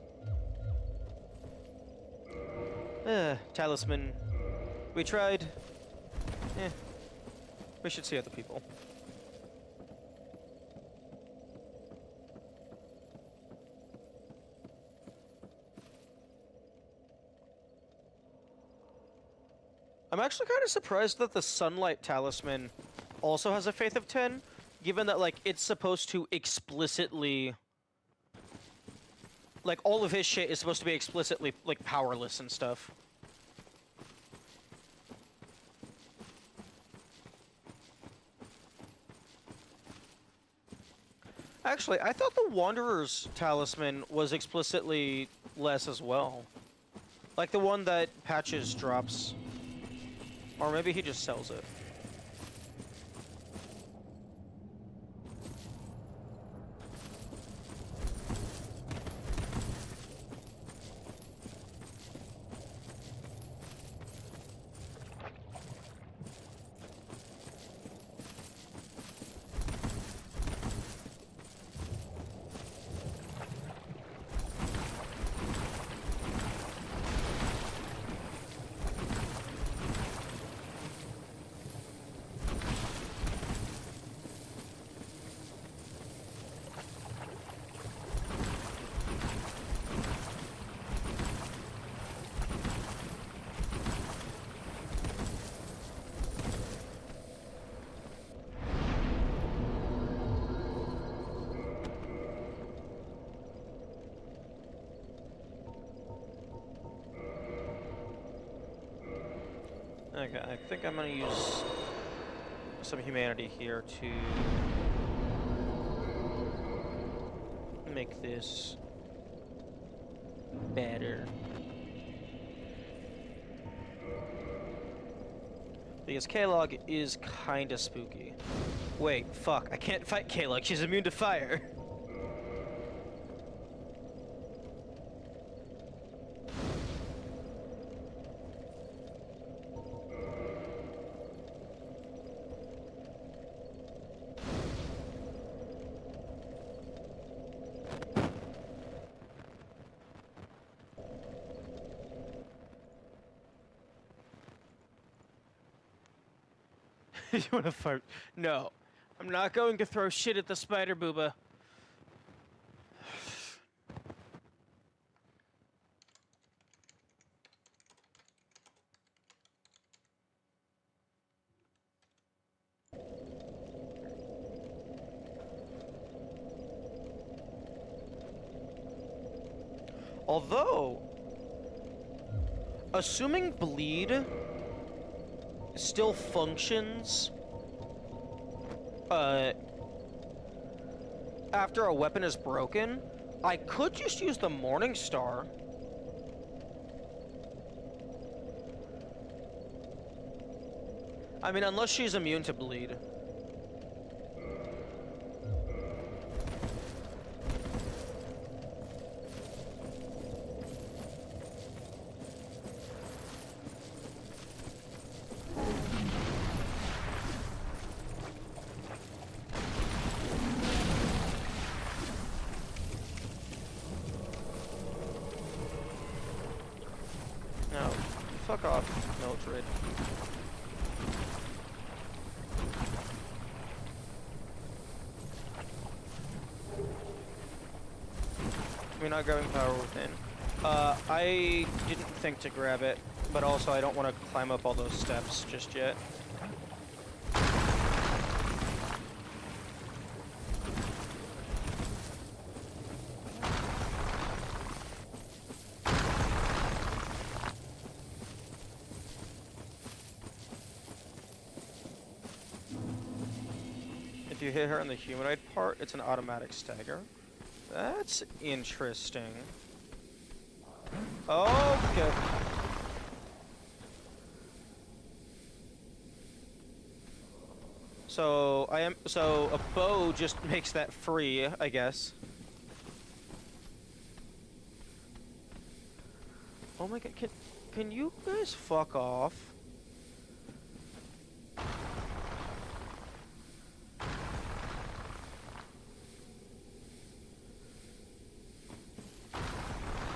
Talisman. We tried. We should see other people. I'm actually kind of surprised that the Sunlight Talisman also has a Faith of 10, given that, like, it's supposed to explicitly... Like, all of his shit is supposed to be explicitly, like, powerless and stuff. Actually, I thought the Wanderer's Talisman was explicitly less as well. Like the one that Patches drops. Or maybe he just sells it. Okay, I think I'm gonna use some humanity here to make this better. Because Kalog is kinda spooky. Wait, fuck, I can't fight Kalog, she's immune to fire. You wanna fight? No. I'm not going to throw shit at the spider booba. Although, assuming bleed still functions after a weapon is broken, I could just use the Morning Star. I mean, unless she's immune to bleed. No, fuck off, Mildred. We're not grabbing power within. I didn't think to grab it, but also I don't want to climb up all those steps just yet. If you hit her in the humanoid part, it's an automatic stagger. That's interesting. Okay. So a bow just makes that free, I guess. Oh my god, can you guys fuck off?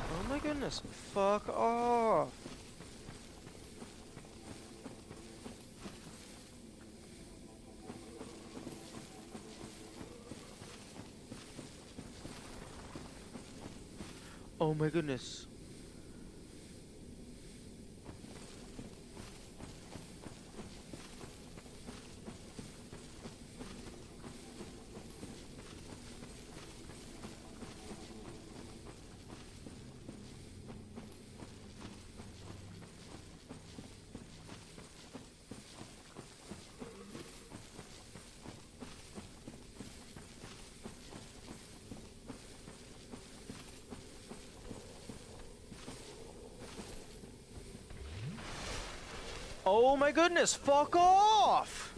Oh my goodness, fuck off. Oh my goodness. Oh my goodness, fuck off!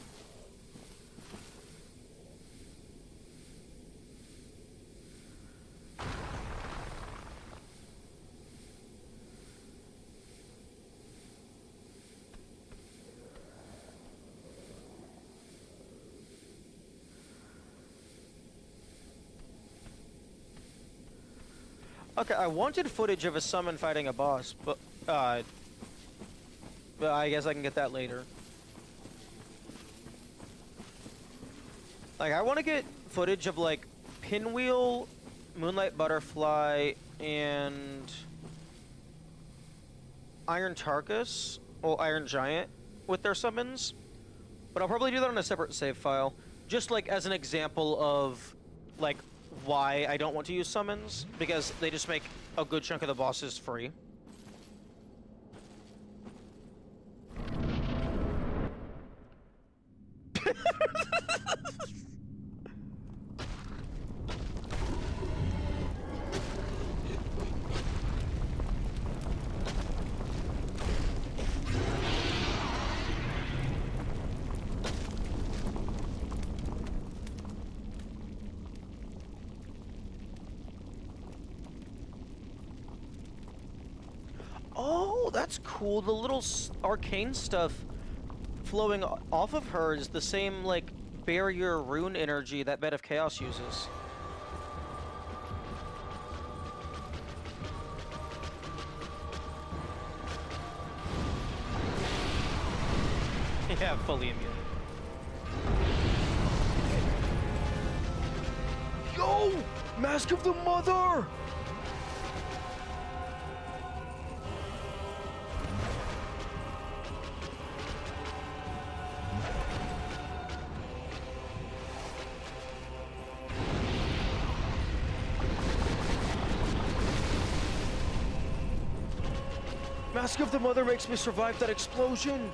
Okay, I wanted footage of a summon fighting a boss, but I guess I can get that later. Like, I want to get footage of, like, Pinwheel, Moonlight Butterfly, and Iron Tarkus, or Iron Giant, with their summons. But I'll probably do that on a separate save file. Just, like, as an example of, like, why I don't want to use summons. Because they just make a good chunk of the bosses free. Oh, that's cool. The little arcane stuff flowing off of her is the same, like, barrier rune energy that Bed of Chaos uses. Yeah, fully immune. No! Mask of the Mother! Mask of the Mother makes me survive that explosion!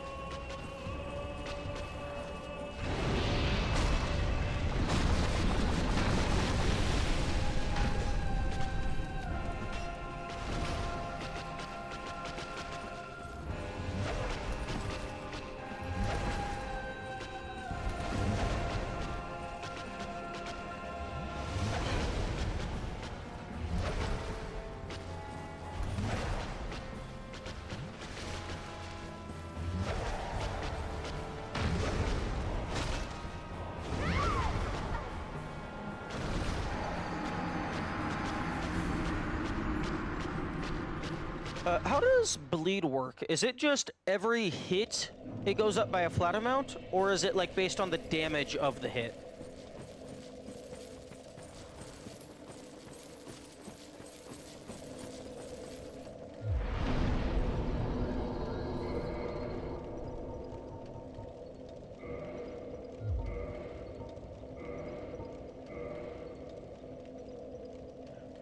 How does bleed work? Is it just every hit it goes up by a flat amount, or is it like based on the damage of the hit?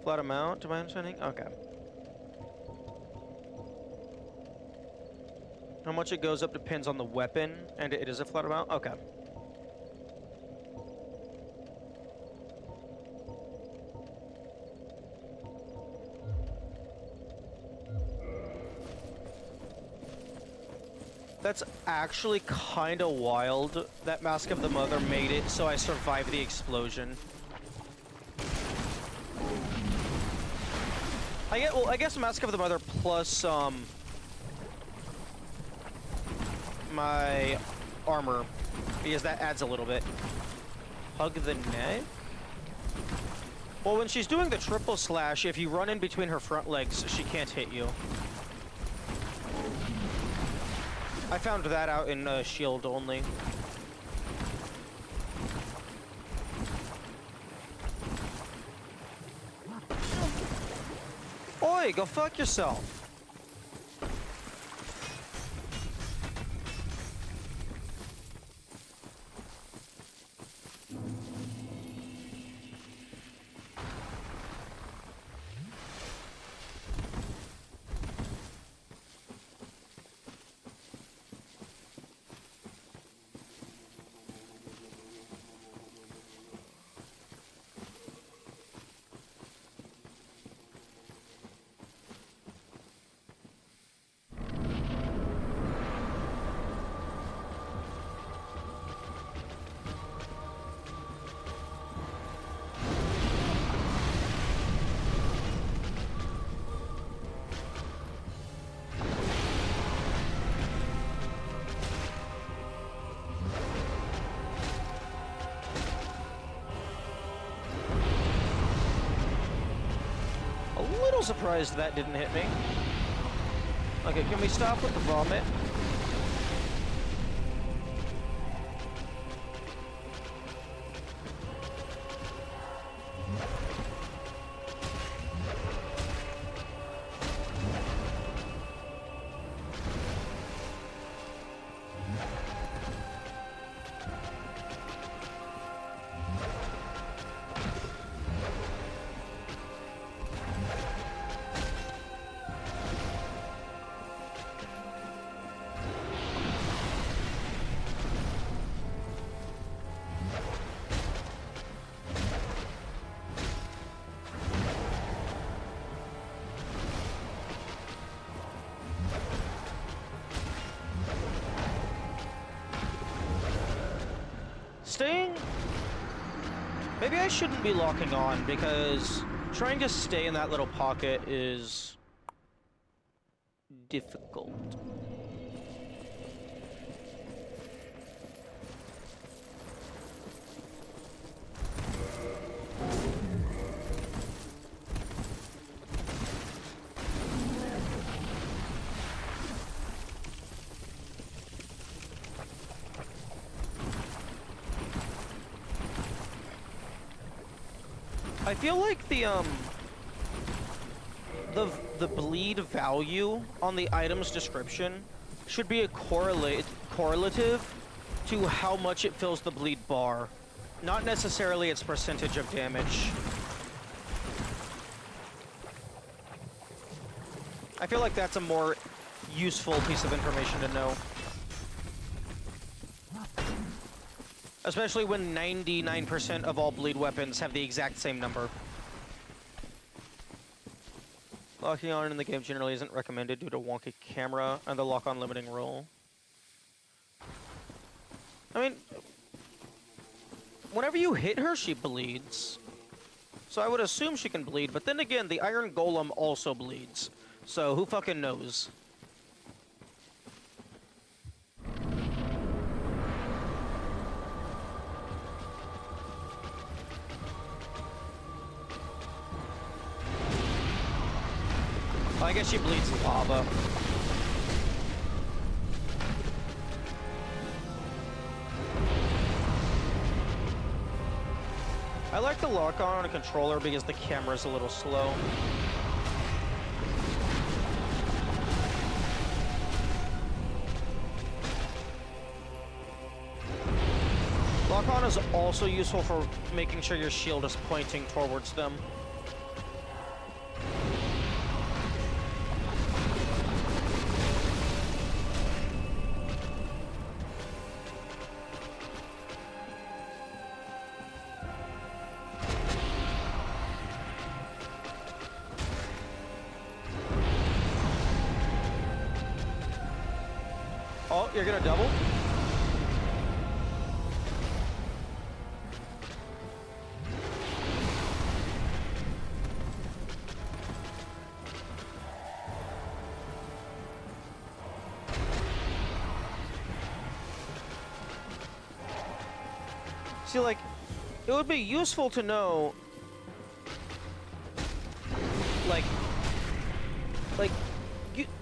Flat amount, to my understanding? Okay. How much it goes up depends on the weapon, and it is a flat amount? Okay. That's actually kinda wild that Mask of the Mother made it so I survived the explosion. I guess Mask of the Mother plus, my armor, because that adds a little bit. Hug the neck? Well, when she's doing the triple slash, if you run in between her front legs, she can't hit you. I found that out in shield only. Oi, go fuck yourself. Surprised that didn't hit me. Okay, can we stop with the vomit? Staying... Maybe I shouldn't be locking on, because trying to stay in that little pocket is difficult. I feel like the bleed value on the item's description should be a correlative to how much it fills the bleed bar, not necessarily its percentage of damage. I feel like that's a more useful piece of information to know. Especially when 99% of all bleed weapons have the exact same number. Locking on in the game generally isn't recommended due to wonky camera and the lock-on limiting rule. I mean, whenever you hit her, she bleeds. So I would assume she can bleed, but then again, the Iron Golem also bleeds. So who fucking knows? Well, I guess she bleeds lava. I like the lock-on on a controller because the camera's a little slow. Lock-on is also useful for making sure your shield is pointing towards them. Oh, you're gonna double? See, like, it would be useful to know, like,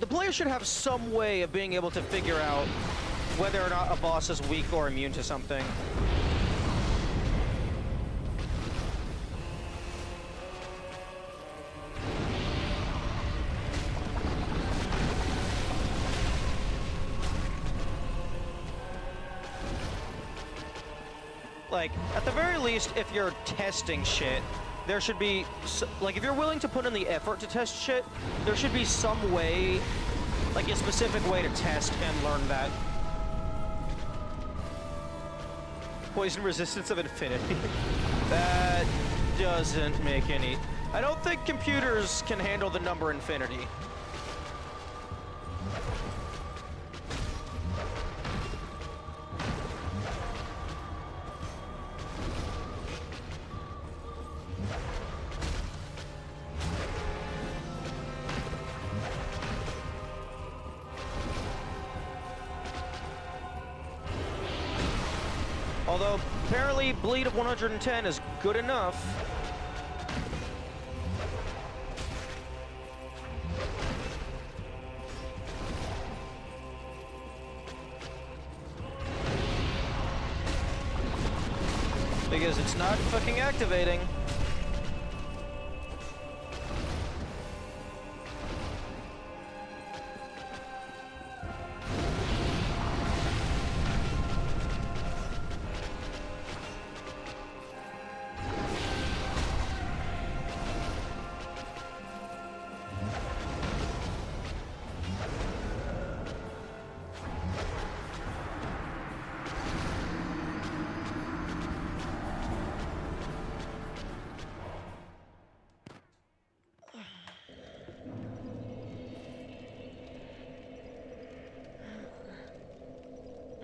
the player should have some way of being able to figure out whether or not a boss is weak or immune to something. Like, at the very least, if you're testing shit, there should be, like, if you're willing to put in the effort to test shit, there should be some way, like a specific way to test and learn that. Poison resistance of infinity. That doesn't make any... I don't think computers can handle the number infinity. Although, apparently, bleed of 110 is good enough. Because it's not fucking activating.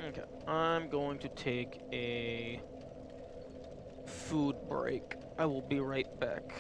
Okay, I'm going to take a food break. I will be right back.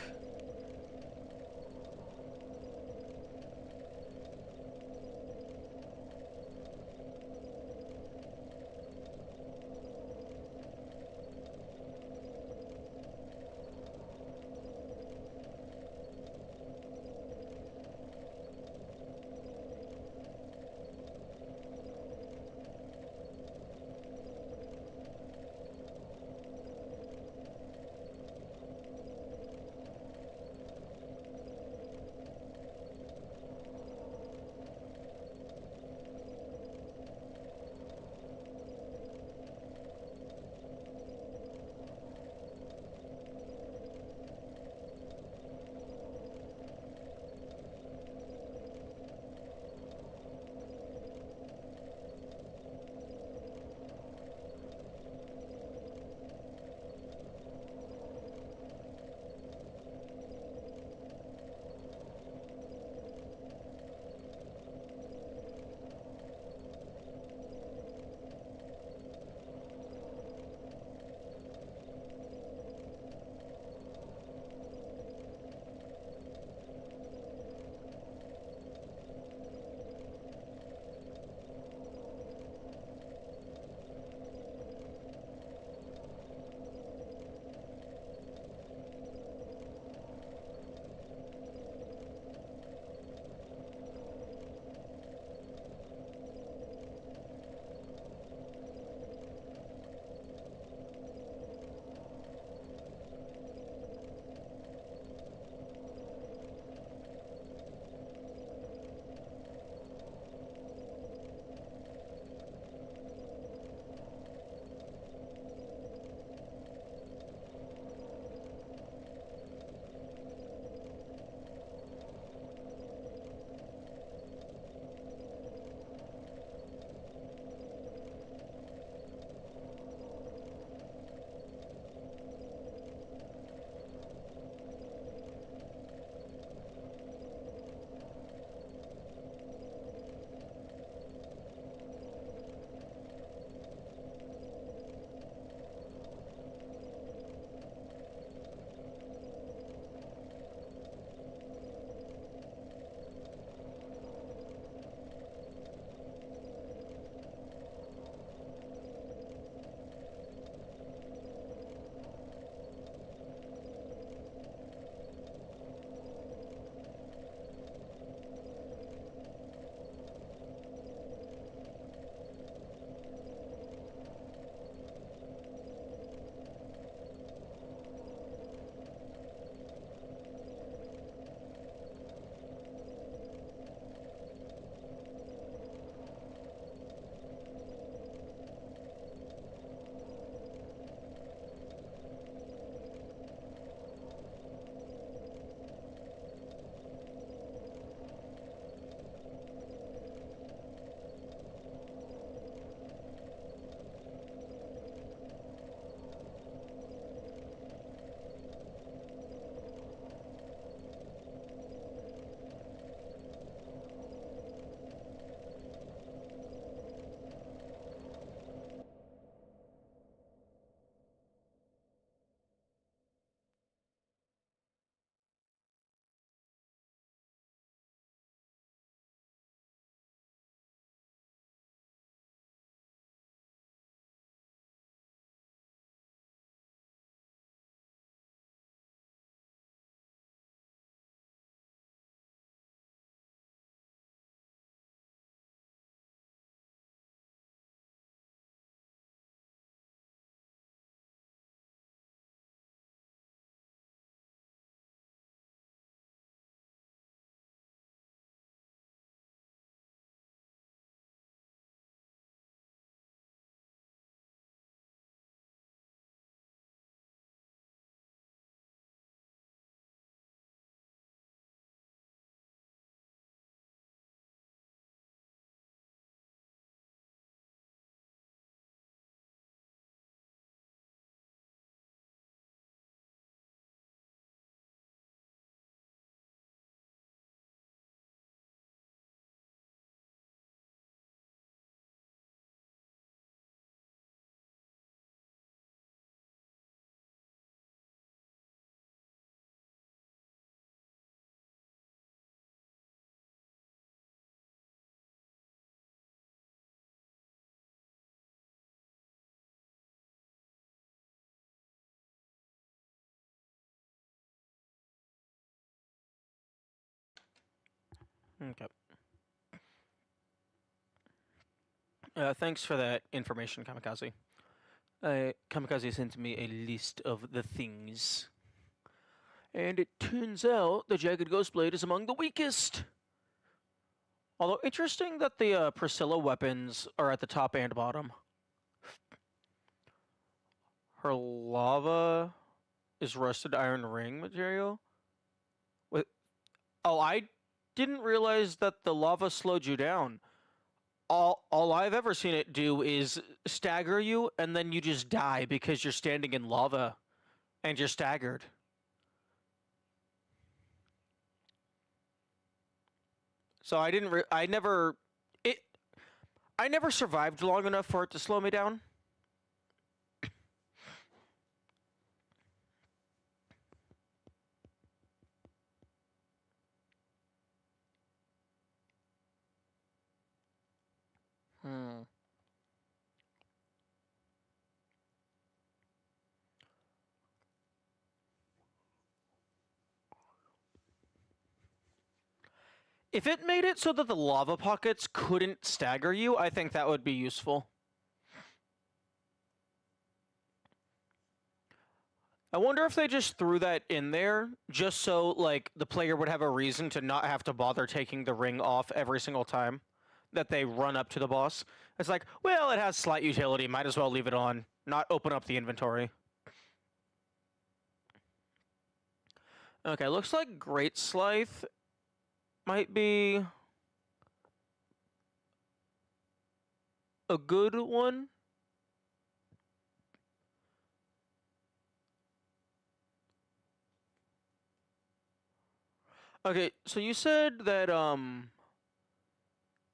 Okay. Thanks for that information, Kamikaze. Kamikaze sent me a list of the things. And it turns out the Jagged Ghostblade is among the weakest. Although interesting that the Priscilla weapons are at the top and bottom. Her lava is rusted iron ring material. Oh, I didn't realize that the lava slowed you down. All I've ever seen it do is stagger you, and then you just die because you're standing in lava, and you're staggered. So I didn't. I never. I never survived long enough for it to slow me down. If it made it so that the lava pockets couldn't stagger you, I think that would be useful. I wonder if they just threw that in there just so, like, the player would have a reason to not have to bother taking the ring off every single time that they run up to the boss. It's like, well, it has slight utility, might as well leave it on, not open up the inventory. Okay, looks like Great Scythe might be a good one. Okay, so you said that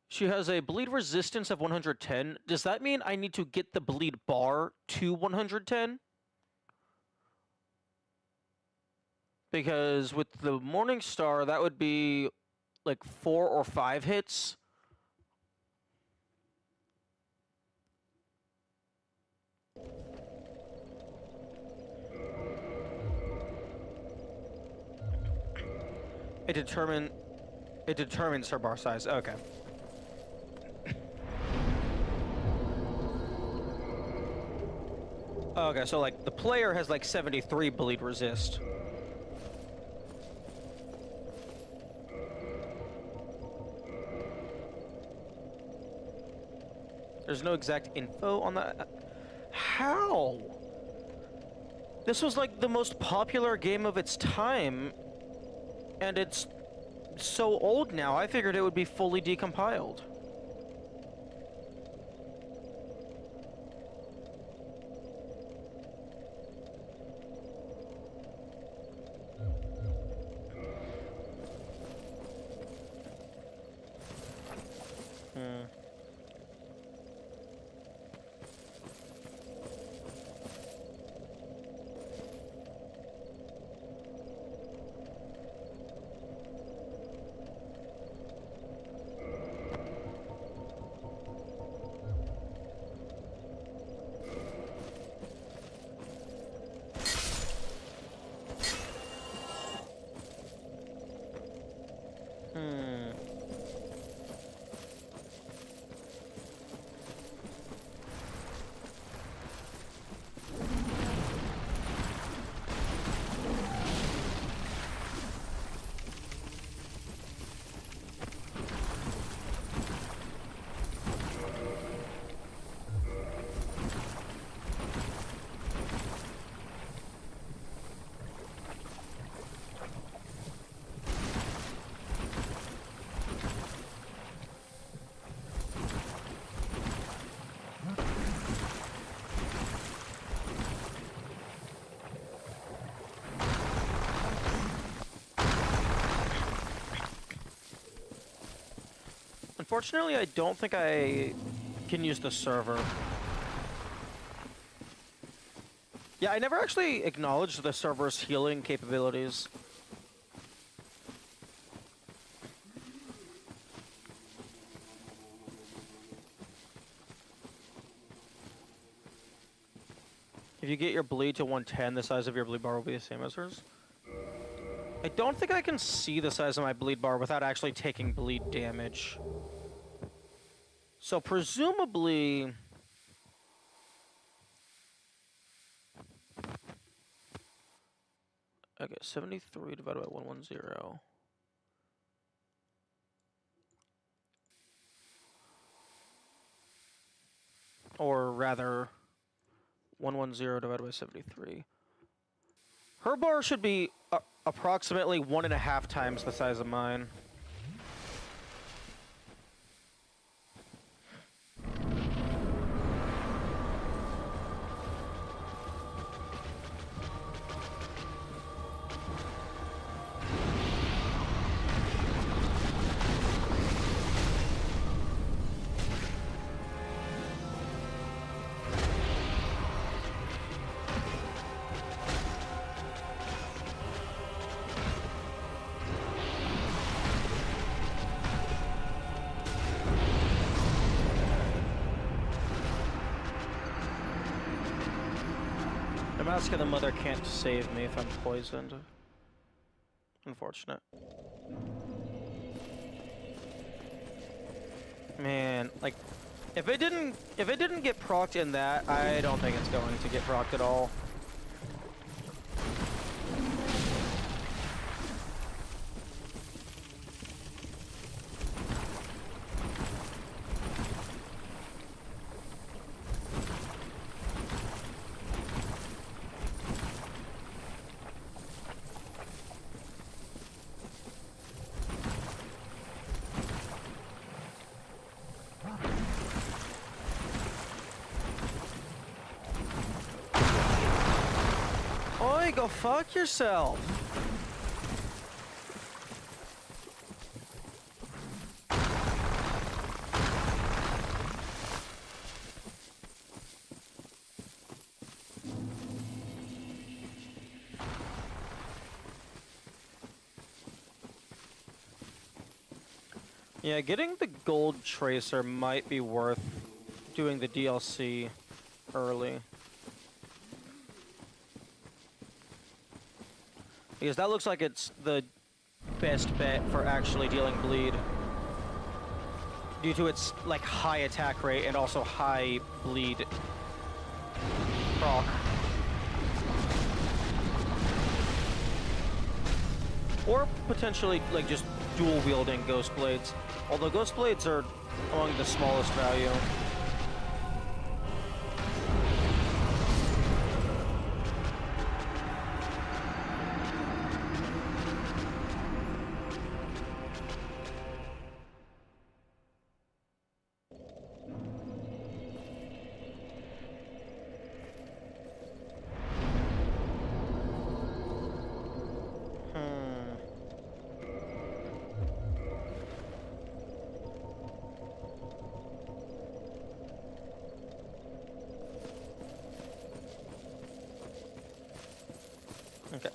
she has a bleed resistance of 110. Does that mean I need to get the bleed bar to 110? Because with the Morning Star, that would be like 4 or 5 hits. It determines her bar size. Okay. Okay, so like the player has like 73 bleed resist. There's no exact info on that. How? This was like the most popular game of its time, and it's so old now. I figured it would be fully decompiled. Unfortunately, I don't think I can use the server. Yeah, I never actually acknowledged the server's healing capabilities. If you get your bleed to 110, the size of your bleed bar will be the same as hers. I don't think I can see the size of my bleed bar without actually taking bleed damage. So presumably... Okay, 73 divided by 110. Or rather, 110 divided by 73. Her bar should be approximately 1.5 times the size of mine. The Mask of the Mother can't save me if I'm poisoned. Unfortunate. Man, like, if it didn't get procced in that, I don't think it's going to get procced at all. Oi, go fuck yourself! Yeah, getting the gold tracer might be worth doing the DLC early. Because that looks like it's the best bet for actually dealing bleed. Due to its, like, high attack rate and also high bleed proc. Or potentially, like, just dual-wielding Ghost Blades. Although Ghost Blades are among the smallest value. Okay,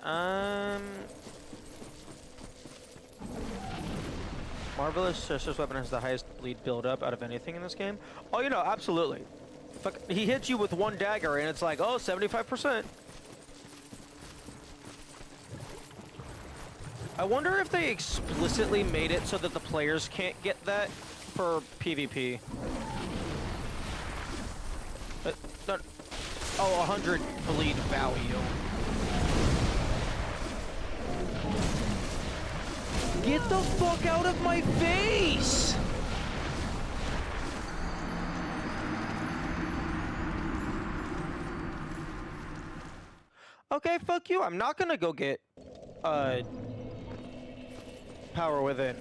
Marvelous Sister's weapon has the highest bleed buildup out of anything in this game. Oh, you know, absolutely. Fuck, he hits you with one dagger and it's like, oh, 75%. I wonder if they explicitly made it so that the players can't get that for PvP. Oh, 100 bleed value. Get the fuck out of my face! Okay, fuck you. I'm not gonna go get, Power Within.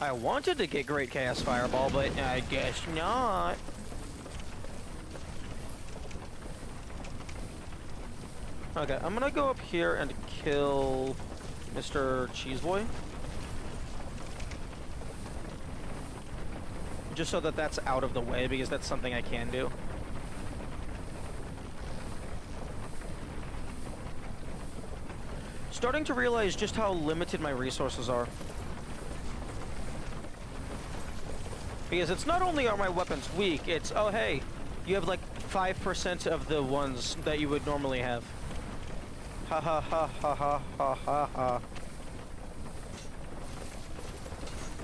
I wanted to get Great Chaos Fireball, but I guess not. Okay, I'm gonna go up here and kill Mr. Cheeseboy. Just so that that's out of the way, because that's something I can do. Starting to realize just how limited my resources are. Because it's not only are my weapons weak, it's, oh hey, you have like 5% of the ones that you would normally have. Ha ha ha ha ha ha ha ha.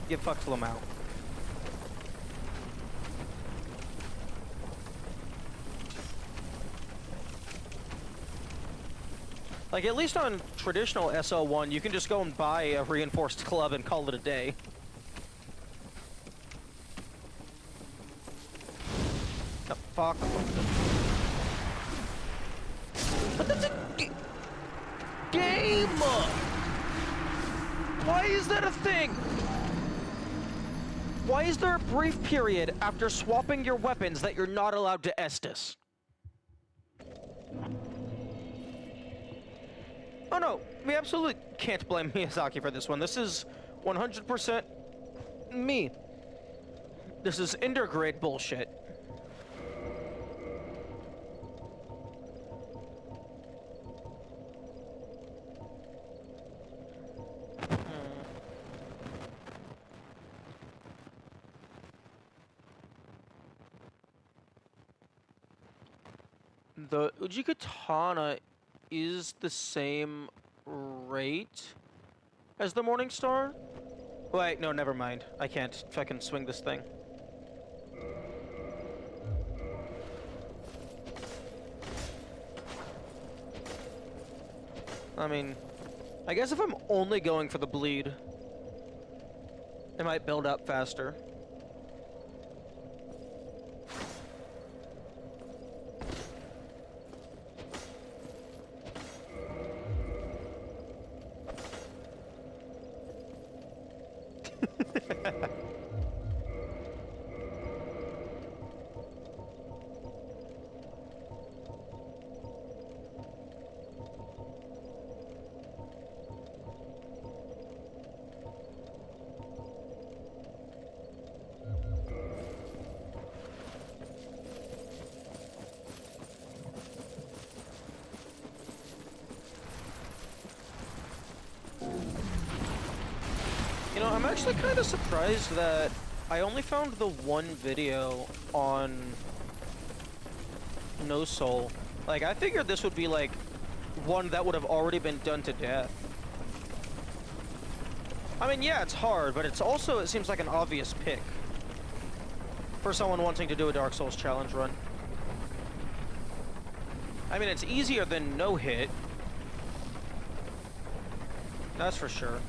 Get fucked, Lamau. Like, at least on traditional SL1, you can just go and buy a reinforced club and call it a day. The fuck? But that's a game! Why is that a thing? Why is there a brief period after swapping your weapons that you're not allowed to Estus? Oh no, we absolutely can't blame Miyazaki for this one. This is 100% me. This is intergrade bullshit. The Uji Katana is the same rate as the Morning Star? Wait, no, never mind. I can't fucking swing this thing. I mean, I guess if I'm only going for the bleed, it might build up faster. You know, I'm actually kind of surprised that I only found the one video on No Soul. Like, I figured this would be, like, one that would have already been done to death. I mean, yeah, it's hard, but it's also, it seems like an obvious pick for someone wanting to do a Dark Souls challenge run. I mean, it's easier than no hit. That's for sure.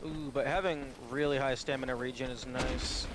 Ooh, but having really high stamina regen is nice.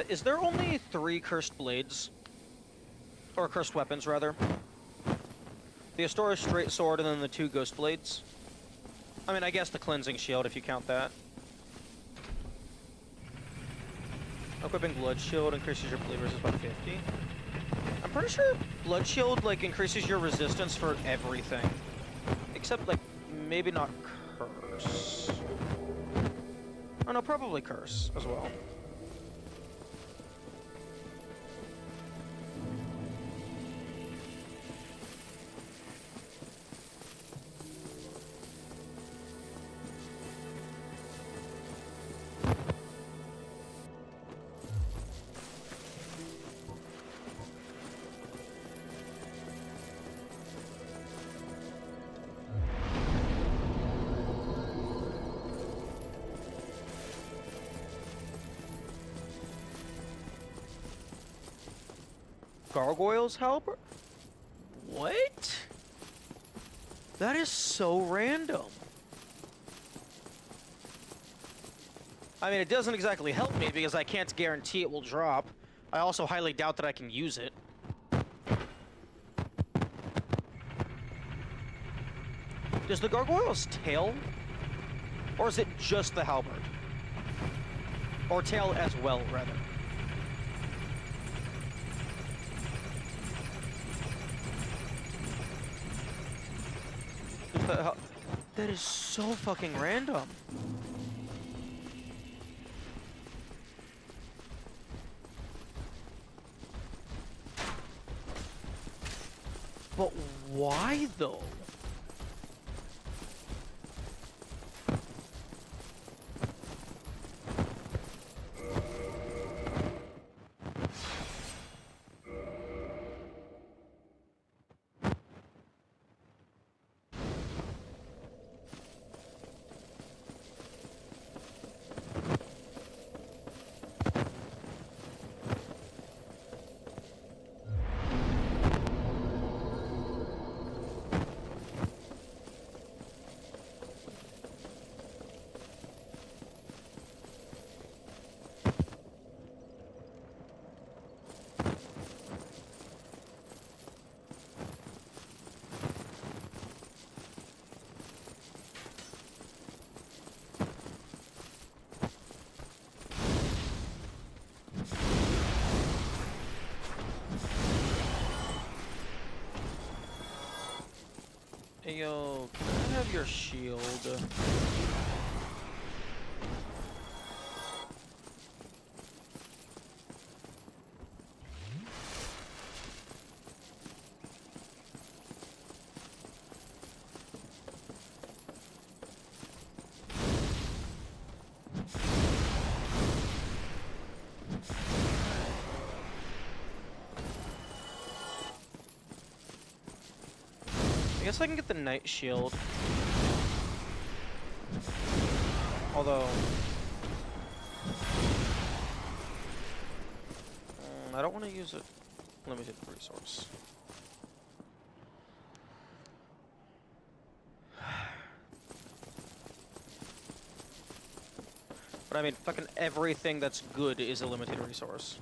Is there only 3 cursed blades? Or cursed weapons, rather? The Astora's straight sword and then the 2 ghost blades? I mean, I guess the cleansing shield, if you count that. Equipping Blood Shield increases your bleed resistance by 50. I'm pretty sure Blood Shield, like, increases your resistance for everything. Except, like, maybe not Curse. Oh no, probably Curse as well. Gargoyles helper? What? That is so random. I mean, it doesn't exactly help me because I can't guarantee it will drop. I also highly doubt that I can use it. Does the gargoyle's tail? Or is it just the halberd? Or tail as well, rather. That is so fucking random. But why though? Hey, yo, can I have your shield? I guess I can get the Knight Shield. Although... I don't want to use a limited resource. But I mean, fucking everything that's good is a limited resource.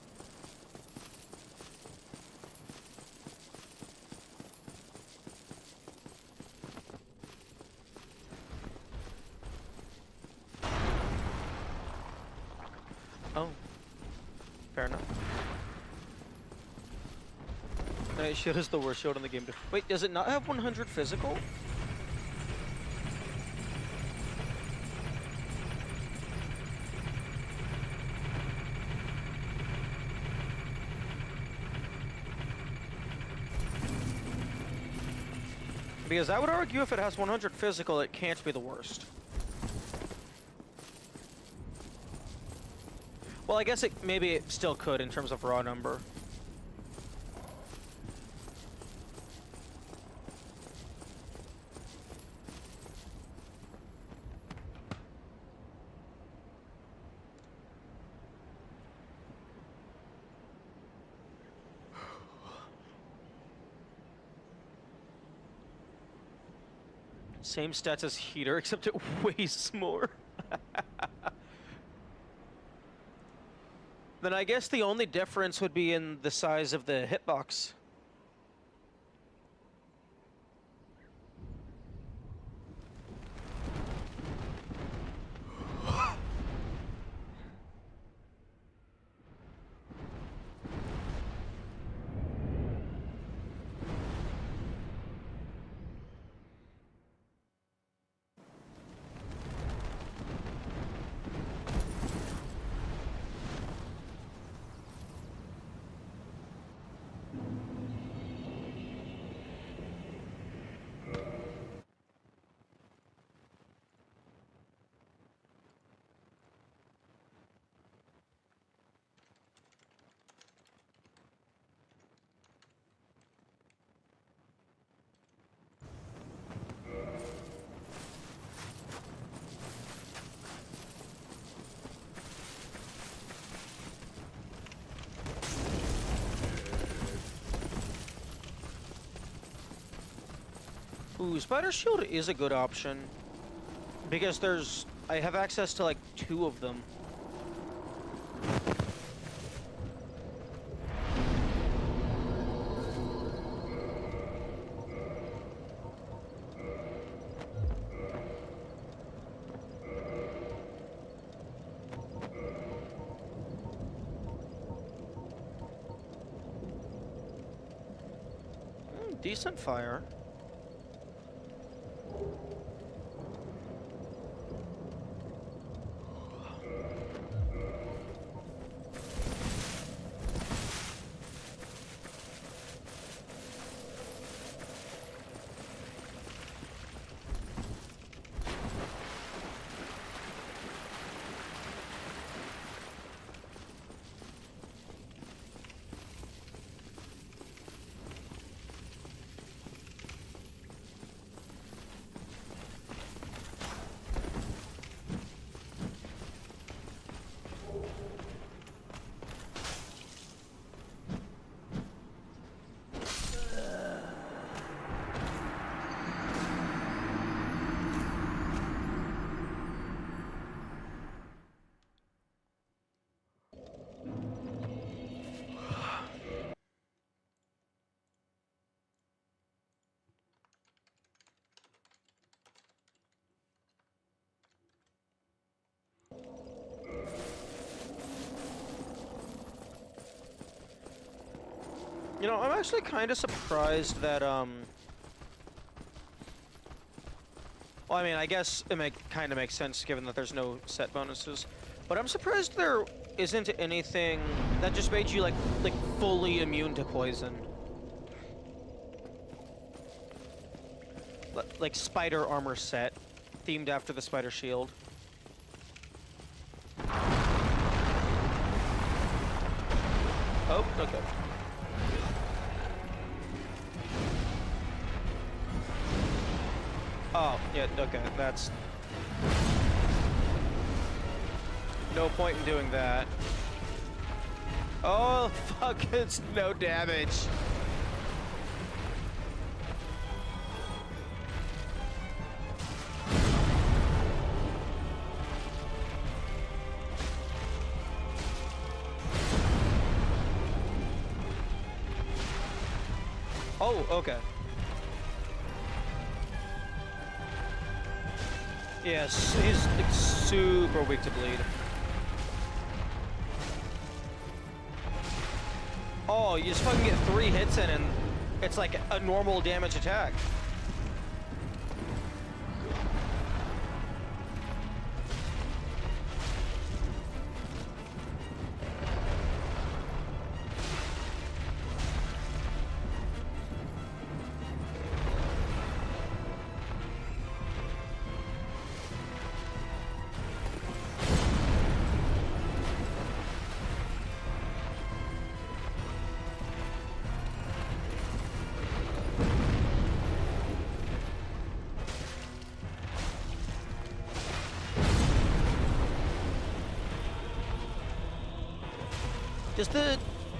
Oh. Fair enough. Knight Shield is the worst shield in the game. Wait, does it not have 100 physical? Because I would argue if it has 100 physical, it can't be the worst. Well, I guess maybe it still could in terms of raw number. Same stats as Heater, except it weighs more. Then I guess the only difference would be in the size of the hitbox. Ooh, Spider Shield is a good option. Because I have access to like 2 of them. Decent fire. You know, I'm actually kind of surprised that, well, I mean, I guess it kind of makes sense given that there's no set bonuses, but I'm surprised there isn't anything that just made you, like fully immune to poison. Like spider armor set, themed after the spider shield. Oh, okay. Oh, yeah, okay, that's... No point in doing that. Oh, fuck, it's no damage. Oh, okay. Yes, he's like, super weak to bleed. Oh, you just fucking get 3 hits in and it's like a normal damage attack.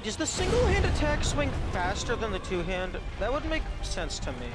Does the single-hand attack swing faster than the two-hand? That would make sense to me.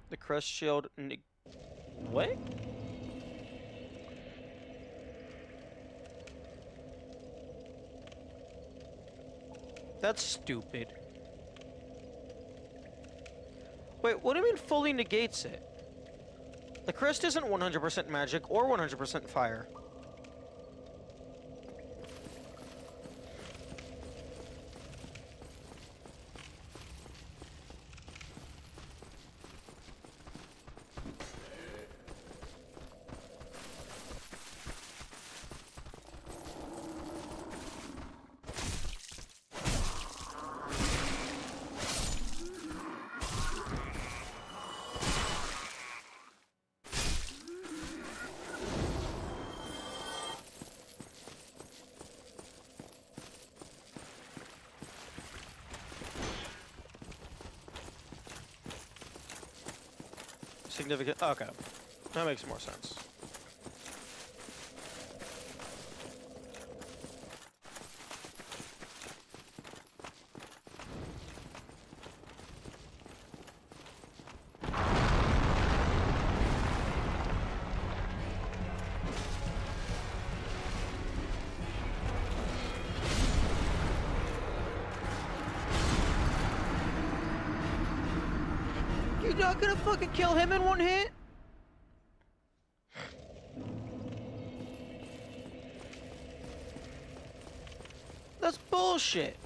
The crest shield. What? That's stupid. Wait, what do you mean fully negates it? The crest isn't 100% magic or 100% fire. Significant. Okay, that makes more sense. You're not gonna fucking kill him in one hit? That's bullshit.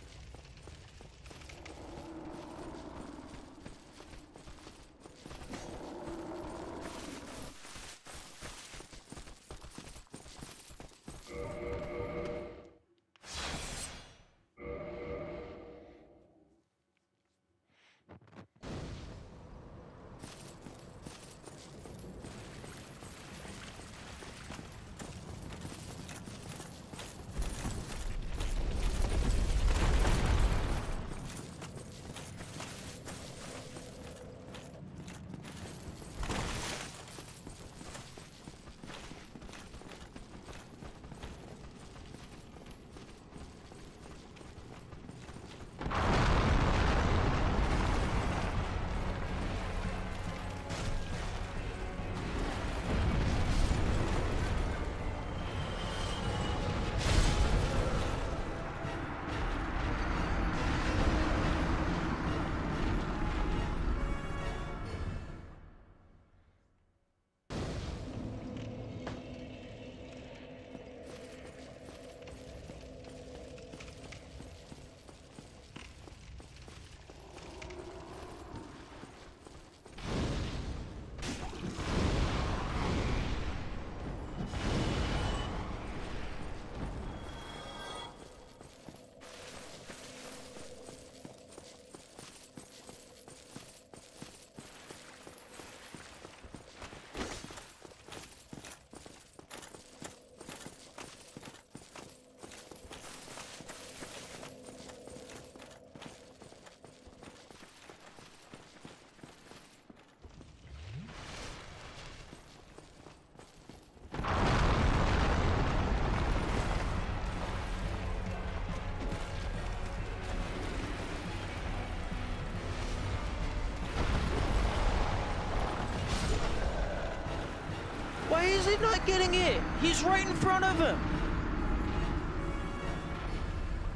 Why is he not getting it? He's right in front of him.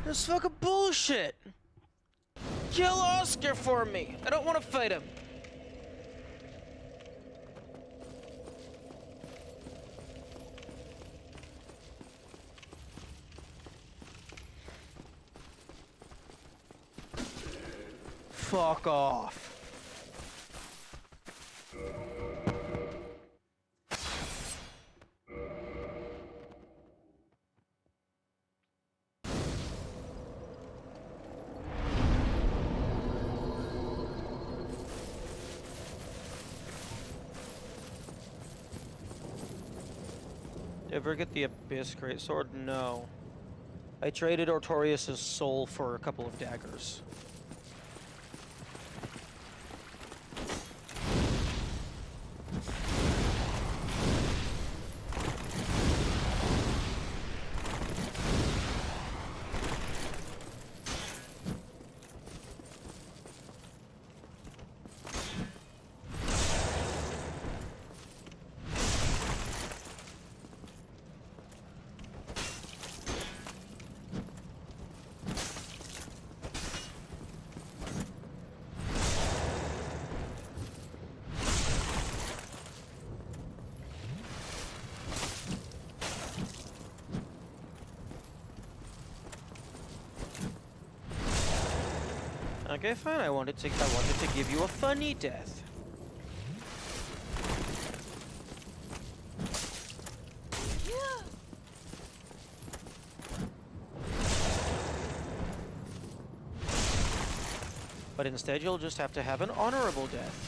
That's fucking bullshit. Kill Oscar for me. I don't want to fight him. Fuck off. Ever get the Abyss Greatsword? No. I traded Artorias' soul for a couple of daggers. Okay, fine. I wanted to give you a funny death. But instead, you'll just have to have an honorable death.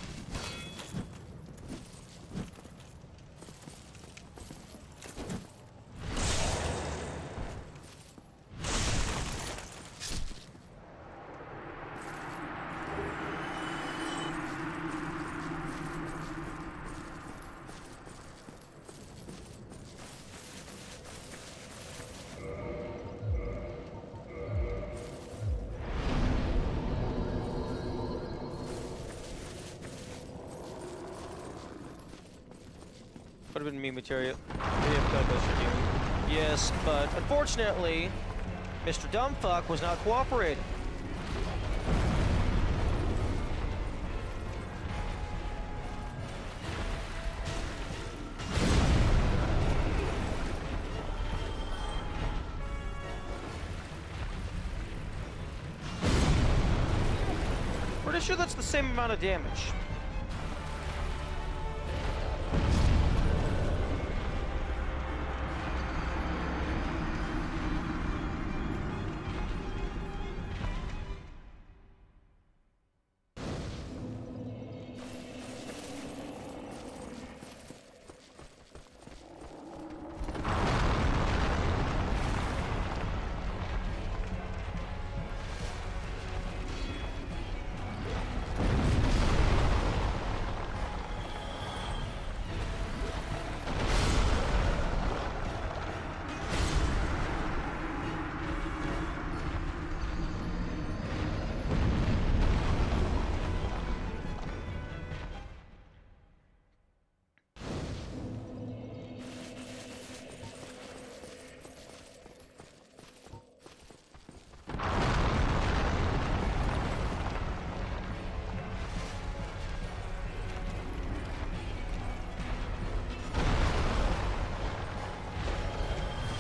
Would have been me material. Yes, but unfortunately, Mr. Dumbfuck was not cooperating. Pretty sure that's the same amount of damage.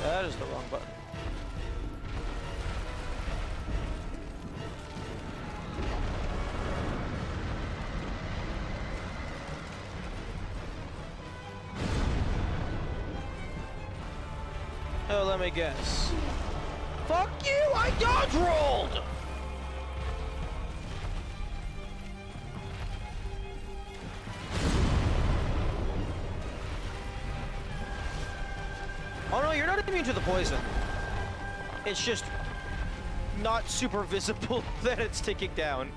That is the wrong button. Oh, let me guess. Fuck you! I dodge rolled! Oh no, you're not immune to the poison. It's just not super visible that it's ticking down.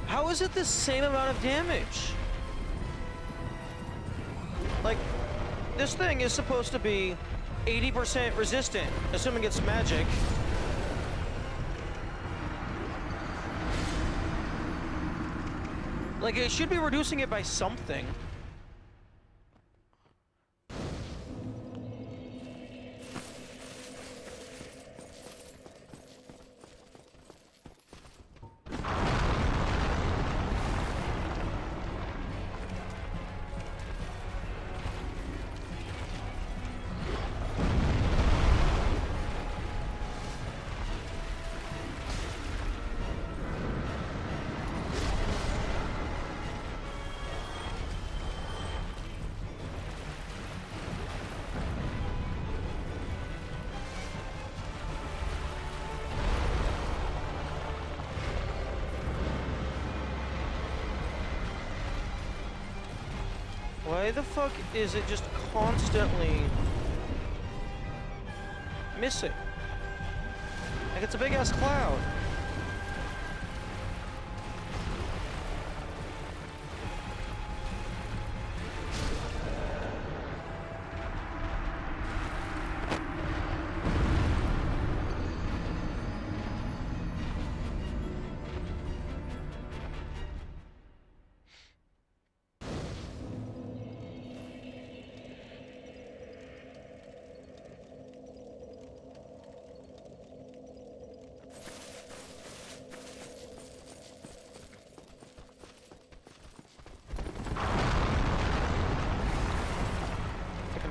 How is it the same amount of damage? Like, this thing is supposed to be 80% resistant, assuming it's magic. Like, it should be reducing it by something. Why the fuck is it just constantly missing? Like, it's a big ass cloud.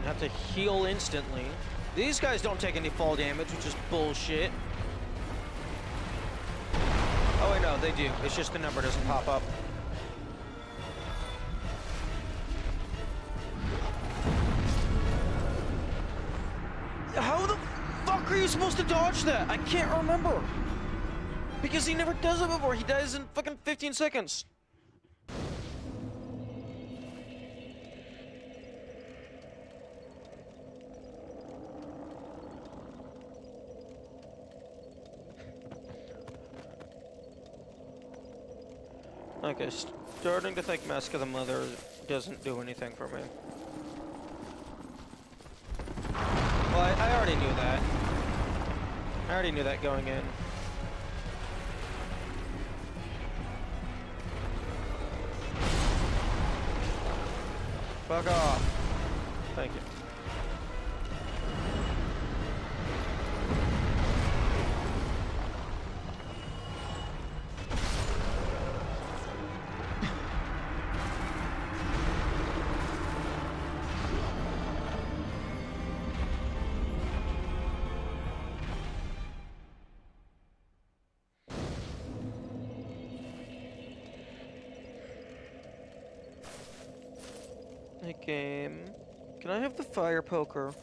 have to heal instantly. These guys don't take any fall damage, which is bullshit. Oh wait, no, they do. It's just the number doesn't pop up. How the fuck are you supposed to dodge that? I can't remember. Because he never does it before. He dies in fucking 15 seconds. Okay, starting to think Mask of the Mother doesn't do anything for me. Well, I already knew that. I already knew that going in. Fuck off. Thank you. Game. Can I have the fire poker?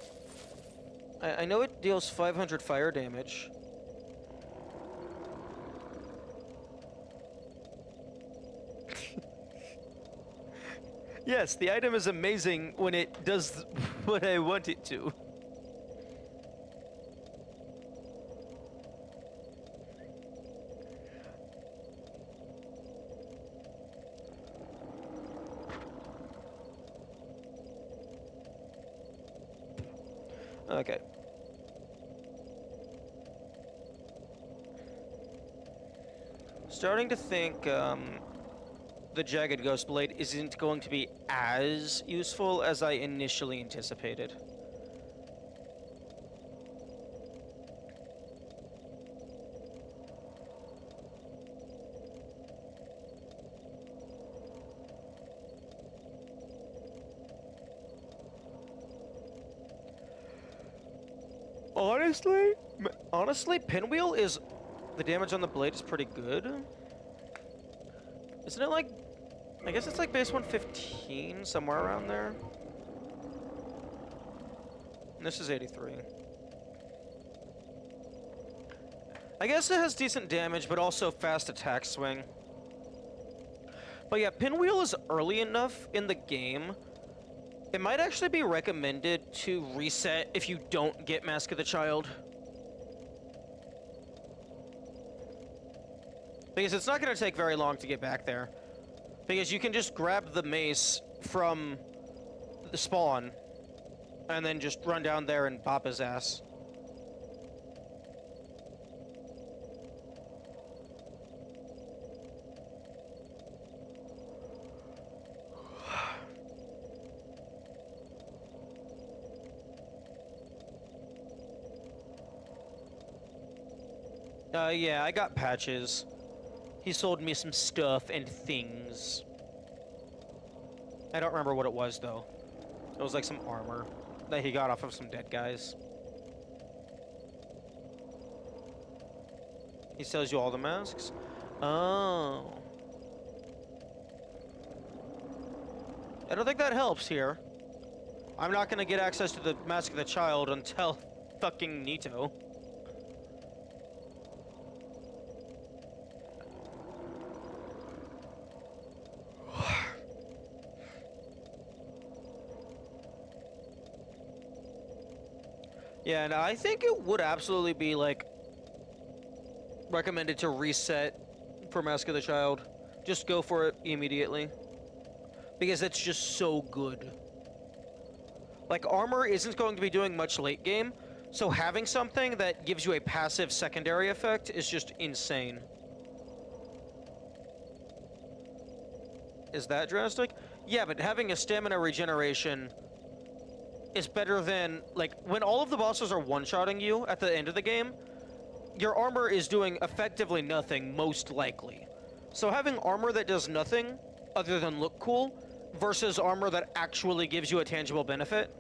I know it deals 500 fire damage. Yes, the item is amazing when it does what I want it to. Okay. Starting to think the Jagged Ghost Blade isn't going to be as useful as I initially anticipated. Honestly, Pinwheel is... the damage on the blade is pretty good. Isn't it like... I guess it's like base 115, somewhere around there. And this is 83. I guess it has decent damage, but also fast attack swing. But yeah, Pinwheel is early enough in the game. It might actually be recommended to reset if you don't get Mask of the Child. Because it's not going to take very long to get back there. Because you can just grab the mace from the spawn, and then just run down there and bop his ass. Yeah, I got patches. He sold me some stuff and things. I don't remember what it was, though. It was like some armor that he got off of some dead guys. He sells you all the masks? Oh. I don't think that helps here. I'm not gonna get access to the Mask of the Child until fucking Nito. Yeah, and I think it would absolutely be, like, recommended to reset for Mask of the Child. Just go for it immediately. Because it's just so good. Like, armor isn't going to be doing much late game, so having something that gives you a passive secondary effect is just insane. Is that drastic? Yeah, but having a stamina regeneration is better than, like, when all of the bosses are one-shotting you at the end of the game, your armor is doing effectively nothing, most likely. So having armor that does nothing other than look cool versus armor that actually gives you a tangible benefit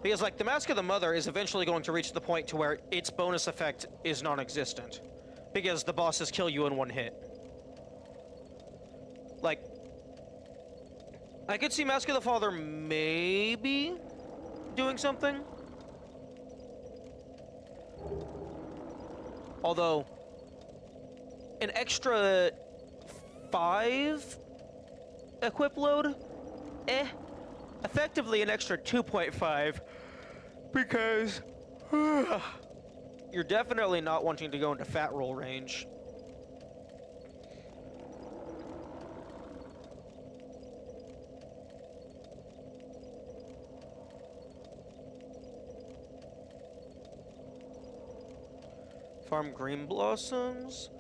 Because, like, the Mask of the Mother is eventually going to reach the point to where its bonus effect is non-existent. Because the bosses kill you in one hit. Like, I could see Mask of the Father maybe doing something. Although, an extra 5 equip load? Effectively an extra 2.5, because you're definitely not wanting to go into fat roll range. Farm green blossoms?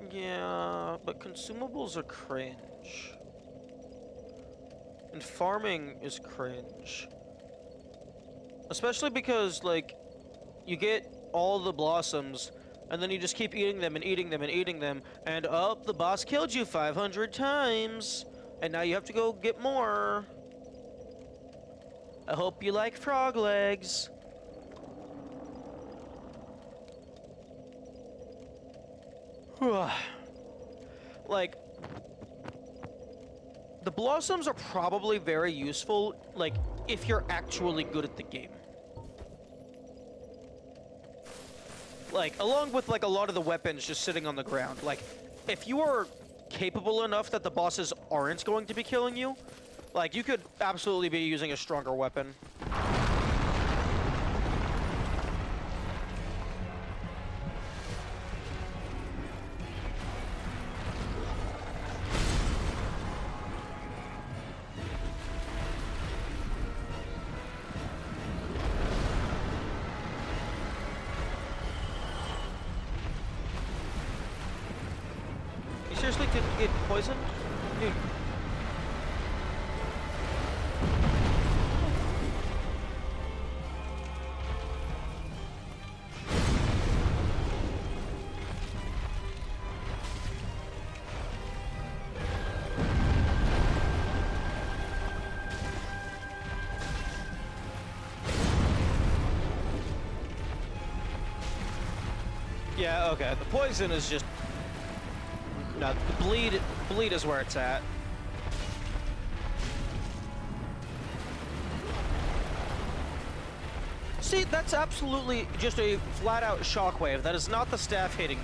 Yeah, but consumables are cringe. And farming is cringe. Especially because, like, you get all the blossoms, and then you just keep eating them and eating them and eating them, and oh, the boss killed you 500 times, and now you have to go get more. I hope you like frog legs. Like, the blossoms are probably very useful, like, if you're actually good at the game. Like, along with, like, a lot of the weapons just sitting on the ground. Like, if you are capable enough that the bosses aren't going to be killing you, like, you could absolutely be using a stronger weapon. You seriously could get poisoned? Dude. Yeah, okay. The poison is just... No, the bleed is where it's at. See, that's absolutely just a flat-out shockwave. That is not the staff hitting you.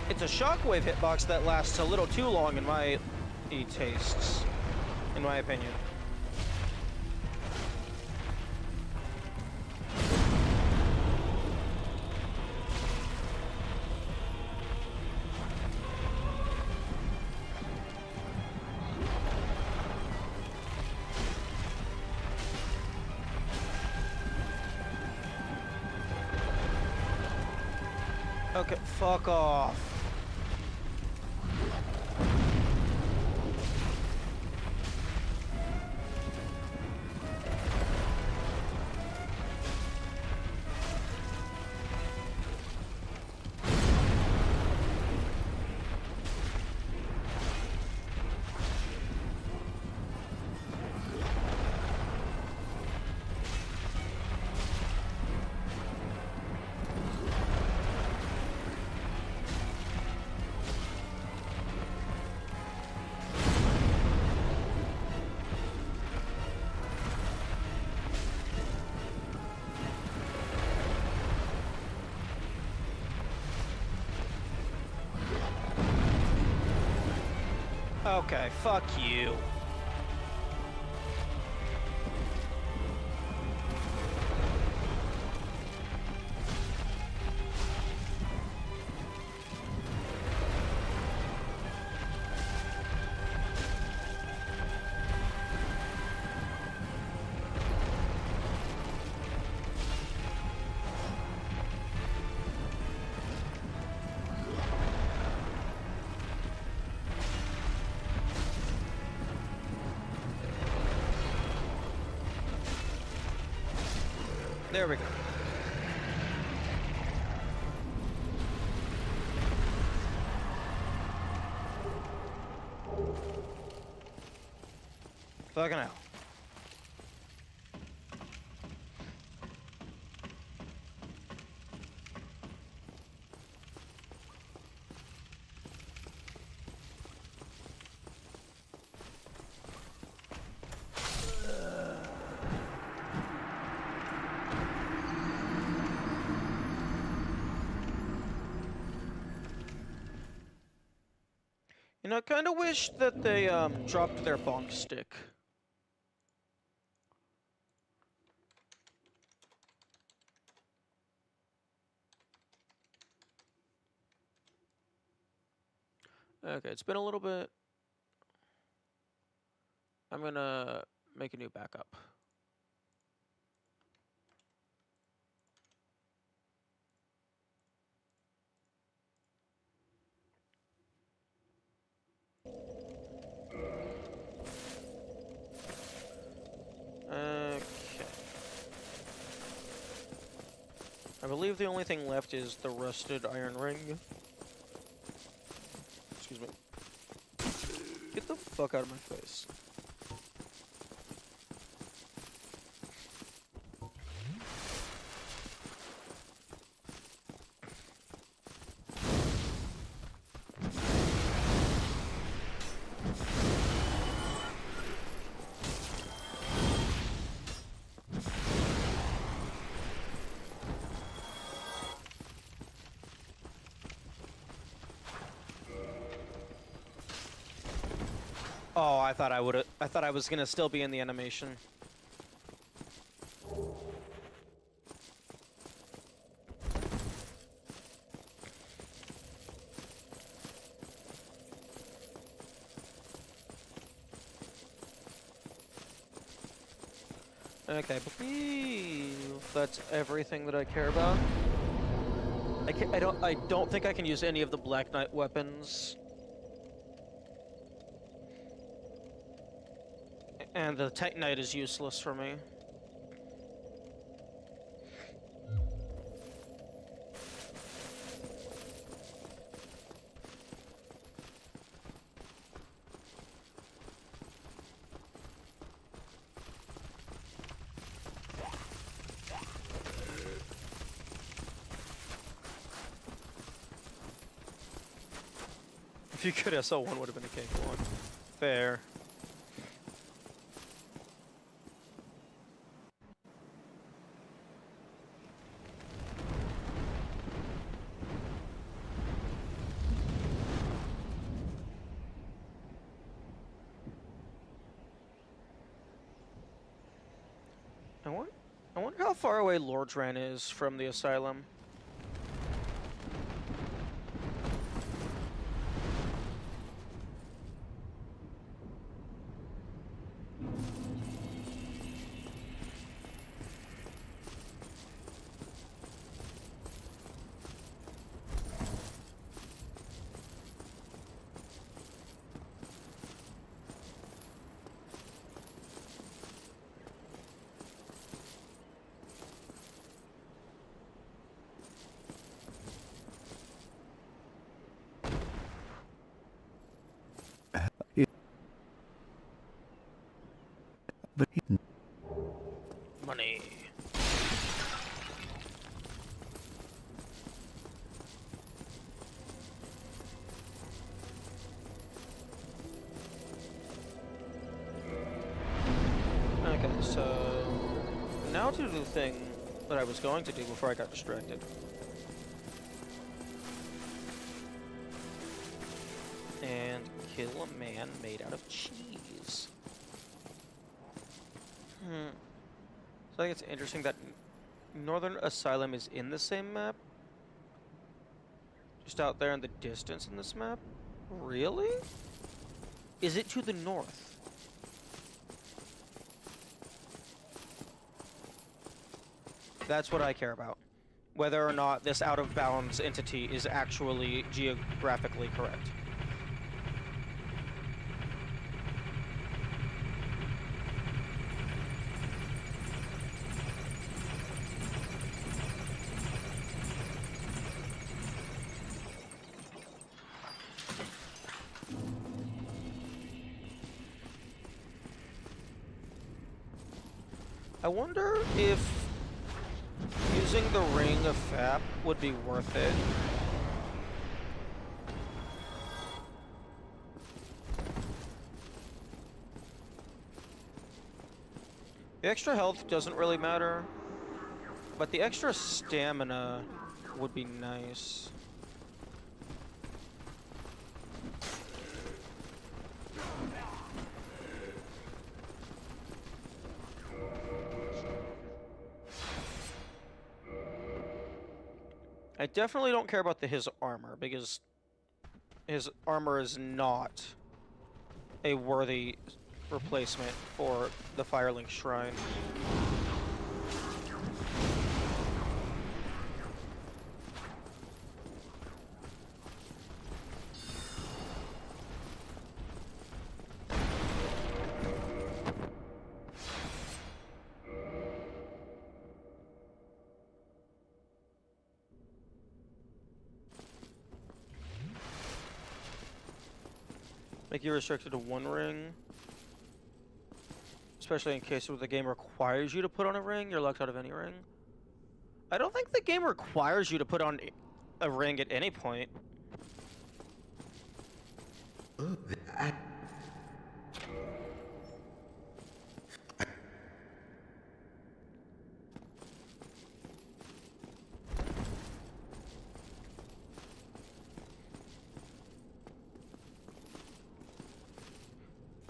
It's a shockwave hitbox that lasts a little too long in my tastes, in my opinion. Okay, fuck off. Okay, fuck you. There we go. Fucking hell. You know, I kind of wish that they dropped their bonk stick. Okay, it's been a little bit. I'm gonna make a new backup. Okay. I believe the only thing left is the rusted iron ring. Excuse me. Get the fuck out of my face. Oh, I thought I was gonna still be in the animation. Okay, I believe that's everything that I care about. I don't think I can use any of the Black Knight weapons. And the Titanite is useless for me. If you could, SL1 would have been a cakewalk. Fair. I wonder how far away Lordran is from the asylum. But Money. Okay, so now to do the thing that I was going to do before I got distracted. And kill a man made out of cheese. So I think it's interesting that Northern Asylum is in the same map. Just out there in the distance in this map? Really? Is it to the north? That's what I care about. Whether or not this out-of-bounds entity is actually geographically correct. I wonder if using the Ring of Fap would be worth it. The extra health doesn't really matter, but the extra stamina would be nice. I definitely don't care about his armor, because his armor is not a worthy replacement for the Firelink Shrine. Make you restricted to one ring. Especially in case where the game requires you to put on a ring, you're locked out of any ring. I don't think the game requires you to put on a ring at any point.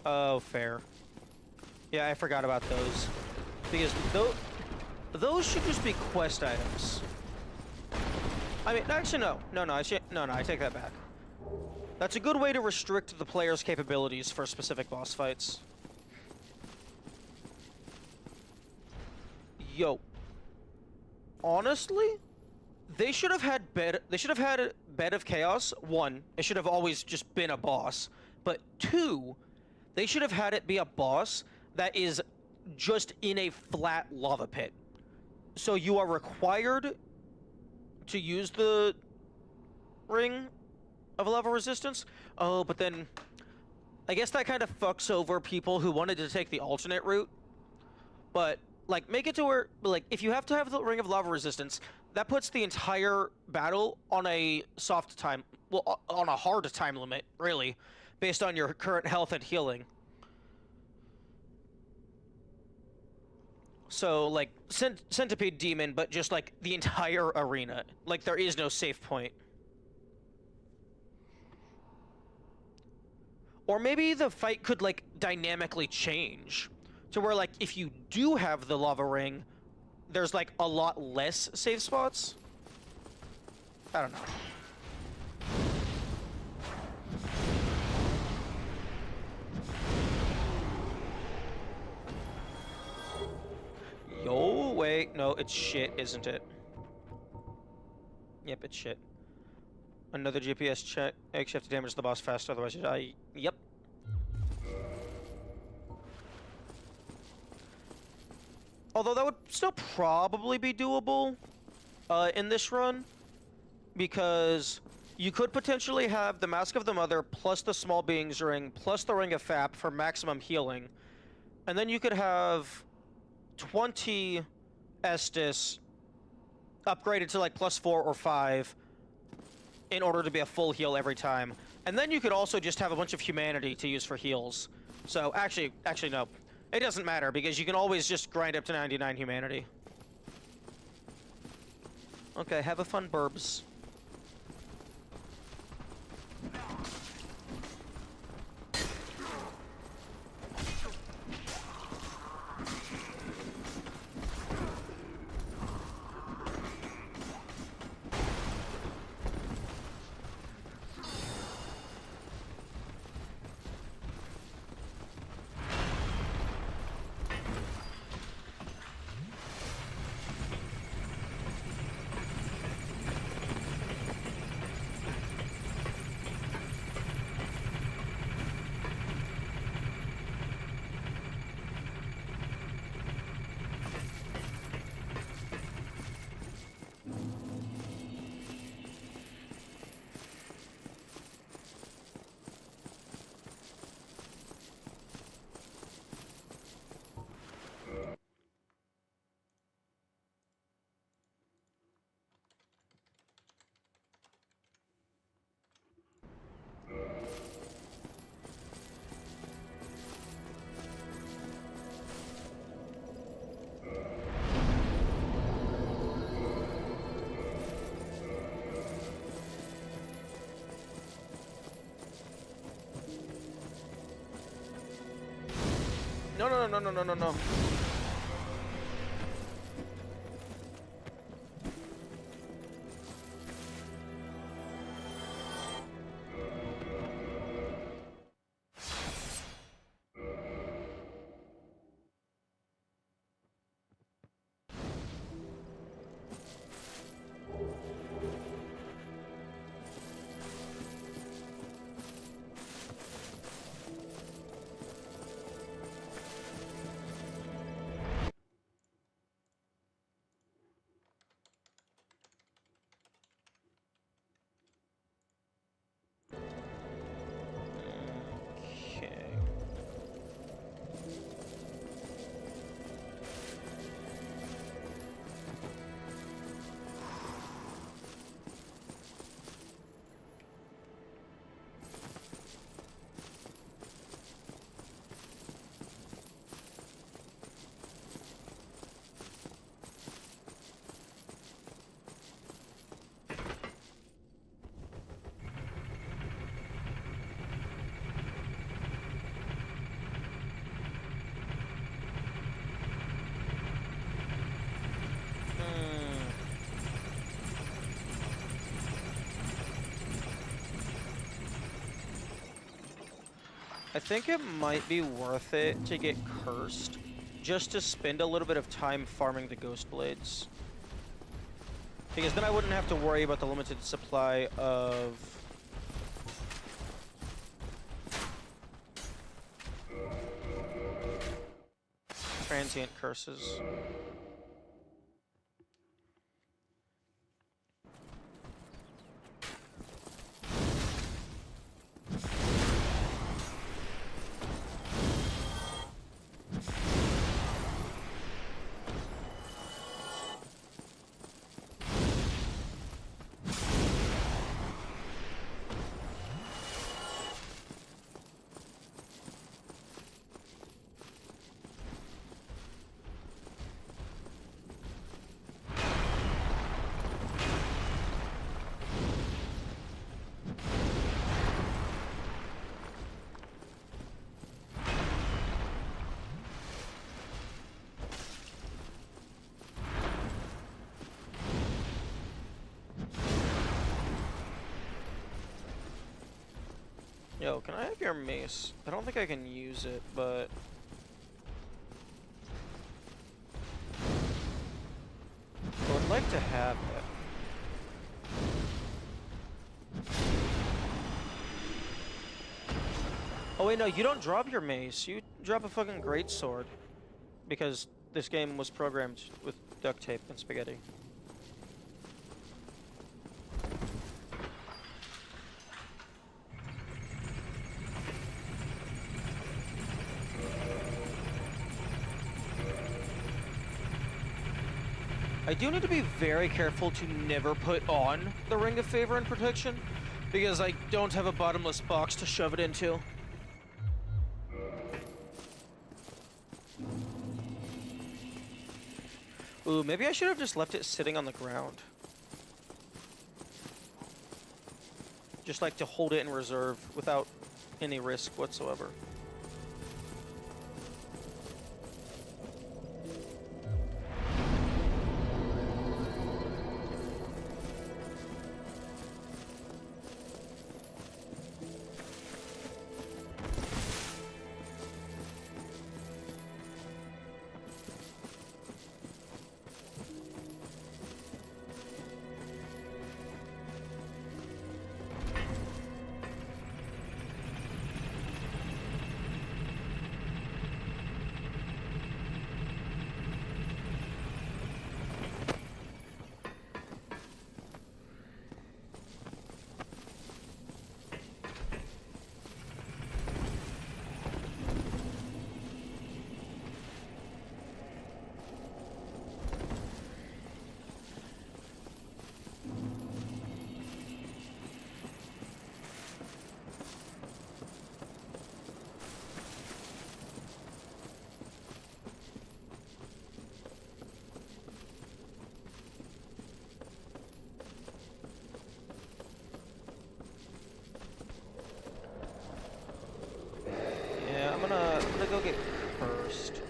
Oh, fair. Yeah, I forgot about those. Because those should just be quest items. I mean, actually, no. No, I take that back. That's a good way to restrict the player's capabilities for specific boss fights. Yo. Honestly, they should have had a Bed of Chaos. One, it should have always just been a boss. But two, they should have had it be a boss that is just in a flat lava pit. So you are required to use the Ring of Lava Resistance. Oh, but then I guess that kind of fucks over people who wanted to take the alternate route. But like, make it to where, like, if you have to have the Ring of Lava Resistance, that puts the entire battle on a soft time, well, on a hard time limit, really, based on your current health and healing. So, like, Centipede Demon, but just, like, the entire arena. Like, there is no save point. Or maybe the fight could, like, dynamically change. To where, like, if you do have the lava ring, there's, like, a lot less save spots. I don't know. Yo, wait, no, it's shit, isn't it? Yep, it's shit. Another GPS check. You have to damage the boss fast, otherwise you die. Yep. Although that would still probably be doable in this run, because you could potentially have the Mask of the Mother plus the Small Beings Ring plus the Ring of Fap for maximum healing, and then you could have 20 Estus upgraded to like +4 or 5 in order to be a full heal every time. And then you could also just have a bunch of humanity to use for heals. So actually no. It doesn't matter because you can always just grind up to 99 humanity. Okay, have a fun, burbs. No, no, no, no, no, no, no. Okay. I think it might be worth it to get cursed, just to spend a little bit of time farming the ghost blades. Because then I wouldn't have to worry about the limited supply of transient curses. Yo, can I have your mace? I don't think I can use it, but... I would like to have it. Oh wait, no, you don't drop your mace. You drop a fucking greatsword. Because this game was programmed with duct tape and spaghetti. I do need to be very careful to never put on the Ring of Favor and Protection, because I don't have a bottomless box to shove it into. Ooh, maybe I should have just left it sitting on the ground. Just like to hold it in reserve without any risk whatsoever. I'm gonna go get her. first,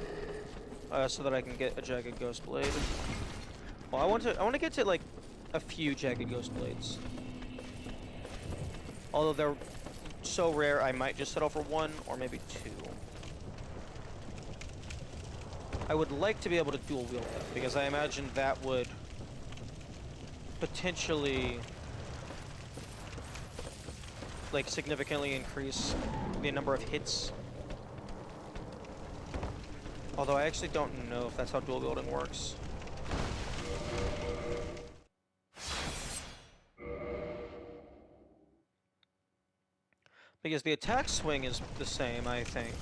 so that I can get a jagged ghost blade. Well, I want to get to like a few jagged ghost blades. Although they're so rare, I might just settle for one or maybe two. I would like to be able to dual wield them because I imagine that would potentially like significantly increase the number of hits. Although I actually don't know if that's how dual wielding works. Because the attack swing is the same, I think.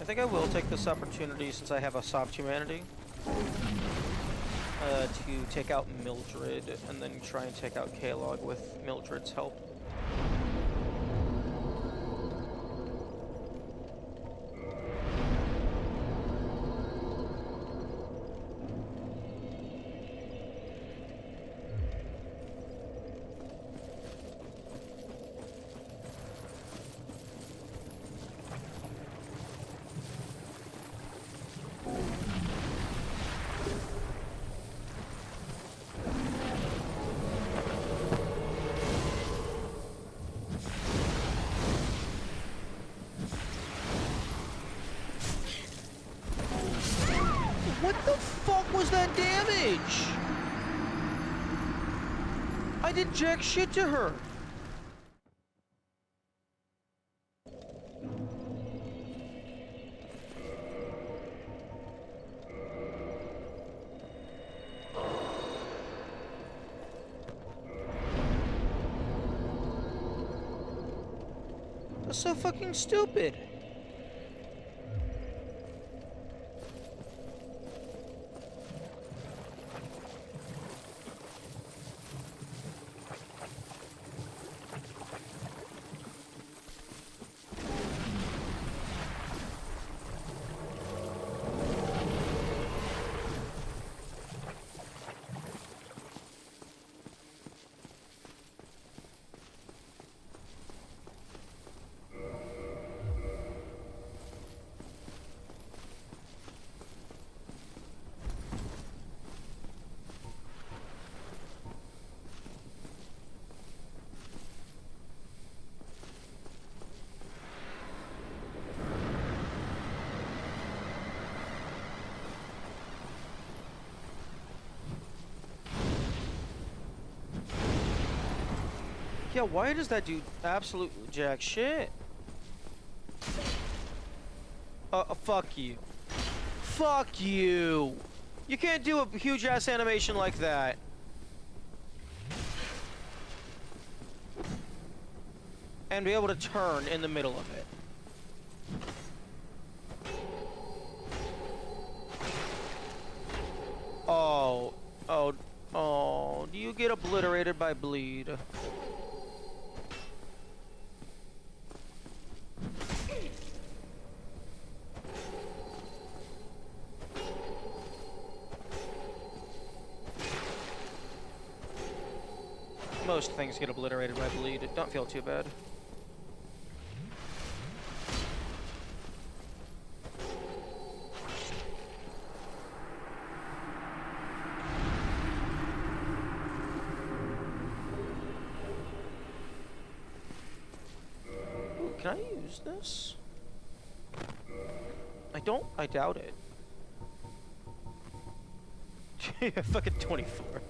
I think I will take this opportunity, since I have a soft humanity, to take out Mildred, and then try and take out Kalog with Mildred's help. What the fuck was that damage? I did jack shit to her. That's so fucking stupid. Yeah, why does that do absolute jack shit? Fuck you. Fuck you! You can't do a huge ass animation like that. And be able to turn in the middle of it. Oh, do you get obliterated by bleed? Most things get obliterated by bleed. Don't feel too bad. Ooh, can I use this? I doubt it. Yeah, fucking 24.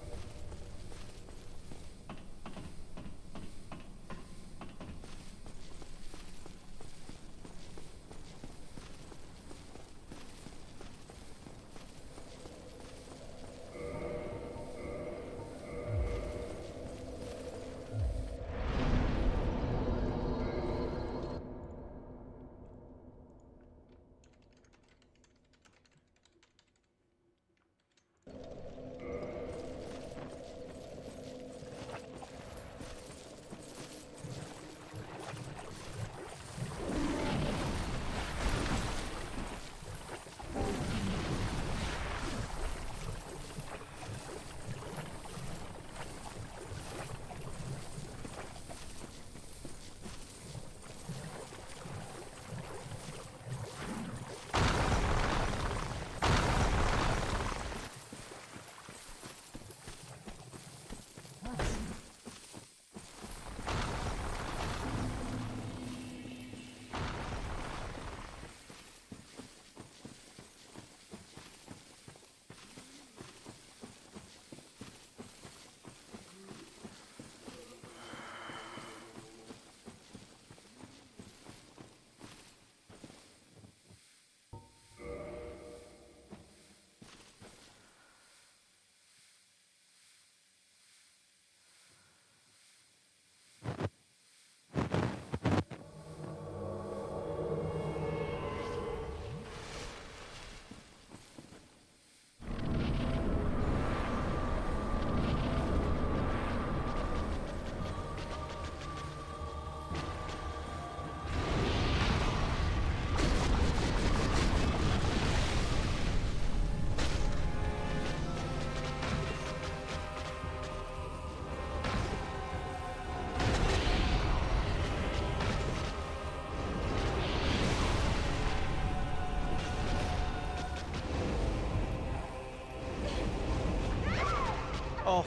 Oh,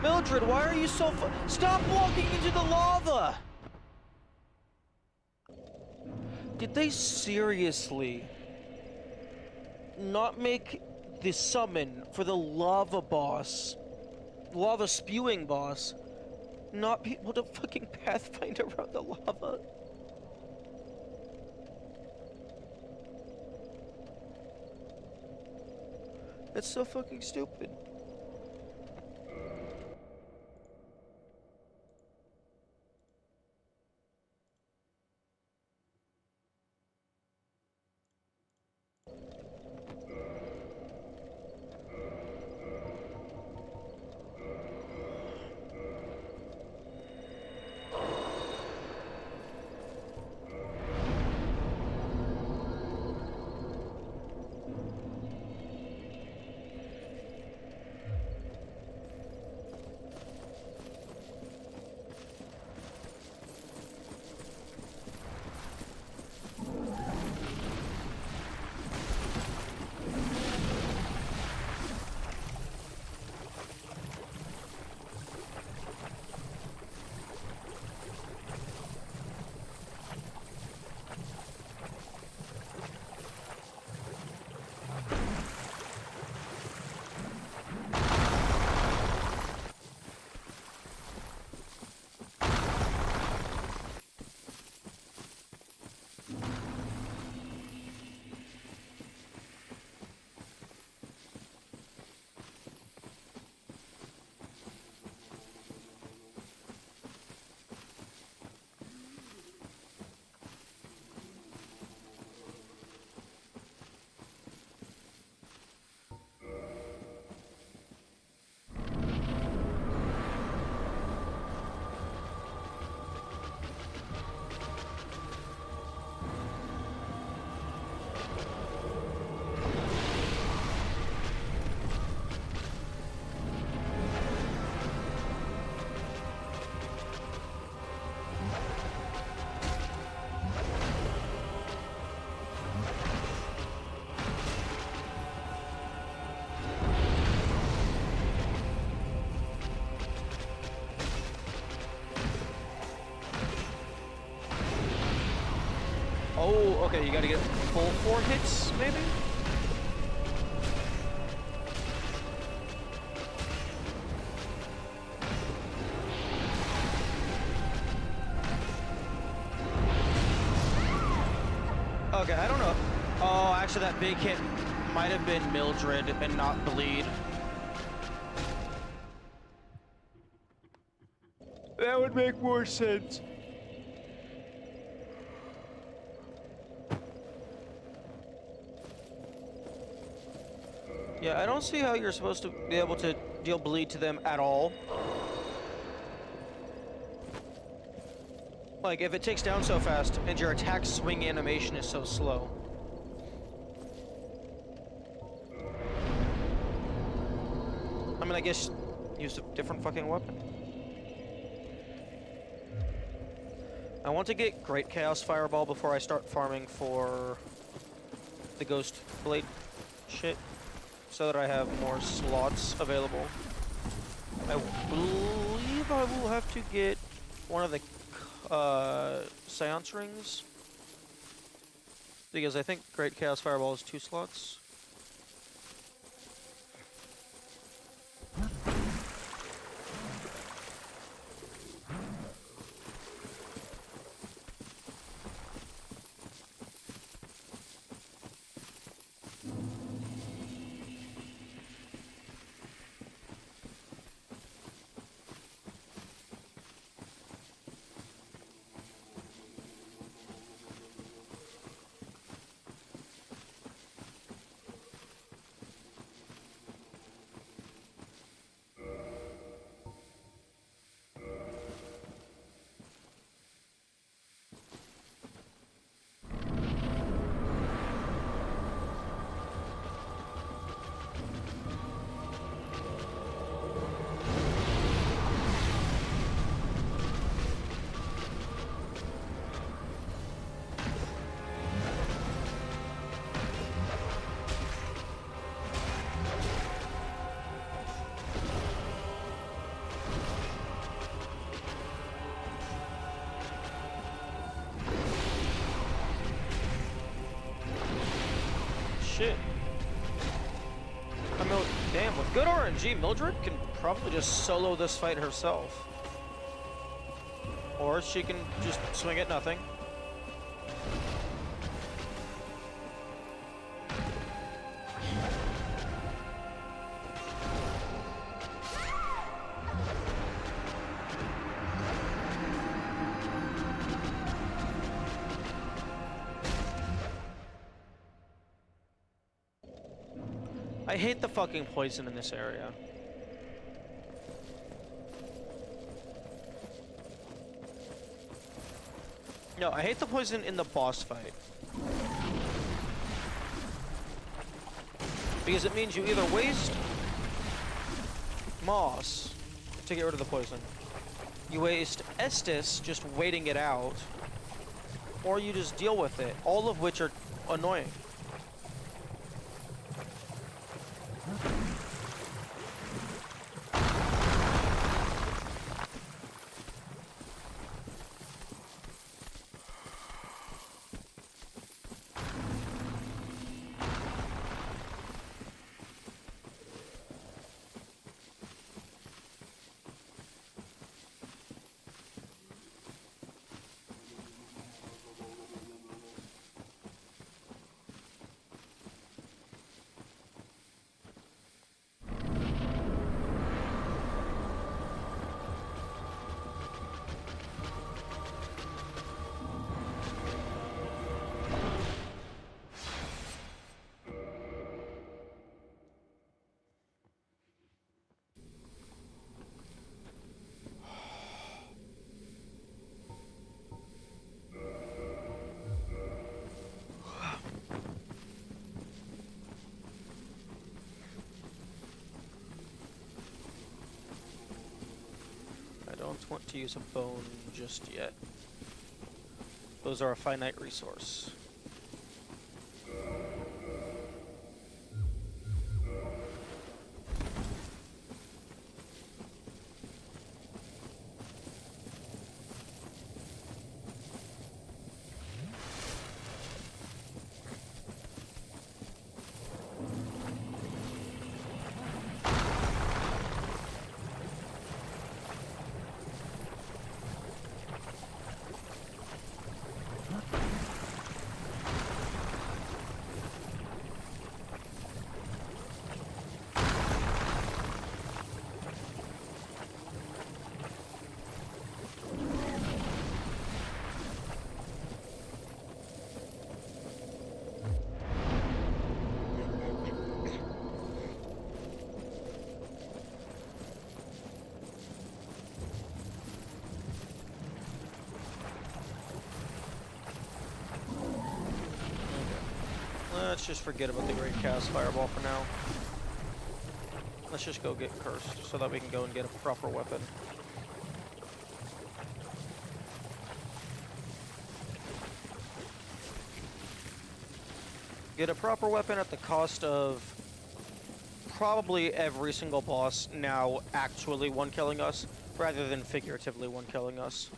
Mildred, why are you so Stop walking into the lava! Did they seriously not make the summon for the lava boss, lava spewing boss, not be able to fucking pathfind around the lava? That's so fucking stupid. Oh, okay, you gotta get full 4 hits, maybe? Okay, I don't know. Oh, actually that big hit might have been Mildred and not Bleed. That would make more sense. Yeah, I don't see how you're supposed to be able to deal bleed to them at all. Like, if it takes down so fast and your attack swing animation is so slow. I mean, I guess use a different fucking weapon. I want to get Great Chaos Fireball before I start farming for the Ghost Blade shit, so that I have more slots available. I believe I will have to get one of the Seance Rings, because I think Great Chaos Fireball is 2 slots. shit. I mean, damn, with good RNG, Mildred can probably just solo this fight herself. Or she can just swing at nothing. I hate the fucking poison in this area. No, I hate the poison in the boss fight. Because it means you either waste moss to get rid of the poison, you waste Estus just waiting it out, or you just deal with it, all of which are annoying. I don't want to use a bone just yet. Those are a finite resource. Let's just forget about the Great Cast Fireball for now. Let's just go get Cursed so that we can go and get a proper weapon. Get a proper weapon at the cost of probably every single boss now actually one-killing us, rather than figuratively one-killing us.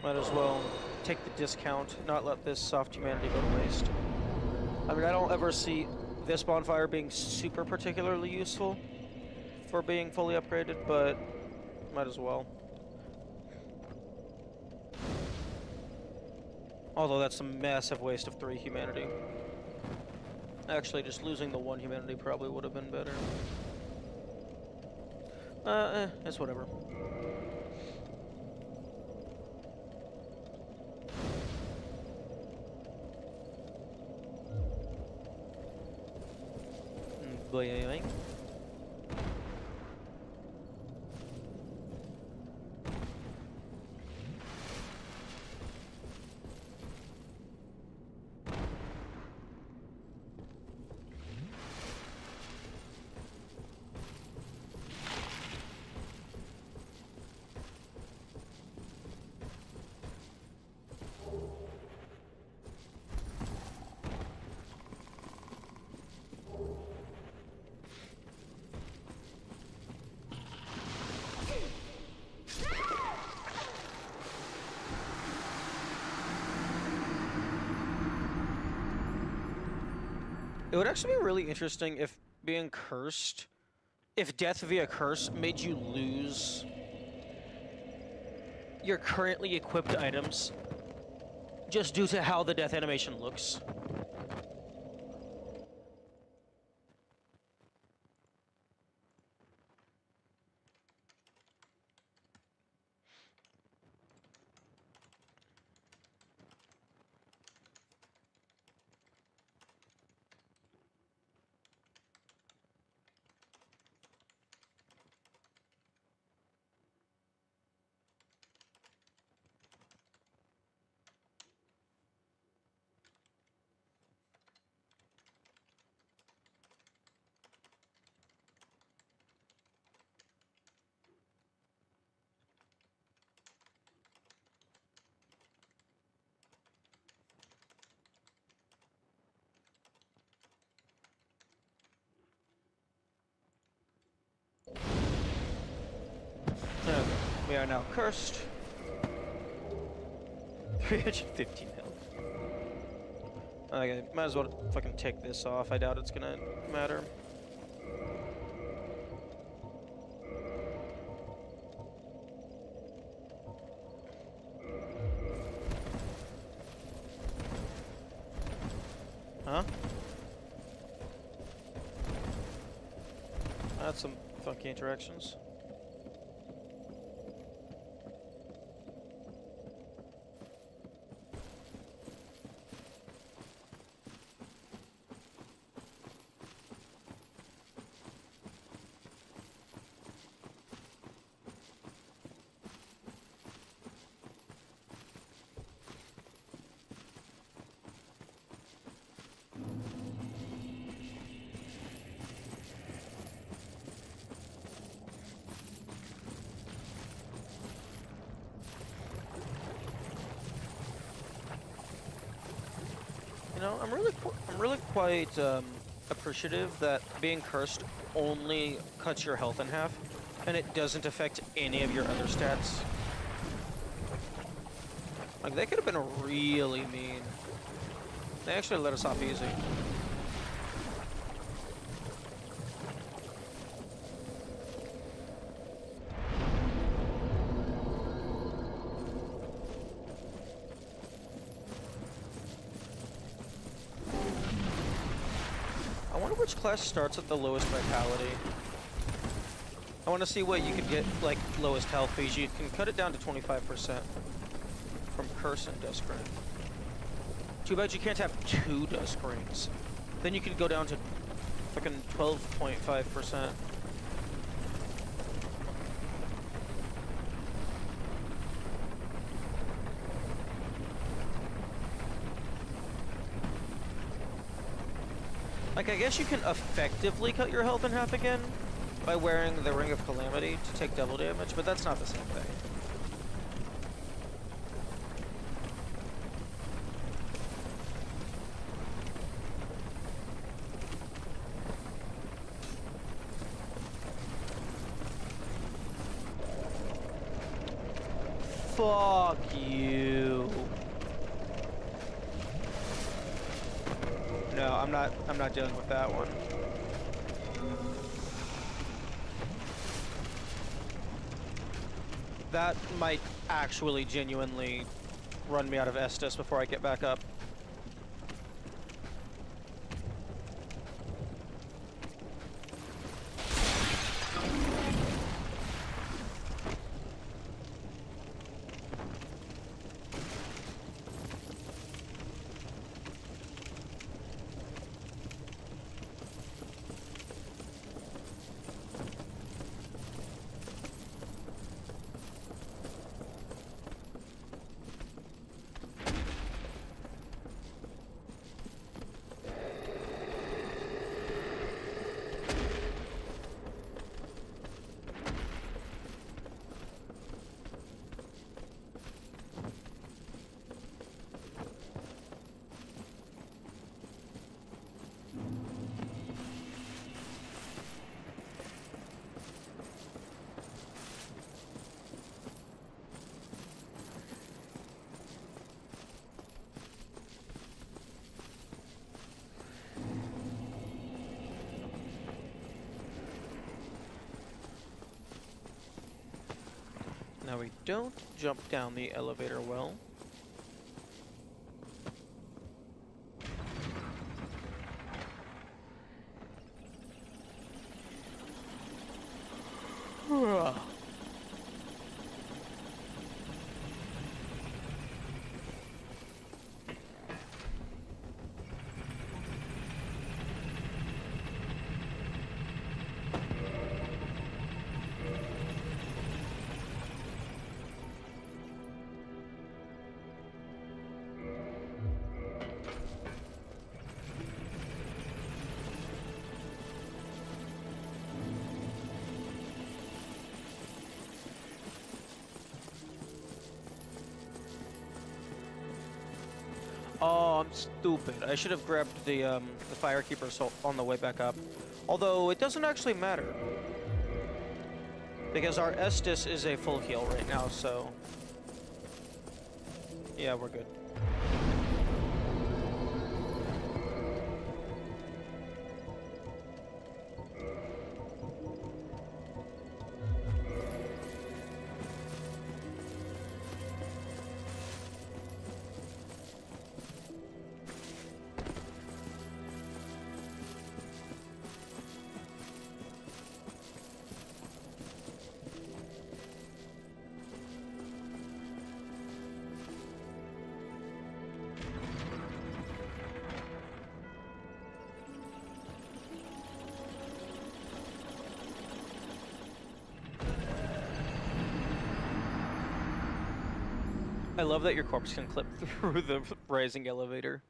Might as well take the discount, not let this soft humanity go to waste. I mean, I don't ever see this bonfire being super particularly useful for being fully upgraded, but might as well. Although that's a massive waste of 3 humanity. Actually, just losing the 1 humanity probably would have been better. It's whatever. Boing. It would actually be really interesting if being cursed, if death via curse made you lose your currently equipped items just due to how the death animation looks. Okay, we are now cursed. 315 health. Okay, might as well fucking take this off. I doubt it's gonna matter. Huh? That's some funky interactions. You know, I'm really quite appreciative that being cursed only cuts your health in half, and it doesn't affect any of your other stats. Like, they could have been really mean. They actually let us off easy. I wonder which class starts at the lowest vitality. I want to see what you could get, like, lowest health, because you can cut it down to 25% from Curse and Dusk Ring. Too bad you can't have 2 Dusk Rings. Then you could go down to fucking 12.5%. Like, I guess you can effectively cut your health in half again by wearing the Ring of Calamity to take double damage, but that's not the same thing. Fuck you. No, I'm not dealing with that one. That might actually genuinely run me out of Estus before I get back up. we don't jump down the elevator well. Oh, I'm stupid. I should have grabbed the Firekeeper Assault on the way back up. Although, it doesn't actually matter. Because our Estus is a full heal right now, so... yeah, we're good. I love that your corpse can clip through the rising elevator.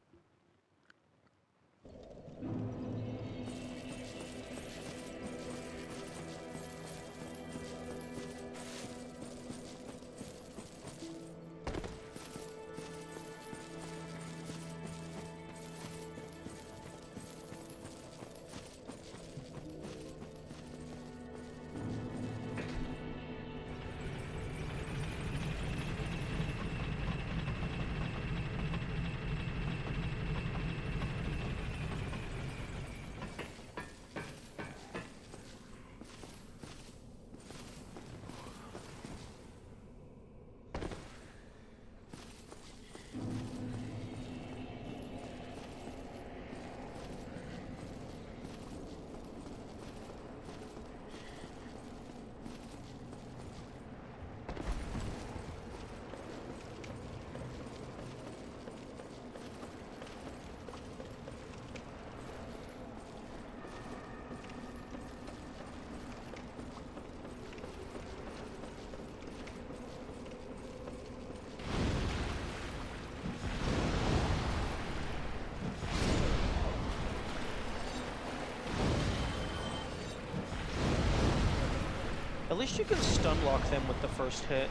At least you can stun lock them with the first hit.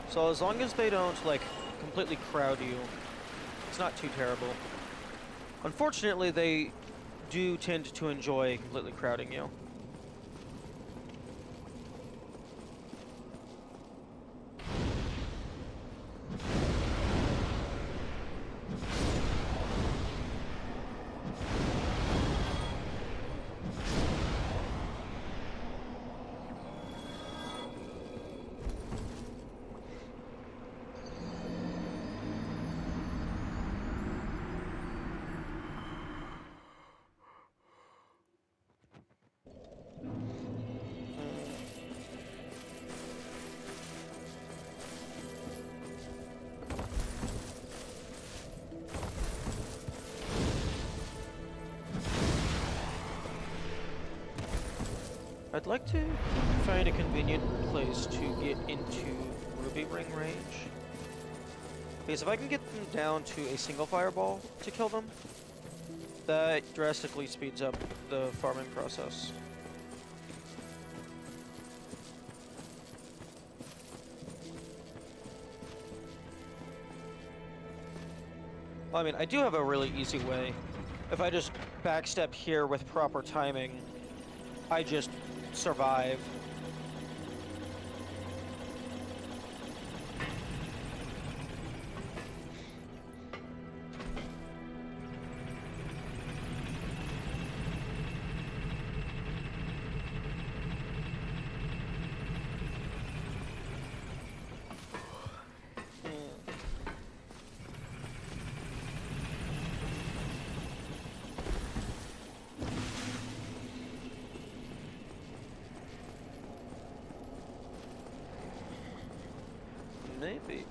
So as long as they don't, like, completely crowd you, it's not too terrible. Unfortunately, they do tend to enjoy completely crowding you. I'd like to find a convenient place to get into Ruby Ring range. Because if I can get them down to a single fireball to kill them, that drastically speeds up the farming process. Well, I mean, I do have a really easy way. If I just backstep here with proper timing, I just survive.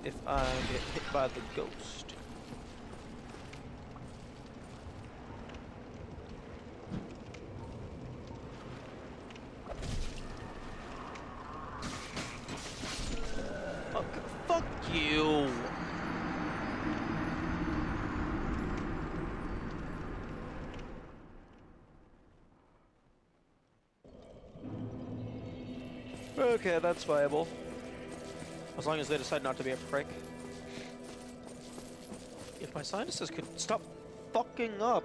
if I get hit by the ghost. Fuck you! Okay, that's viable. As long as they decide not to be a prick. If my scientists could stop fucking up,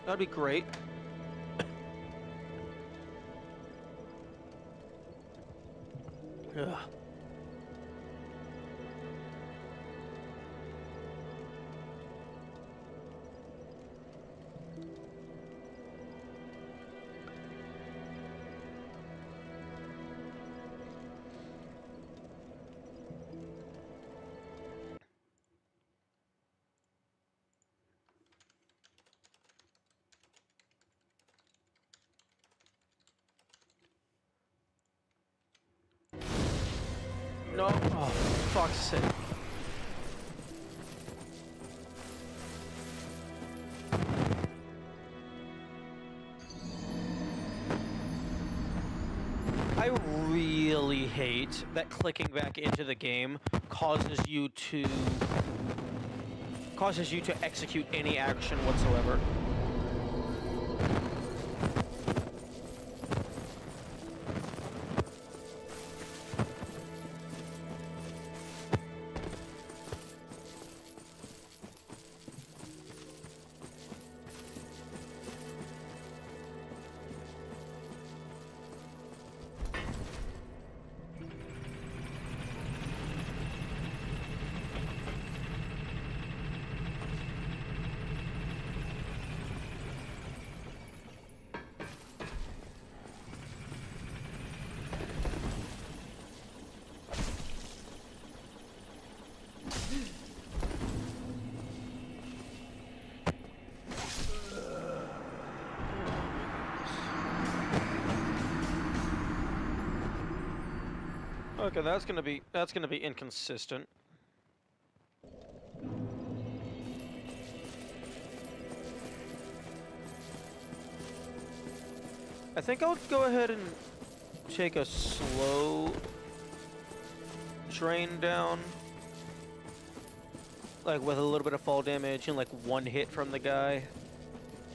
that'd be great. Ugh. No. Oh, fuck's sake. I really hate that clicking back into the game causes you to execute any action whatsoever. Okay, that's gonna be inconsistent. I think I'll go ahead and take a slow drain down, like with a little bit of fall damage and like one hit from the guy,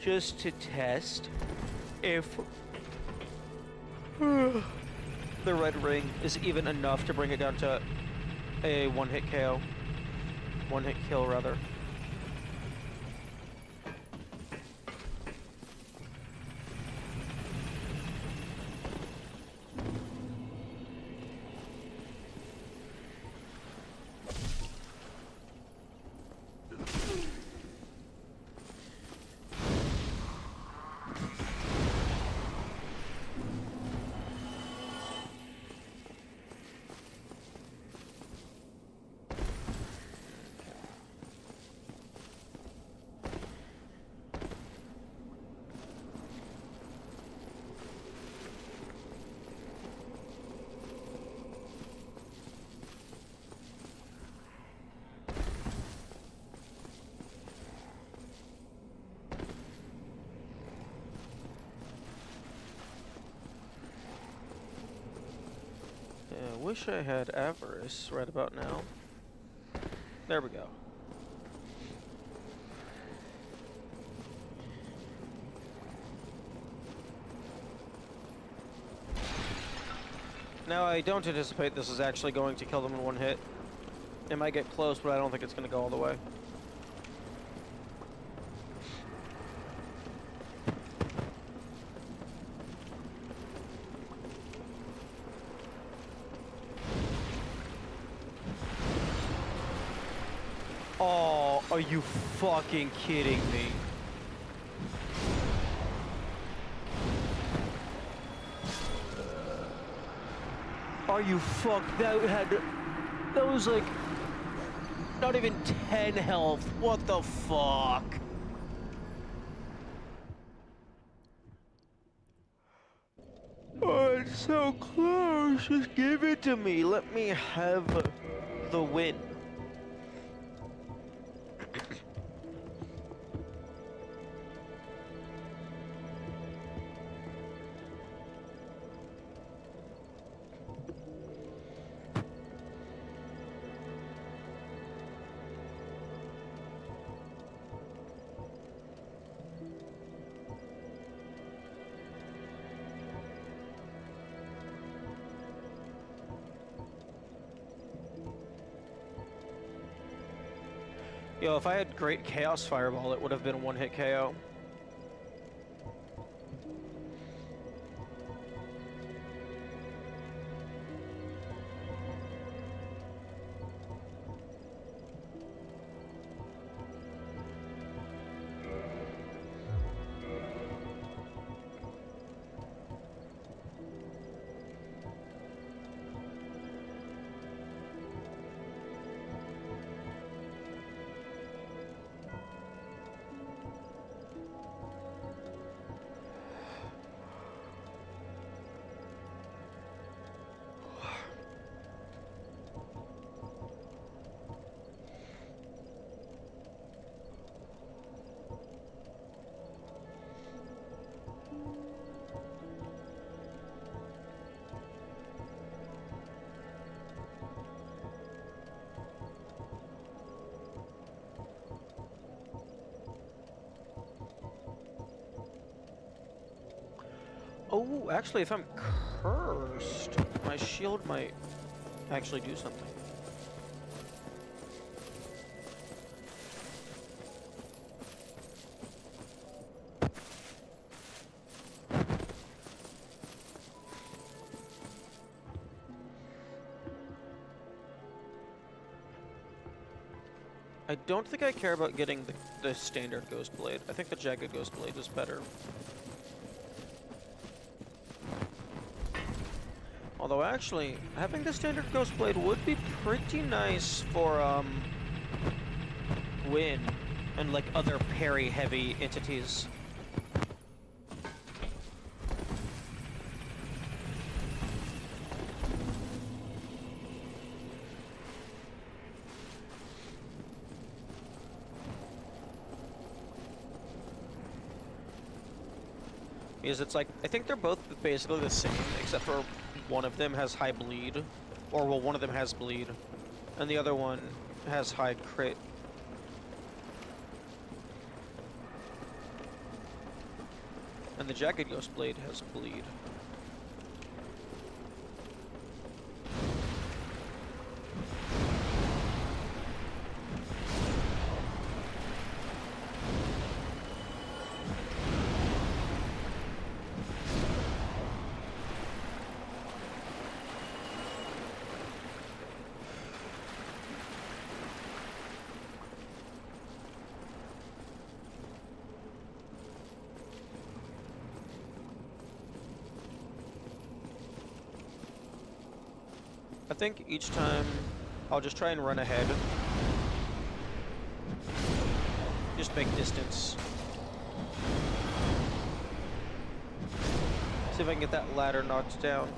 just to test if the red ring is even enough to bring it down to a one-hit KO. One-hit kill, rather. I wish I had avarice right about now. There we go. Now, I don't anticipate this is actually going to kill them in one hit. It might get close, but I don't think it's going to go all the way. Oh, are you fucking kidding me? Are you that was like not even 10 health. What the fuck? Oh, it's so close. Just give it to me. Let me have the win. Yo, if I had Great Chaos Fireball, it would have been one-hit KO. Oh, actually, if I'm cursed, my shield might actually do something. I don't think I care about getting the standard Ghost Blade. I think the Jagged Ghost Blade is better. Although actually, having the standard Ghost Blade would be pretty nice for Win and like other parry-heavy entities. Because it's like, I think they're both basically the same, except for one of them has high bleed. Or, well, one of them has bleed. And the other one has high crit. And the Jagged Ghost Blade has bleed. I think each time I'll just try and run ahead. Just make distance. See if I can get that ladder knocked down.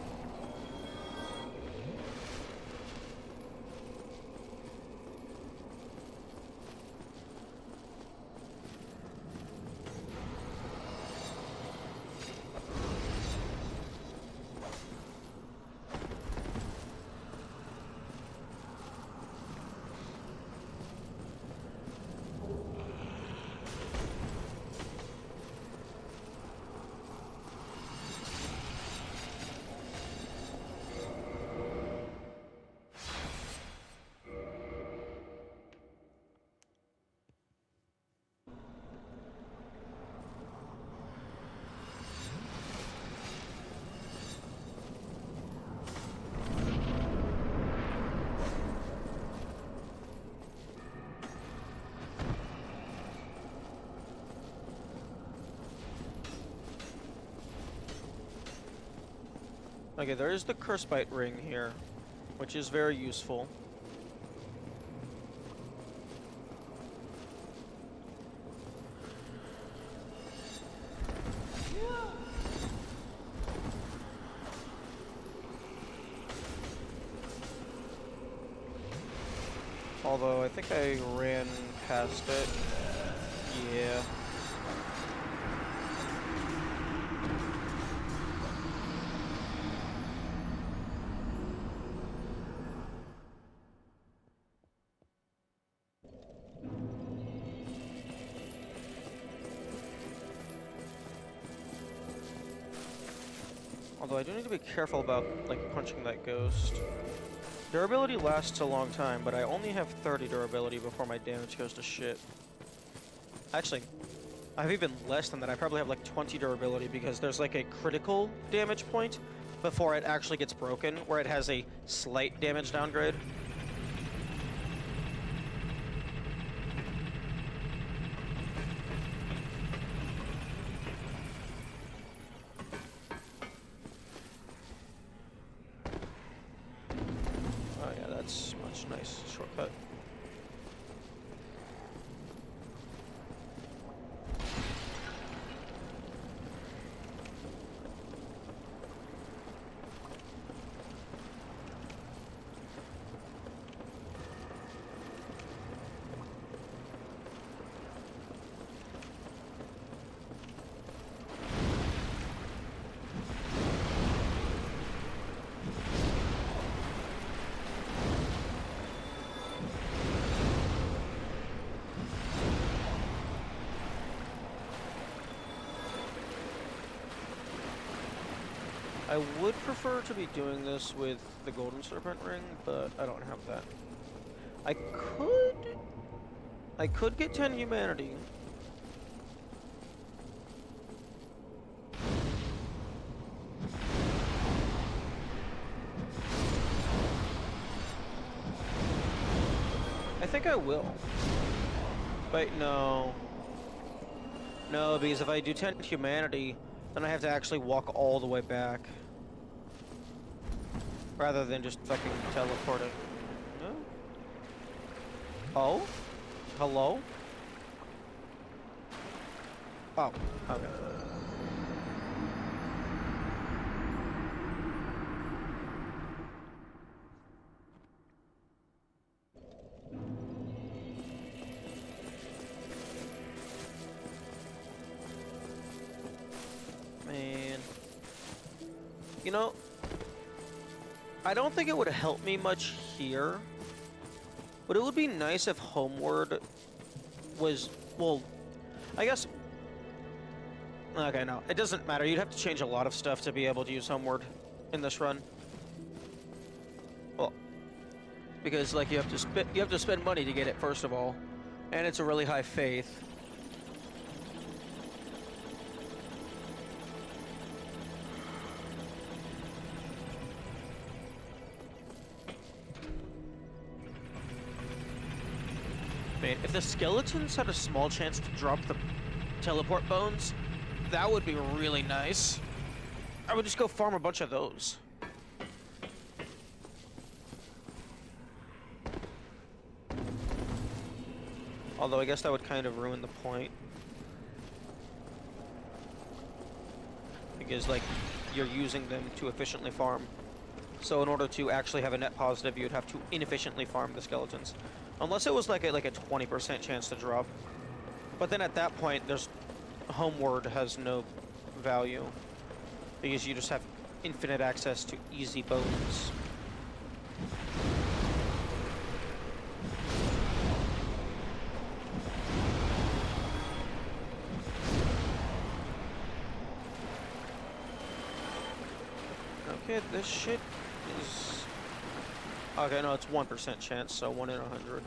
Okay, there is the Curse Bite ring here, which is very useful. Although I think I ran past it. Yeah. Although I do need to be careful about, like, punching that ghost. Durability lasts a long time, but I only have 30 durability before my damage goes to shit. Actually, I have even less than that. I probably have like 20 durability because there's like a critical damage point before it actually gets broken, where it has a slight damage downgrade. Oh yeah, that's much nice shortcut. I would prefer to be doing this with the Golden Serpent Ring, but I don't have that. I could get 10 humanity. I think I will. But no. No, because if I do 10 humanity, then I have to actually walk all the way back. Rather than just fucking teleporting. No? Oh? Hello? Oh, okay. Man. You know, I don't think it would help me much here, but it would be nice if Homeward was, well, I guess, okay, no, it doesn't matter. You'd have to change a lot of stuff to be able to use Homeward in this run. Well, because, like, you have to spend money to get it, first of all, and it's a really high faith. Man, if the skeletons had a small chance to drop the teleport bones, that would be really nice. I would just go farm a bunch of those. Although I guess that would kind of ruin the point. Because, like, you're using them to efficiently farm. So in order to actually have a net positive, you'd have to inefficiently farm the skeletons. Unless it was like a 20% chance to drop. But then at that point, Homeward has no value. Because you just have infinite access to easy bones. Okay, this shit is... Okay, no, it's 1% chance, so 1 in 100.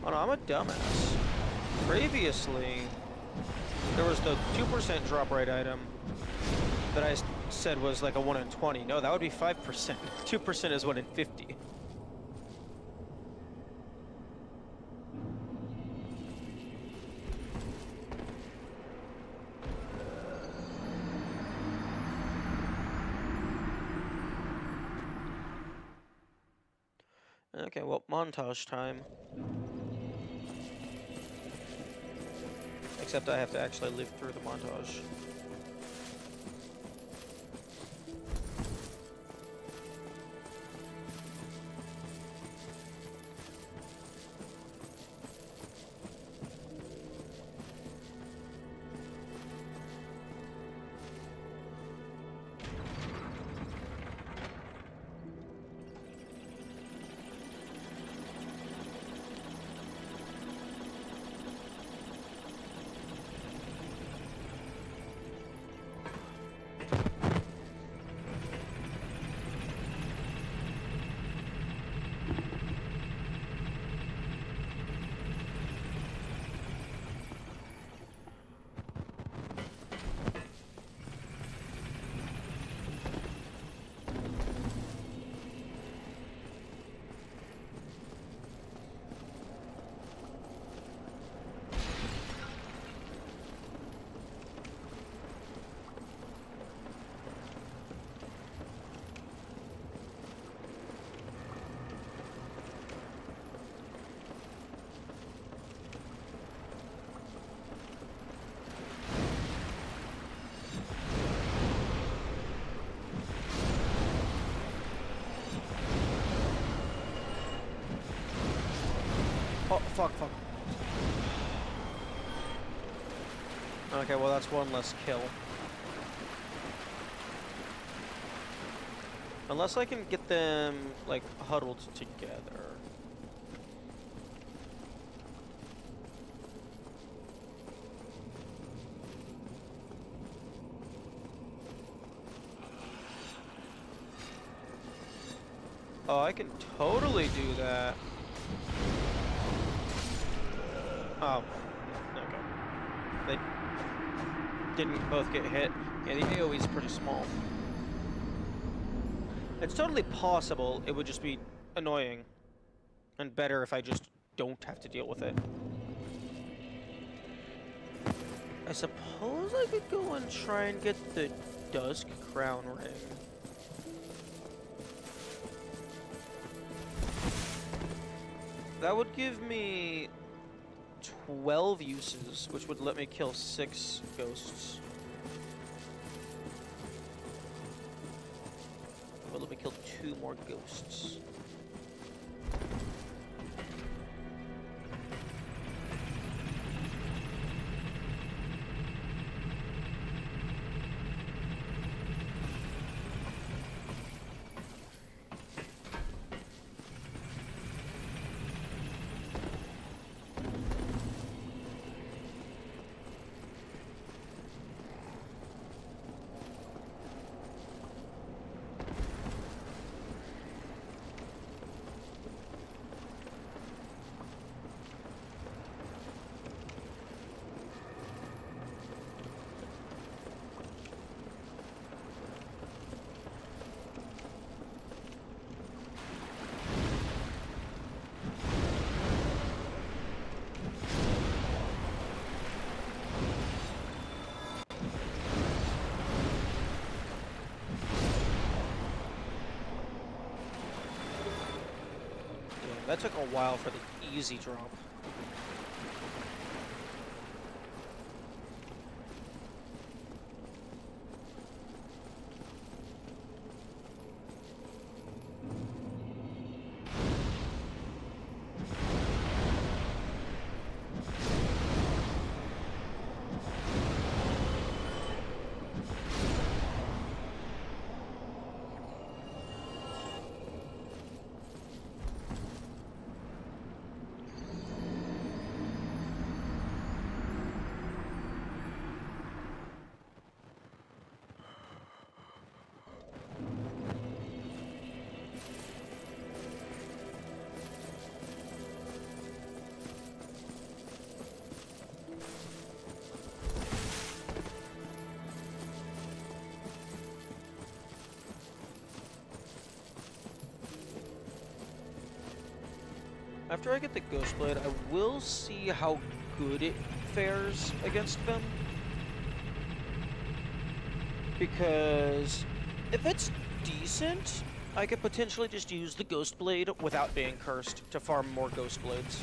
Oh no, I'm a dumbass. Previously, there was the 2% drop rate item that I said was like a 1 in 20. No, that would be 5%. 2% is 1 in 50. Okay, well, montage time. Except I have to actually live through the montage. fuck, fuck. Okay, well that's one less kill. Unless I can get them, like, huddled together. Oh, I can totally do that. Oh. Okay. They didn't both get hit. Yeah, the AoE is pretty small. It's totally possible, it would just be annoying. And better if I just don't have to deal with it. I suppose I could go and try and get the Dusk Crown Ring. That would give me 12 uses, which would let me kill 6 ghosts. Would let me kill 2 more ghosts. That took a while for the easy drop. After I get the Ghost Blade, I will see how good it fares against them. Because if it's decent, I could potentially just use the Ghost Blade without being cursed to farm more Ghost Blades.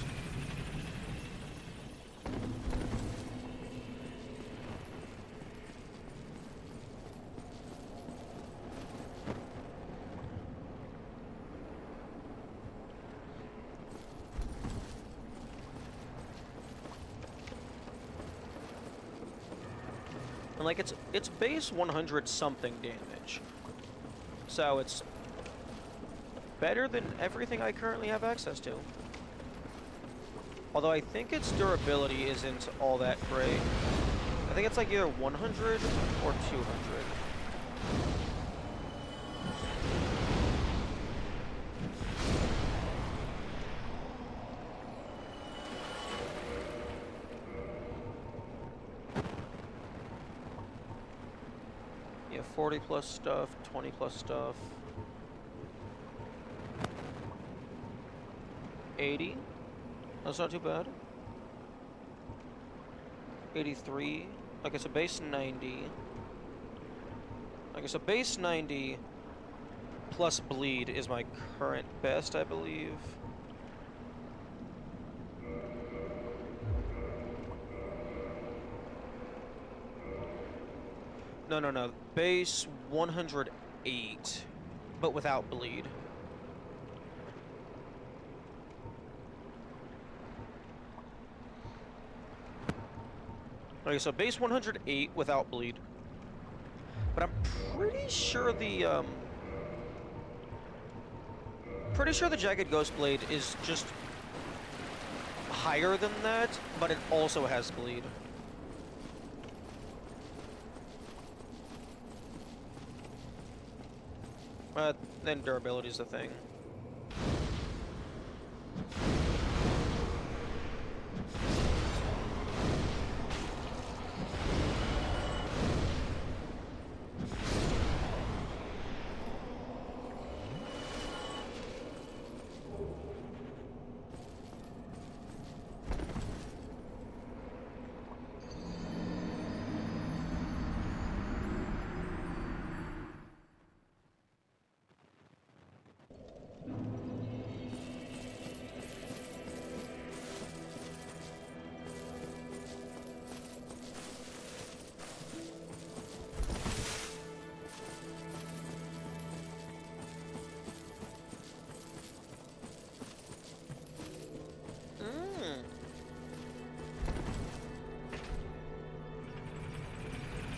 And like it's base 100 something damage. So it's better than everything I currently have access to. Although I think its durability isn't all that great. I think it's like either 100 or 200. Yeah, 40 plus stuff, 20 plus stuff. 80. That's not too bad. 83. Okay, so base 90. Okay, so base 90 plus bleed is my current best, I believe. No. Base 108, but without bleed. Okay, so base 108 without bleed. But I'm pretty sure the Jagged Ghost Blade is just higher than that, but it also has bleed. Then durability is the thing.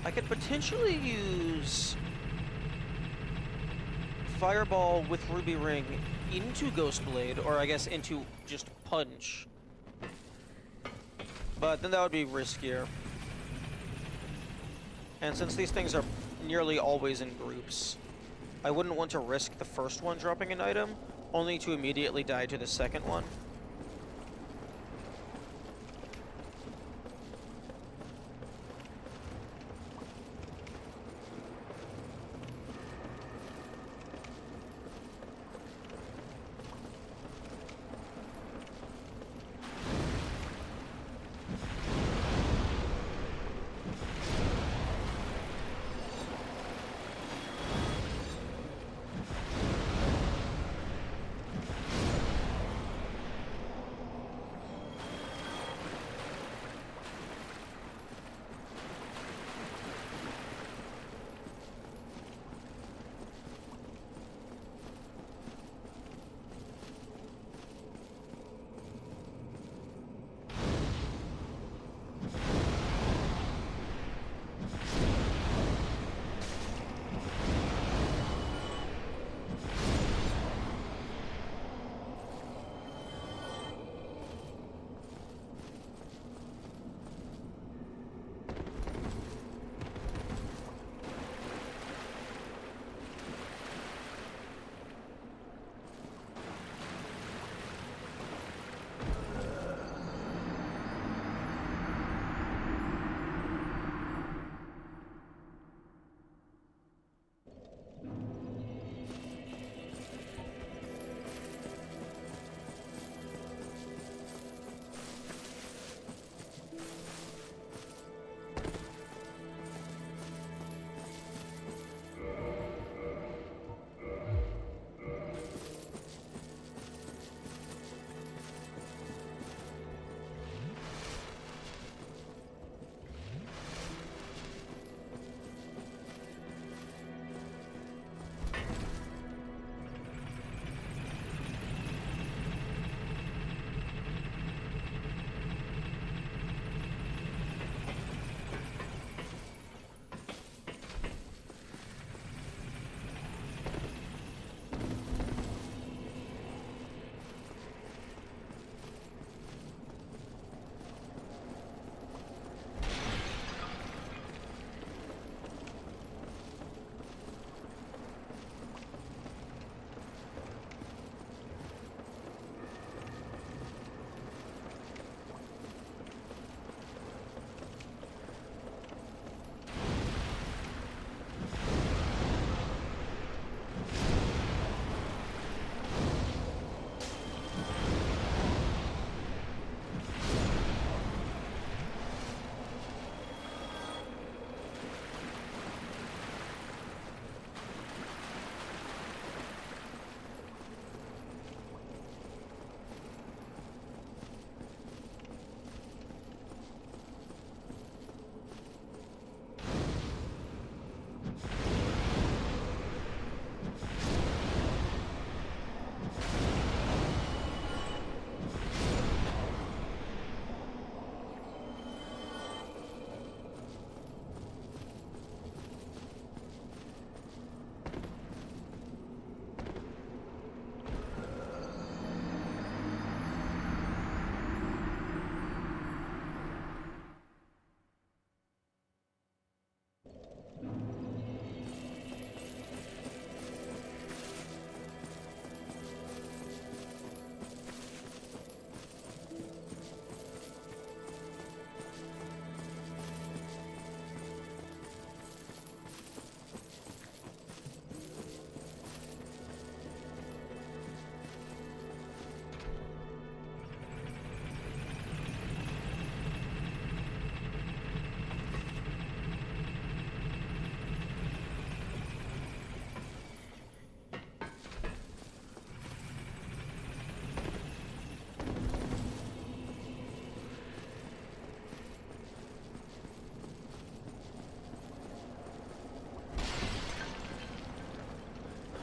I could potentially use Fireball with Ruby Ring into Ghost Blade, or I guess into just Punch. But then that would be riskier. And since these things are nearly always in groups, I wouldn't want to risk the first one dropping an item, only to immediately die to the second one.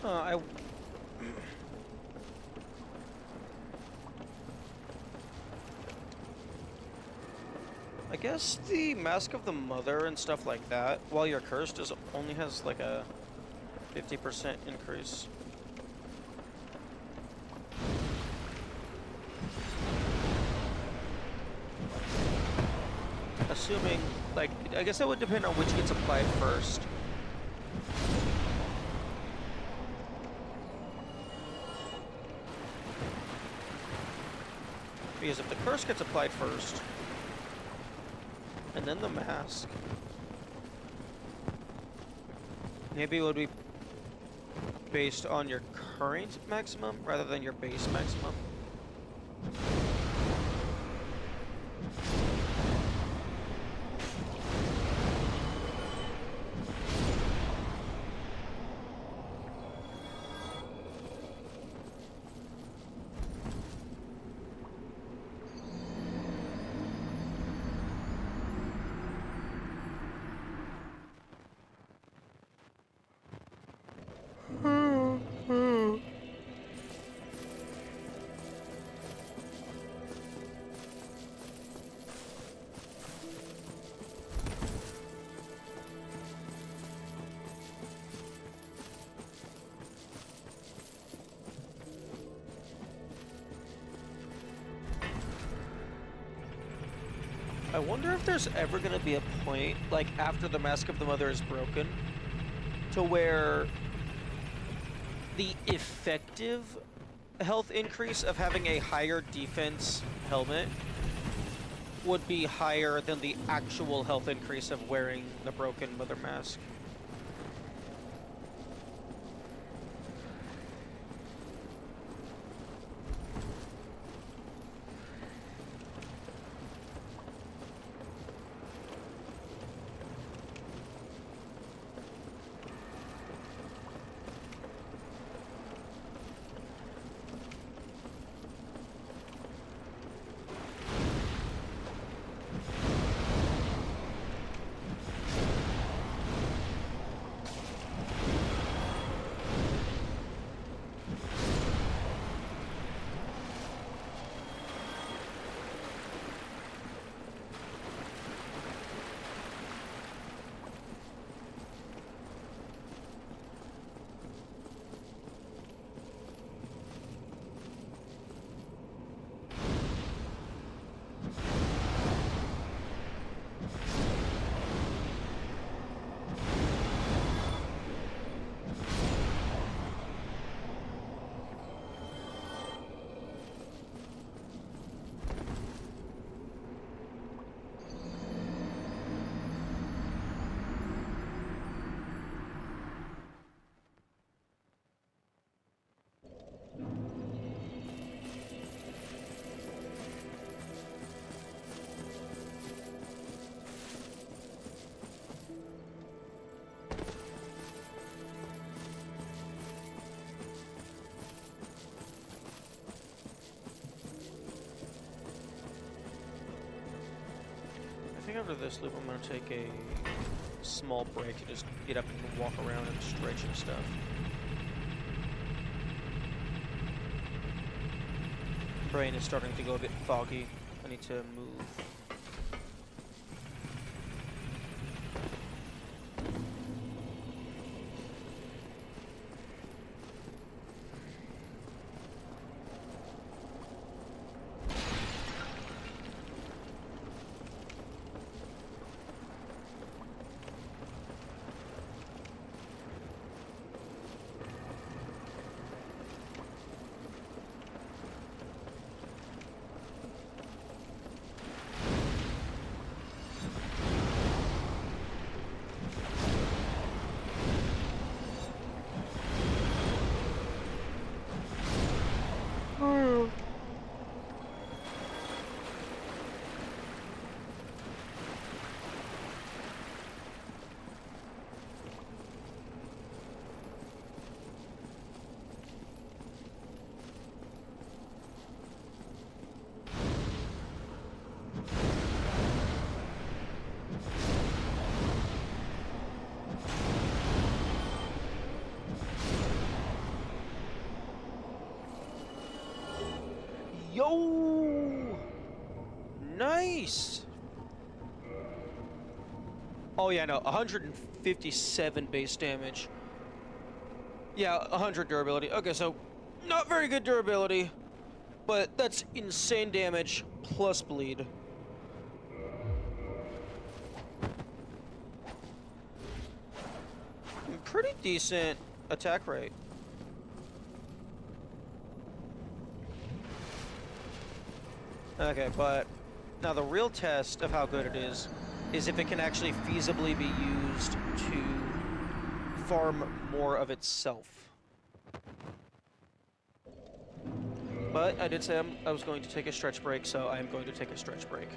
I guess the Mask of the Mother and stuff like that, while you're cursed, only has like a 50% increase. Assuming, like, I guess that would depend on which gets applied first. Because if the curse gets applied first, and then the mask, maybe it would be based on your current maximum rather than your base maximum. I wonder if there's ever going to be a point, like after the Mask of the Mother is broken, to where the effective health increase of having a higher defense helmet would be higher than the actual health increase of wearing the broken Mother Mask. I think after this loop I'm going to take a small break and just get up and walk around and stretch and stuff. Brain is starting to go a bit foggy. I need to move. Yo! Nice! Oh yeah, no, 157 base damage. Yeah, 100 durability. Okay, so not very good durability, but that's insane damage plus bleed. Pretty decent attack rate. Okay, but now the real test of how good it is if it can actually feasibly be used to farm more of itself. But I did say I was going to take a stretch break, so I am going to take a stretch break.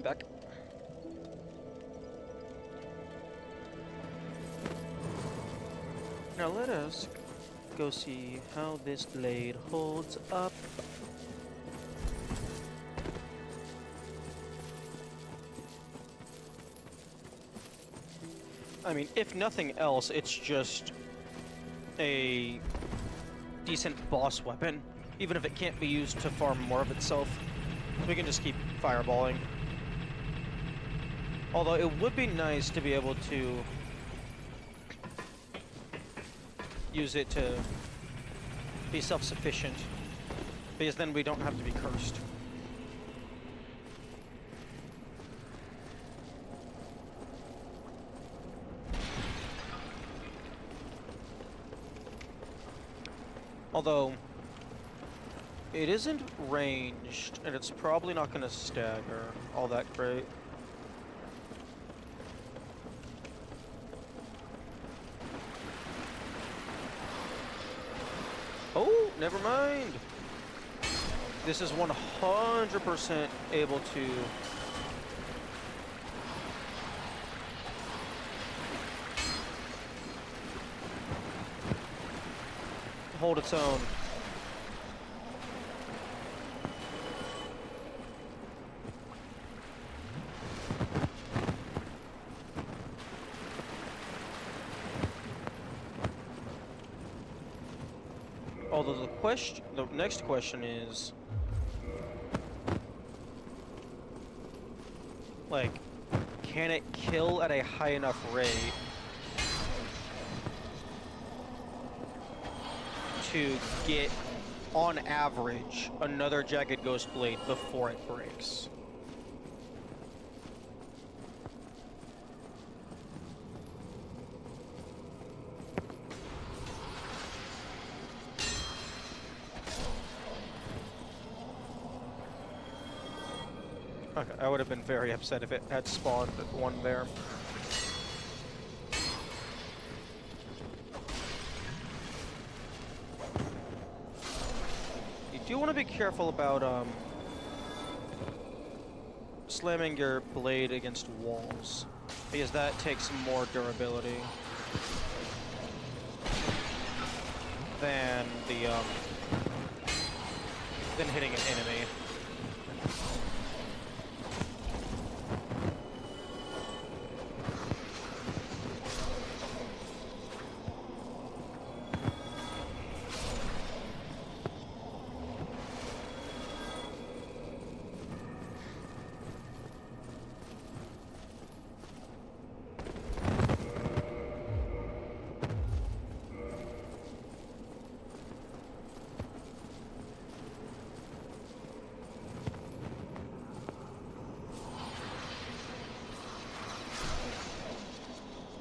I'm back. Now let us go see how this blade holds up. I mean, if nothing else, it's just a decent boss weapon, even if it can't be used to farm more of itself. We can just keep fireballing. Although it would be nice to be able to use it to be self-sufficient, because then we don't have to be cursed. Although, it isn't ranged, and it's probably not going to stagger all that great. Oh, never mind. This is 100% able to hold its own. Although the next question is, like, can it kill at a high enough rate to get, on average, another Jagged Ghost Blade before it breaks? Okay, I would have been very upset if it had spawned one there. You do want to be careful about slamming your blade against walls, because that takes more durability than the than hitting an enemy.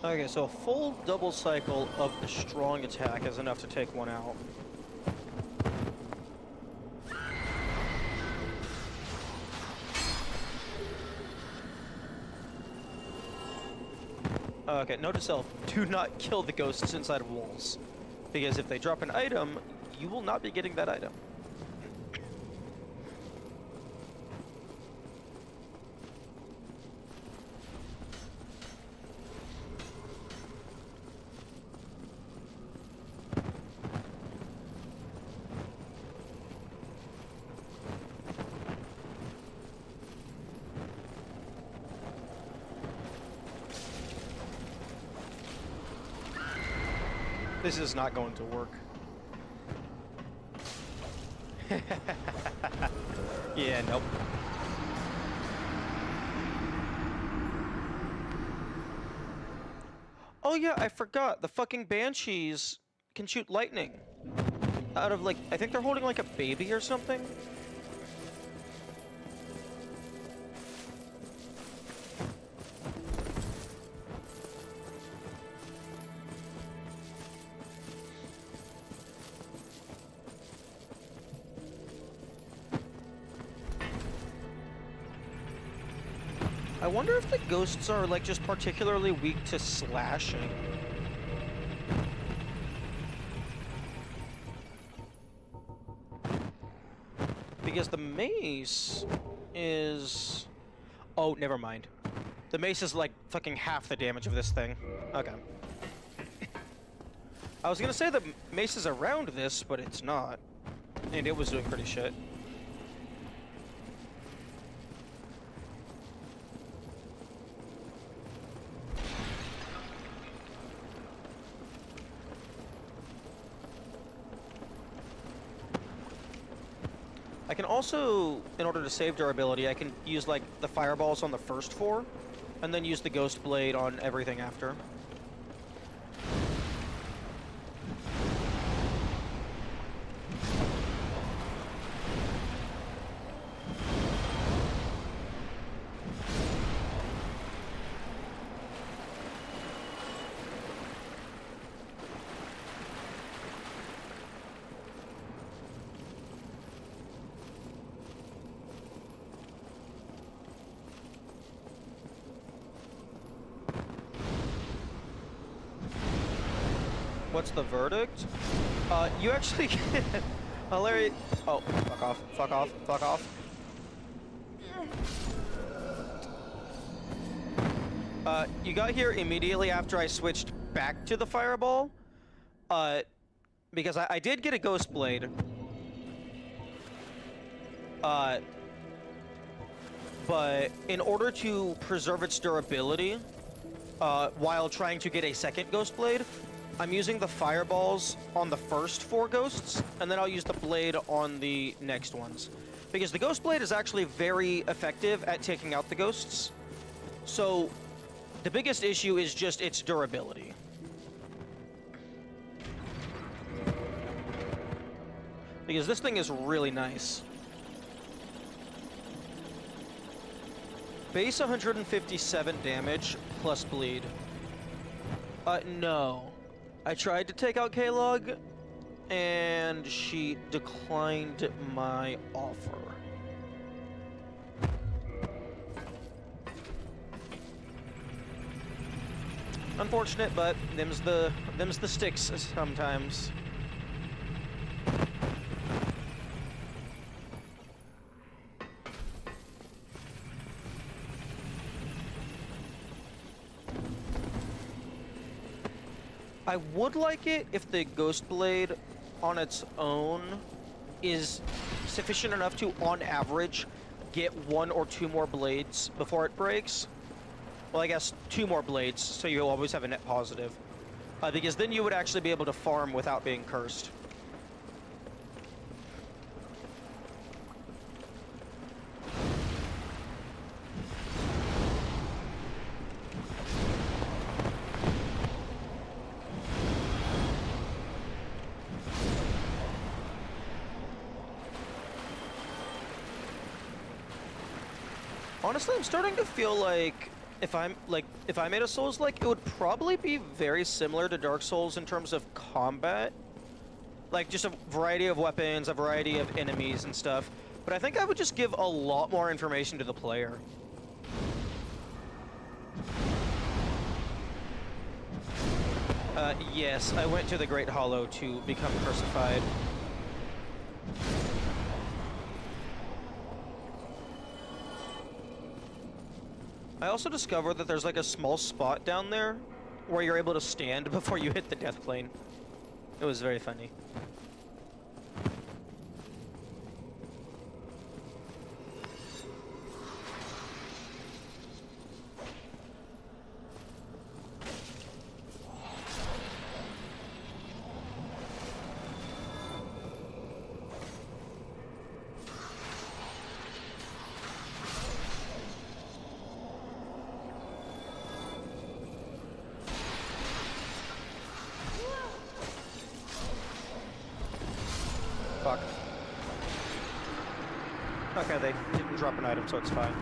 Okay, so a full double cycle of the strong attack is enough to take one out. Okay, note to self, do not kill the ghosts inside of walls, because if they drop an item, you will not be getting that item. This is not going to work. Yeah, nope. Oh yeah, I forgot. The fucking banshees can shoot lightning out of, like, I think they're holding like a baby or something. I wonder if the ghosts are, like, just particularly weak to slashing. Because the mace is... Oh, never mind. The mace is like fucking half the damage of this thing. Okay. I was gonna say the mace is around this, but it's not. And it was doing pretty shit. I can also, in order to save durability, I can use like the fireballs on the first 4, and then use the ghost blade on everything after. What's the verdict? You actually get Larry. Oh, fuck off, fuck off, fuck off. You got here immediately after I switched back to the fireball. Because I did get a ghost blade. But in order to preserve its durability, while trying to get a second ghost blade, I'm using the fireballs on the first 4 ghosts, and then I'll use the blade on the next ones. Because the ghost blade is actually very effective at taking out the ghosts. So, the biggest issue is just its durability. Because this thing is really nice. Base 157 damage plus bleed. No. I tried to take out K-Log, and she declined my offer. Unfortunate, but them's the sticks sometimes. I would like it if the Ghost Blade on its own is sufficient enough to, on average, get 1 or 2 more blades before it breaks. Well, I guess 2 more blades, so you'll always have a net positive. Because then you would actually be able to farm without being cursed. Honestly, I'm starting to feel like if I made a Souls-like, it would probably be very similar to Dark Souls in terms of combat. Like, just a variety of weapons, a variety of enemies and stuff. But I think I would just give a lot more information to the player. Yes, I went to the Great Hollow to become crucified. I also discovered that there's like a small spot down there where you're able to stand before you hit the death plane. It was very funny. Fuck. Okay, they didn't drop an item, so it's fine.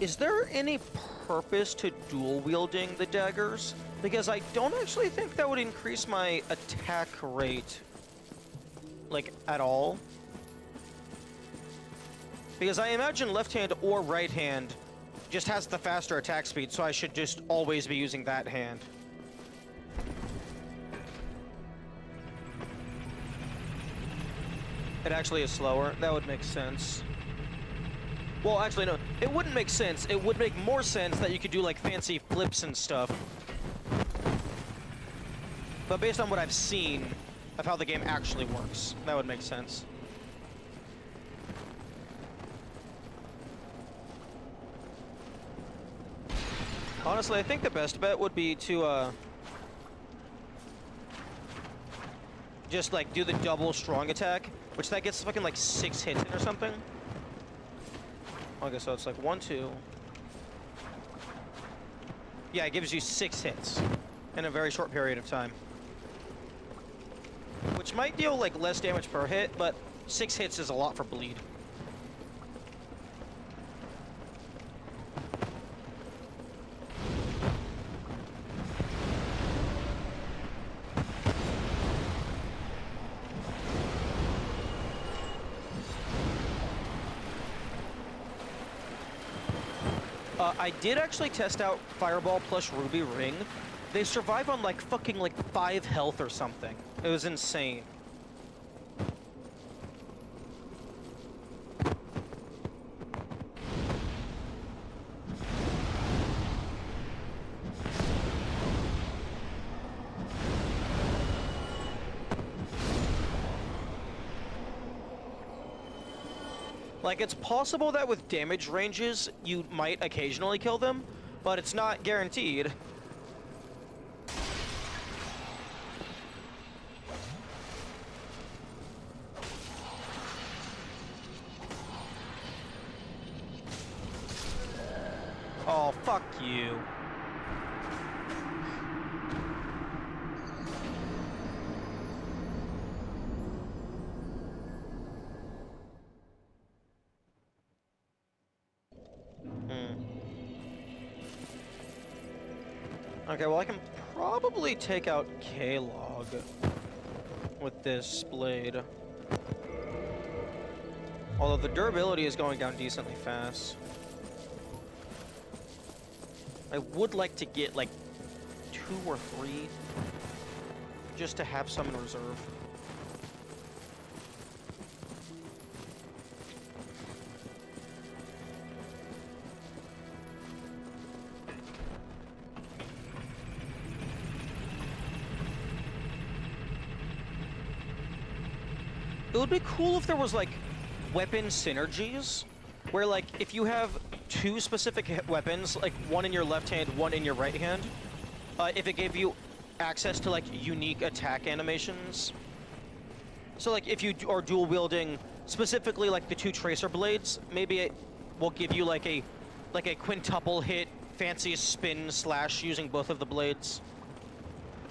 Is there any purpose to dual wielding the daggers? Because I don't actually think that would increase my attack rate, like, at all. Because I imagine left hand or right hand just has the faster attack speed, so I should just always be using that hand. It actually is slower. That would make sense. Well, actually, no. It wouldn't make sense. It would make more sense that you could do, like, fancy flips and stuff. But based on what I've seen of how the game actually works, that would make sense. Honestly, I think the best bet would be to, just, like, do the double strong attack, which that gets fucking, like, 6 hits in or something. Okay, so it's like 1, 2. Yeah, it gives you 6 hits in a very short period of time. Which might deal, like, less damage per hit, but 6 hits is a lot for bleed. I did actually test out Fireball plus Ruby Ring. They survive on like fucking like 5 health or something. It was insane. Like, it's possible that with damage ranges, you might occasionally kill them, but it's not guaranteed. Oh, fuck you. Okay, well I can probably take out K-Log with this blade. Although the durability is going down decently fast. I would like to get like 2 or 3 just to have some in reserve. It would be cool if there was, like, weapon synergies, where, like, if you have 2 specific weapons, like, one in your left hand, one in your right hand, if it gave you access to, like, unique attack animations. So, like, if you are dual-wielding, specifically, like, the 2 Tracer Blades, maybe it will give you, like a quintuple hit, fancy spin slash using both of the blades.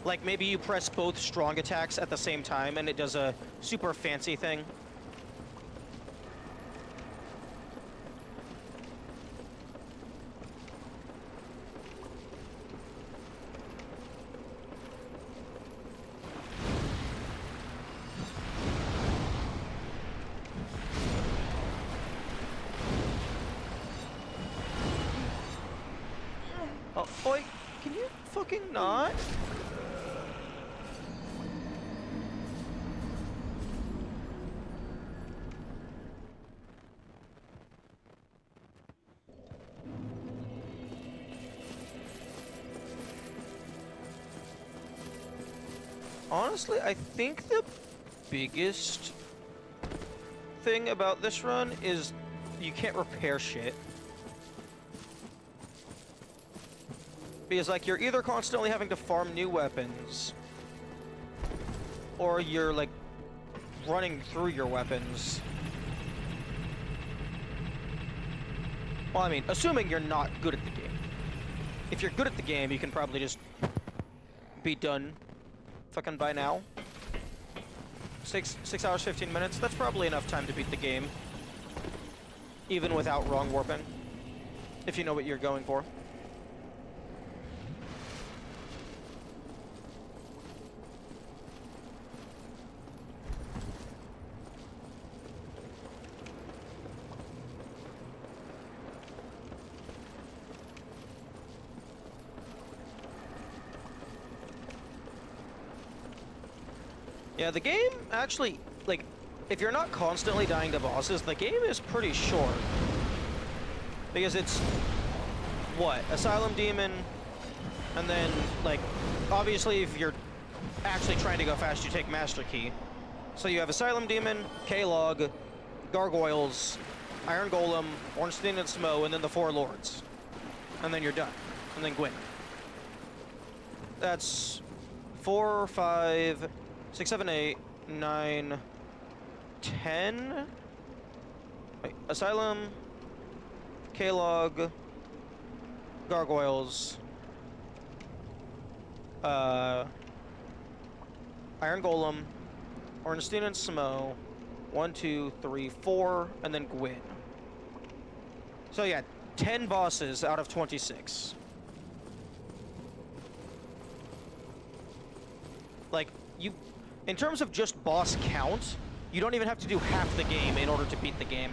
Like, maybe you press both strong attacks at the same time and it does a super fancy thing. Oh, boy, can you fucking not? Honestly, I think the biggest thing about this run is you can't repair shit. Because, like, you're either constantly having to farm new weapons, or you're, like, running through your weapons. Well, I mean, assuming you're not good at the game. If you're good at the game, you can probably just be done fucking by now. 6 hours, 15 minutes. That's probably enough time to beat the game. Even without wrong warping. If you know what you're going for. Yeah, the game actually, like, if you're not constantly dying to bosses, the game is pretty short. Because it's, what, Asylum Demon, and then, like, obviously if you're actually trying to go fast, you take Master Key. So you have Asylum Demon, K-Log, Gargoyles, Iron Golem, Ornstein and Smo, and then the 4 Lords. And then you're done. And then Gwyn. That's 4, 5, 6, 7, 8, 9, 10. Wait, Asylum, K-Log, Gargoyles, Iron Golem, Ornstein and Smo, 1, 2, 3, 4, and then Gwyn. So yeah, 10 bosses out of 26. Like, you, in terms of just boss count, you don't even have to do half the game in order to beat the game.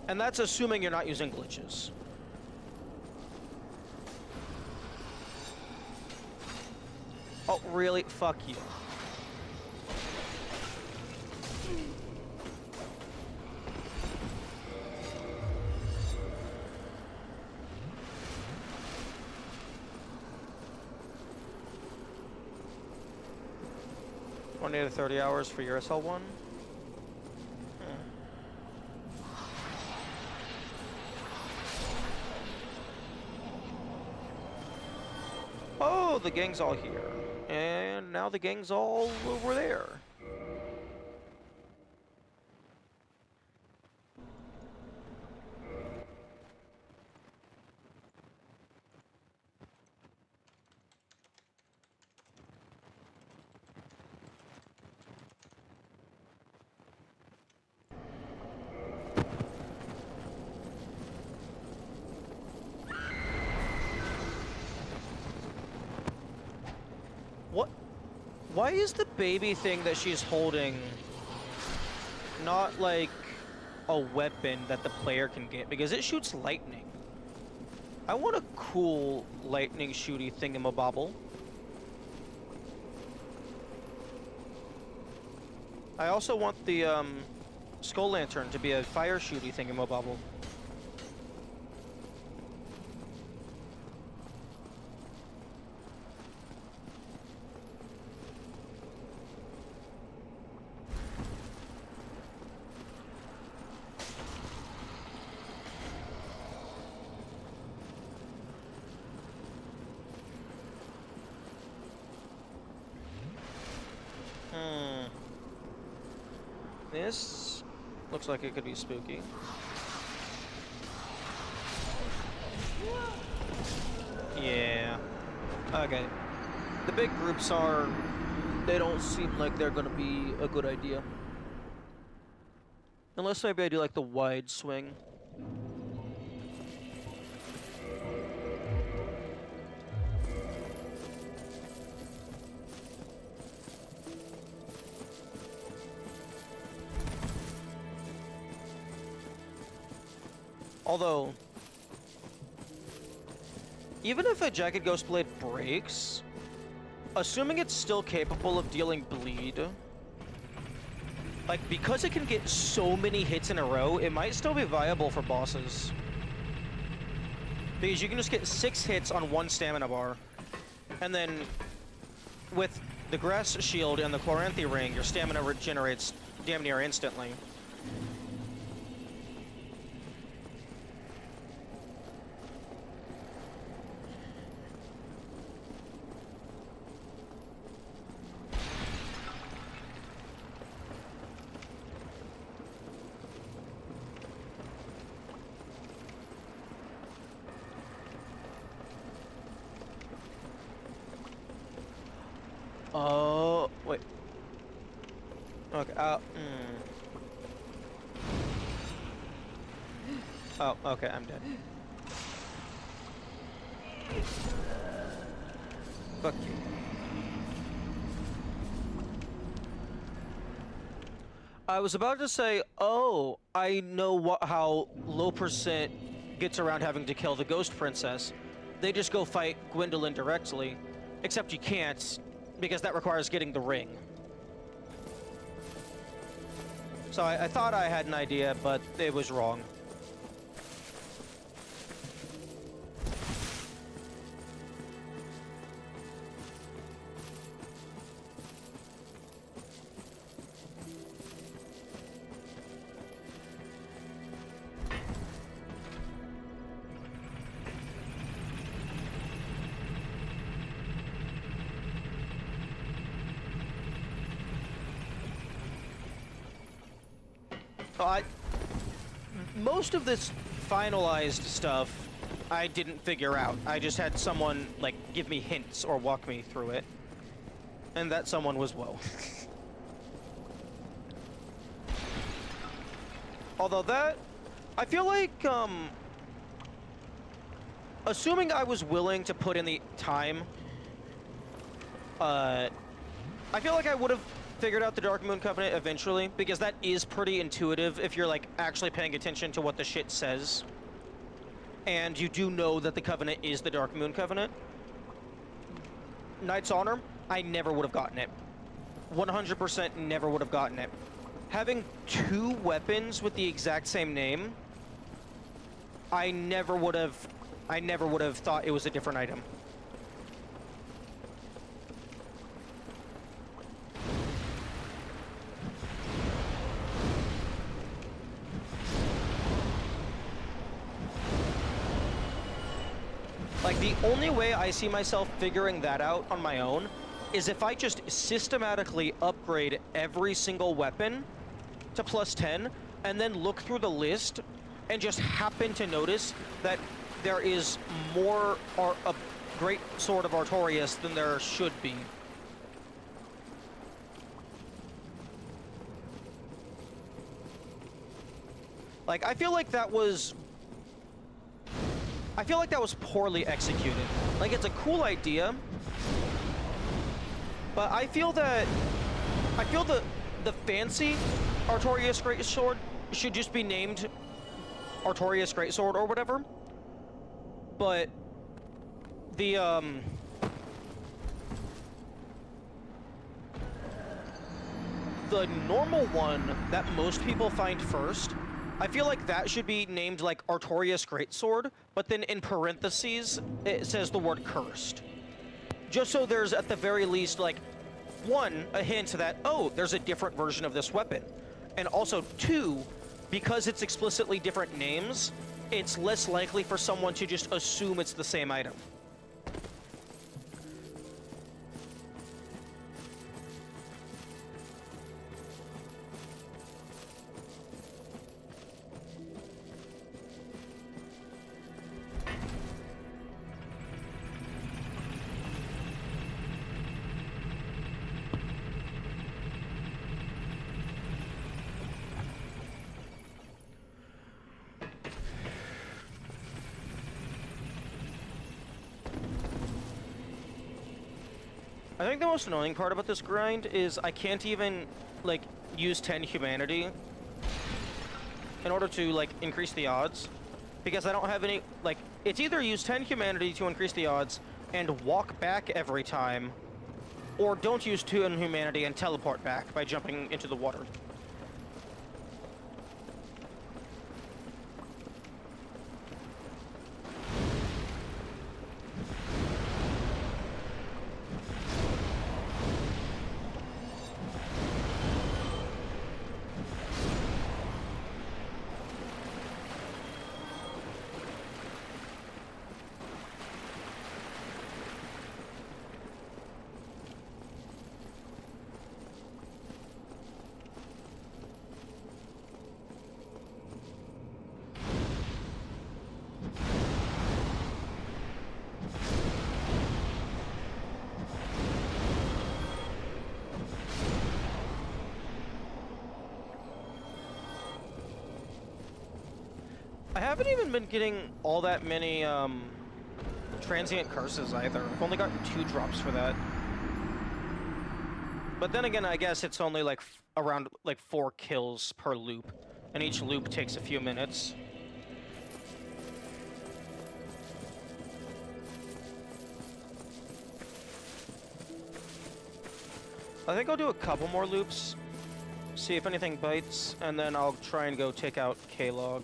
And that's assuming you're not using glitches. Oh, really? Fuck you. $20 to 30 hours for your SL1. Oh, the gang's all here. And now the gang's all over there. What? Why is the baby thing that she's holding not like a weapon that the player can get? Because it shoots lightning. I want a cool lightning shooty thingamabobble. I also want the skull lantern to be a fire shooty thingamabobble. This looks like it could be spooky. Yeah. Okay. The big groups they don't seem like they're gonna be a good idea. Unless maybe I do like the wide swing. Although, even if a Jagged Ghost Blade breaks, assuming it's still capable of dealing bleed, like, because it can get so many hits in a row, it might still be viable for bosses. Because you can just get 6 hits on 1 stamina bar, and then with the Grass Shield and the Chloranthy Ring, your stamina regenerates damn near instantly. Oh, wait. Okay, Oh, okay, I'm dead. Fuck you. I was about to say, oh, I know how low percent gets around having to kill the Ghost Princess. They just go fight Gwendolyn directly, except you can't, because that requires getting the ring. So I thought I had an idea, but it was wrong. Most of this finalized stuff I didn't figure out. I just had someone, like, give me hints or walk me through it. And that someone was Woe. Although that... I feel like, assuming I was willing to put in the time, I feel like I would have figured out the Dark Moon Covenant eventually, because that is pretty intuitive if you're, like, actually paying attention to what the shit says. And you do know that the Covenant is the Dark Moon Covenant. Knight's Honor, I never would have gotten it. 100% never would have gotten it. Having 2 weapons with the exact same name, I never would have thought it was a different item. Like, the only way I see myself figuring that out on my own is if I just systematically upgrade every single weapon to +10, and then look through the list and just happen to notice that there is more a great sword of Artorias than there should be. Like, I feel like that was poorly executed. Like, it's a cool idea, but I feel the fancy Artorias Greatsword should just be named Artorias Greatsword or whatever. But the normal one that most people find first, I feel like that should be named, like, Artorias Greatsword, but then in parentheses, it says the word cursed. Just so there's, at the very least, like, 1, a hint that, oh, there's a different version of this weapon. And also, 2, because it's explicitly different names, it's less likely for someone to just assume it's the same item. I think the most annoying part about this grind is I can't even, like, use 10 humanity in order to, like, increase the odds, because I don't have any, like, it's either use 10 humanity to increase the odds and walk back every time, or don't use 2 humanity and teleport back by jumping into the water. I haven't even been getting all that many transient curses either. I've only gotten 2 drops for that. But then again, I guess it's only like around like 4 kills per loop, and each loop takes a few minutes. I think I'll do a couple more loops, see if anything bites, and then I'll try and go take out K-Log.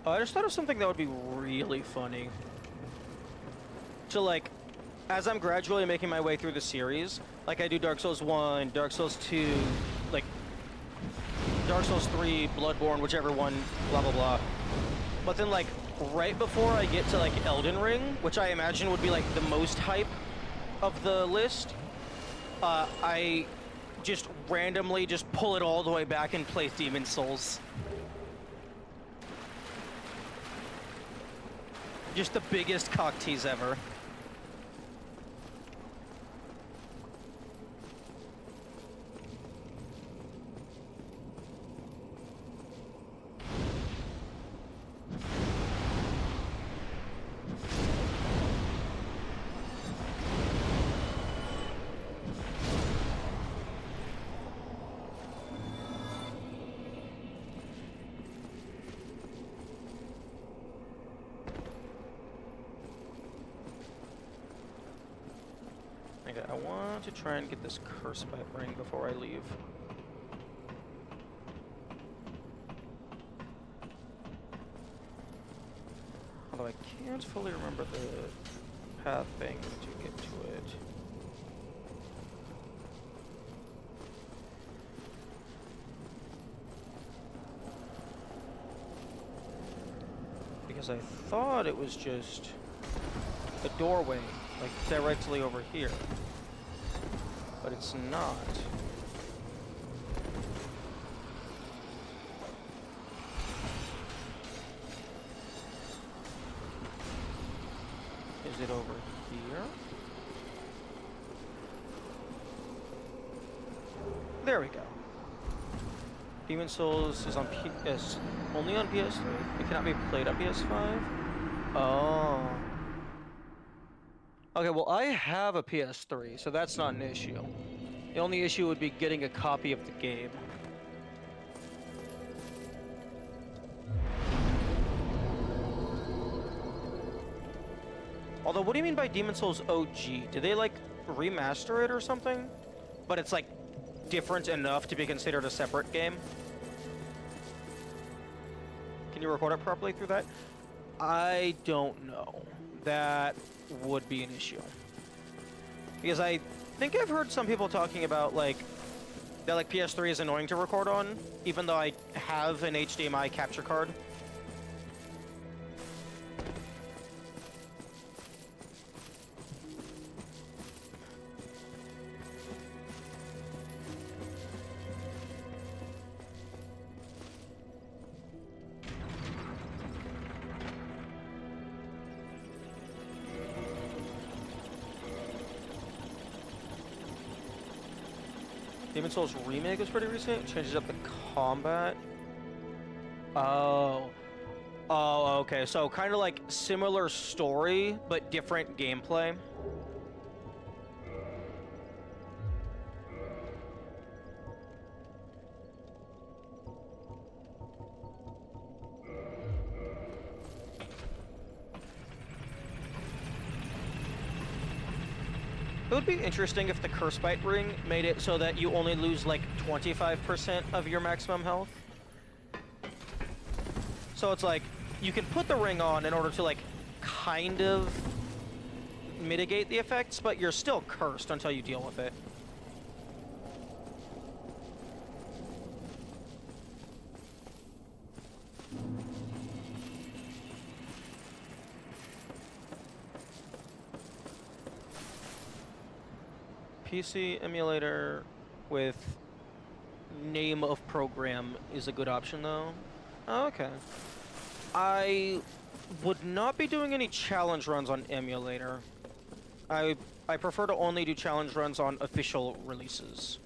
I just thought of something that would be really funny. So, like, as I'm gradually making my way through the series, like I do Dark Souls 1, Dark Souls 2, like, Dark Souls 3, Bloodborne, whichever one, blah, blah, blah. But then, like, right before I get to, like, Elden Ring, which I imagine would be, like, the most hype of the list, I just randomly just pull it all the way back and play Demon Souls. Just the biggest cock tease ever. Okay, I want to try and get this curse bite ring before I leave. Although I can't fully remember the path thing to get to it. Because I thought it was just a doorway, like directly over here. But it's not. Is it over here? There we go. Demon Souls is on PS, only on PS3. It cannot be played on PS5. Oh. Okay, well, I have a PS3, so that's not an issue. The only issue would be getting a copy of the game. Although, what do you mean by Demon Souls OG? Did they, like, remaster it or something? But it's, like, different enough to be considered a separate game? Can you record it properly through that? I don't know. That would be an issue. Because I think I've heard some people talking about, like, that, like, PS3 is annoying to record on, even though I have an HDMI capture card. Demon Souls Remake was pretty recent. It changes up the combat. Oh. Oh, okay. So kind of like similar story, but different gameplay. It would be interesting if the Curse Bite ring made it so that you only lose like 25% of your maximum health. So it's like, you can put the ring on in order to like kind of mitigate the effects, but you're still cursed until you deal with it. PC emulator with name of program is a good option, though. Oh, okay. I would not be doing any challenge runs on emulator. I prefer to only do challenge runs on official releases.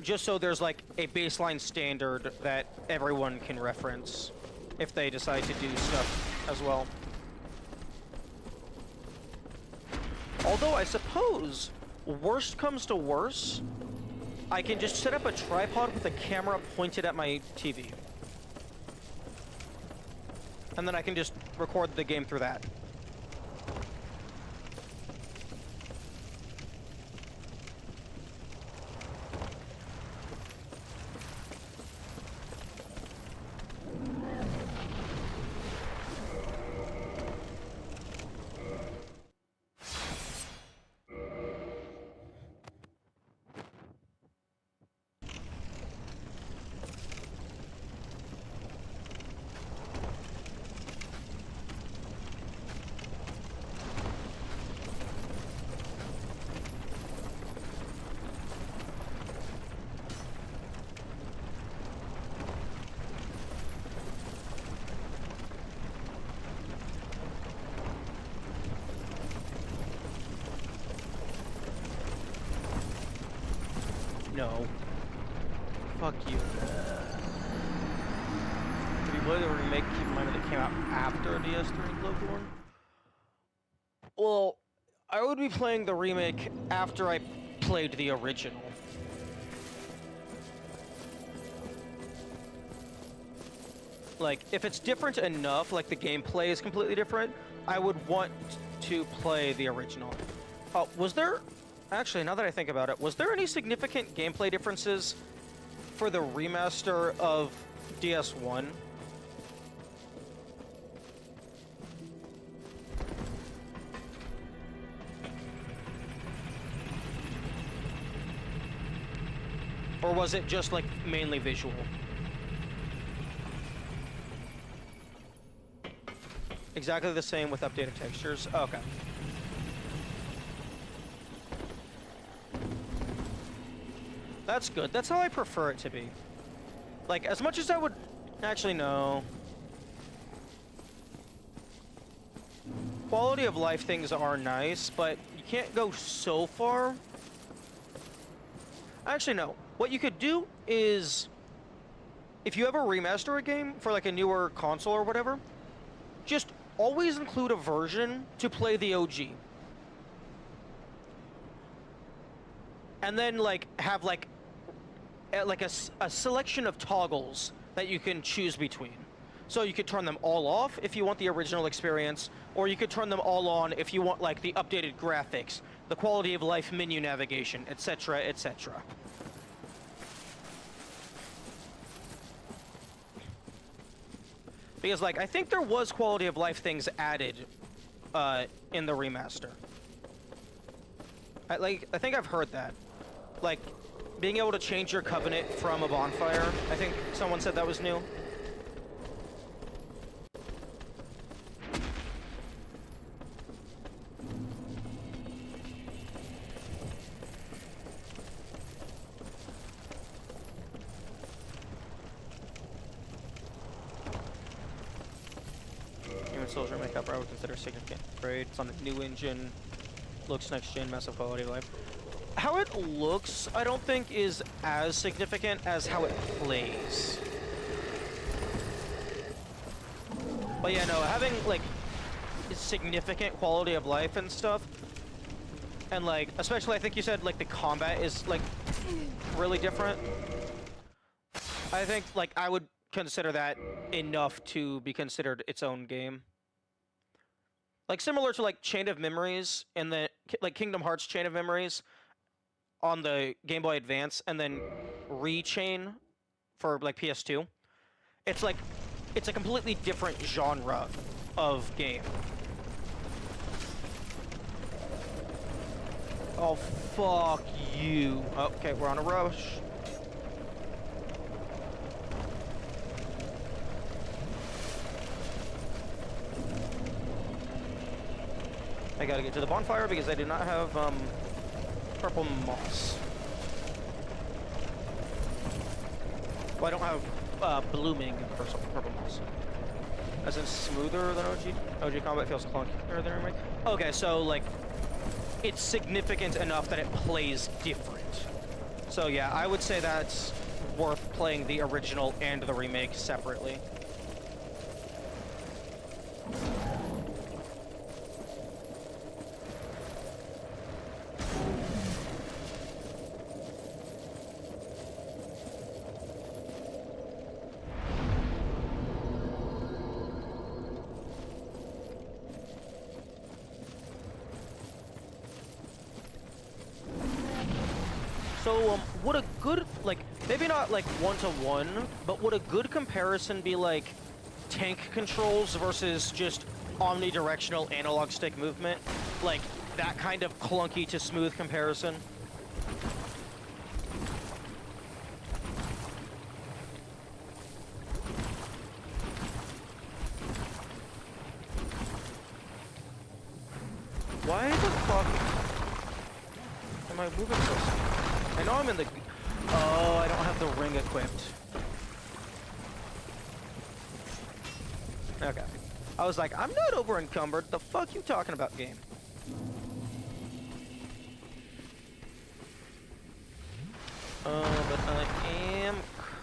Just so there's like a baseline standard that everyone can reference if they decide to do stuff as well. Although I suppose, worst comes to worst, I can just set up a tripod with a camera pointed at my TV. And then I can just record the game through that. No. Fuck you. Did you play the remake, keep in mind that it came out after DS3 and Bloodborne? Well, I would be playing the remake after I played the original. Like, if it's different enough, like the gameplay is completely different, I would want to play the original. Oh, was there... Actually, now that I think about it, was there any significant gameplay differences for the remaster of DS1? Or was it just, like, mainly visual? Exactly the same with updated textures? Okay. That's good. That's how I prefer it to be. Like, as much as I would... Actually, no. Quality of life things are nice, but you can't go so far. Actually, no. What you could do is... If you ever remaster a game for, like, a newer console or whatever, just always include a version to play the OG. And then, like, have, like a selection of toggles that you can choose between. So you could turn them all off if you want the original experience, or you could turn them all on if you want, like, the updated graphics, the quality of life menu navigation, etc., etc. Because, like, I think there was quality of life things added in the remaster. I think I've heard that. Like, being able to change your covenant from a bonfire. I think someone said that was new. Human Soldier Makeup I would consider significant upgrade. It's on a new engine. Looks next gen, massive quality of life. How it looks, I don't think, is as significant as how it plays. But yeah, no, having, like, significant quality of life and stuff, and, like, especially I think you said, like, the combat is, like, really different. I think, like, I would consider that enough to be considered its own game. Like, similar to, like, Chain of Memories and the, like, Kingdom Hearts Chain of Memories on the Game Boy Advance, and then Rechain for, like, PS2. It's like, it's a completely different genre of game. Oh, fuck you. Okay, we're on a rush. I gotta get to the bonfire because I do not have, purple moss. Well, I don't have blooming purple moss. As in smoother than OG? OG combat feels clunkier than remake? Okay, so like, it's significant enough that it plays different. So yeah, I would say that's worth playing the original and the remake separately. So, would a good, like, maybe not like one-to-one, but would a good comparison be like tank controls versus just omnidirectional analog stick movement? Like, that kind of clunky to smooth comparison? Why the fuck am I moving so slow? I know I'm in the... Oh, I don't have the ring equipped. Okay. I was like, I'm not over encumbered. The fuck you talking about, game? But I am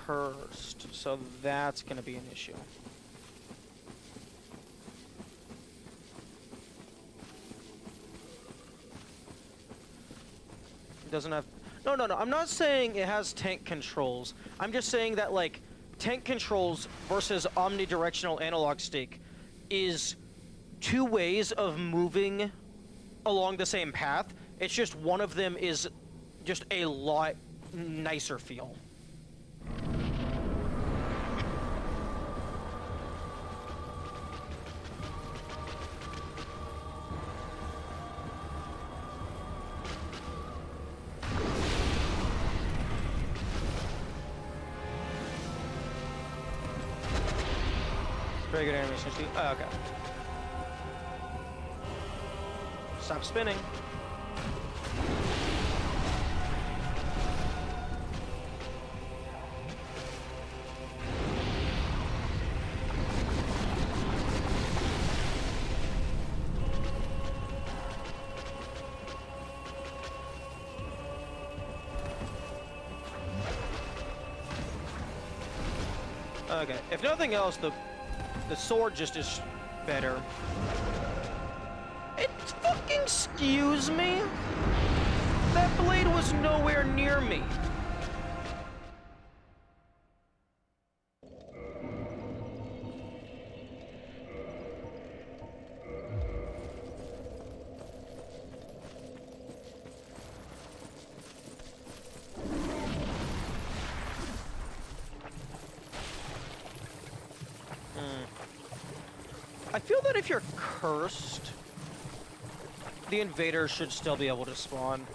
cursed, so that's gonna be an issue. It doesn't have... No, I'm not saying it has tank controls. I'm just saying that, like, tank controls versus omnidirectional analog stick is two ways of moving along the same path. It's just one of them is just a lot nicer feel. Very good animation. Oh, okay. Stop spinning. Okay. If nothing else, the sword just is better. It's fucking... Excuse me? That blade was nowhere near me. I feel that if you're cursed, the invaders should still be able to spawn.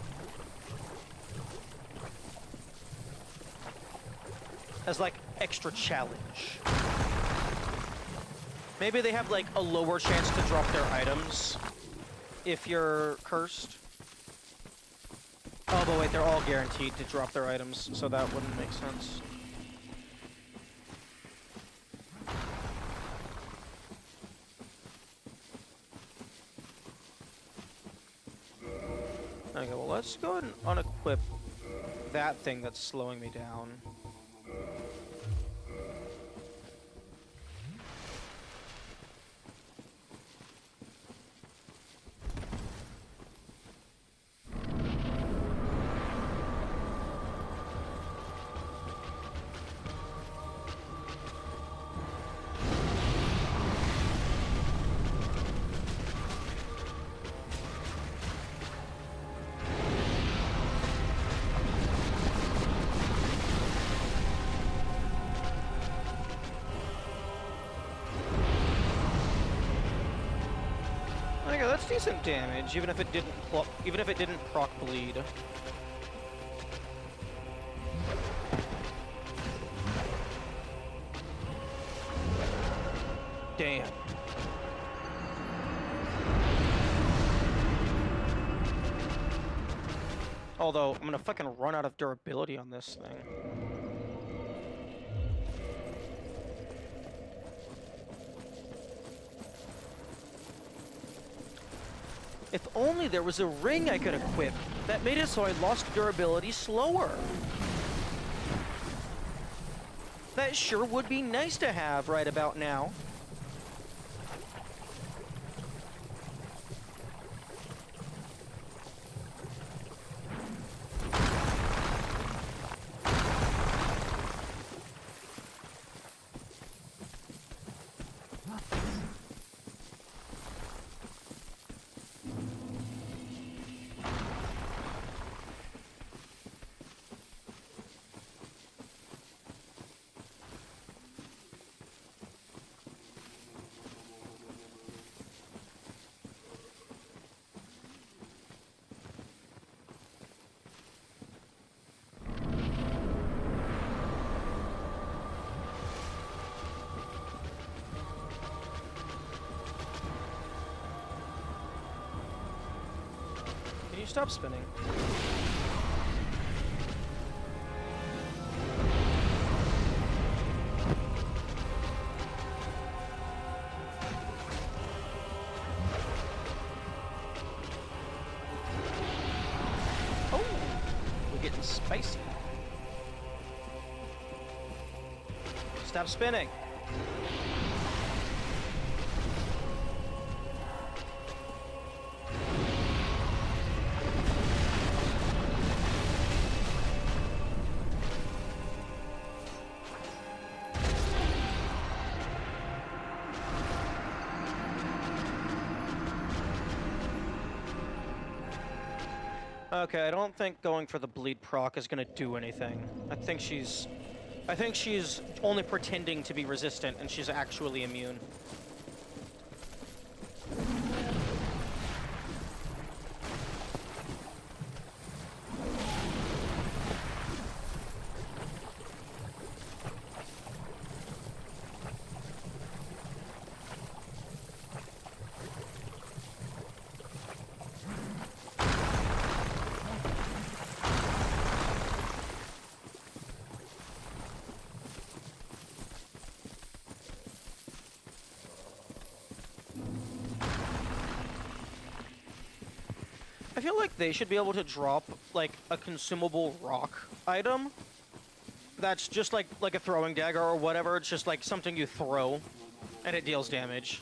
As like extra challenge. Maybe they have like a lower chance to drop their items if you're cursed. Oh, but wait, they're all guaranteed to drop their items, so that wouldn't make sense. Okay, well, let's go ahead and unequip that thing that's slowing me down. Okay, that's decent damage, even if it didn't proc bleed. Damn. Although, I'm gonna fucking run out of durability on this thing. If only there was a ring I could equip that made it so I lost durability slower. That sure would be nice to have right about now. Can you stop spinning? Oh, we're getting spicy. Stop spinning. Okay, I don't think going for the bleed proc is gonna do anything. I think she's only pretending to be resistant, and she's actually immune. I feel like they should be able to drop, like, a consumable rock item that's just like a throwing dagger or whatever. It's just like something you throw, and it deals damage.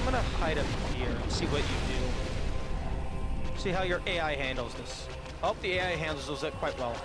I'm gonna hide up here and see what you do. See how your AI handles this. Oh, the AI handles it quite well.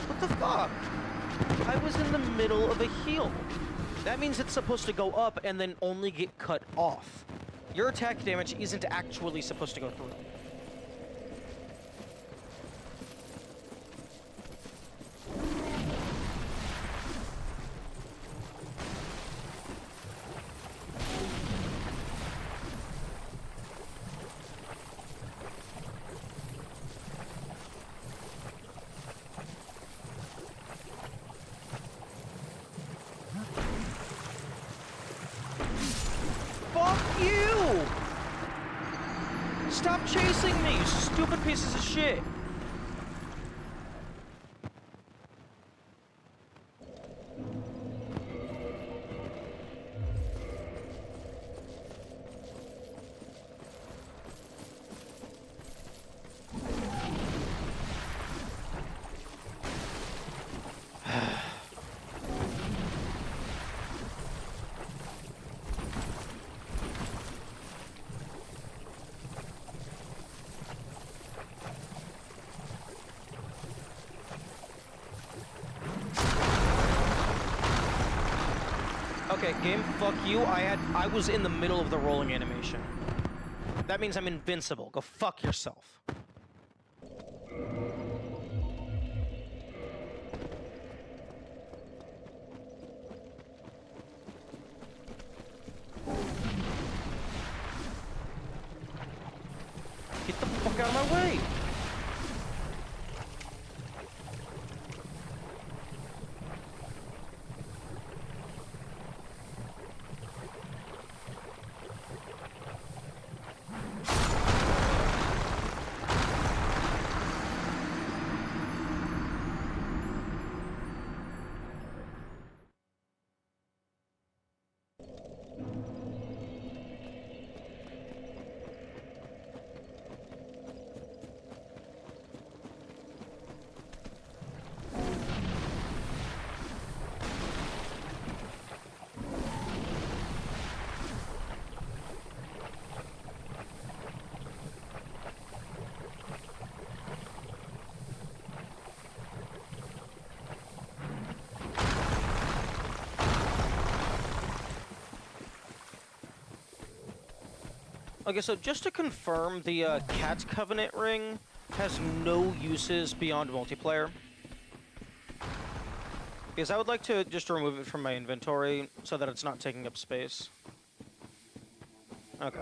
What the fuck? I was in the middle of a heal. That means it's supposed to go up and then only get cut off. Your attack damage isn't actually supposed to go through. stop chasing me, you stupid pieces of shit! Okay, game, fuck you. I was in the middle of the rolling animation. That means I'm invincible. Go fuck yourself. Get the fuck out of my way! Okay, so just to confirm, the Cat's Covenant ring has no uses beyond multiplayer. Because I would like to just remove it from my inventory so that it's not taking up space. Okay.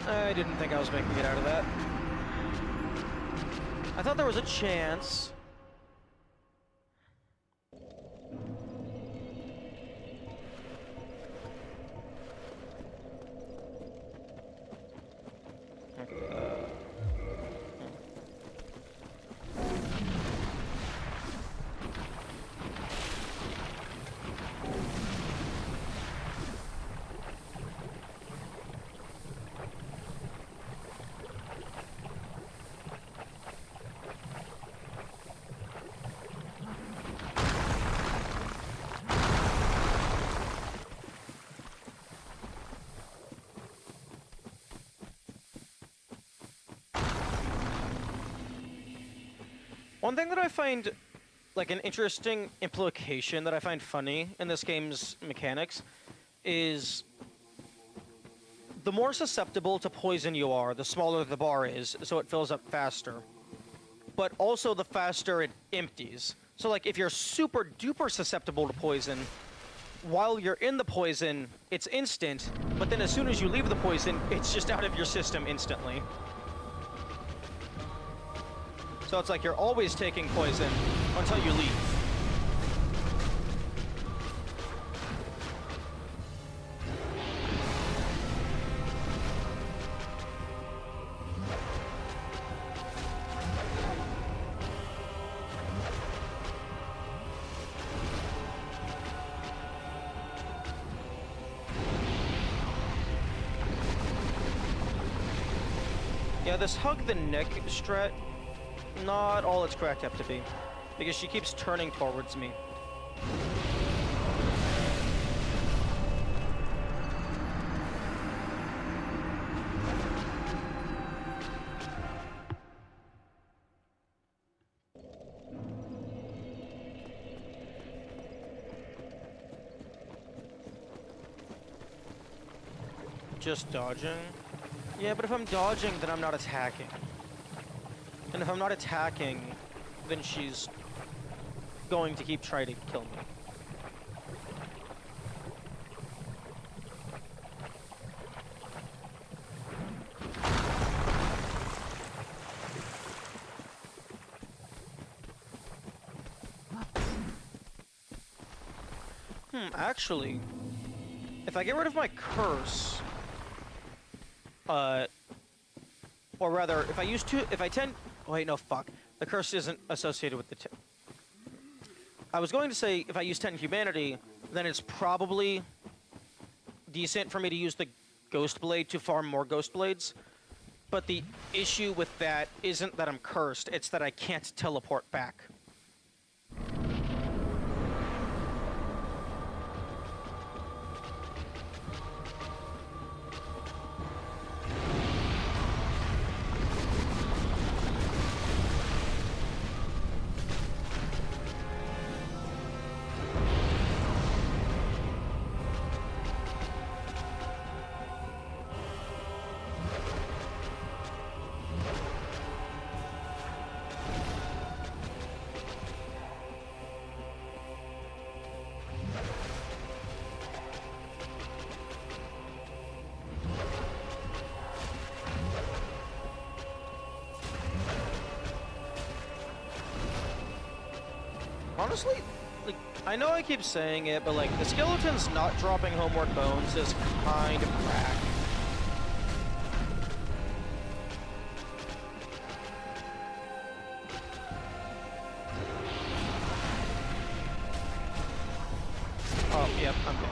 I didn't think I was making it out of that. I thought there was a chance. One thing that I find, like, an interesting implication that I find funny in this game's mechanics is the more susceptible to poison you are, the smaller the bar is, so it fills up faster. But also the faster it empties. So, like, if you're super duper susceptible to poison, while you're in the poison, it's instant, but then as soon as you leave the poison, it's just out of your system instantly. So it's like you're always taking poison until you leave. Yeah, this hug the neck strat, not all it's cracked up to be, because she keeps turning towards me. Just dodging? Yeah, but if I'm dodging, then I'm not attacking. And if I'm not attacking, then she's going to keep trying to kill me. Actually, if I get rid of my curse, or rather, if I use if I tend, wait, no, fuck. The curse isn't associated with the I was going to say, if I use 10 humanity, then it's probably decent for me to use the Ghost Blade to farm more Ghost Blades. But the issue with that isn't that I'm cursed, it's that I can't teleport back. Honestly, like, I know I keep saying it, but like, the skeleton's not dropping homeward bones is kind of crack. Oh, yep, I'm dead.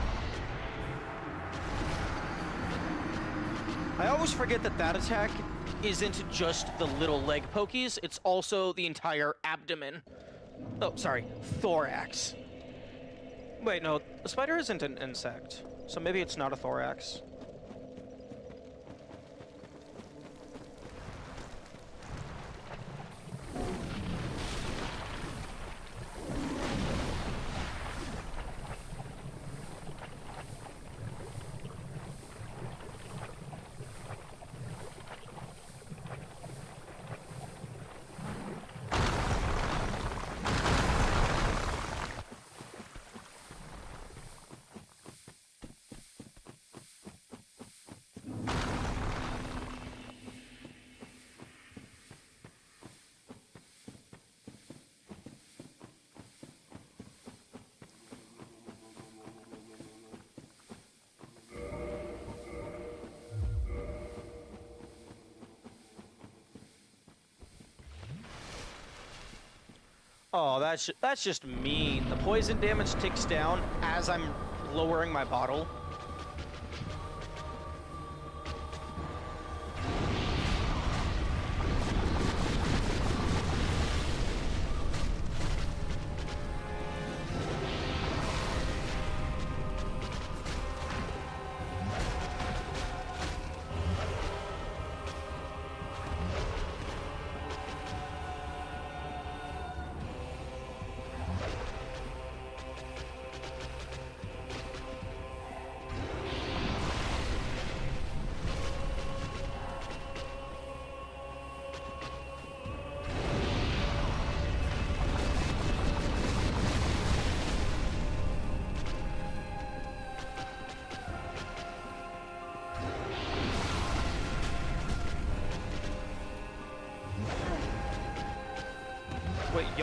I always forget that that attack isn't just the little leg pokies, it's also the entire abdomen. Oh, sorry, thorax. Wait, no, the spider isn't an insect, so maybe it's not a thorax. Oh, that's just mean. The poison damage ticks down as I'm lowering my bottle.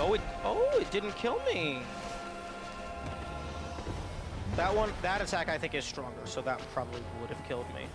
Wait, it didn't kill me. That attack I think is stronger, so that probably would have killed me.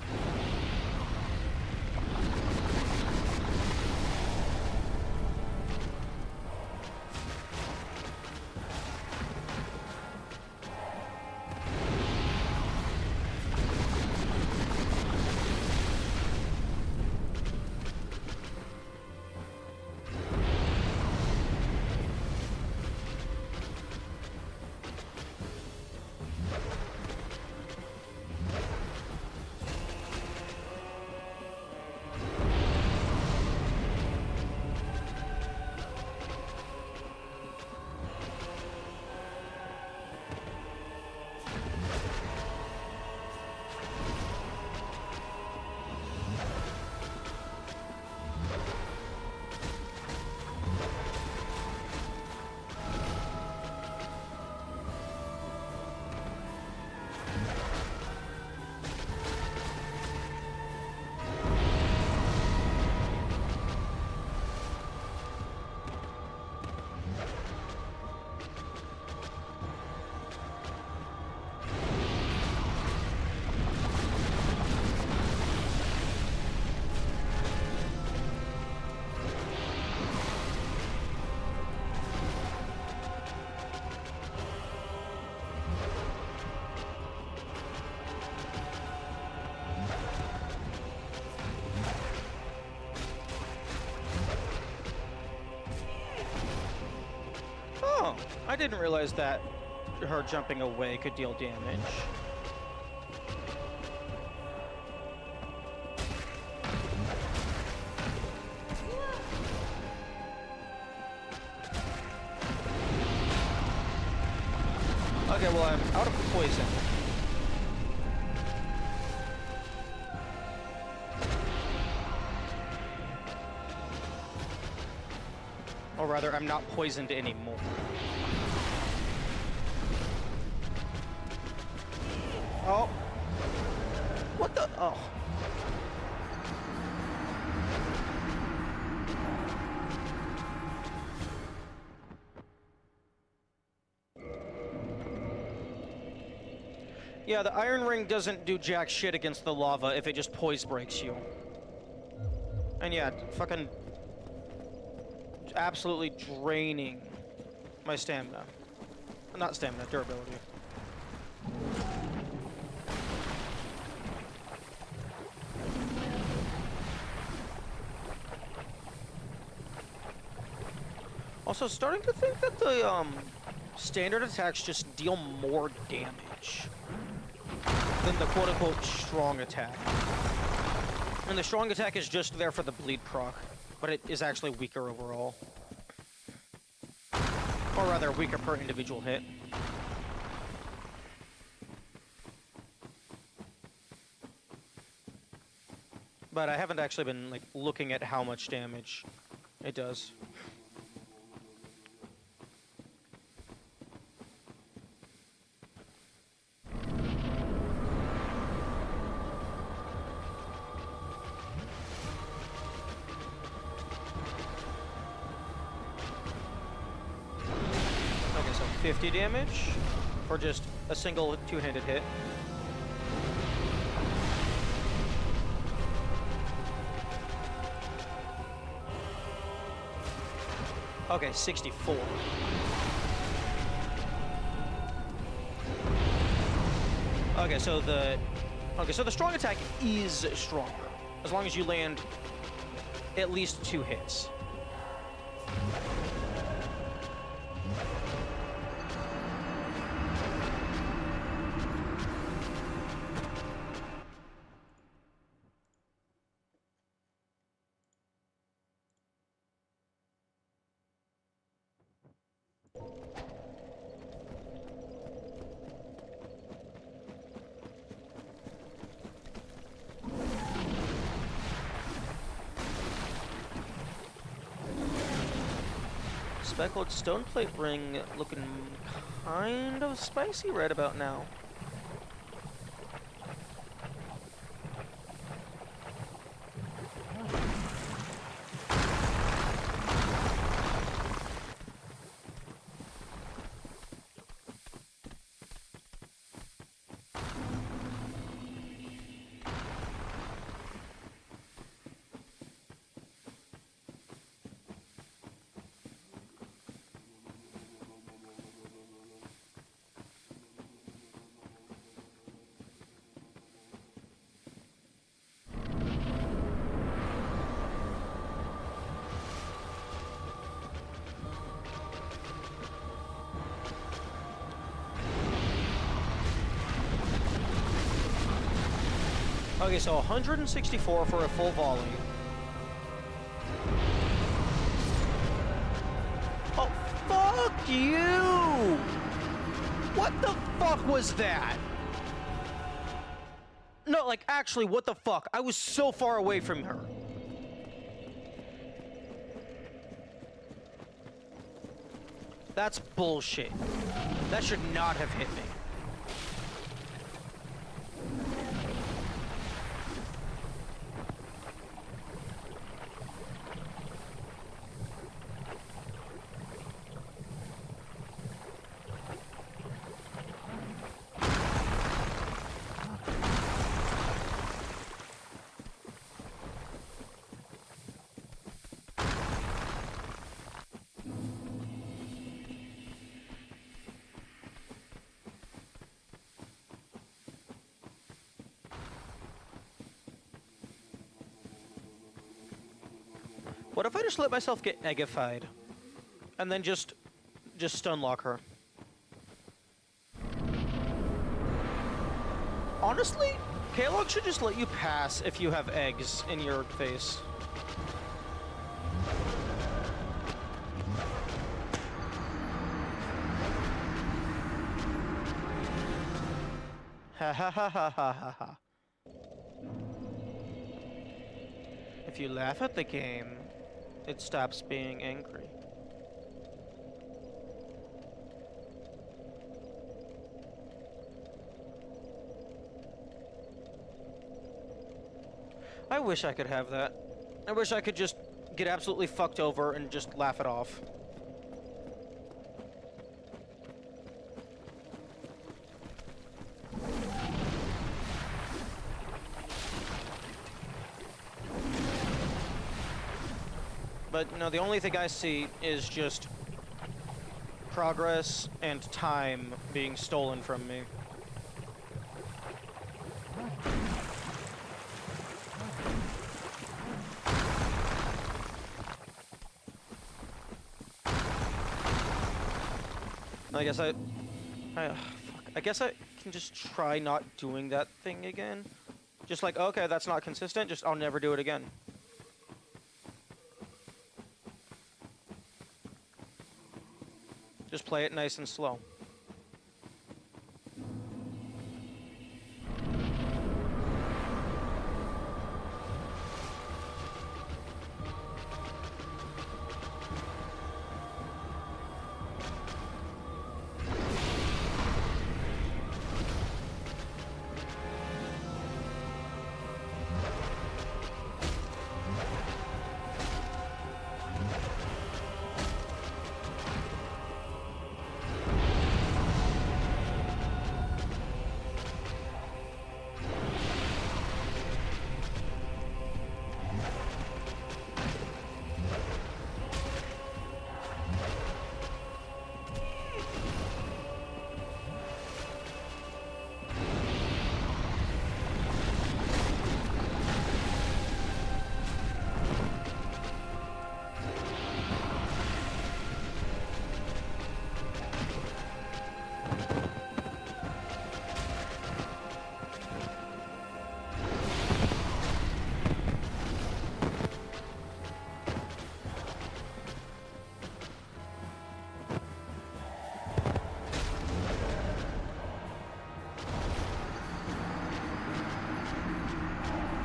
I didn't realize that her jumping away could deal damage. Okay, well, I'm out of poison. Or rather, I'm not poisoned anymore. Oh. What the? Oh. Yeah, the Iron Ring doesn't do jack shit against the lava if it just poise breaks you. And yeah, fucking absolutely draining my stamina. Not stamina, durability. Also, starting to think that the standard attacks just deal more damage than the quote-unquote strong attack. And the strong attack is just there for the bleed proc, but it is actually weaker overall. Or rather, weaker per individual hit. But I haven't actually been, like, looking at how much damage it does. Okay, so 50 damage for just a single two-handed hit. Okay, 64. Okay, so the strong attack is stronger as long as you land at least 2 hits. Speckled stoneplate ring looking kind of spicy right about now. Okay, so 164 for a full volley. Oh, fuck you! What the fuck was that? No, like, actually, what the fuck? I was so far away from her. That's bullshit. That should not have hit me. What if I just let myself get eggified? And then just just stun lock her. Honestly, Kalog should just let you pass if you have eggs in your face. Ha ha ha ha ha ha ha. If you laugh at the game, it stops being angry. I wish I could have that. I wish I could just get absolutely fucked over and just laugh it off. But, you know, the only thing I see is just progress and time being stolen from me. I guess I can just try not doing that thing again. Just like, okay, that's not consistent, just I'll never do it again. Just play it nice and slow.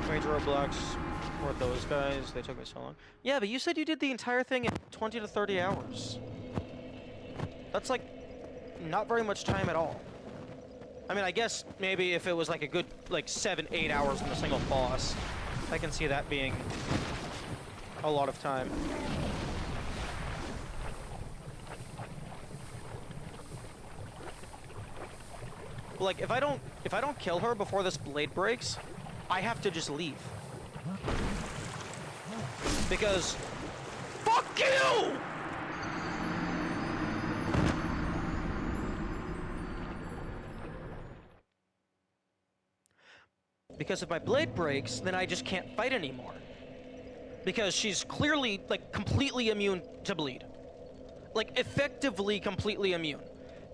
Major roadblocks were those guys. They took me so long. Yeah, but you said you did the entire thing in 20 to 30 hours. That's like not very much time at all. I mean, I guess maybe if it was like a good like 7-8 hours on a single boss, I can see that being a lot of time. But like if I don't kill her before this blade breaks, I have to just leave. Because fuck you! Because if my blade breaks, then I just can't fight anymore. Because she's clearly, like, completely immune to bleed. Like, effectively completely immune.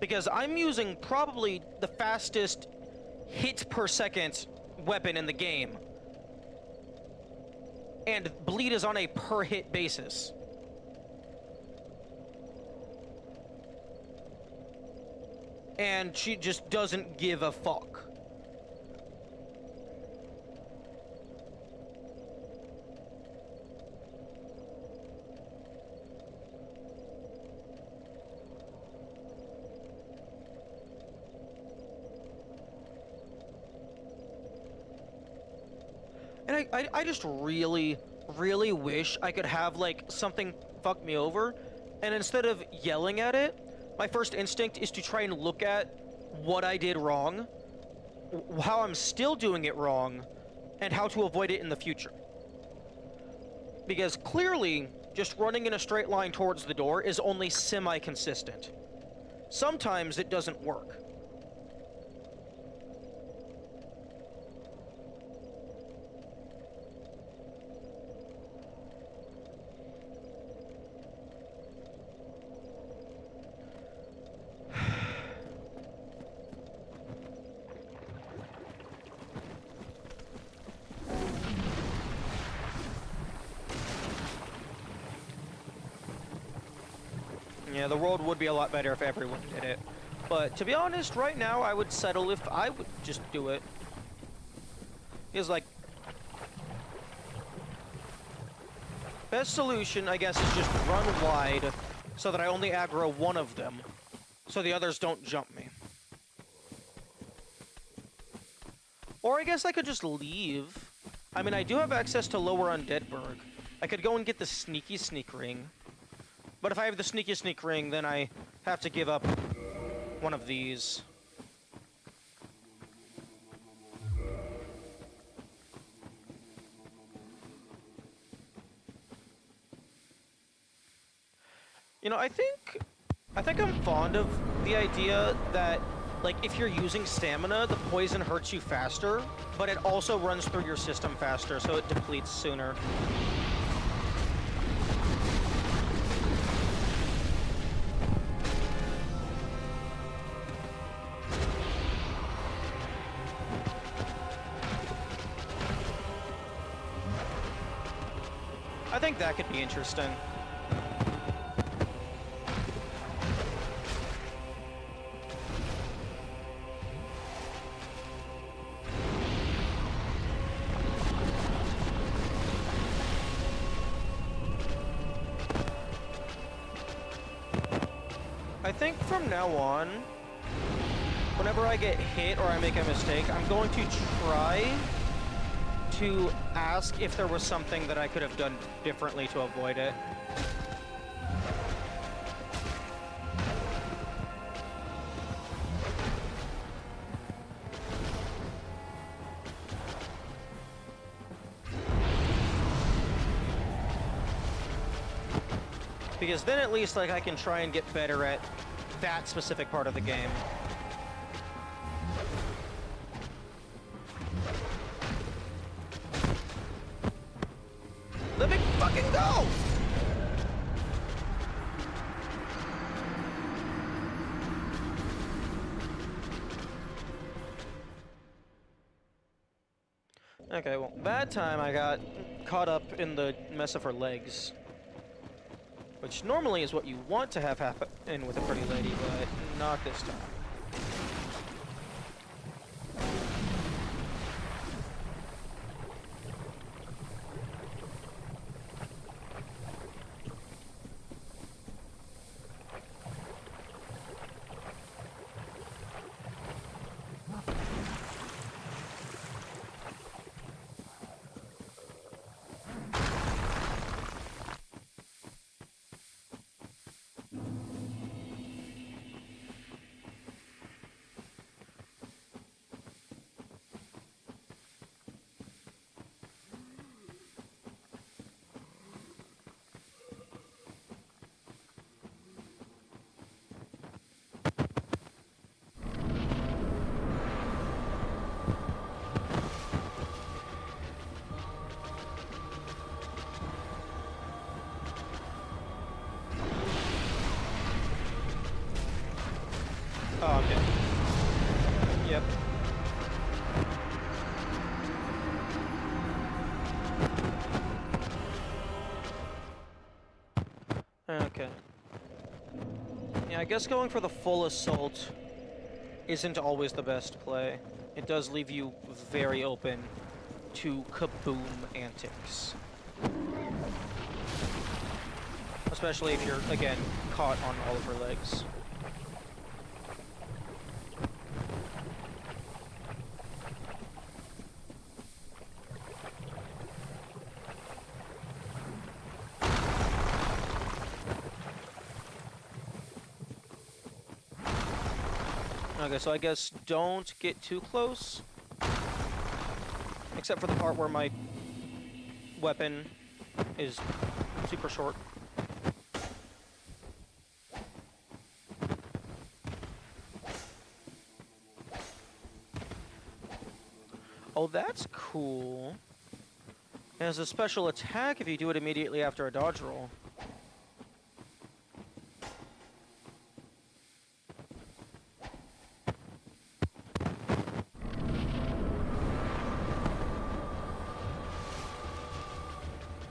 Because I'm using probably the fastest hit per second weapon in the game. And bleed is on a per hit basis. And she just doesn't give a fuck. And I just really, really wish I could have, like, something fuck me over, and instead of yelling at it, my first instinct is to try and look at what I did wrong, how I'm still doing it wrong, and how to avoid it in the future. Because clearly, just running in a straight line towards the door is only semi-consistent. Sometimes it doesn't work. Yeah, the world would be a lot better if everyone did it. But to be honest, right now I would settle if I would just do it. Is like best solution, I guess, is just run wide so that I only aggro one of them, so the others don't jump me. Or I guess I could just leave. I mean, I do have access to Lower Undeadburg. I could go and get the Sneaky Sneak Ring. But if I have the Sneaky Sneak Ring, then I have to give up one of these. You know, I think I'm fond of the idea that, like, if you're using stamina, the poison hurts you faster, but it also runs through your system faster, so it depletes sooner. I think that could be interesting. I think from now on, whenever I get hit or I make a mistake, I'm going to try to ask if there was something that I could have done differently to avoid it. Because then at least, like, I can try and get better at that specific part of the game. Let me fucking go! Okay, well, bad time I got caught up in the mess of her legs. Which normally is what you want to have happen with a pretty lady, but not this time. Oh, okay. Yep. Okay. Yeah, I guess going for the full assault isn't always the best play. It does leave you very open to kaboom antics. Especially if you're, again, caught on all of her legs. Okay, so I guess don't get too close. Except for the part where my weapon is super short. Oh, that's cool. It has a special attack if you do it immediately after a dodge roll.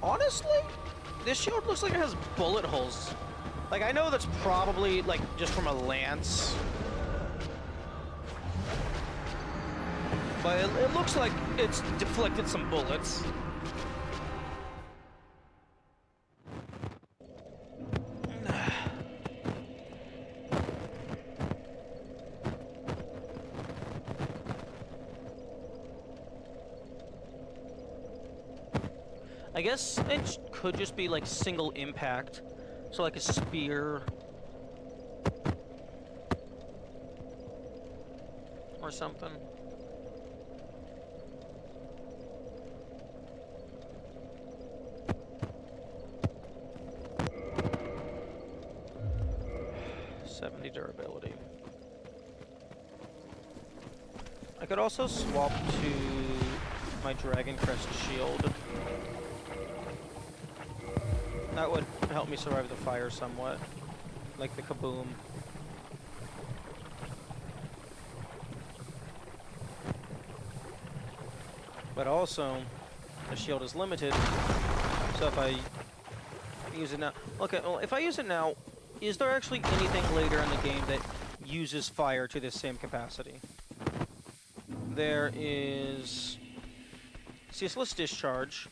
Honestly, this shield looks like it has bullet holes Like, I know that's probably, like, just from a lance. But it looks like it's deflected some bullets. I guess it could just be like single impact. So like a spear. Or something. Durability. I could also swap to my Dragon Crest shield. That would help me survive the fire somewhat. Like the kaboom. But also, the shield is limited. So if I use it now... Okay, well, if I use it now, is there actually anything later in the game that uses fire to this same capacity? There is Ceaseless Discharge,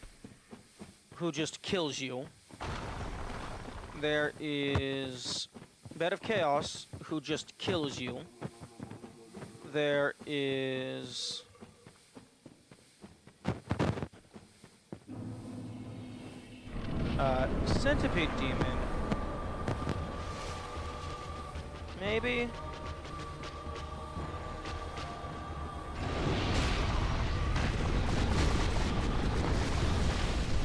who just kills you. There is Bed of Chaos, who just kills you. There is... Centipede Demon. Maybe?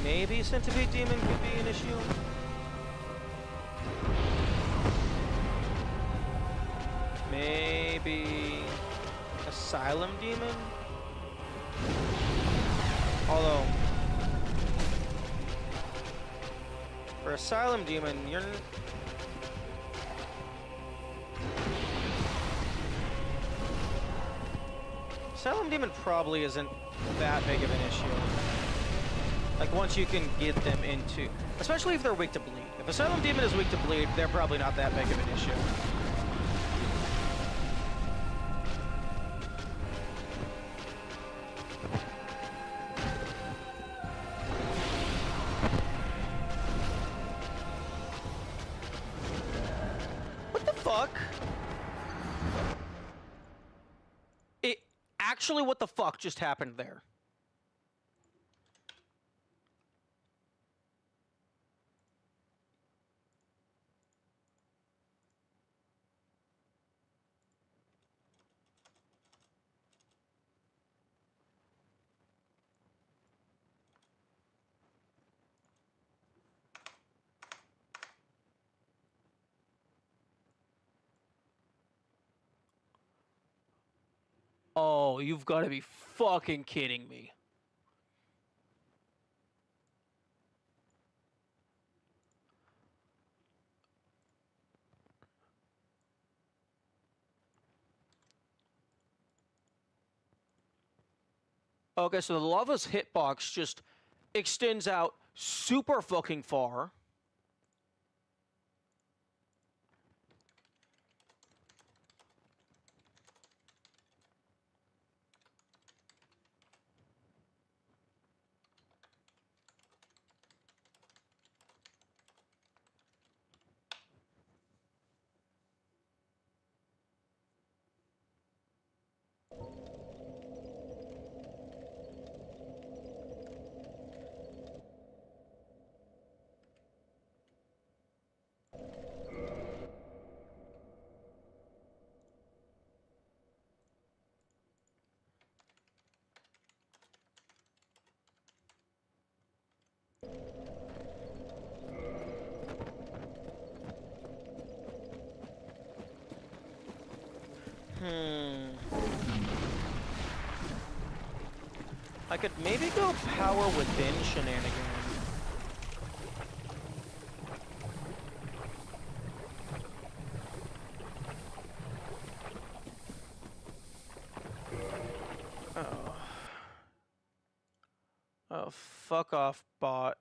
Maybe Centipede Demon could be an issue? Maybe... Asylum Demon? Although... For Asylum Demon, you're... Asylum Demon probably isn't that big of an issue. Like, once you can get them into... Especially if they're weak to bleed. If Asylum Demon is weak to bleed, they're probably not that big of an issue. What the fuck? Actually, what the fuck just happened there? Oh, you've got to be fucking kidding me. Okay, so the lava's hitbox just extends out super fucking far. I could maybe go power within shenanigans. Oh. Oh, fuck off, bot.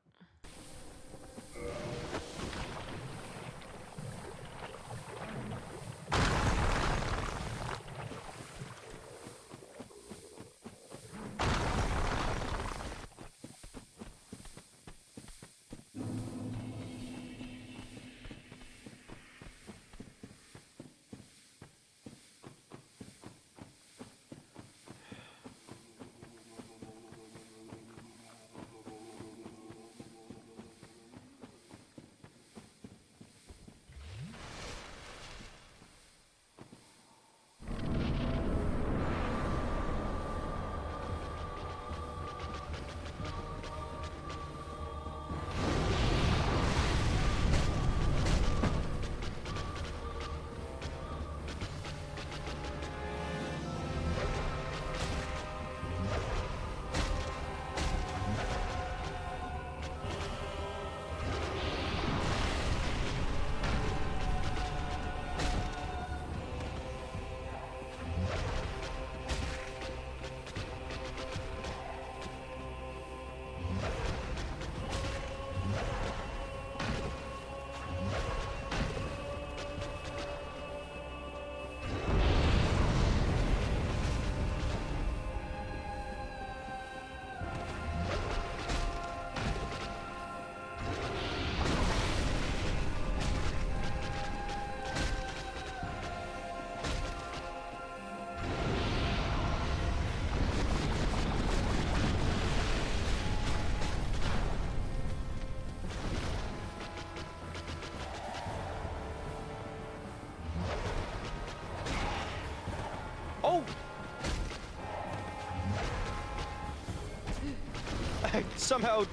I somehow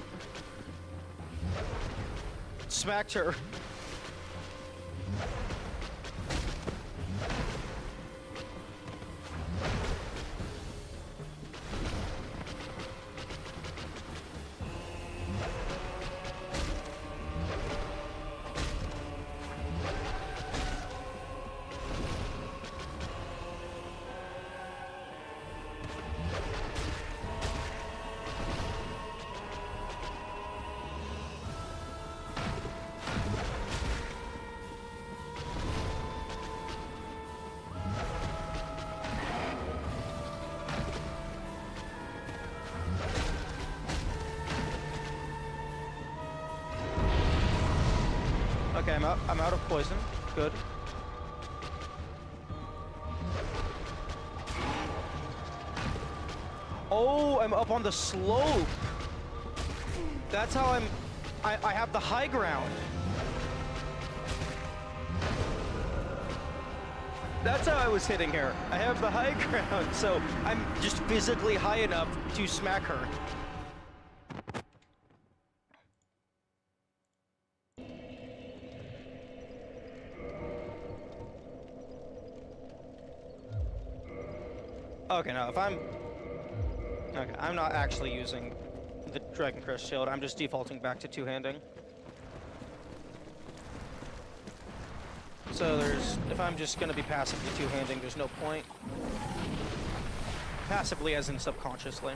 smacked her. Okay, I'm out of poison. Good. Oh, I'm up on the slope. That's how I have the high ground. That's how I was hitting her. I have the high ground, so I'm just physically high enough to smack her. Okay, no, if I'm... Okay, I'm not actually using the Dragon Crest Shield, I'm just defaulting back to two-handing. So there's... If I'm just gonna be passively two-handing, there's no point. Passively as in subconsciously.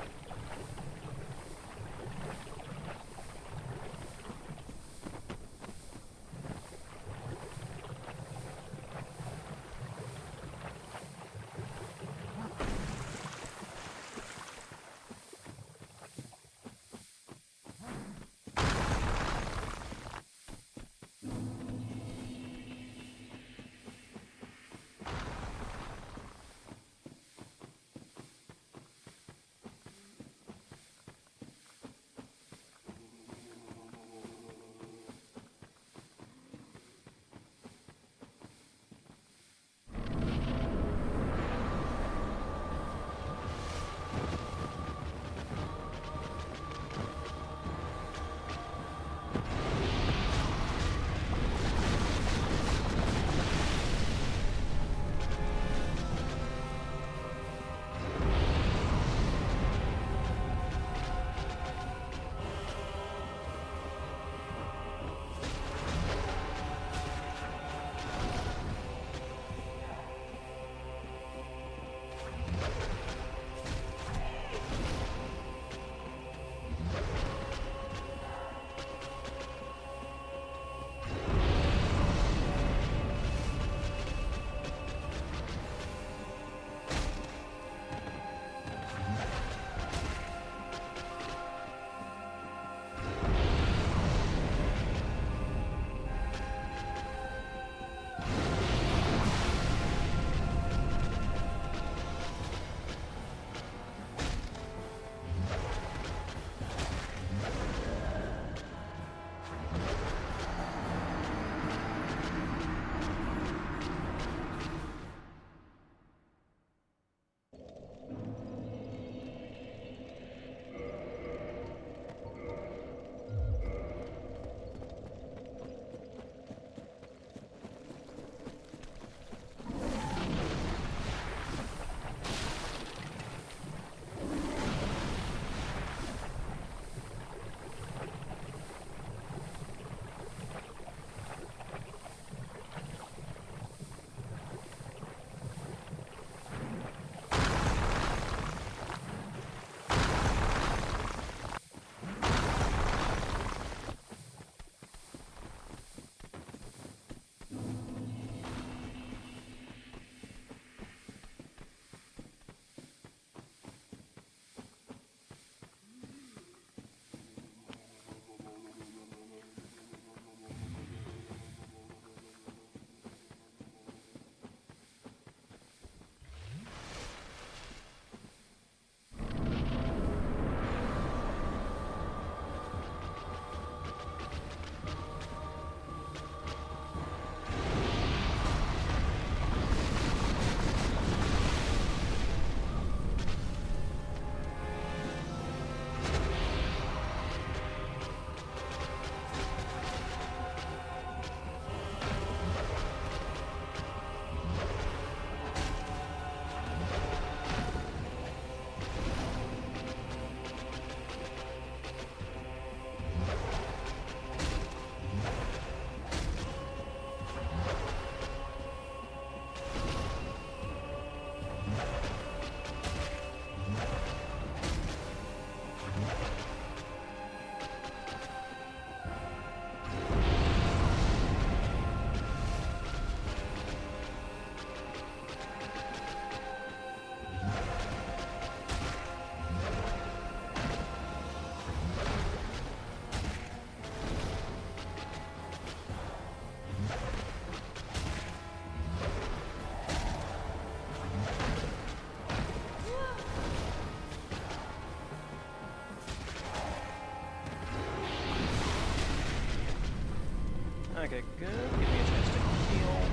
Okay, good. Give me a chance to heal.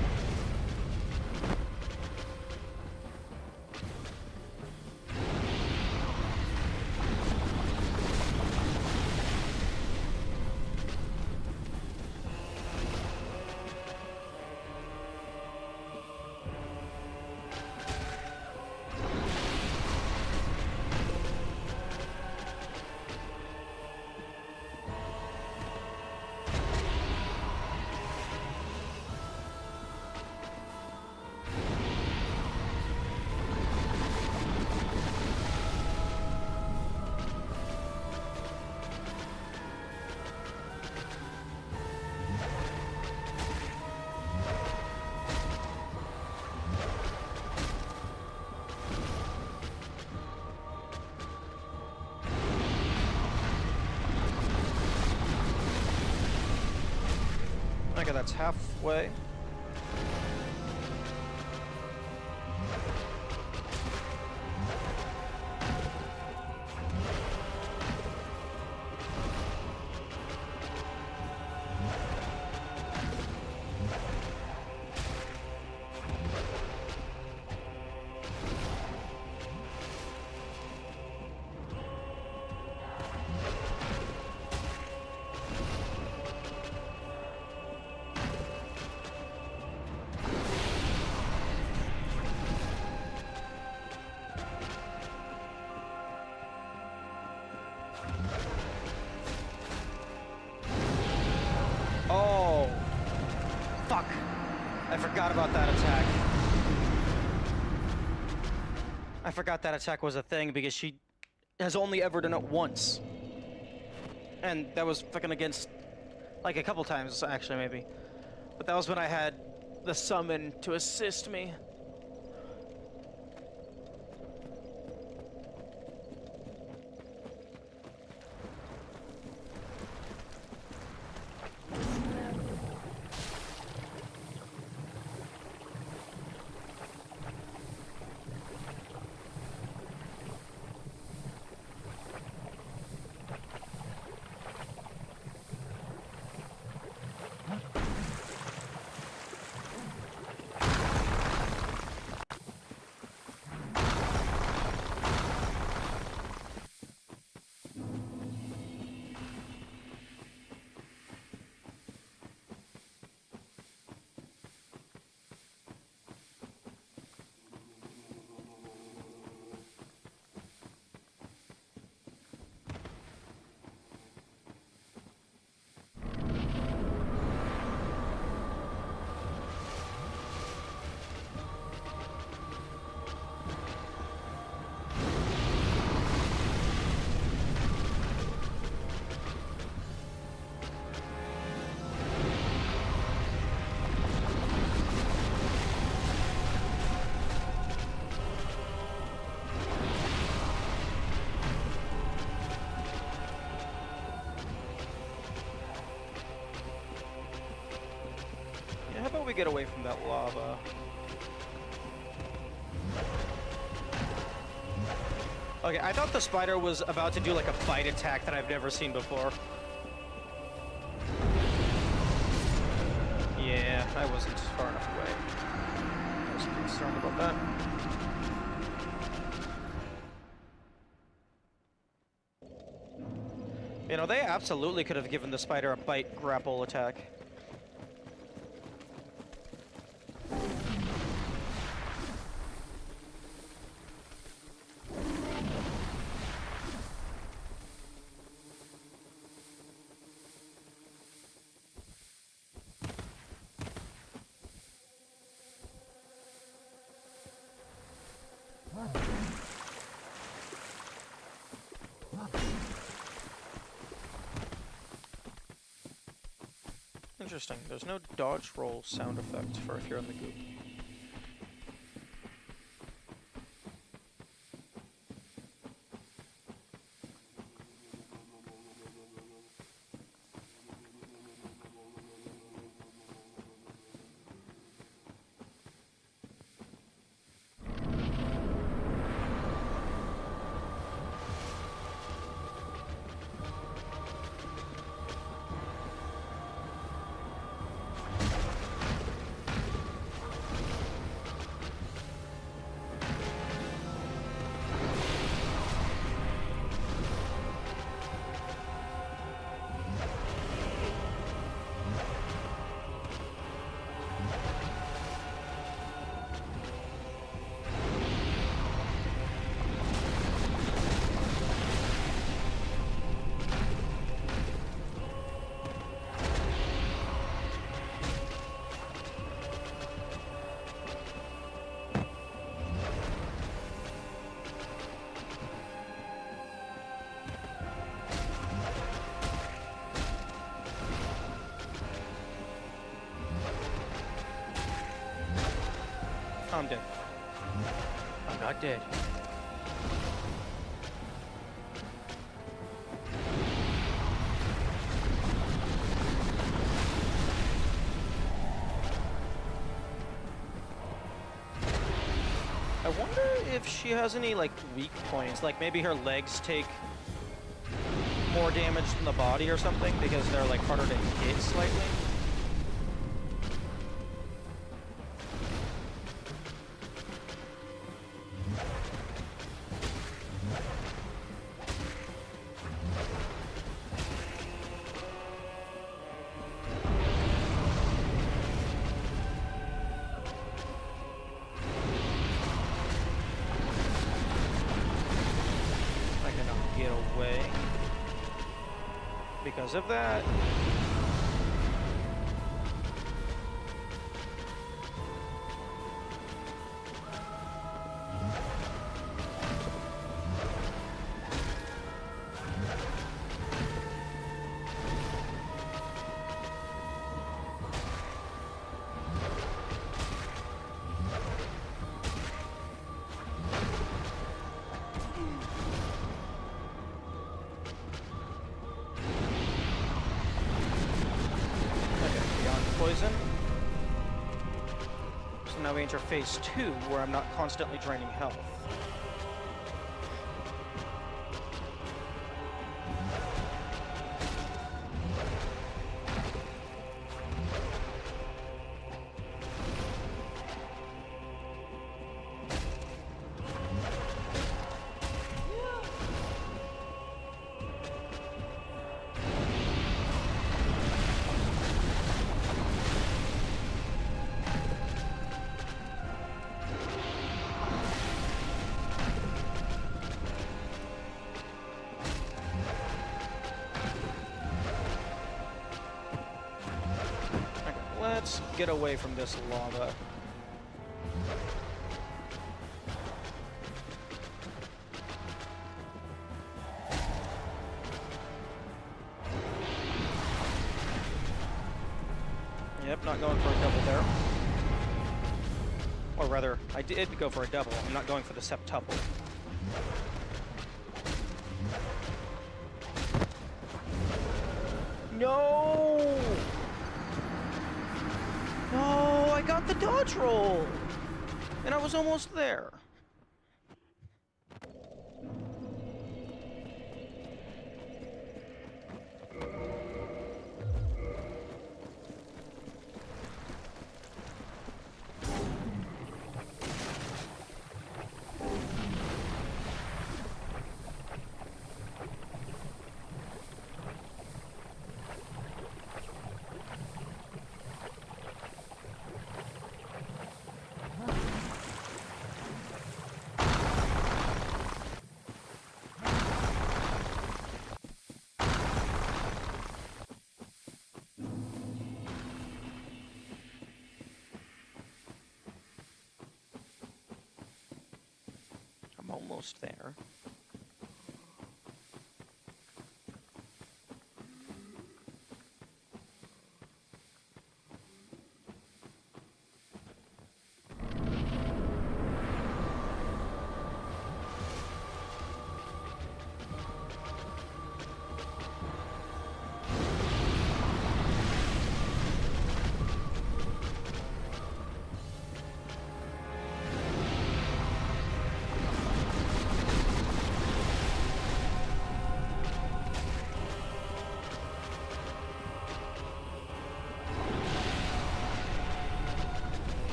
Okay, that's halfway. Oh! Fuck! I forgot about that attack. I forgot that attack was a thing because she has only ever done it once. And that was fucking against... like a couple times, actually, maybe. But that was when I had the summon to assist me. Yeah, how about we get away from that lava? Okay, I thought the spider was about to do like a bite attack that I've never seen before. Yeah, I wasn't far enough away. I was concerned about that. You know, they absolutely could have given the spider a bite grapple attack. Interesting. There's no dodge roll sound effect for if you're in the goop. I'm dead. I'm not dead. I wonder if she has any, like, weak points. Like, maybe her legs take more damage than the body or something because they're, like, harder to hit slightly. Because of that. Poison. So now we enter phase 2, where I'm not constantly draining health. Let's get away from this lava. Yep, not going for a double there. Or rather, I did go for a double. I'm not going for the septuple. No! No, I got the dodge roll! And I was almost there. Almost there.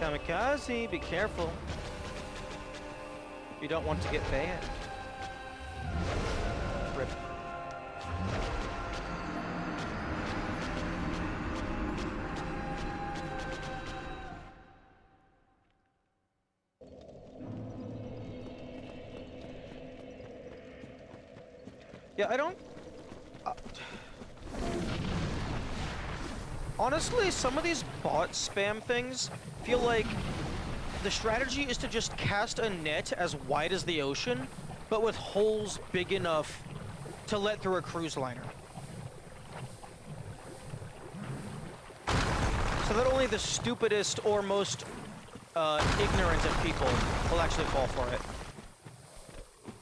Kamikaze, be careful. You don't want to get banned. Rip. Yeah, I don't... honestly, some of these bot spam things feel like the strategy is to just cast a net as wide as the ocean, but with holes big enough to let through a cruise liner. So that only the stupidest or most ignorant of people will actually fall for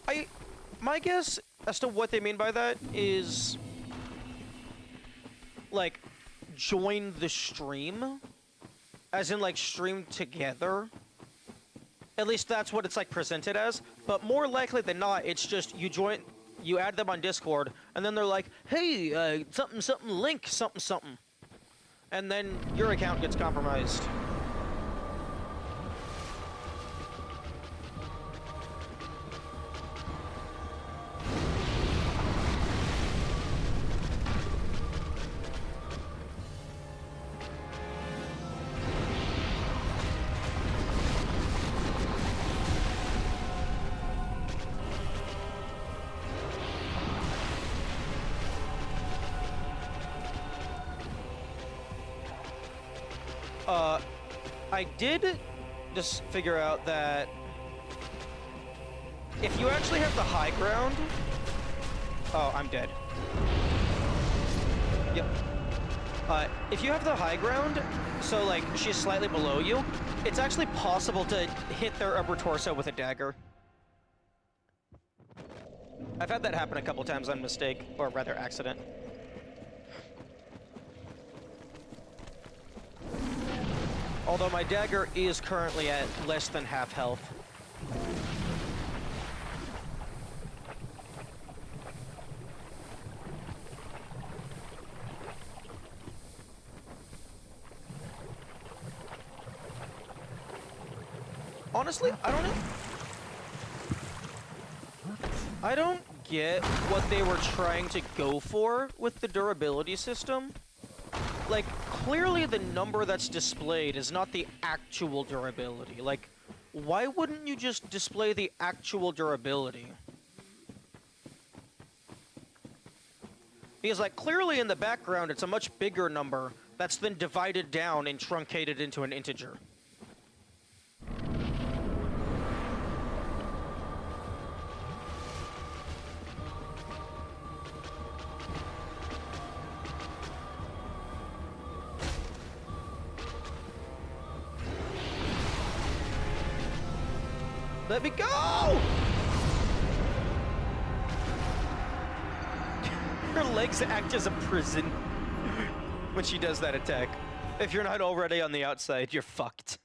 it. My guess as to what they mean by that is, like, join the stream, as in, like, stream together. At least that's what it's, like, presented as. But more likely than not, it's just you add them on Discord, and then they're like, hey, something, something, link, something, something. And then your account gets compromised. I did just figure out that if you actually have the high ground... Oh, I'm dead. Yep. If you have the high ground, so, like, she's slightly below you, it's actually possible to hit their upper torso with a dagger. I've had that happen a couple times on mistake, or rather accident. Although my dagger is currently at less than half health. Honestly, I don't get what they were trying to go for with the durability system. Like, clearly the number that's displayed is not the actual durability. Like, why wouldn't you just display the actual durability? Because, like, clearly in the background it's a much bigger number that's then divided down and truncated into an integer. Let me go! Her legs act as a prison when she does that attack. If you're not already on the outside, you're fucked.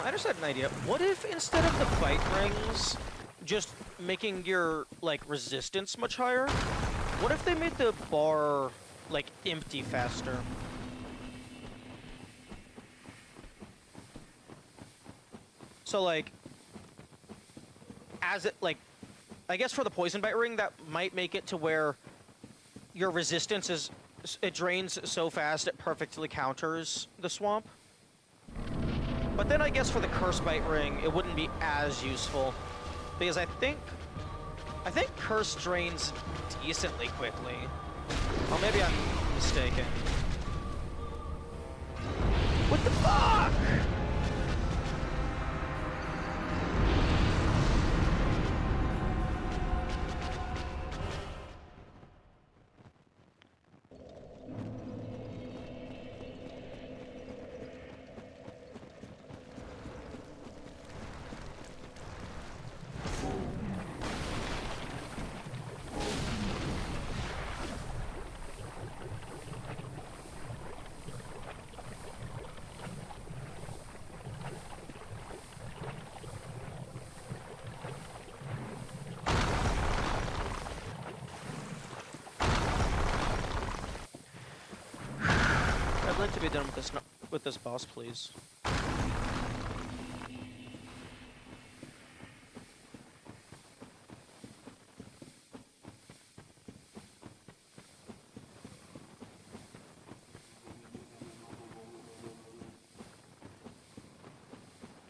I just had an idea. What if instead of the fight rings just making your, like, resistance much higher, what if they made the bar, like, empty faster? So, like, as it, like, I guess for the poison bite ring, that might make it to where your resistance is, it drains so fast it perfectly counters the swamp. But then I guess for the curse bite ring, it wouldn't be as useful, because I think curse drains decently quickly. Oh, maybe I'm mistaken. What the fuck? I'd like to be done with this boss, please.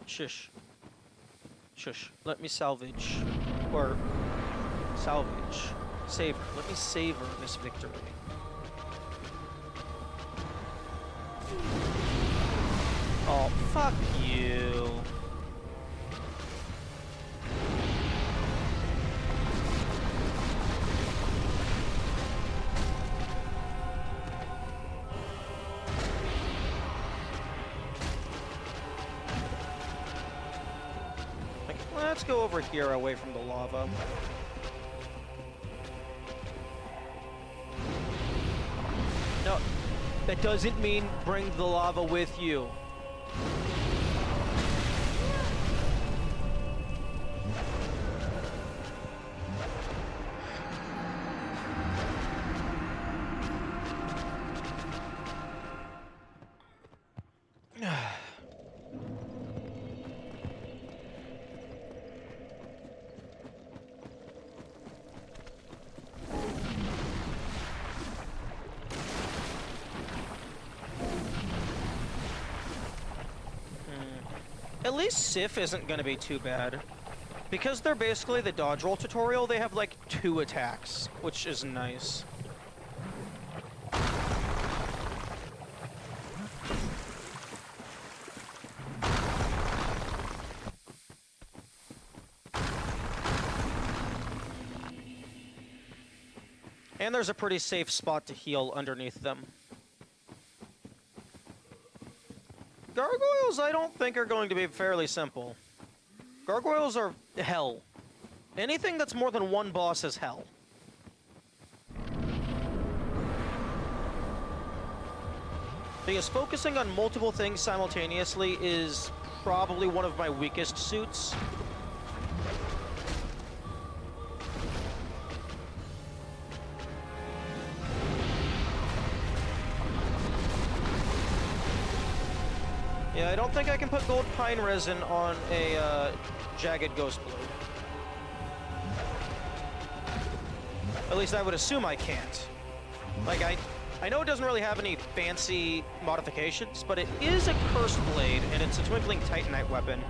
Shush. Shush. Let me salvage. Or... salvage. Savor. Let me savor this victory. Oh, fuck you. Like, let's go over here away from the lava. No, that doesn't mean bring the lava with you. At least Sif isn't gonna be too bad. Because they're basically the dodge roll tutorial, they have like 2 attacks, which is nice. And there's a pretty safe spot to heal underneath them. Gargoyles, I don't think, are going to be fairly simple. Gargoyles are hell. Anything that's more than one boss is hell. Because focusing on multiple things simultaneously is probably one of my weakest suits. Yeah, I don't think I can put gold pine resin on a jagged ghost blue. At least I would assume I can't. Like, I know it doesn't really have any fancy modifications, but it is a cursed blade, and it's a twinkling titanite weapon.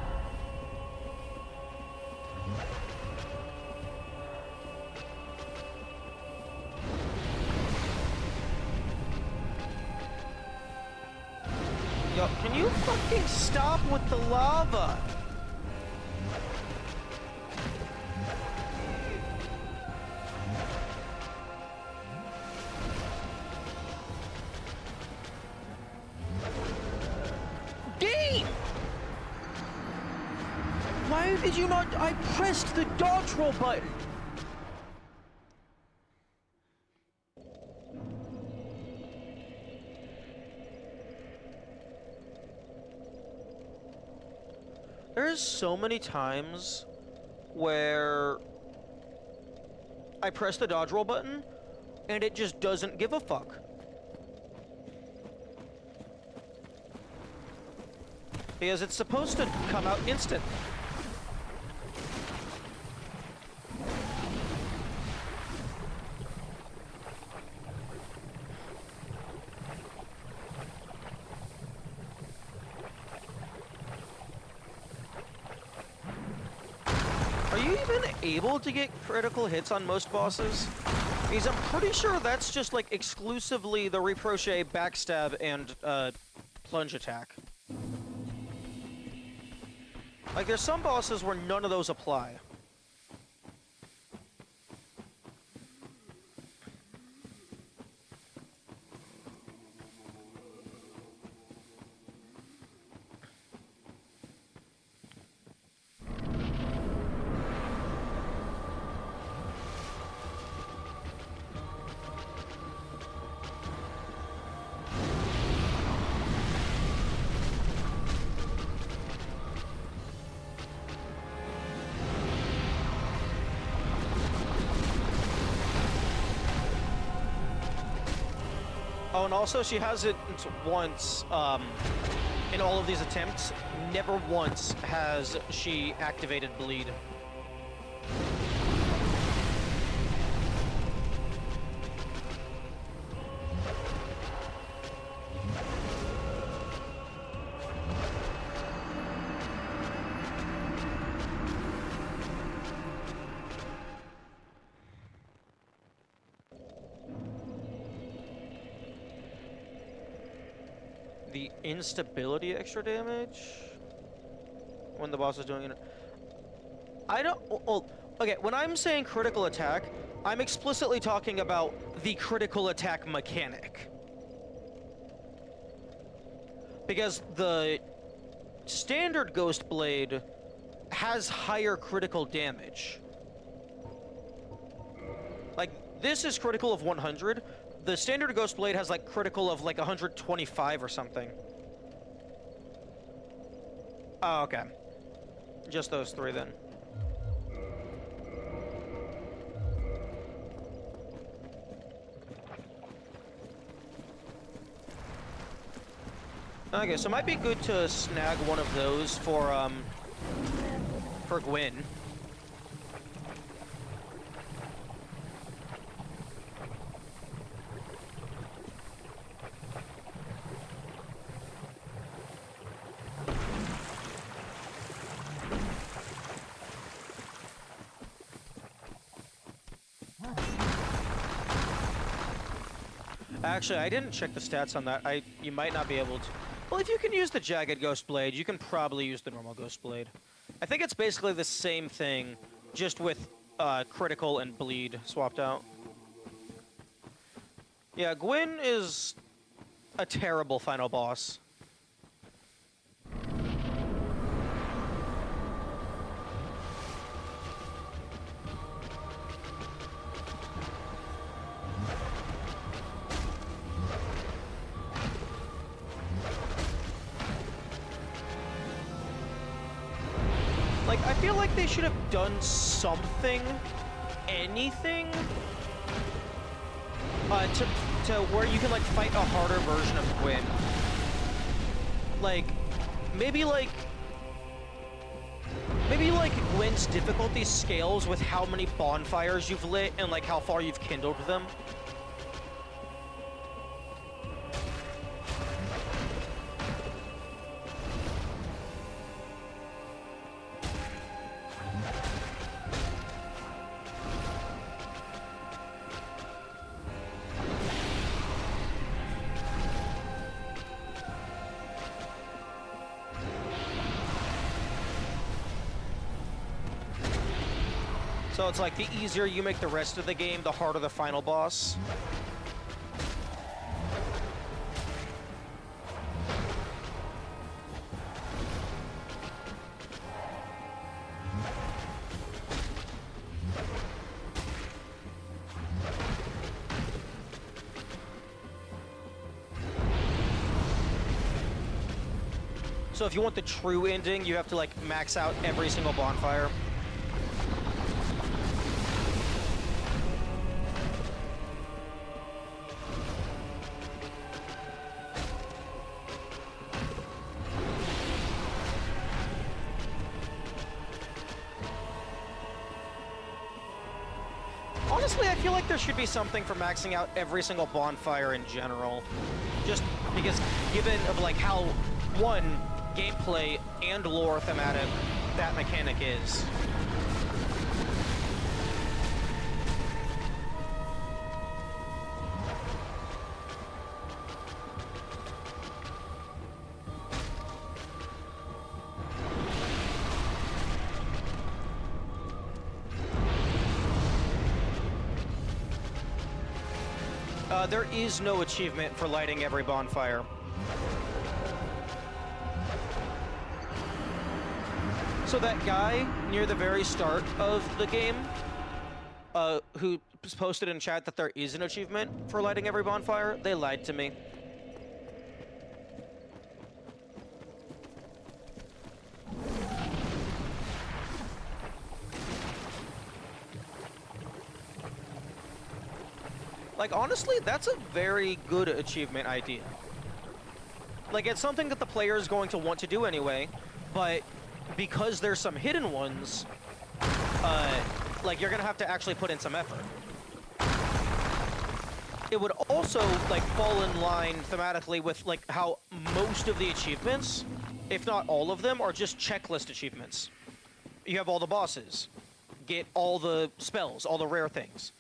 Yo, can you fucking stop with the lava? Game! Why did you not... I pressed the dodge roll button! There's so many times where I press the dodge roll button and it just doesn't give a fuck. Because it's supposed to come out instant. Are you even able to get critical hits on most bosses? Because I'm pretty sure that's just like exclusively the Reproche, backstab, and plunge attack. Like, there's some bosses where none of those apply. Oh, and also she has it once, in all of these attempts. Never once has she activated bleed. the instability extra damage when the boss is doing it. I don't. Well, okay, when I'm saying critical attack, I'm explicitly talking about the critical attack mechanic. Because the standard Ghost Blade has higher critical damage. Like, this is critical of 100. The standard Ghost Blade has, like, critical of, like, 125 or something. Oh, okay. Just those three, then. Okay, so it might be good to snag one of those for Gwyn. Actually, I didn't check the stats on that. You might not be able to. Well, if you can use the Jagged Ghost Blade, you can probably use the normal Ghost Blade. I think it's basically the same thing, just with critical and bleed swapped out. Yeah, Gwyn is a terrible final boss. Like, I feel like they should have done something, anything, to where you can, like, fight a harder version of Gwyn. Like, maybe Gwyn's difficulty scales with how many bonfires you've lit and, like, how far you've kindled them. So it's like the easier you make the rest of the game, the harder the final boss. So if you want the true ending, you have to like max out every single bonfire. Honestly, I feel like there should be something for maxing out every single bonfire in general. Just because, given of like how, one, gameplay and lore thematic that mechanic is. There is no achievement for lighting every bonfire. So that guy near the very start of the game, who posted in chat that there is an achievement for lighting every bonfire, they lied to me. Like, honestly, that's a very good achievement idea. Like, it's something that the player is going to want to do anyway, but because there's some hidden ones, like, you're gonna have to actually put in some effort. It would also, like, fall in line thematically with, like, how most of the achievements, if not all of them, are just checklist achievements. You have all the bosses, get all the spells, all the rare things.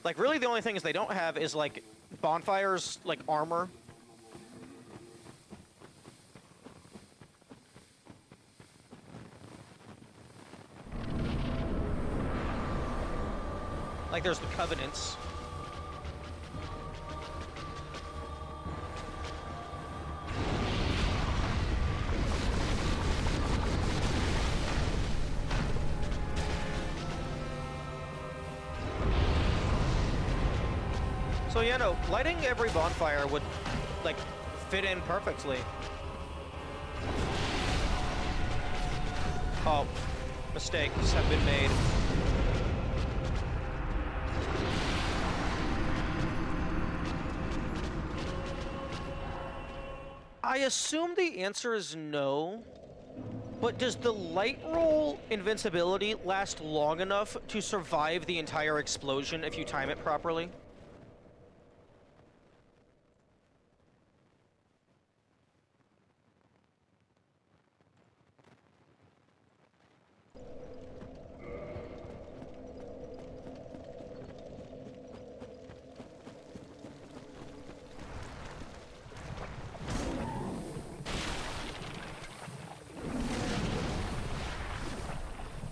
Like, really, the only things they don't have is, like, bonfires, like, armor. Like there's the Covenants. So yeah, no, lighting every bonfire would, like, fit in perfectly. Oh, mistakes have been made. I assume the answer is no, but does the light roll invincibility last long enough to survive the entire explosion if you time it properly?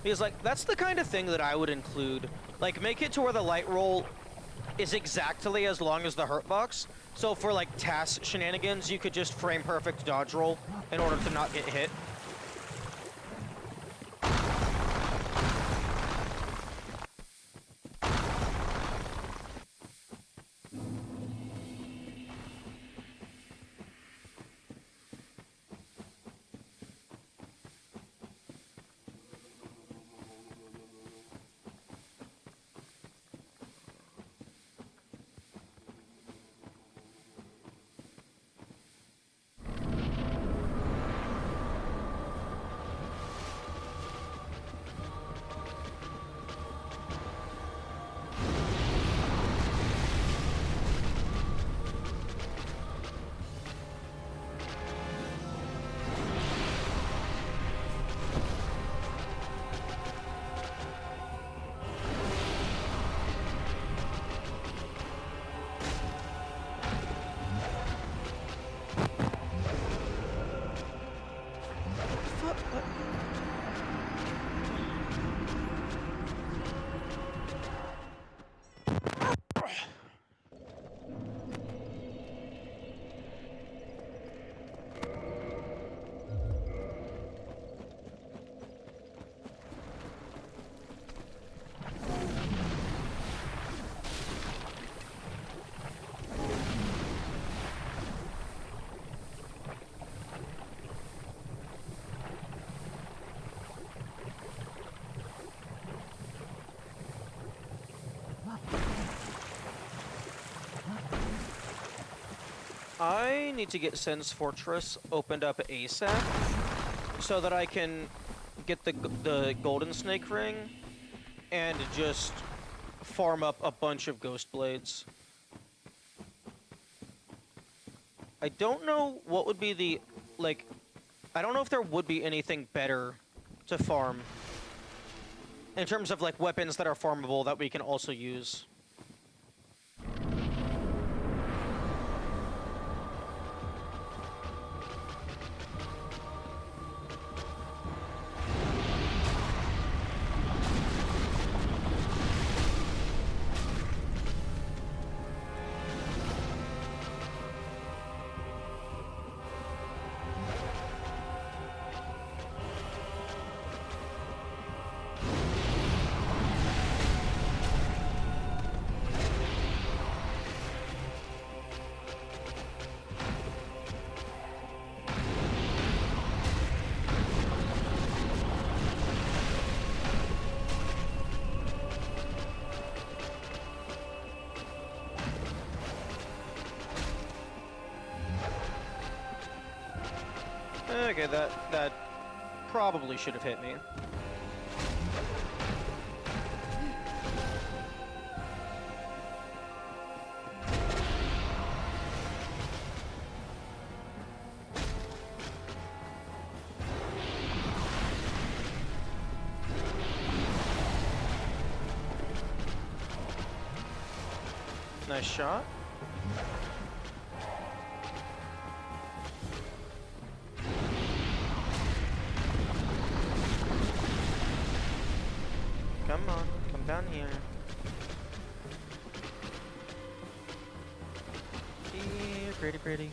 Because, like, that's the kind of thing that I would include. Like, make it to where the light roll is exactly as long as the hurt box. So for, like, task shenanigans, you could just frame perfect dodge roll in order to not get hit. I need to get Sen's Fortress opened up ASAP so that I can get the Golden Snake Ring and just farm up a bunch of Ghost Blades. I don't know what would be the, like, I don't know if there would be anything better to farm in terms of, like, weapons that are farmable that we can also use. Okay, that probably should have hit me. Nice shot. Come on, come down here. greedy, greedy.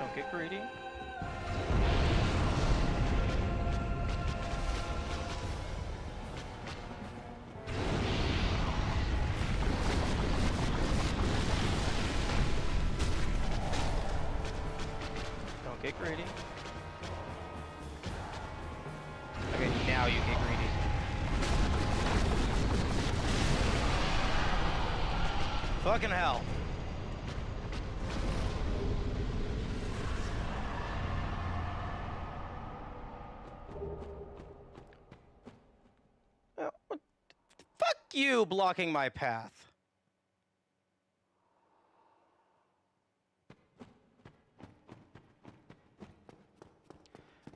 Don't get greedy. Don't get greedy. Okay, now you get greedy. Fucking hell. Fuck you blocking my path.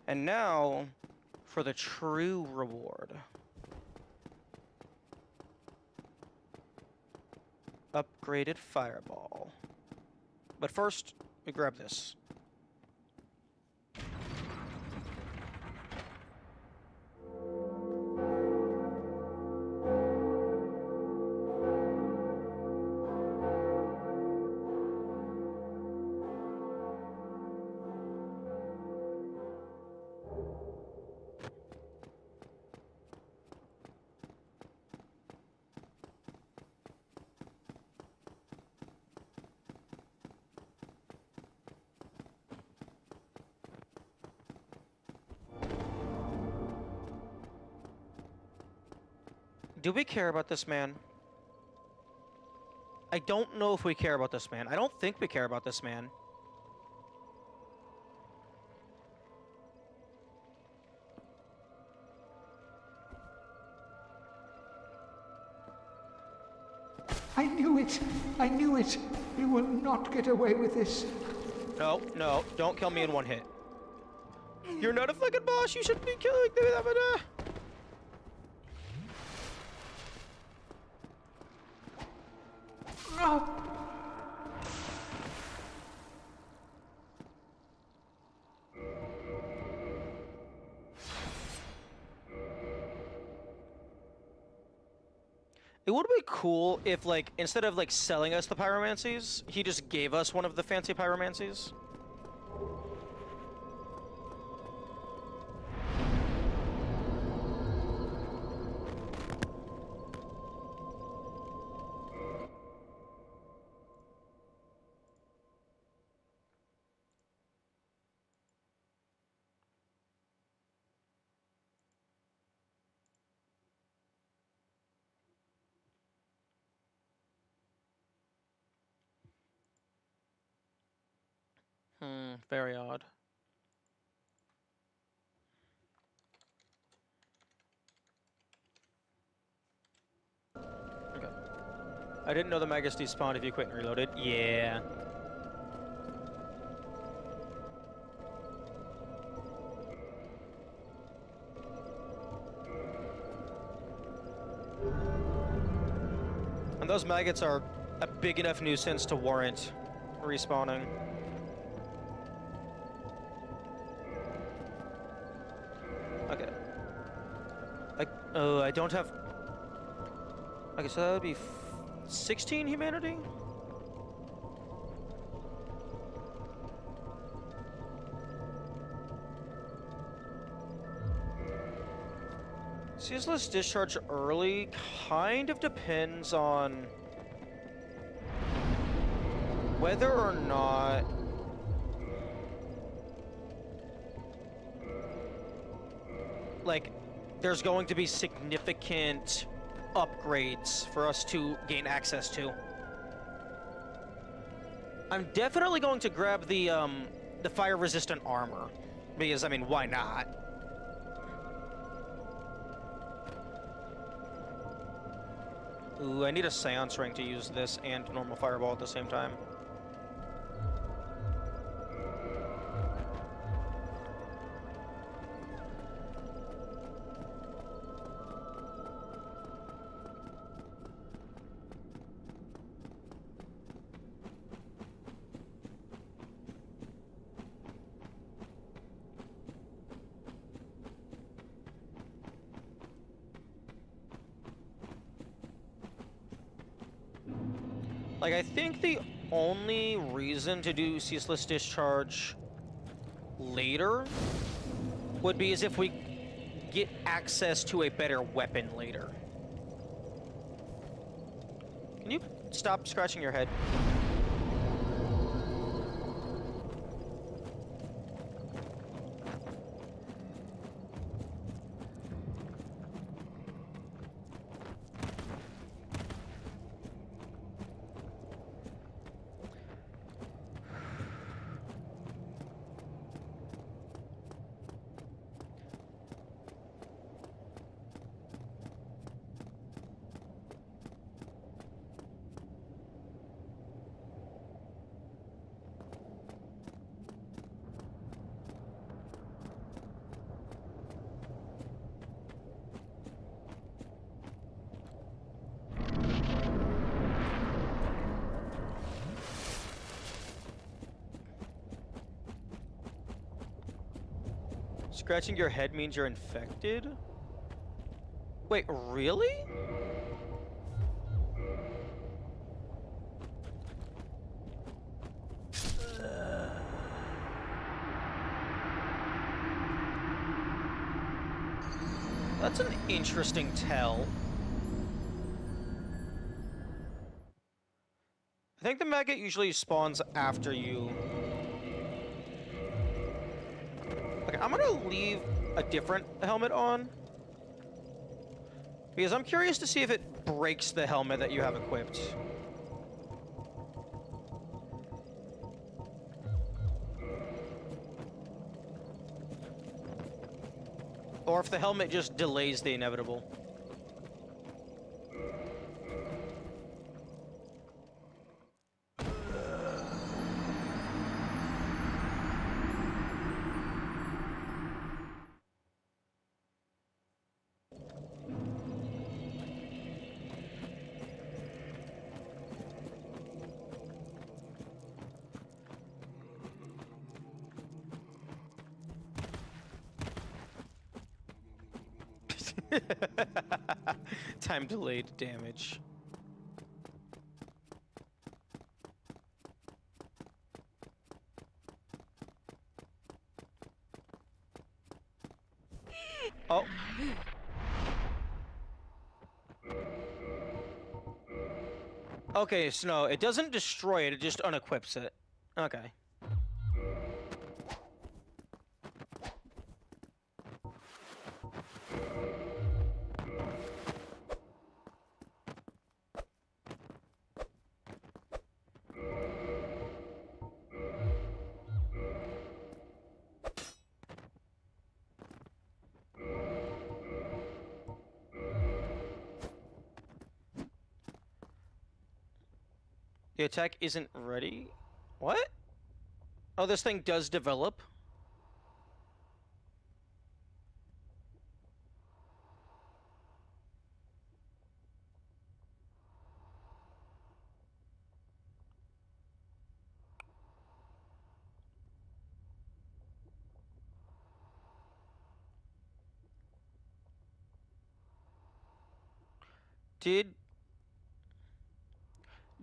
And now for the true reward. Upgraded fireball. But first, we grab this. Do we care about this man? I don't know if we care about this man. I don't think we care about this man. I knew it! I knew it! You will not get away with this. No, no, don't kill me in one hit. You're not a fucking boss. You shouldn't be killing them. No! It would be cool if, like, instead of, like, selling us the pyromancies, he just gave us one of the fancy pyromancies. Very odd. Okay. I didn't know the Magus despawned if you quit and reloaded. Yeah. And those maggots are a big enough nuisance to warrant respawning. Okay. I don't have... Okay, so that would be 16 humanity? Ceaseless discharge early kind of depends on whether or not like there's going to be significant upgrades for us to gain access to. I'm definitely going to grab the fire-resistant armor because I mean, why not? Ooh, I need a Seance ring to use this and normal fireball at the same time. Like, I think the only reason to do Ceaseless Discharge later would be as if we get access to a better weapon later. Can you stop scratching your head? Scratching your head means you're infected? Wait, really? That's an interesting tell. I think the maggot usually spawns after you. Okay, I'm gonna leave a different helmet on. Because I'm curious to see if it breaks the helmet that you have equipped. Or if the helmet just delays the inevitable. Time delayed damage. Oh. Okay, so no, it doesn't destroy it, it just unequips it. Okay. The attack isn't ready? What? Oh, this thing does develop?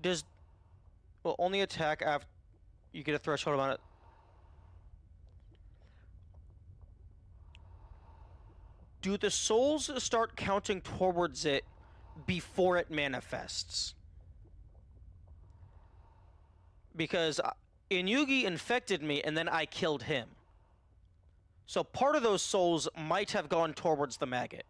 Does... Well, only attack after you get a threshold amount of... Do the souls start counting towards it before it manifests? Because Inyugi infected me and then I killed him. So part of those souls might have gone towards the maggot.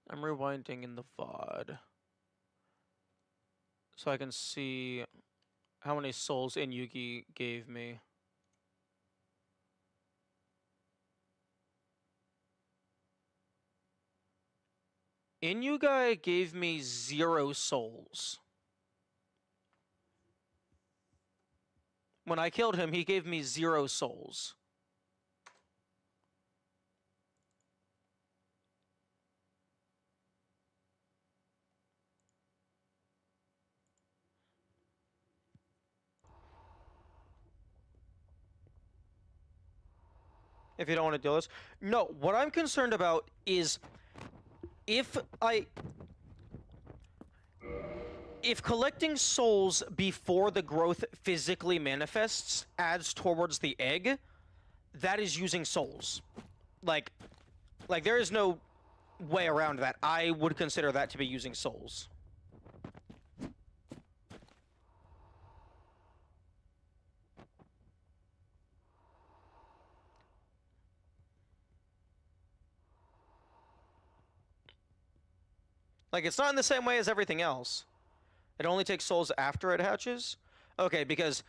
I'm rewinding in the VOD so I can see how many souls Inyugi gave me. Inyugi gave me 0 souls. When I killed him, he gave me 0 souls. If you don't want to deal with this. No, what I'm concerned about is if collecting souls before the growth physically manifests adds towards the egg, that is using souls. Like there is no way around that. I would consider that to be using souls. Like, it's not in the same way as everything else. It only takes souls after it hatches? Okay, because...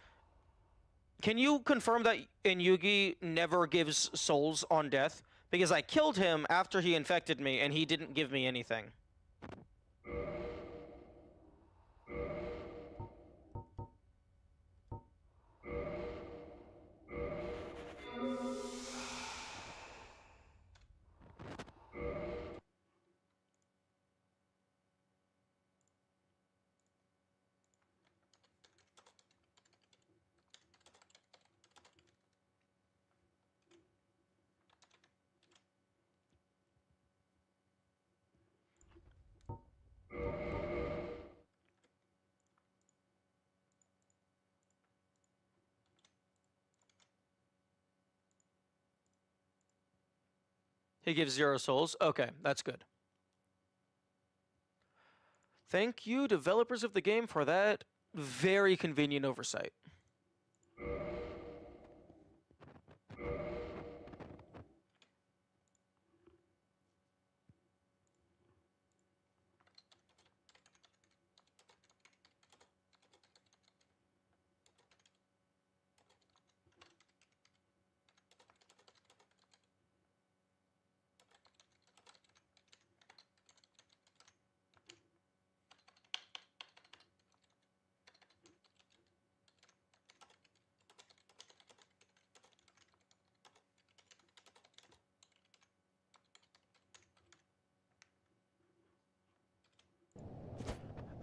Can you confirm that Inyugi never gives souls on death? Because I killed him after he infected me, and he didn't give me anything. He gives 0 souls? Okay, that's good. Thank you, developers of the game, for that very convenient oversight.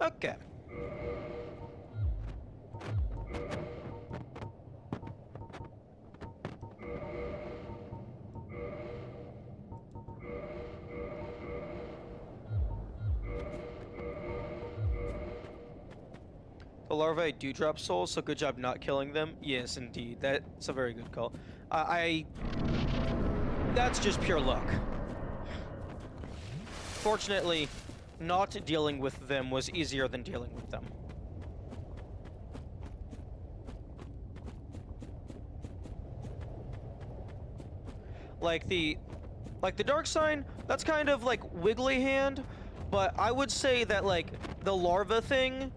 Okay. The larvae do drop souls, so good job not killing them. Yes, indeed. That's a very good call. That's just pure luck. Fortunately, not dealing with them was easier than dealing with them. Like the dark sign, that's kind of like wiggly hand, but I would say that like the larva thing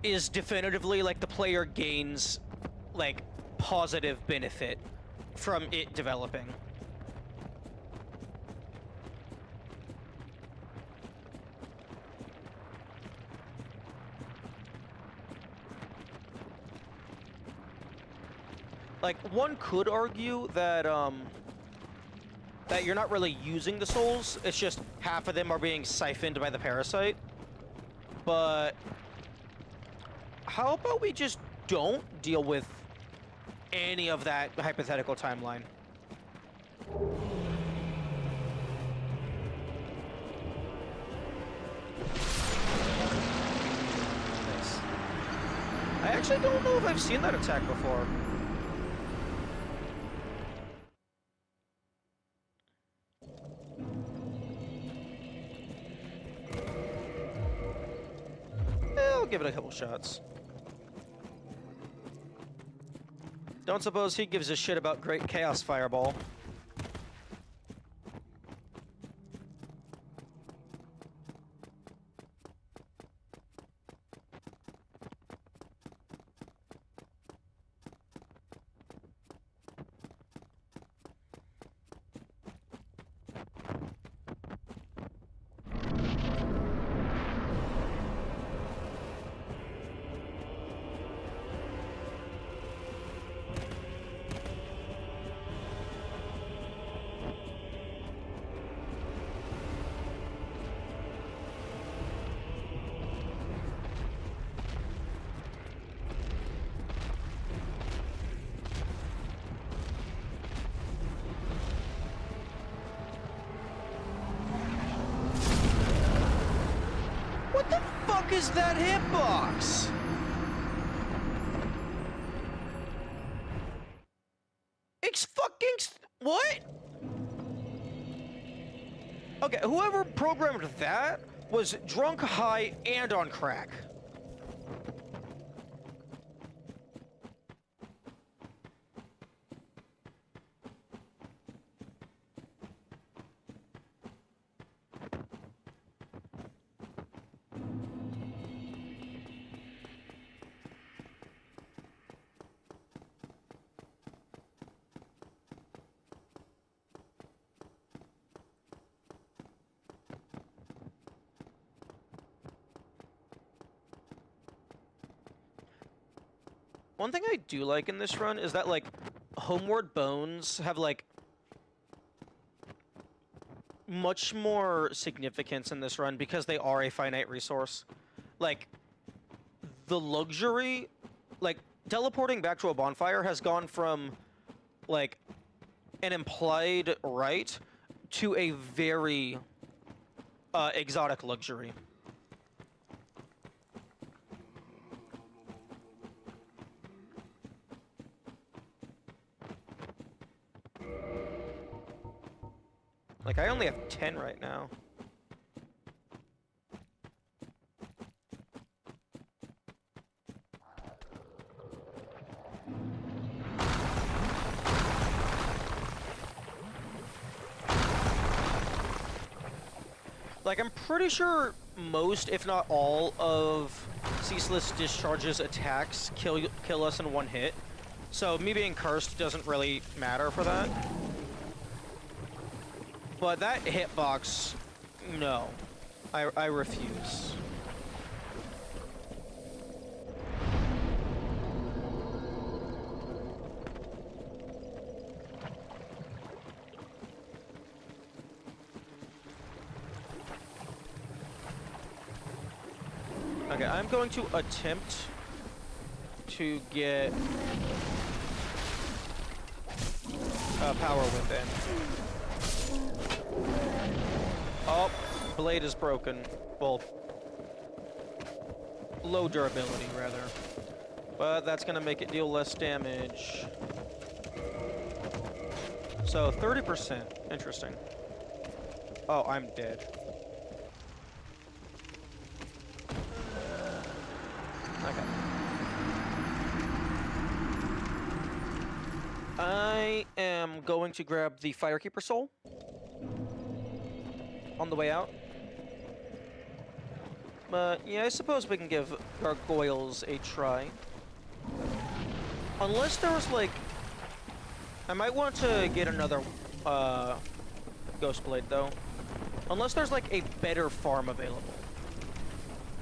is definitively like the player gains like positive benefit from it developing. Like, one could argue that, that you're not really using the souls, it's just half of them are being siphoned by the parasite. But how about we just don't deal with any of that hypothetical timeline? Nice. I actually don't know if I've seen that attack before. I'll give it a couple shots. Don't suppose he gives a shit about Great Chaos Fireball. What the fuck is that hitbox? It's fucking what? Okay, whoever programmed that was drunk, high, and on crack. One thing I do like in this run is that, like, Homeward Bones have, like, much more significance in this run because they are a finite resource. Like, the luxury, like, teleporting back to a bonfire has gone from, like, an implied right to a very exotic luxury. Like, I only have 10 right now. Like, I'm pretty sure most, if not all, of Ceaseless Discharge's attacks kill us in one hit. So me being cursed doesn't really matter for that. But that hitbox, no. I refuse. Okay, I'm going to attempt to get power within. Oh, blade is broken. Well, low durability, rather. But that's gonna make it deal less damage. So, 30%. Interesting. Oh, I'm dead. Okay. I am am going to grab the Firekeeper Soul on the way out. But yeah, I suppose we can give gargoyles a try. Unless there was like... I might want to get another Ghost Blade though. Unless there's like a better farm available.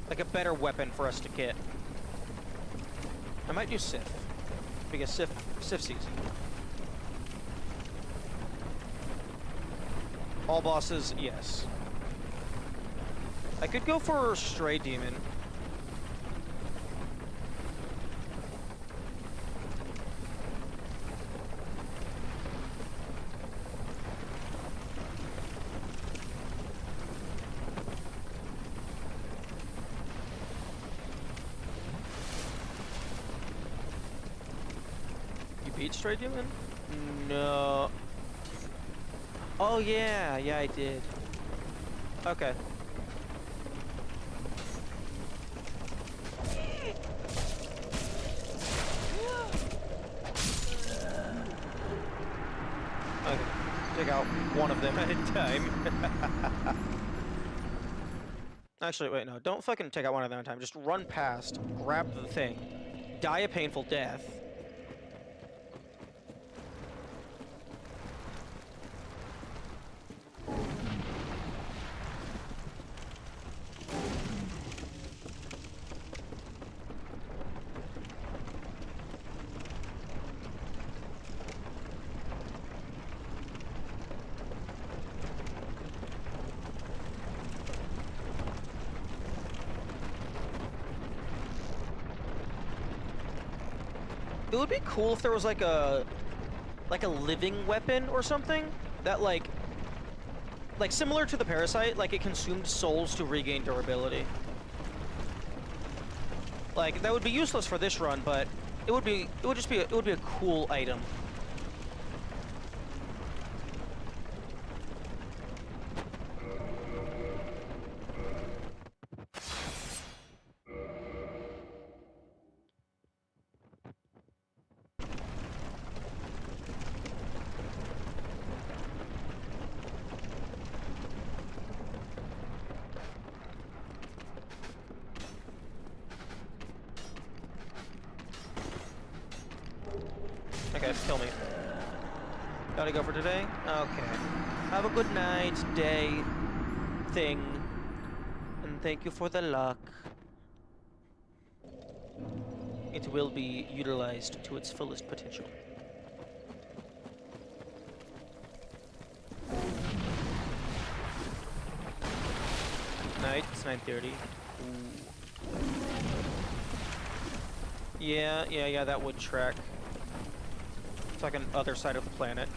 Like a better weapon for us to get. I might do Sif. Because Sif season. All bosses, yes. I could go for Stray Demon. You beat Stray Demon? No. Oh yeah, yeah I did. Okay. Okay, take out one of them at a time. Actually, wait, no, don't fucking take out one of them at a time. Just run past, grab the thing, die a painful death. It would be cool if there was like a living weapon or something that like similar to the parasite, like it consumed souls to regain durability. Like that would be useless for this run, but it would be a cool item. Okay, kill me. Gotta go for today? Okay. Have a good night, day, thing. And thank you for the luck. It will be utilized to its fullest potential. Night, it's 9:30. Ooh. Yeah, that would track. It's like on the other side of the planet.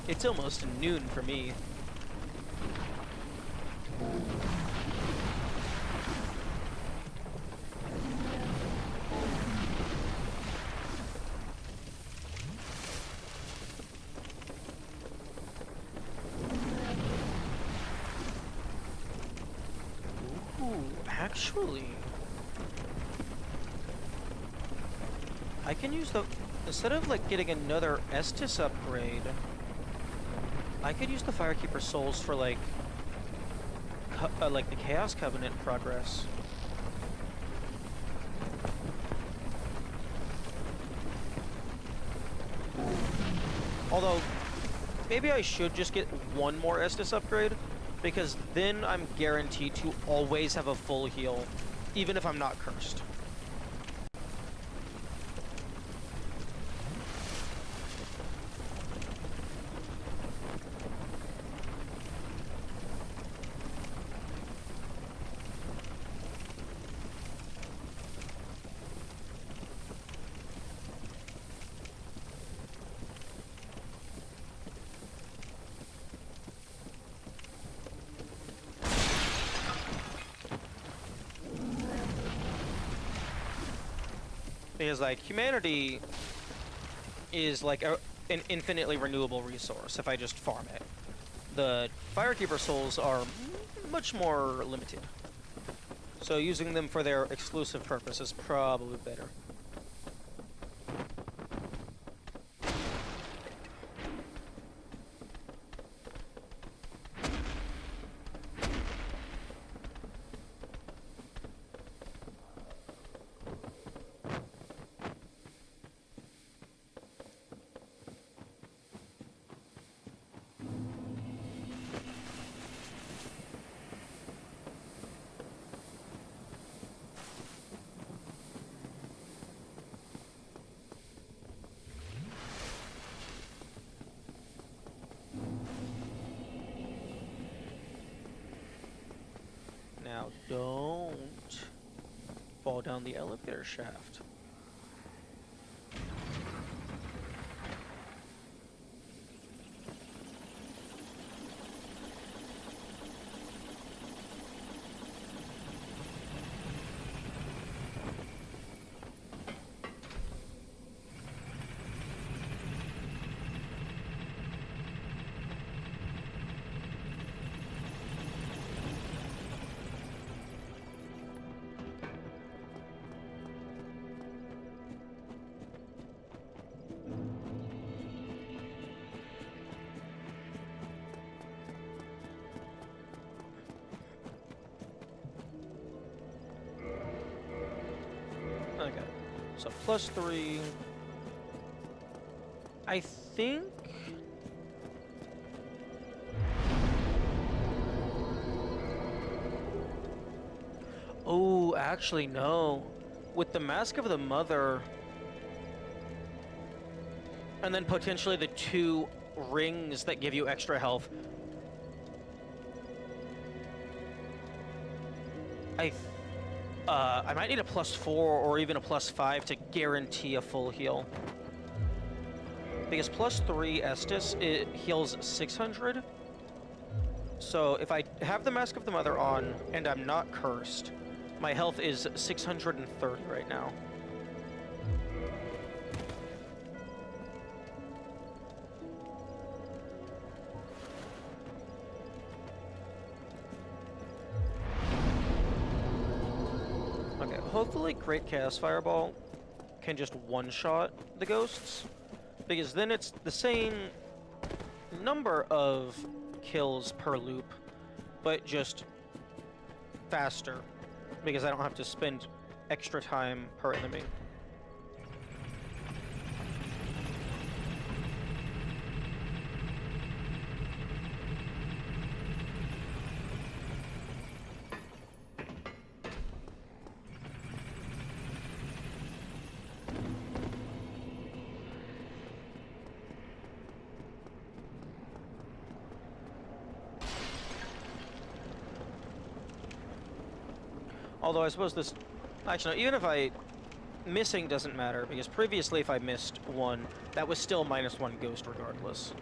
It's almost noon for me. Ooh, actually, I can use the, instead of like getting another Estus upgrade, I could use the Firekeeper Souls for like the Chaos Covenant progress. Although, maybe I should just get one more Estus upgrade, because then I'm guaranteed to always have a full heal, even if I'm not cursed. Because, like, humanity is, like, an infinitely renewable resource if I just farm it. The Firekeeper Souls are much more limited. So using them for their exclusive purpose is probably better. Now, don't fall down the elevator shaft. Okay, so +3. I think... Oh, actually, no. With the Mask of the Mother, and then potentially the 2 rings that give you extra health, I might need a +4 or even a +5 to guarantee a full heal. Because +3 Estus, it heals 600. So if I have the Mask of the Mother on and I'm not cursed, my health is 630 right now. Okay, hopefully Great Chaos Fireball can just one-shot the ghosts, because then it's the same number of kills per loop, but just faster, because I don't have to spend extra time per enemy. Although I suppose this... Actually, no, even if missing doesn't matter, because previously if I missed one, that was still -1 ghost regardless.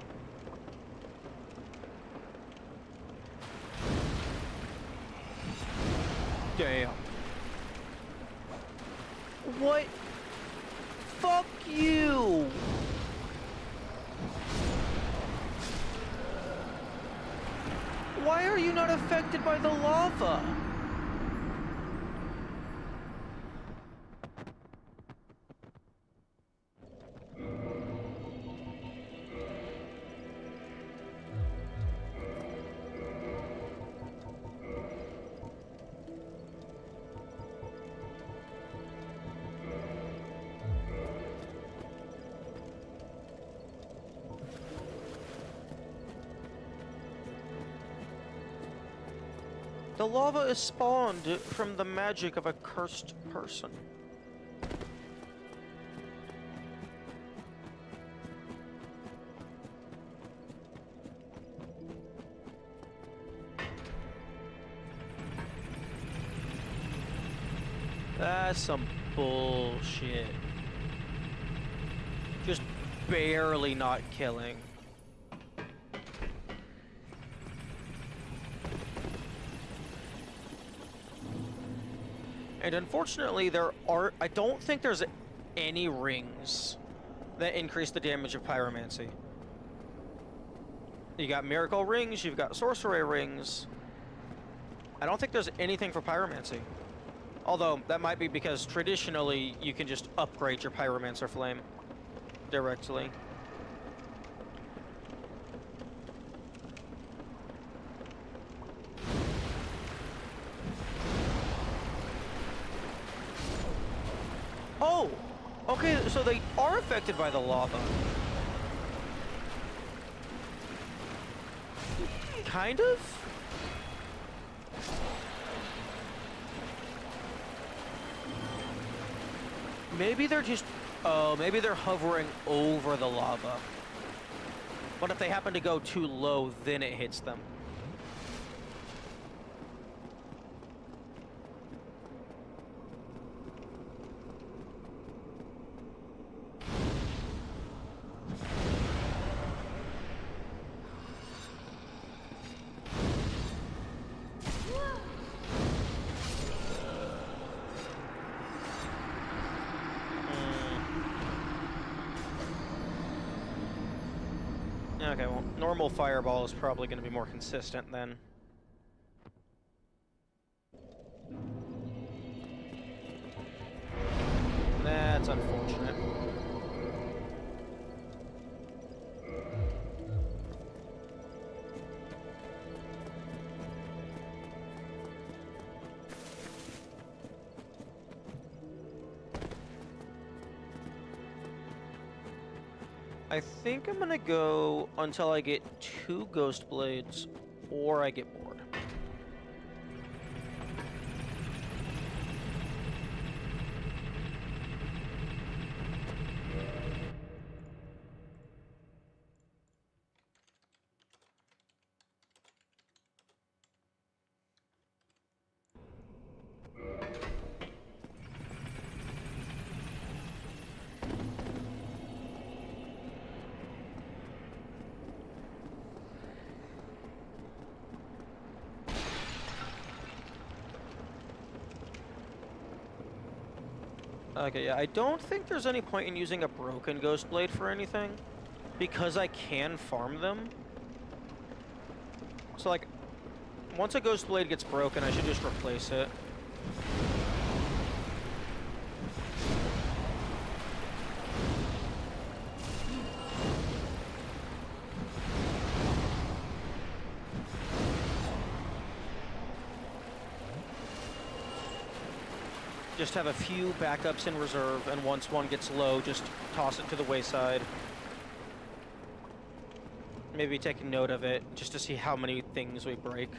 Damn. What? Fuck you! Why are you not affected by the lava? The lava is spawned from the magic of a cursed person. That's some bullshit. Just barely not killing. And unfortunately, I don't think there's any rings that increase the damage of pyromancy. You got miracle rings, you've got sorcery rings. I don't think there's anything for pyromancy. Although, that might be because traditionally you can just upgrade your Pyromancer Flame directly. Oh! Okay, so they are affected by the lava. Kind of? Maybe they're just... Oh, maybe they're hovering over the lava. But if they happen to go too low, then it hits them. Okay, well, normal fireball is probably going to be more consistent then. That's unfortunate. I think I'm gonna go until I get 2 Ghost Blades, or I get bored. Okay, yeah, I don't think there's any point in using a broken Ghost Blade for anything, because I can farm them. So, like, once a Ghost Blade gets broken, I should just replace it. Just have a few backups in reserve, and once one gets low, just toss it to the wayside. Maybe take a note of it, just to see how many things we break.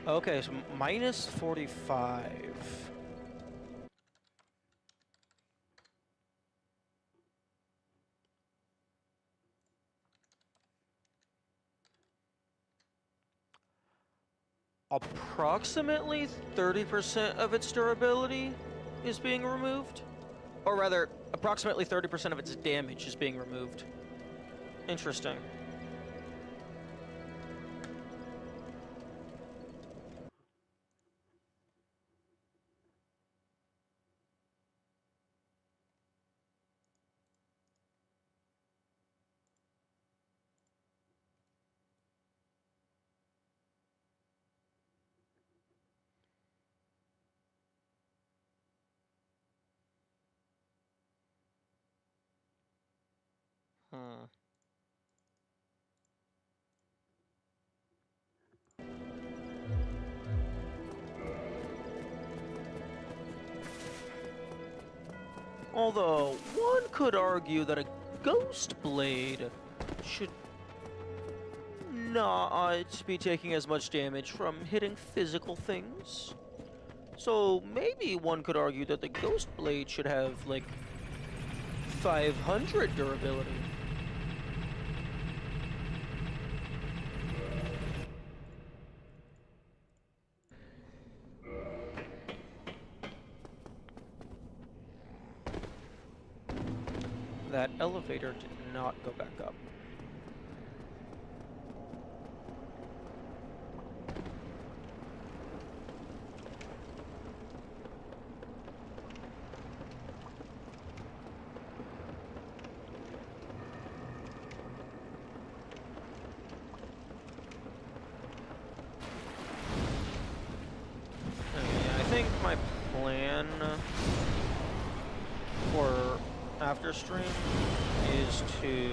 Okay, so minus 45. Approximately 30% of its durability is being removed. Or rather, approximately 30% of its damage is being removed. Interesting. Hmm. Although, one could argue that a Ghost Blade should not be taking as much damage from hitting physical things. So maybe one could argue that the Ghost Blade should have, like, 500 durability. That elevator did not go back up. I think my plan for after stream is to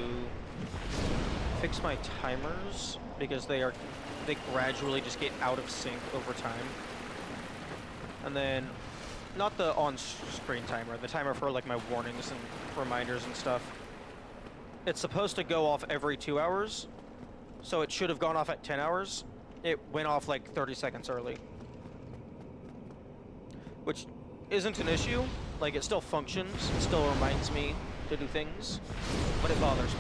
fix my timers because they gradually just get out of sync over time. And then not the on-screen timer, the timer for like my warnings and reminders and stuff. It's supposed to go off every 2 hours, so it should have gone off at 10 hours. It went off like 30 seconds early. Which isn't an issue. Like, it still functions, it still reminds me to do things, but it bothers me.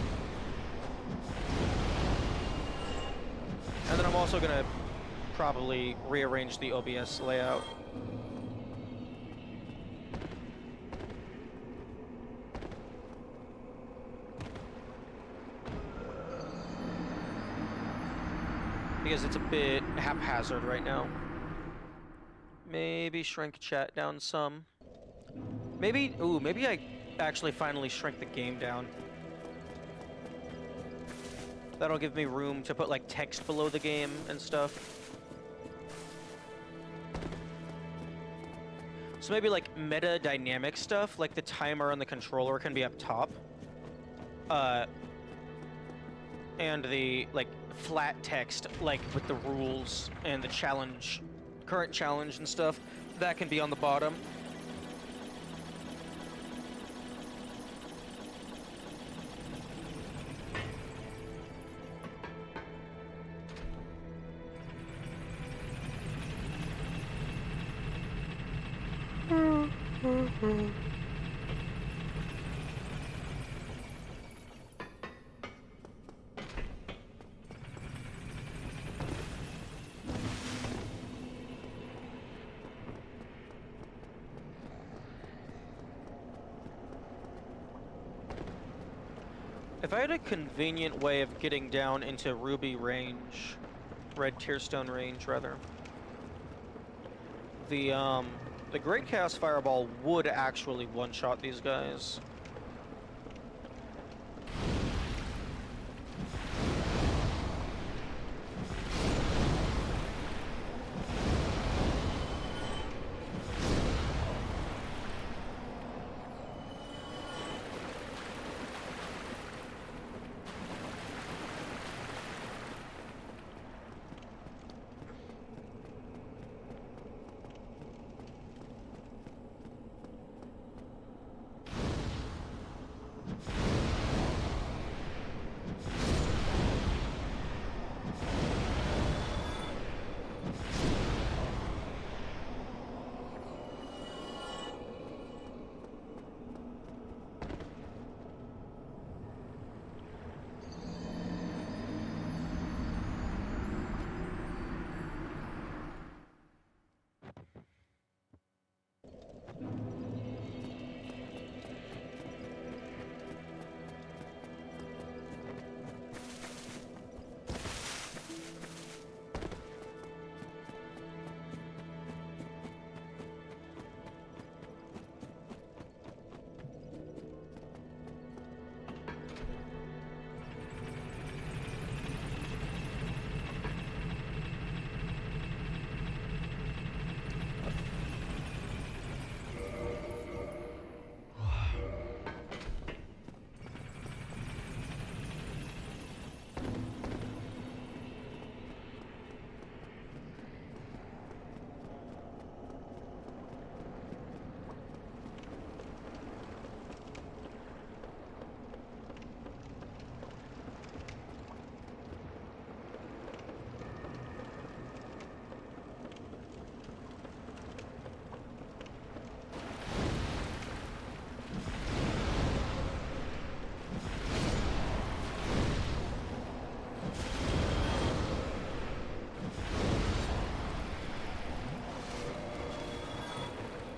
And then I'm also gonna probably rearrange the OBS layout. Because it's a bit haphazard right now. Maybe shrink chat down some. Maybe I actually finally shrink the game down. That'll give me room to put like text below the game and stuff. So maybe like meta dynamic stuff, like the timer on the controller can be up top. And the like flat text, like with the rules and the challenge, current challenge and stuff, that can be on the bottom. If I had a convenient way of getting down into Ruby range, Red Tearstone range rather, the Great Chaos Fireball would actually one-shot these guys.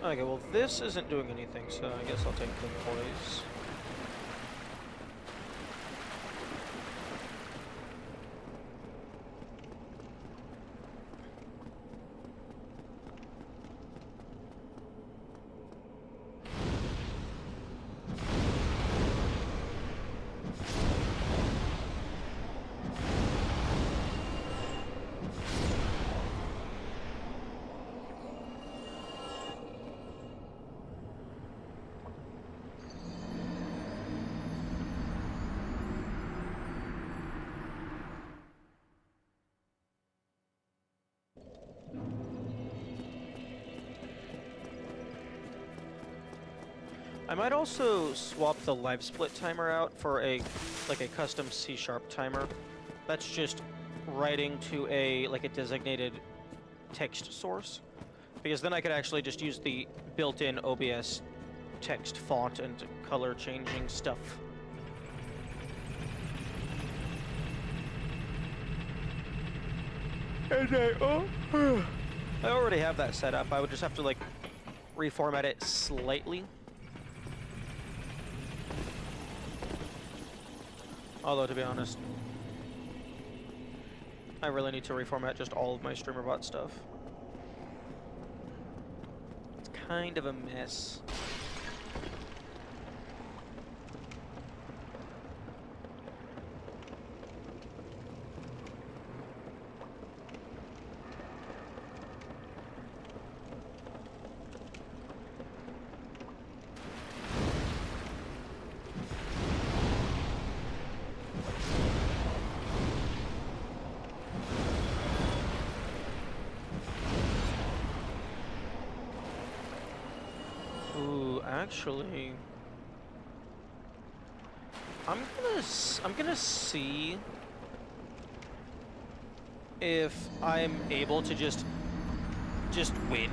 Okay, well this isn't doing anything, so I guess I'll take the poise. I might also swap the live split timer out for a custom C# timer. That's just writing to a designated text source, because then I could actually just use the built-in OBS text font and color changing stuff. And I already have that set up. I would just have to reformat it slightly. Although, to be honest, I really need to reformat just all of my StreamerBot stuff. It's kind of a mess. Actually, I'm gonna see if I'm able to just win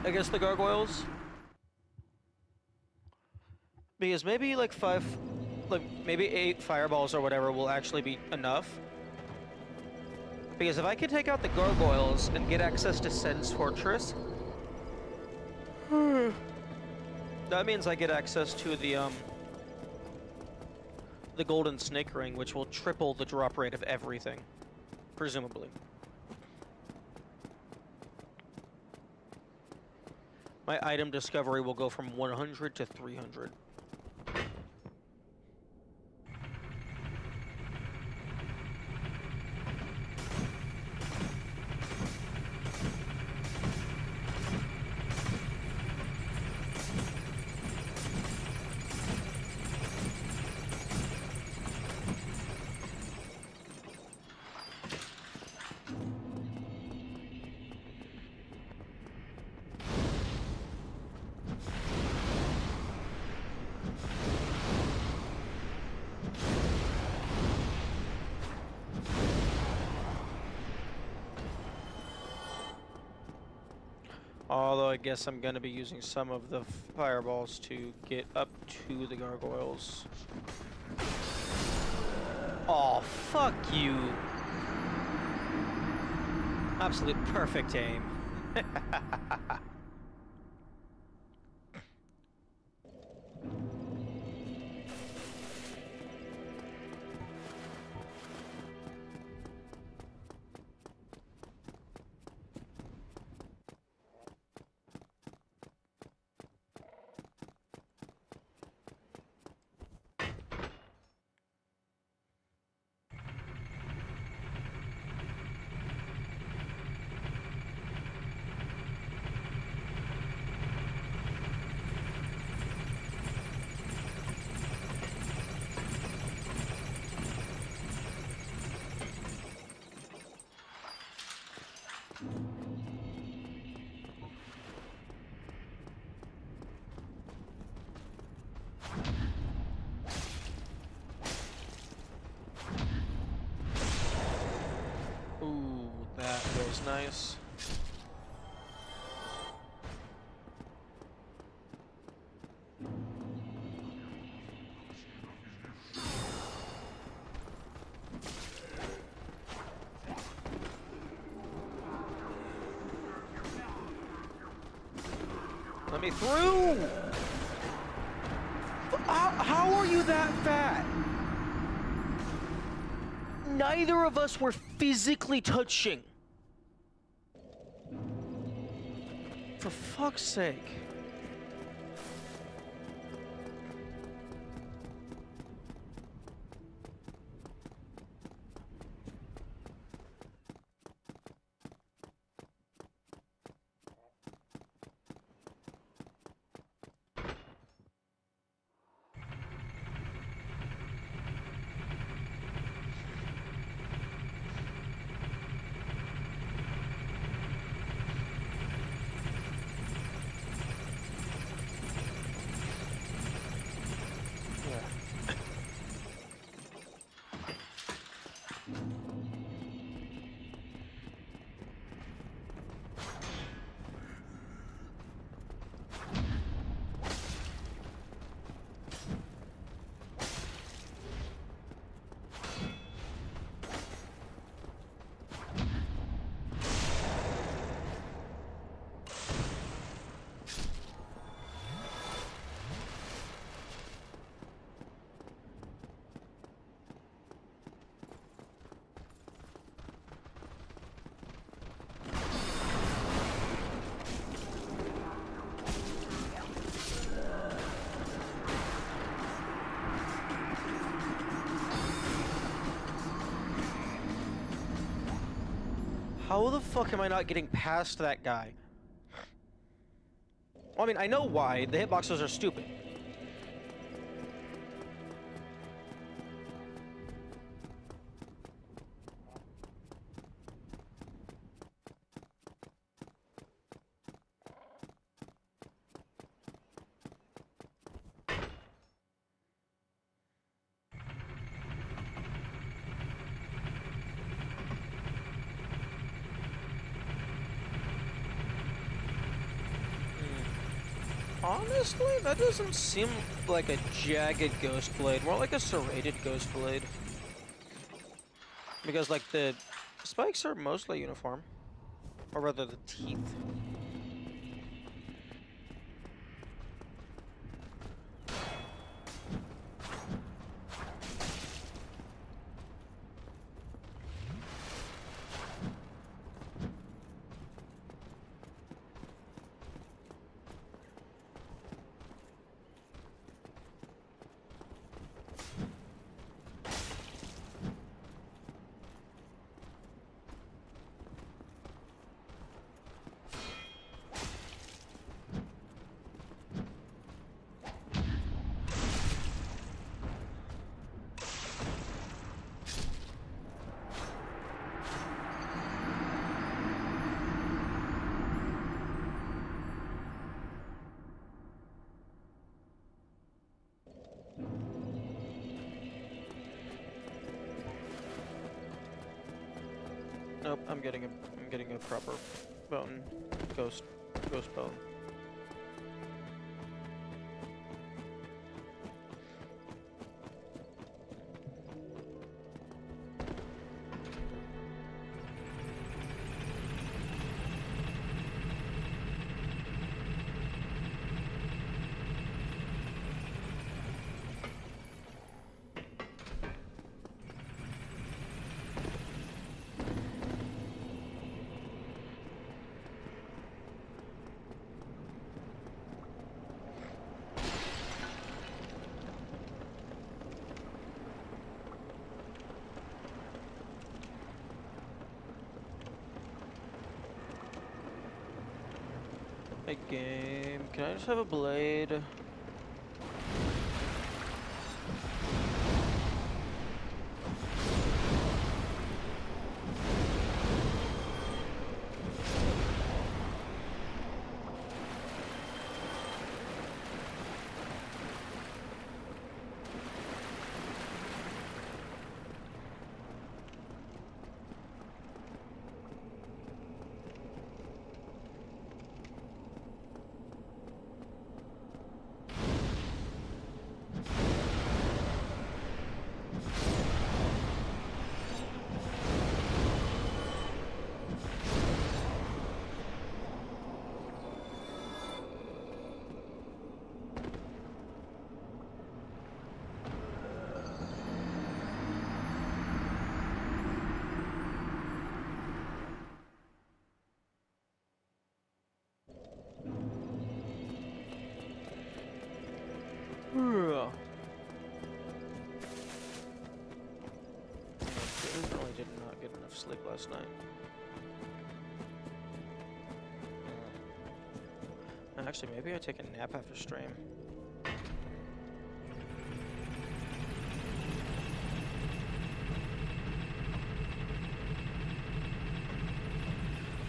against the gargoyles, because maybe maybe 8 fireballs or whatever will actually be enough. Because if I can take out the gargoyles and get access to Sen's Fortress, that means I get access to the golden snake ring, which will triple the drop rate of everything, presumably. My item discovery will go from 100 to 300. Although I guess I'm gonna be using some of the fireballs to get up to the gargoyles. Oh, fuck you. Absolute perfect aim. Ooh, that feels nice. Let me through! How are you that fat? Neither of us were physically touching. For fuck's sake. How the fuck am I not getting past that guy? Well, I mean, I know why. The hitboxes are stupid. Honestly, that doesn't seem like a jagged ghost blade, more like a serrated ghost blade. Because, like, the spikes are mostly uniform. Or rather, the teeth. Nope, I'm getting a proper bone. Ghost bone. Hey game, can I just have a blade? I really did not get enough sleep last night. Actually, maybe I take a nap after stream.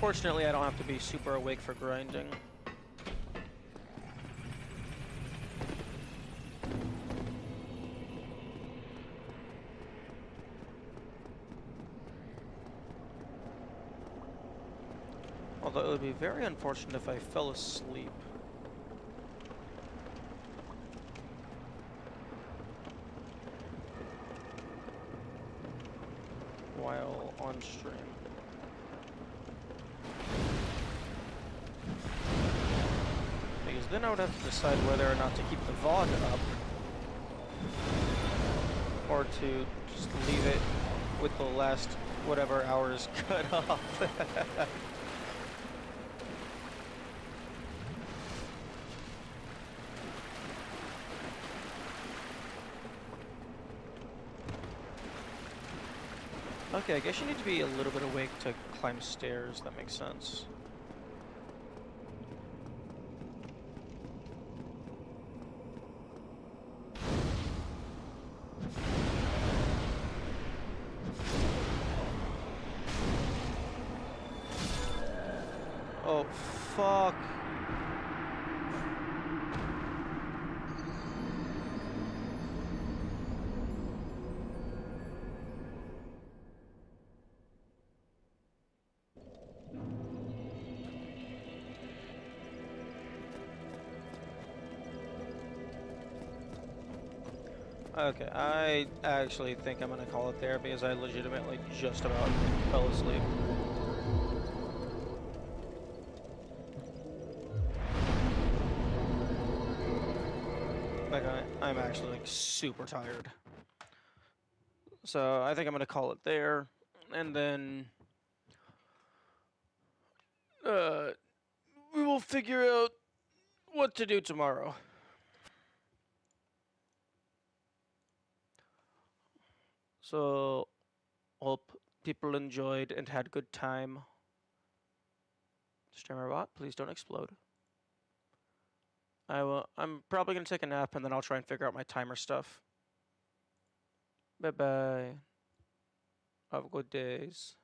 Fortunately, I don't have to be super awake for grinding. Although it would be very unfortunate if I fell asleep. While on stream. Because then I would have to decide whether or not to keep the VOD up. Or to just leave it with the last whatever hours cut off. Okay, I guess you need to be a little bit awake to climb stairs. That makes sense. Oh, fuck. Okay, I actually think I'm gonna call it there because I legitimately just about fell asleep. Like, I'm actually, like, super tired. So, I think I'm gonna call it there, and then, we will figure out what to do tomorrow. So, hope people enjoyed and had good time. Streamer bot, please don't explode. I'm probably gonna take a nap and then I'll try and figure out my timer stuff. Bye bye. Have good days.